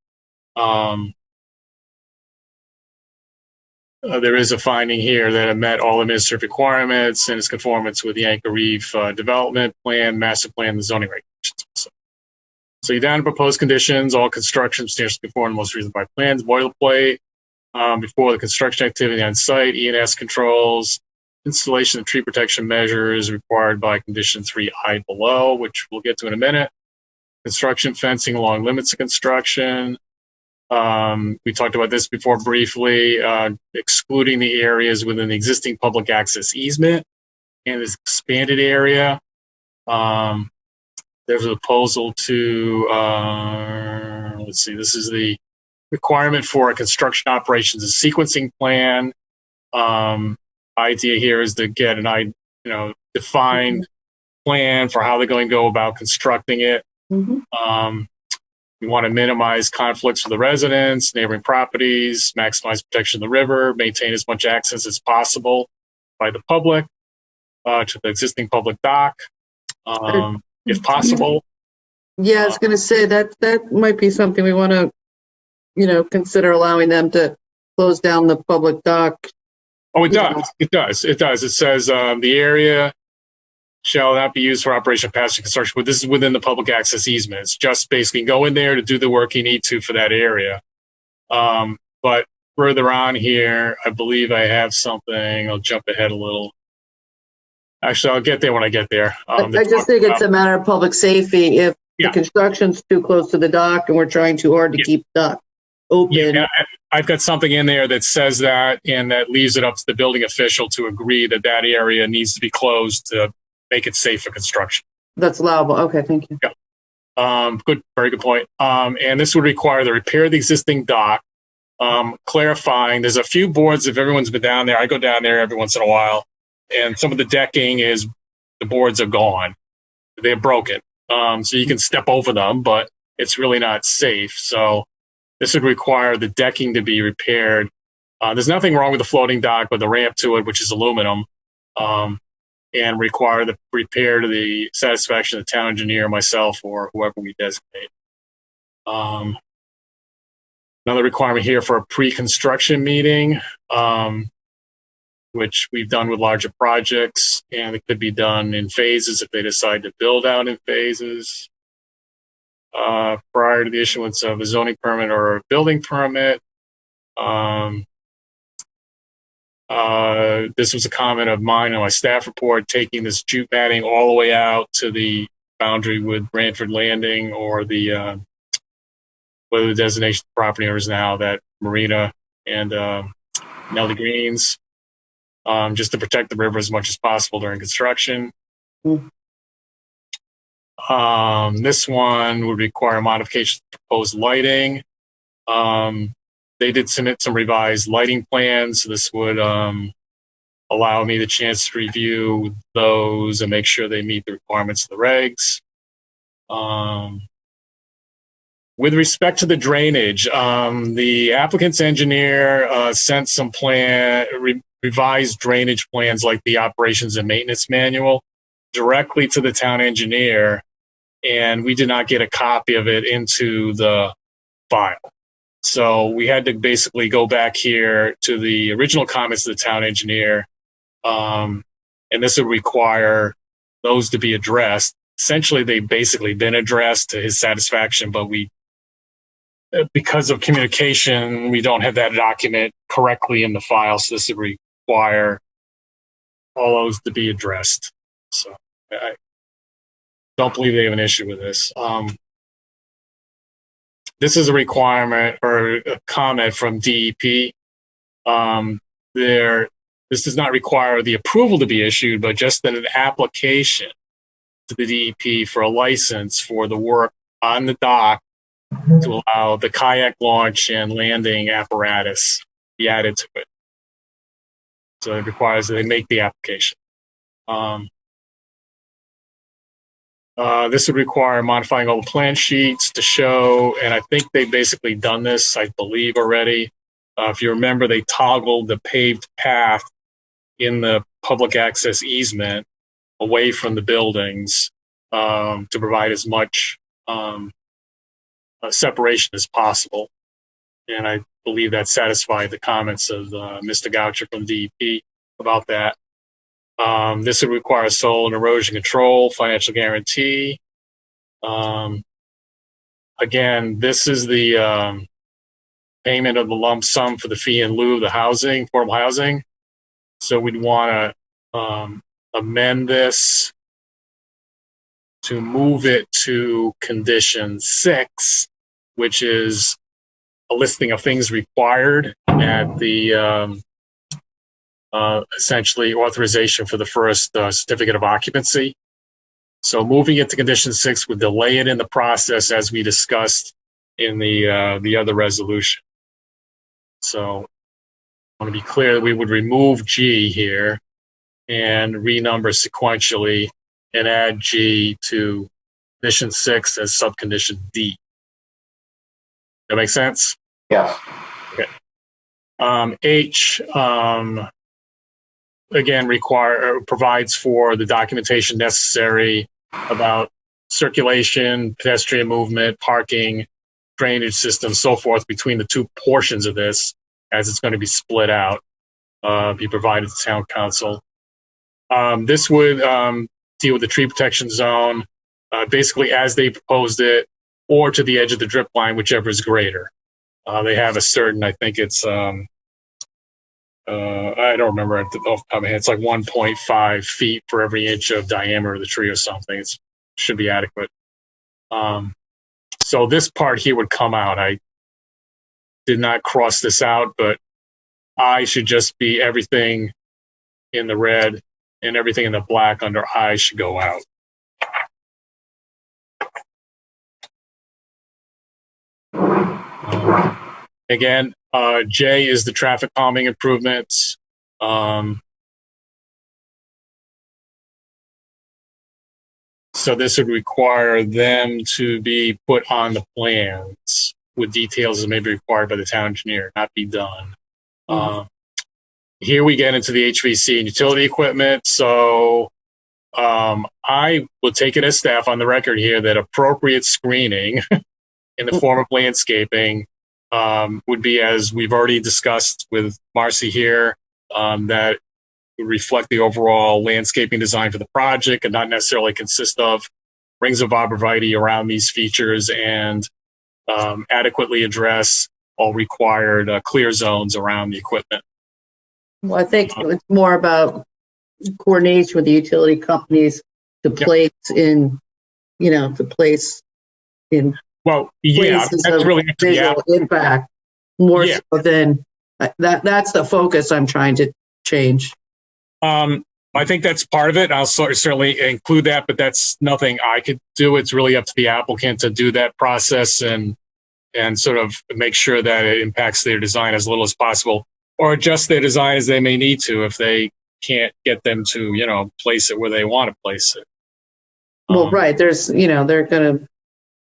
There is a finding here that it met all administrative requirements and is conformance with the Anchor Reef development plan, master plan, and the zoning regulations. So you're down to proposed conditions. All construction substantially conform to the most recent by plans, boilerplate. Before the construction activity on site, E&S controls, installation of tree protection measures required by condition 3I below, which we'll get to in a minute. Construction fencing along limits of construction. We talked about this before briefly, excluding the areas within the existing public access easement and this expanded area. There's a proposal to, let's see, this is the requirement for a construction operations and sequencing plan. Idea here is to get an defined plan for how they're going to go about constructing it. We want to minimize conflicts with the residents, neighboring properties, maximize protection of the river, maintain as much access as possible by the public to the existing public dock, if possible. Yeah, I was going to say that might be something we want to, consider allowing them to close down the public dock. Oh, it does. It does. It does. It says the area shall not be used for operation, passage, construction, but this is within the public access easement. It's just basically go in there to do the work you need to for that area. But further on here, I believe I have something. I'll jump ahead a little. Actually, I'll get there when I get there. I just think it's a matter of public safety. If the construction's too close to the dock and we're trying too hard to keep the dock open. Yeah, I've got something in there that says that, and that leaves it up to the building official to agree that that area needs to be closed to make it safe for construction. That's allowable. Okay, thank you. Yeah. Good, very good point. And this would require the repair of the existing dock, clarifying there's a few boards, if everyone's been down there, I go down there every once in a while, and some of the decking is, the boards are gone. They're broken. So you can step over them, but it's really not safe. So this would require the decking to be repaired. There's nothing wrong with the floating dock, but the ramp to it, which is aluminum, and require the repair to the satisfaction of the town engineer, myself, or whoever we designate. Another requirement here for a pre-construction meeting, which we've done with larger projects, and it could be done in phases if they decide to build out in phases. Prior to the issuance of a zoning permit or a building permit. This was a comment of mine on my staff report, taking this jute matting all the way out to the boundary with Branford Landing, or the whether the designation of the property owners now, that Marina and Nelly Greens, just to protect the river as much as possible during construction. This one would require modification to proposed lighting. They did submit some revised lighting plans. So this would allow me the chance to review those and make sure they meet the requirements of the regs. With respect to the drainage, the applicant's engineer sent some revised drainage plans, like the operations and maintenance manual, directly to the town engineer. and we did not get a copy of it into the file. So we had to basically go back here to the original comments of the town engineer, and this would require those to be addressed. Essentially, they've basically been addressed to his satisfaction, but because of communication, we don't have that document correctly in the file, so this would require all those to be addressed. So I don't believe they have an issue with this. This is a requirement or a comment from DEP. This does not require the approval to be issued, but just an application to the DEP for a license for the work on the dock to allow the kayak launch and landing apparatus be added to it. So it requires that they make the application. This would require modifying all the plan sheets to show, and I think they've basically done this, I believe, already. If you remember, they toggled the paved path in the public access easement away from the buildings to provide as much separation as possible. And I believe that satisfied the comments of Mr. Goucher from DEP about that. This would require soil and erosion control, financial guarantee. Again, this is the payment of the lump sum for the fee in lieu of the housing, affordable housing. So we'd want to amend this to move it to condition 6, which is a listing of things required at the essentially authorization for the first certificate of occupancy. So moving it to condition 6 would delay it in the process, as we discussed in the other resolution. So I want to be clear that we would remove G here and renumber sequentially and add G to condition 6 as subcondition D. That make sense? Yes. Okay. H, again, provides for the documentation necessary about circulation, pedestrian movement, parking, drainage systems, so forth between the two portions of this, as it's going to be split out, be provided to town council. This would deal with the tree protection zone, basically as they proposed it, or to the edge of the drip line, whichever is greater. They have a certain, I think it's, I don't remember off the top of my head. It's like 1.5 feet for every inch of diameter of the tree or something. It should be adequate. So this part here would come out. I did not cross this out, but I should just be everything in the red and everything in the black under I should go out. Again, J is the traffic calming improvements. So this would require them to be put on the plans with details as may be required by the town engineer, not be done. Here we get into the HVAC and utility equipment. So I will take it as staff on the record here that appropriate screening in the form of landscaping would be, as we've already discussed with Marcy here, that would reflect the overall landscaping design for the project and not necessarily consist of rings of arborvitae around these features, and adequately address all required clear zones around the equipment. Well, I think it's more about coordination with the utility companies to place in, places well, yeah, that's really up to visual impact more so than that's the focus I'm trying to change. I think that's part of it. I'll certainly include that, but that's nothing I could do. It's really up to the applicant to do that process and sort of make sure that it impacts their design as little as possible, or adjust their design as they may need to if they can't get them to, place it where they want to place it. Well, right. There's,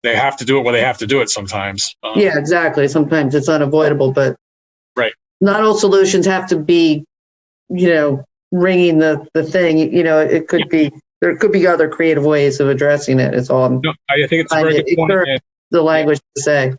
they have to do it where they have to do it sometimes. Yeah, exactly. Sometimes it's unavoidable, but right. Not all solutions have to be, ringing the thing. It could be there could be other creative ways of addressing it. It's all. No, I think it's a very good point. And, the language to say.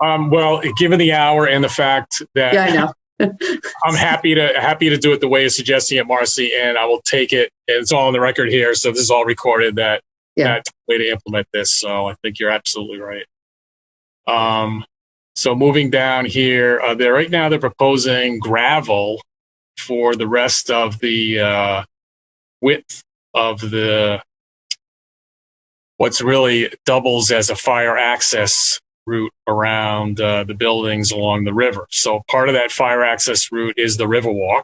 Well, given the hour and the fact that I know. I'm happy to do it the way you're suggesting it, Marcy, and I will take it. And it's all on the record here, so this is all recorded. That's the way to implement this. So I think you're absolutely right. So moving down here, right now they're proposing gravel for the rest of the width of the what's really doubles as a fire access route around the buildings along the river. So part of that fire access route is the Riverwalk,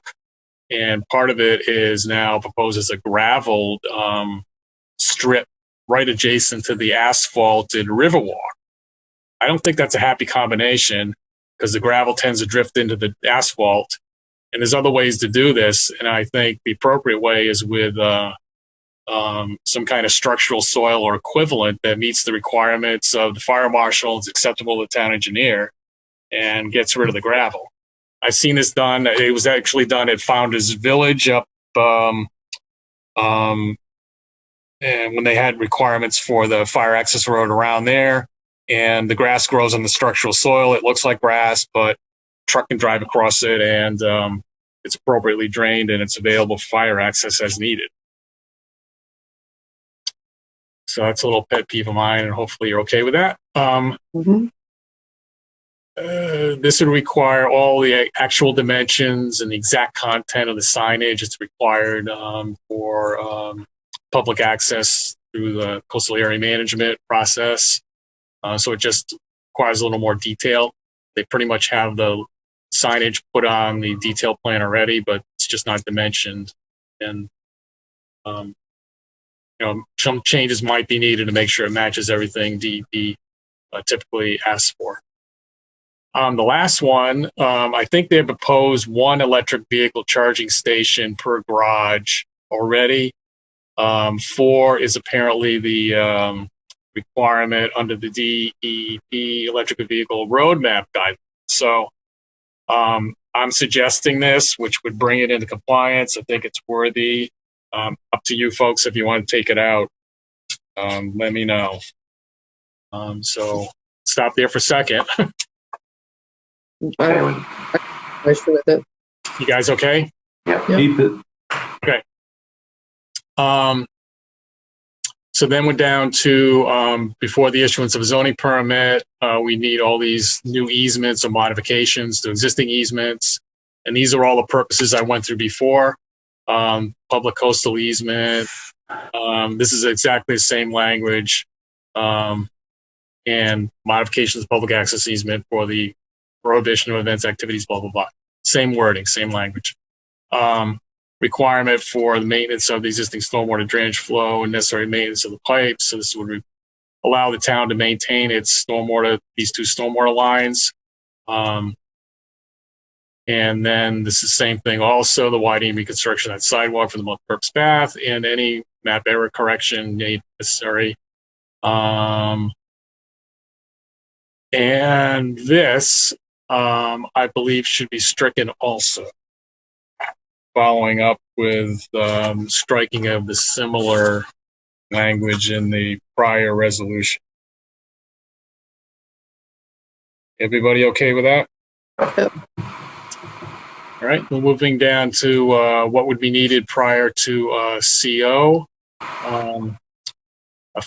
and part of it is now proposed as a graveled strip right adjacent to the asphalted Riverwalk. I don't think that's a happy combination because the gravel tends to drift into the asphalt, and there's other ways to do this. And I think the appropriate way is with some kind of structural soil or equivalent that meets the requirements of the fire marshal, is acceptable to the town engineer, and gets rid of the gravel. I've seen this done. It was actually done at Founders Village up, and when they had requirements for the fire access road around there, and the grass grows on the structural soil. It looks like grass, but truck can drive across it, and it's appropriately drained, and it's available for fire access as needed. So that's a little pet peeve of mine, and hopefully you're okay with that. This would require all the actual dimensions and the exact content of the signage. It's required for public access through the coastal area management process. So it just requires a little more detail. They pretty much have the signage put on the detail plan already, but it's just not dimensioned. And some changes might be needed to make sure it matches everything DEP typically asks for. The last one, I think they proposed one electric vehicle charging station per garage already. 4 is apparently the requirement under the DEP electric vehicle roadmap guide. So I'm suggesting this, which would bring it into compliance. I think it's worthy. Up to you folks if you want to take it out. Let me know. So stop there for a second. You guys okay? Yeah. Keep it. Okay. So then we're down to before the issuance of a zoning permit, we need all these new easements or modifications to existing easements. And these are all the purposes I went through before. Public coastal easement. This is exactly the same language. And modifications of public access easement for the prohibition of events, activities, blah, blah, blah. Same wording, same language. Requirement for the maintenance of the existing stormwater drainage flow and necessary maintenance of the pipes. So this would allow the town to maintain its stormwater, these 2 stormwater lines. And then this is the same thing also, the widening and reconstruction of that sidewalk for the multi-purpose path and any map error correction necessary. And this, I believe, should be stricken also. Following up with striking of the similar language in the prior resolution. Everybody okay with that? All right, we're moving down to what would be needed prior to CO. A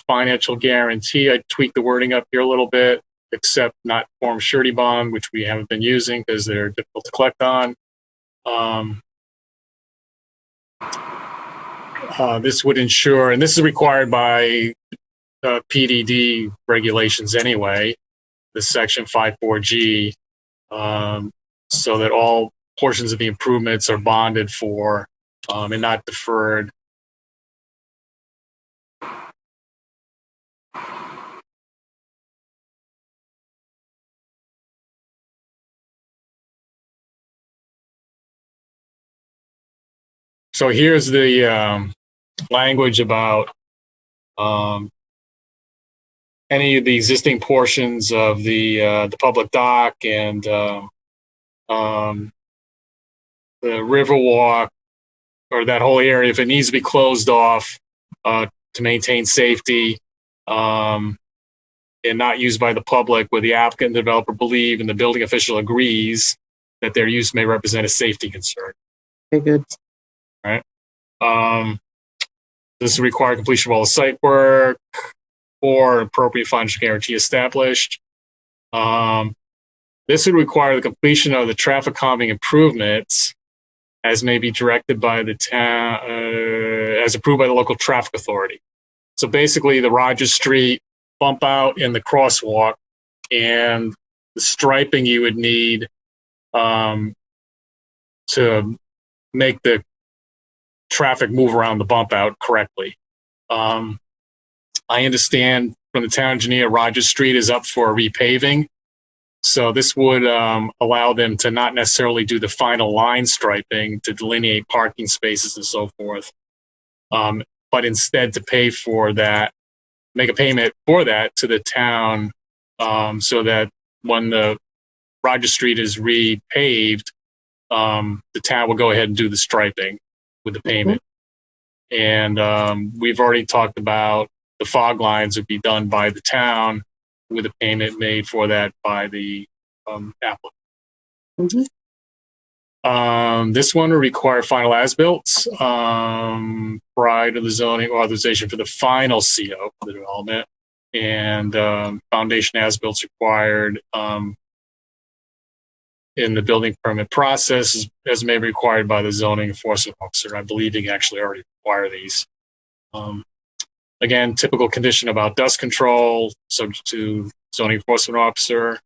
financial guarantee. I tweaked the wording up here a little bit, except not form surety bond, which we haven't been using because they're difficult to collect on. This would ensure, and this is required by PDD regulations anyway, this section 54G, so that all portions of the improvements are bonded for and not deferred. So here's the language about any of the existing portions of the public dock and the Riverwalk or that whole area, if it needs to be closed off to maintain safety, and not used by the public, where the applicant and developer believe and the building official agrees that their use may represent a safety concern. Okay, good. All right. This will require completion of all the site work or appropriate financial guarantee established. This would require the completion of the traffic calming improvements as may be directed by the town, as approved by the local traffic authority. So basically the Rogers Street bump out in the crosswalk and the striping you would need to make the traffic move around the bump out correctly. I understand from the town engineer, Rogers Street is up for repaving. So this would allow them to not necessarily do the final line striping to delineate parking spaces and so forth, but instead to pay for that, make a payment for that to the town, so that when the Rogers Street is repaved, the town will go ahead and do the striping with the payment. And we've already talked about the fog lines would be done by the town with a payment made for that by the applicant. This one will require final as-built prior to the zoning authorization for the final CO for the development, and foundation as-built required in the building permit process as may be required by the zoning enforcement officer. I believe you can actually already require these. Again, typical condition about dust control, subject to zoning enforcement officer.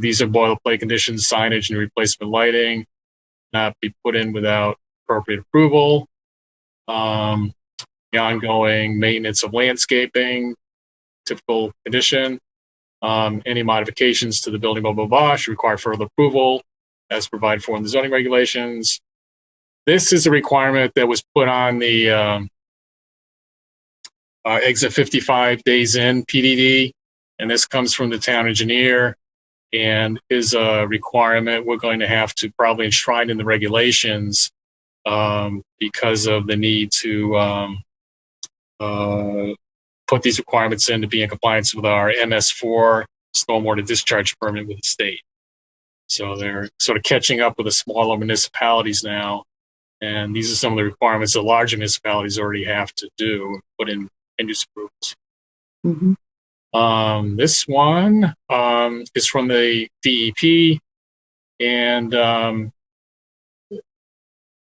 These are boilerplate conditions, signage and replacement lighting, not be put in without appropriate approval. The ongoing maintenance of landscaping, typical condition. Any modifications to the building, blah, blah, blah, should require further approval as provided for in the zoning regulations. This is a requirement that was put on the exit 55 days in PDD, and this comes from the town engineer and is a requirement we're going to have to probably enshrine in the regulations because of the need to put these requirements in to be in compliance with our MS4 stormwater discharge permit with the state. So they're sort of catching up with the smaller municipalities now, and these are some of the requirements that larger municipalities already have to do, put in use approvals. This one is from the DEP and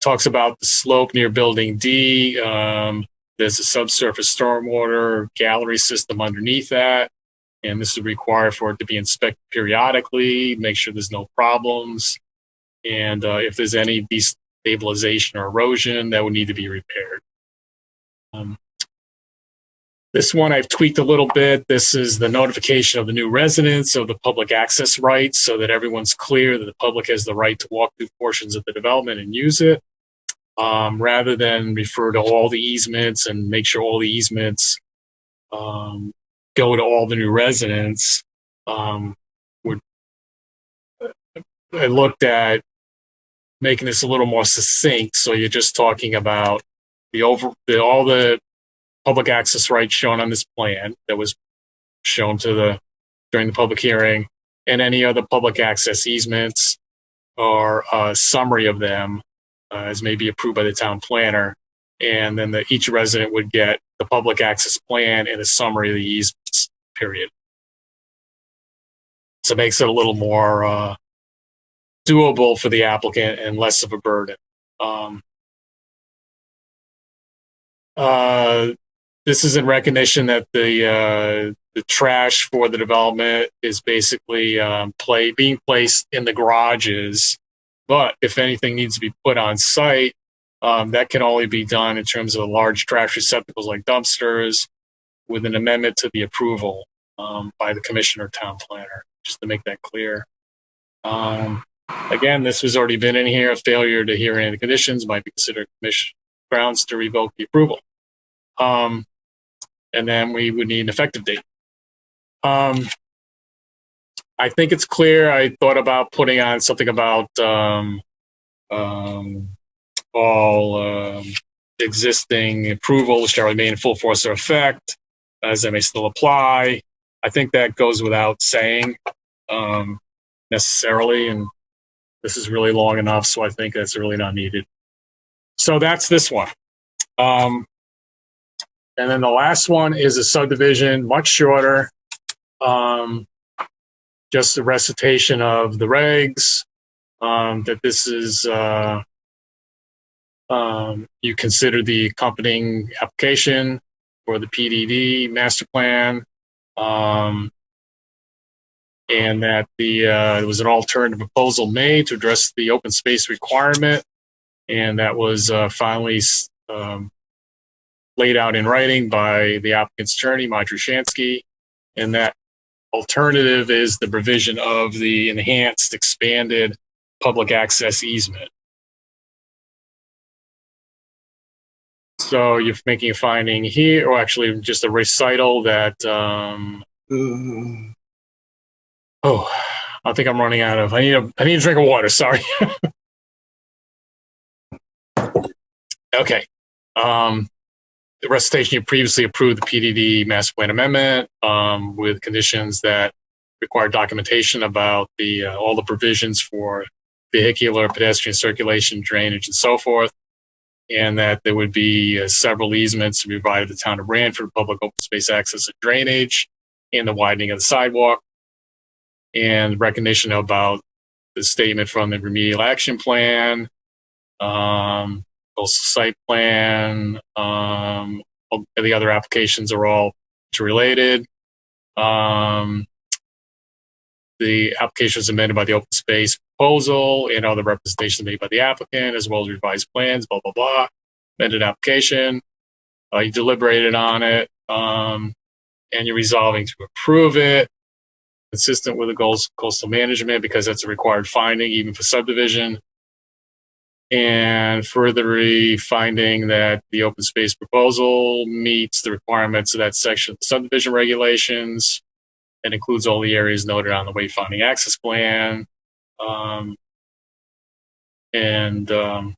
talks about the slope near building D. There's a subsurface stormwater gallery system underneath that, and this is required for it to be inspected periodically, make sure there's no problems, and if there's any destabilization or erosion, that would need to be repaired. This one I've tweaked a little bit. This is the notification of the new residents of the public access rights so that everyone's clear that the public has the right to walk through portions of the development and use it, rather than refer to all the easements and make sure all the easements go to all the new residents. I looked at making this a little more succinct, so you're just talking about all the public access rights shown on this plan that was shown during the public hearing, and any other public access easements or a summary of them as may be approved by the town planner. And then each resident would get the public access plan and a summary of the easements, period. So it makes it a little more doable for the applicant and less of a burden. This is in recognition that the trash for the development is basically being placed in the garages. But if anything needs to be put on site, that can only be done in terms of large trash receptacles like dumpsters with an amendment to the approval by the commissioner or town planner, just to make that clear. Again, this has already been in here. A failure to hear any of the conditions might be considered commission grounds to revoke the approval. And then we would need an effective date. I think it's clear. I thought about putting on something about all existing approvals shall remain in full force or effect, as they may still apply. I think that goes without saying necessarily, and this is really long enough, so I think that's really not needed. So that's this one. And then the last one is a subdivision, much shorter. Just a recitation of the regs, that this is, you consider the accompanying application for the PDD master plan, and that there was an alternative proposal made to address the open space requirement, and that was finally laid out in writing by the applicant's attorney, Marjorie Shansky, and that alternative is the provision of the enhanced, expanded public access easement. So you're making a finding here, or actually just a recital that, I think I'm running out of, I need a drink of water, sorry. Okay. The recitation, you previously approved the PDD master plan amendment with conditions that require documentation about all the provisions for vehicular, pedestrian circulation, drainage, and so forth, and that there would be several easements to be provided to the town of Branford, public open space access and drainage, and the widening of the sidewalk, and recognition about the statement from the remedial action plan, site plan, the other applications are all interrelated. The application was amended by the open space proposal and other representations made by the applicant, as well as revised plans, blah, blah, blah. Amended application. You deliberated on it, and you're resolving to approve it, consistent with the goals of coastal management, because that's a required finding, even for subdivision. And further finding that the open space proposal meets the requirements of that section of the subdivision regulations. It includes all the areas noted on the wayfinding access plan. On the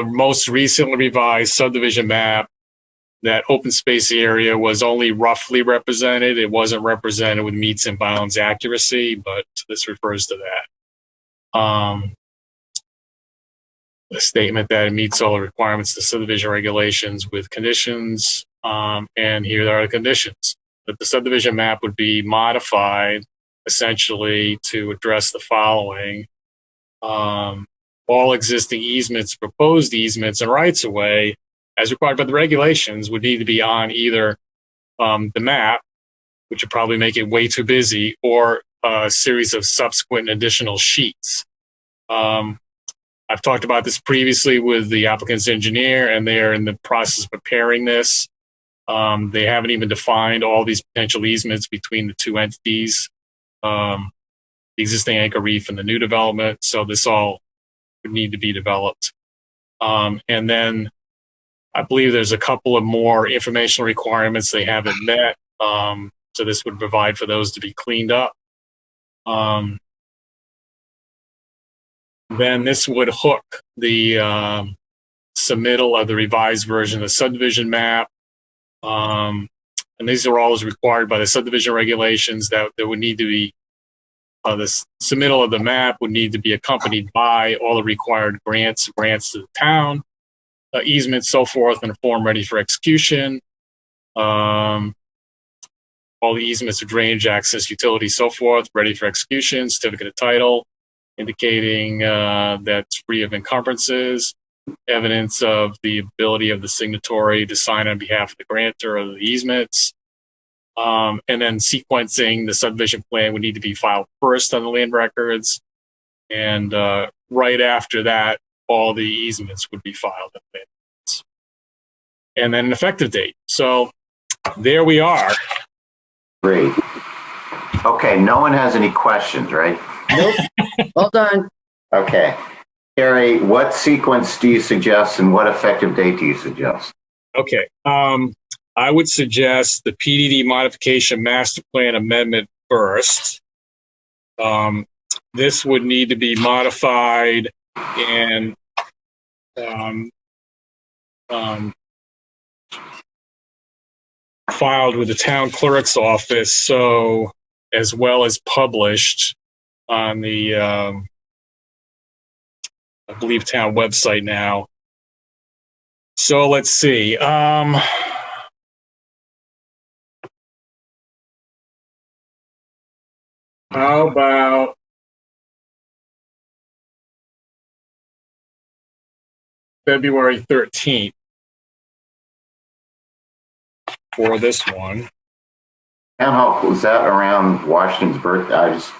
most recently revised subdivision map, that open space area was only roughly represented. It wasn't represented with meets and bounds accuracy, but this refers to that. A statement that it meets all the requirements of the subdivision regulations with conditions, and here are the conditions. That the subdivision map would be modified essentially to address the following. All existing easements, proposed easements, and rights-of-way, as required by the regulations, would need to be on either the map, which would probably make it way too busy, or a series of subsequent additional sheets. I've talked about this previously with the applicant's engineer, and they are in the process of preparing this. They haven't even defined all these potential easements between the two entities, the existing anchor reef and the new development. So this all would need to be developed. And then I believe there's a couple of more informational requirements they haven't met. So this would provide for those to be cleaned up. Then this would hook the submittal of the revised version of the subdivision map. And these are all as required by the subdivision regulations that there would need to be, the submittal of the map would need to be accompanied by all the required grants to the town, easements, so forth, in a form ready for execution. All the easements of drainage, access, utilities, so forth, ready for execution, certificate of title, indicating that it's free of encumbrances, evidence of the ability of the signatory to sign on behalf of the grantor of the easements. And then sequencing the subdivision plan would need to be filed first on the land records. And right after that, all the easements would be filed on the land records. And then an effective date. So there we are. Great. Okay, no one has any questions, right? Nope. Well done. Okay. Carrie, what sequence do you suggest and what effective date do you suggest? Okay. I would suggest the PDD modification master plan amendment first. This would need to be modified and filed with the town clerk's office, so as well as published on the I believe town website now. So let's see. How about February 13th for this one? Town hall, was that around Washington's birthday? I just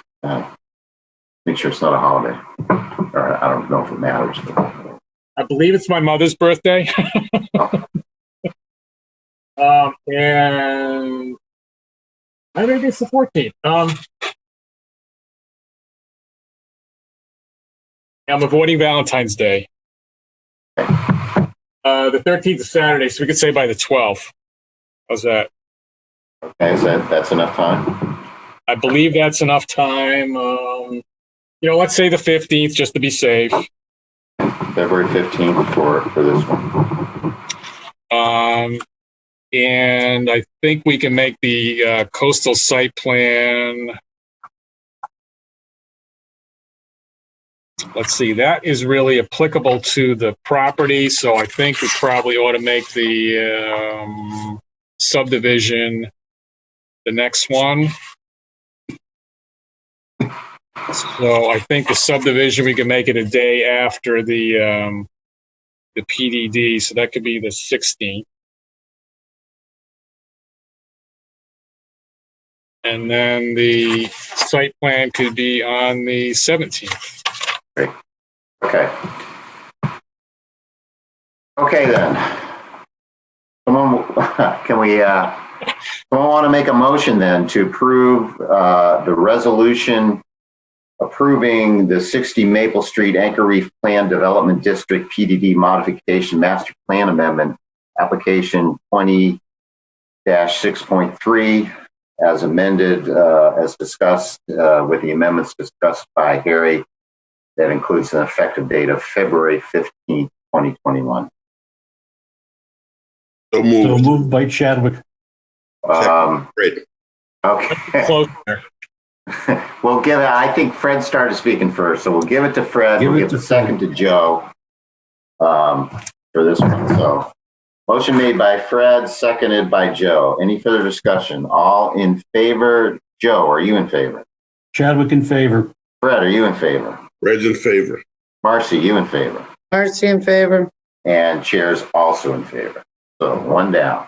make sure it's not a holiday. Or I don't know if it matters. But I believe it's my mother's birthday. And I think it's the 14th. I'm avoiding Valentine's Day. The 13th is Saturday, so we could say by the 12th. How's that? Okay, that's enough time? I believe that's enough time. Let's say the 15th just to be safe. February 15th for this one. And I think we can make the coastal site plan. Let's see, that is really applicable to the property, so I think we probably ought to make the subdivision the next one. So I think the subdivision, we can make it a day after the PDD, so that could be the 16th. And then the site plan could be on the 17th. Great. Okay. Okay then. Someone want to make a motion then to approve the resolution approving the 60 Maple Street Anchor Reef Plan Development District PDD Modification Master Plan Amendment Application 20-6.3 as amended, as discussed with the amendments discussed by Harry. That includes an effective date of February 15th, 2021. So moved by Chadwick. Great. Okay. Close there. We'll give it, I think Fred started speaking first, so we'll give it to Fred. We'll give the second to Joe for this one. So motion made by Fred, seconded by Joe. Any further discussion? All in favor? Joe, are you in favor? Chadwick in favor. Fred, are you in favor? Fred's in favor. Marcy, you in favor? Marcy in favor. And Chair's also in favor. So one down.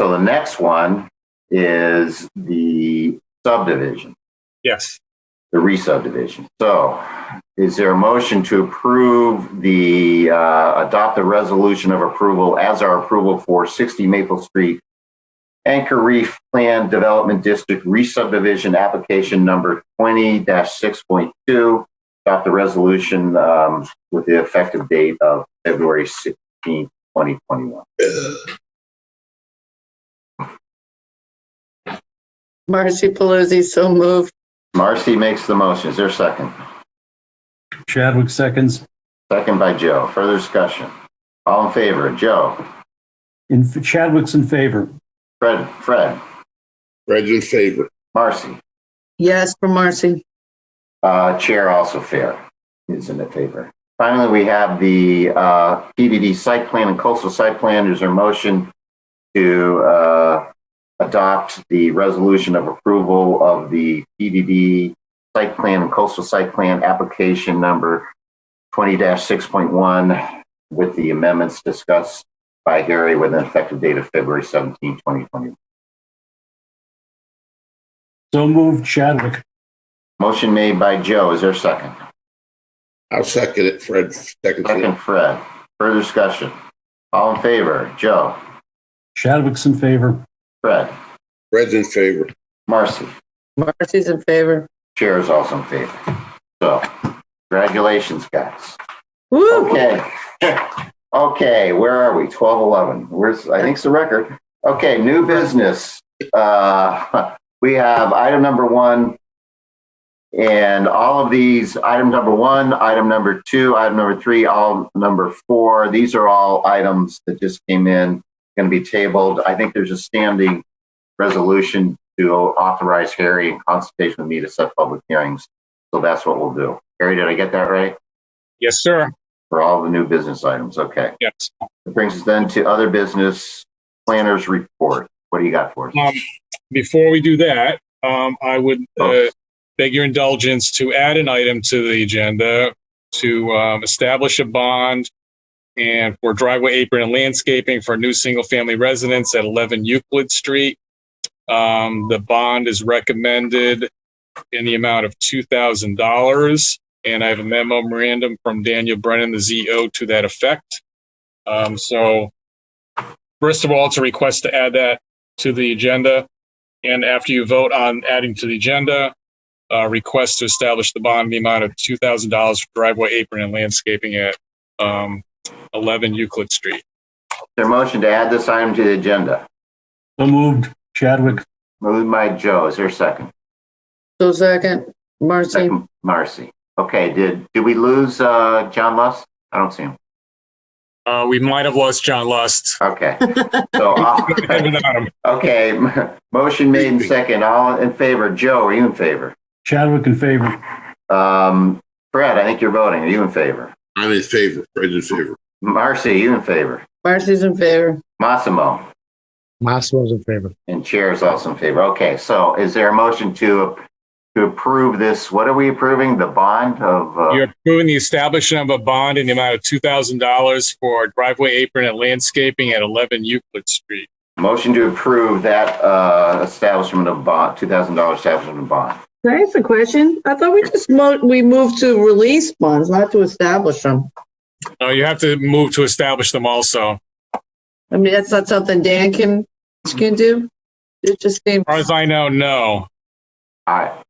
So the next one is the subdivision. Yes. The re-subdivision. So is there a motion to approve the, adopt the resolution of approval as our approval for 60 Maple Street Anchor Reef Plan Development District re-subdivision application number 20-6.2, adopt the resolution with the effective date of February 16th, 2021. Marcy Paluzzi, so moved. Marcy makes the motion. Is there a second? Chadwick seconds. Second by Joe. Further discussion. All in favor? Joe. Chadwick's in favor. Fred. Fred's in favor. Marcy. Yes, for Marcy. Chair also is in favor. Finally, we have the PDD site plan and coastal site plan. There's a motion to adopt the resolution of approval of the PDD site plan and coastal site plan application number 20-6.1 with the amendments discussed by Harry with an effective date of February 17, 2020. So moved, Chadwick. Motion made by Joe. Is there a second? I'll second it, Fred. Second, Fred. Further discussion. All in favor? Joe. Chadwick's in favor. Fred. Fred's in favor. Marcy. Marcy's in favor. Chair is also in favor. So, congratulations, guys. Woo! Okay. Okay, where are we? 12:11. I think it's the record. Okay, new business. We have item number 1, And all of these, item number 1, item number 2, item number 3, all number 4, these are all items that just came in, going to be tabled. I think there's a standing resolution to authorize Harry in consultation with me to set public hearings. So that's what we'll do. Harry, did I get that right? Yes, sir. For all the new business items. Okay. Yes. That brings us then to other business planners report. What do you got for us? Before we do that, I would beg your indulgence to add an item to the agenda to establish a bond and for driveway apron and landscaping for a new single-family residence at 11 Euclid Street. The bond is recommended in the amount of $2,000, and I have a memorandum from Daniel Brennan, the ZO, to that effect. So, first of all, it's a request to add that to the agenda, and after you vote on adding to the agenda, request to establish the bond in the amount of $2,000 for driveway apron and landscaping at 11 Euclid Street. Is there a motion to add this item to the agenda? So moved. Chadwick. Moved by Joe. Is there a second? So second, Marcy. Second, Marcy. Okay. Did we lose John Lust? I don't see him. We might have lost John Lust. Okay. So, okay. Motion made in second. All in favor. Joe, are you in favor? Chadwick in favor. Fred, I think you're voting. Are you in favor? I'm in favor. Fred's in favor. Marcy, are you in favor? Marcy's in favor. Massimo. Massimo's in favor. And Chair is also in favor. Okay. So is there a motion to approve this? What are we approving? The bond of? You're approving the establishment of a bond in the amount of $2,000 for driveway apron and landscaping at 11 Euclid Street. Motion to approve that establishment of bond, $2,000 establishment of bond. Can I ask a question? I thought we just we moved to release bonds, not to establish them. You have to move to establish them also. I mean, that's not something Dan can do. It just seems. As far as I know, no. I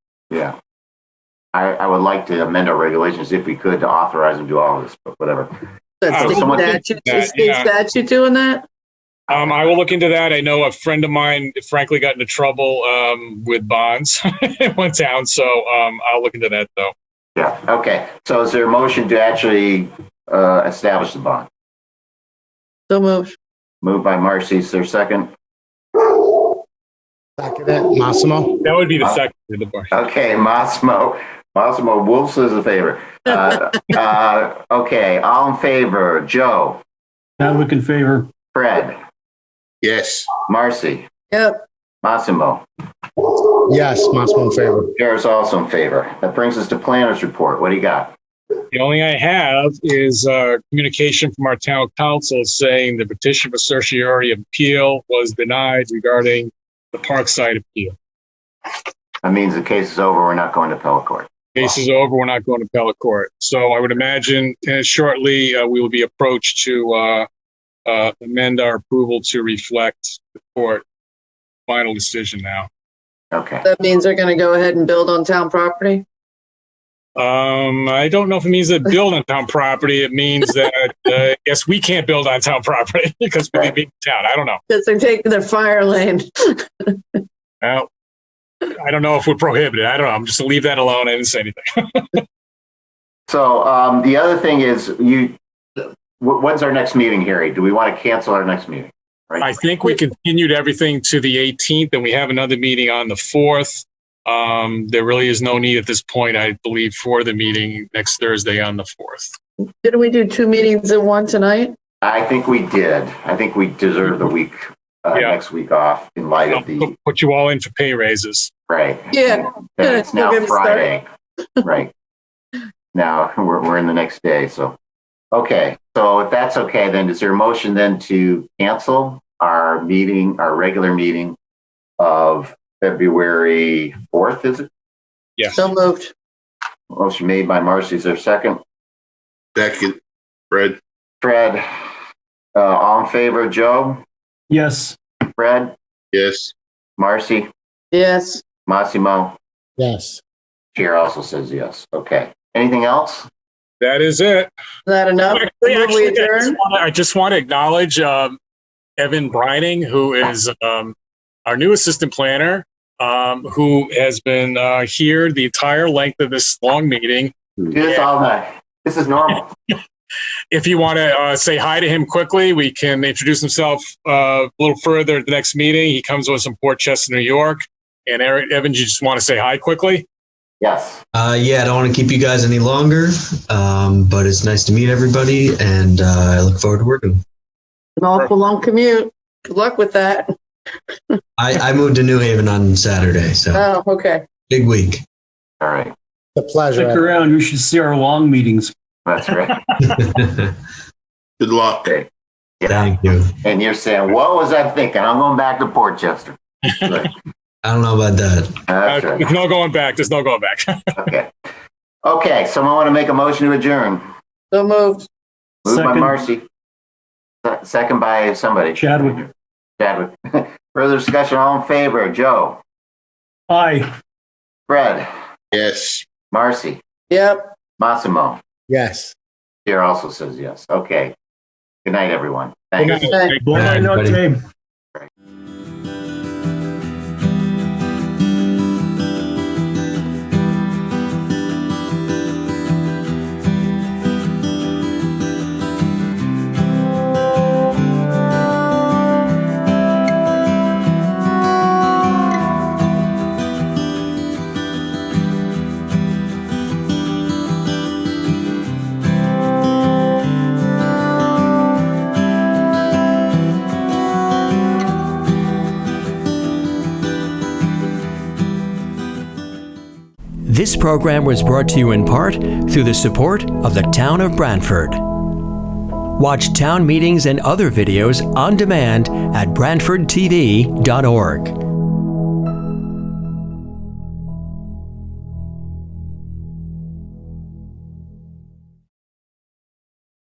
would like to amend our regulations if we could to authorize them to do all of this, but whatever. That's state statute doing that? I will look into that. I know a friend of mine, frankly, got into trouble with bonds in one town, so I'll look into that though. Yeah. Okay. So is there a motion to actually establish the bond? So moved. Moved by Marcy. Is there a second? Second, Massimo. That would be the second. Okay, Massimo Wolf is in favor. Okay, all in favor. Joe. Chadwick in favor. Fred. Yes. Marcy. Yep. Massimo. Yes, Massimo in favor. Chair is also in favor. That brings us to planners report. What do you got? The only I have is communication from our town council saying the petition for certiorari of appeal was denied regarding the Parkside appeal. That means the case is over. We're not going to appellate court. Case is over. We're not going to appellate court. So I would imagine shortly we will be approached to amend our approval to reflect the court final decision now. Okay. That means they're going to go ahead and build on town property? I don't know if it means that build on town property. It means that yes, we can't build on town property because we be in town. I don't know. Because they're taking their fire lane. Well, I don't know if we're prohibited. I don't know. I'm just gonna leave that alone. I didn't say anything. So the other thing is, when's our next meeting, Harry? Do we want to cancel our next meeting? Right. I think we continued everything to the 18th, and we have another meeting on the 4th. There really is no need at this point, I believe, for the meeting next Thursday on the 4th. Didn't we do 2 meetings in one tonight? I think we did. I think we deserve the week next week off in light of the. Put you all in for pay raises. Right. Yeah. And it's now Friday. Right. Now we're in the next day. So, okay. So if that's okay, then is there a motion then to cancel our meeting, our regular meeting of February 4th, is it? Yes. So moved. Motion made by Marcy. Is there a second? Second. Fred. Fred. All in favor, Joe? Yes. Fred? Yes. Marcy? Yes. Massimo? Yes. Chair also says yes. Okay. Anything else? That is it. Is that enough? Actually, I just want to acknowledge Evan Brining, who is our new assistant planner. who has been here the entire length of this long meeting. Do this all night. This is normal. If you want to say hi to him quickly, we can introduce himself a little further at the next meeting. He comes to us from Port Chester, New York. And Eric Evans, you just want to say hi quickly? Yes. Yeah, I don't want to keep you guys any longer, but it's nice to meet everybody, and I look forward to working. An awful long commute. Good luck with that. I moved to New Haven on Saturday, so Oh, okay. big week. All right. A pleasure. Stick around. You should see our long meetings. That's right. Good luck. Okay. Yeah. Thank you. And you're saying, what was I thinking? I'm going back to Port Chester. Good. I don't know about that. That's right. There's no going back. There's no going back. Okay. Okay. Someone want to make a motion to adjourn? So moved. Moved by Second. Marcy. Second by somebody. Chadwick. Chadwick. Further discussion. All in favor? Joe. Aye. Fred. Yes. Marcy. Yep. Massimo. Yes. Chair also says yes. Okay. Good night, everyone. Thanks. Good night. Buona Bye, notte. everybody. This program was brought to you in part through the support of the Town of Branford. Watch town meetings and other videos on demand at BranfordTV.org.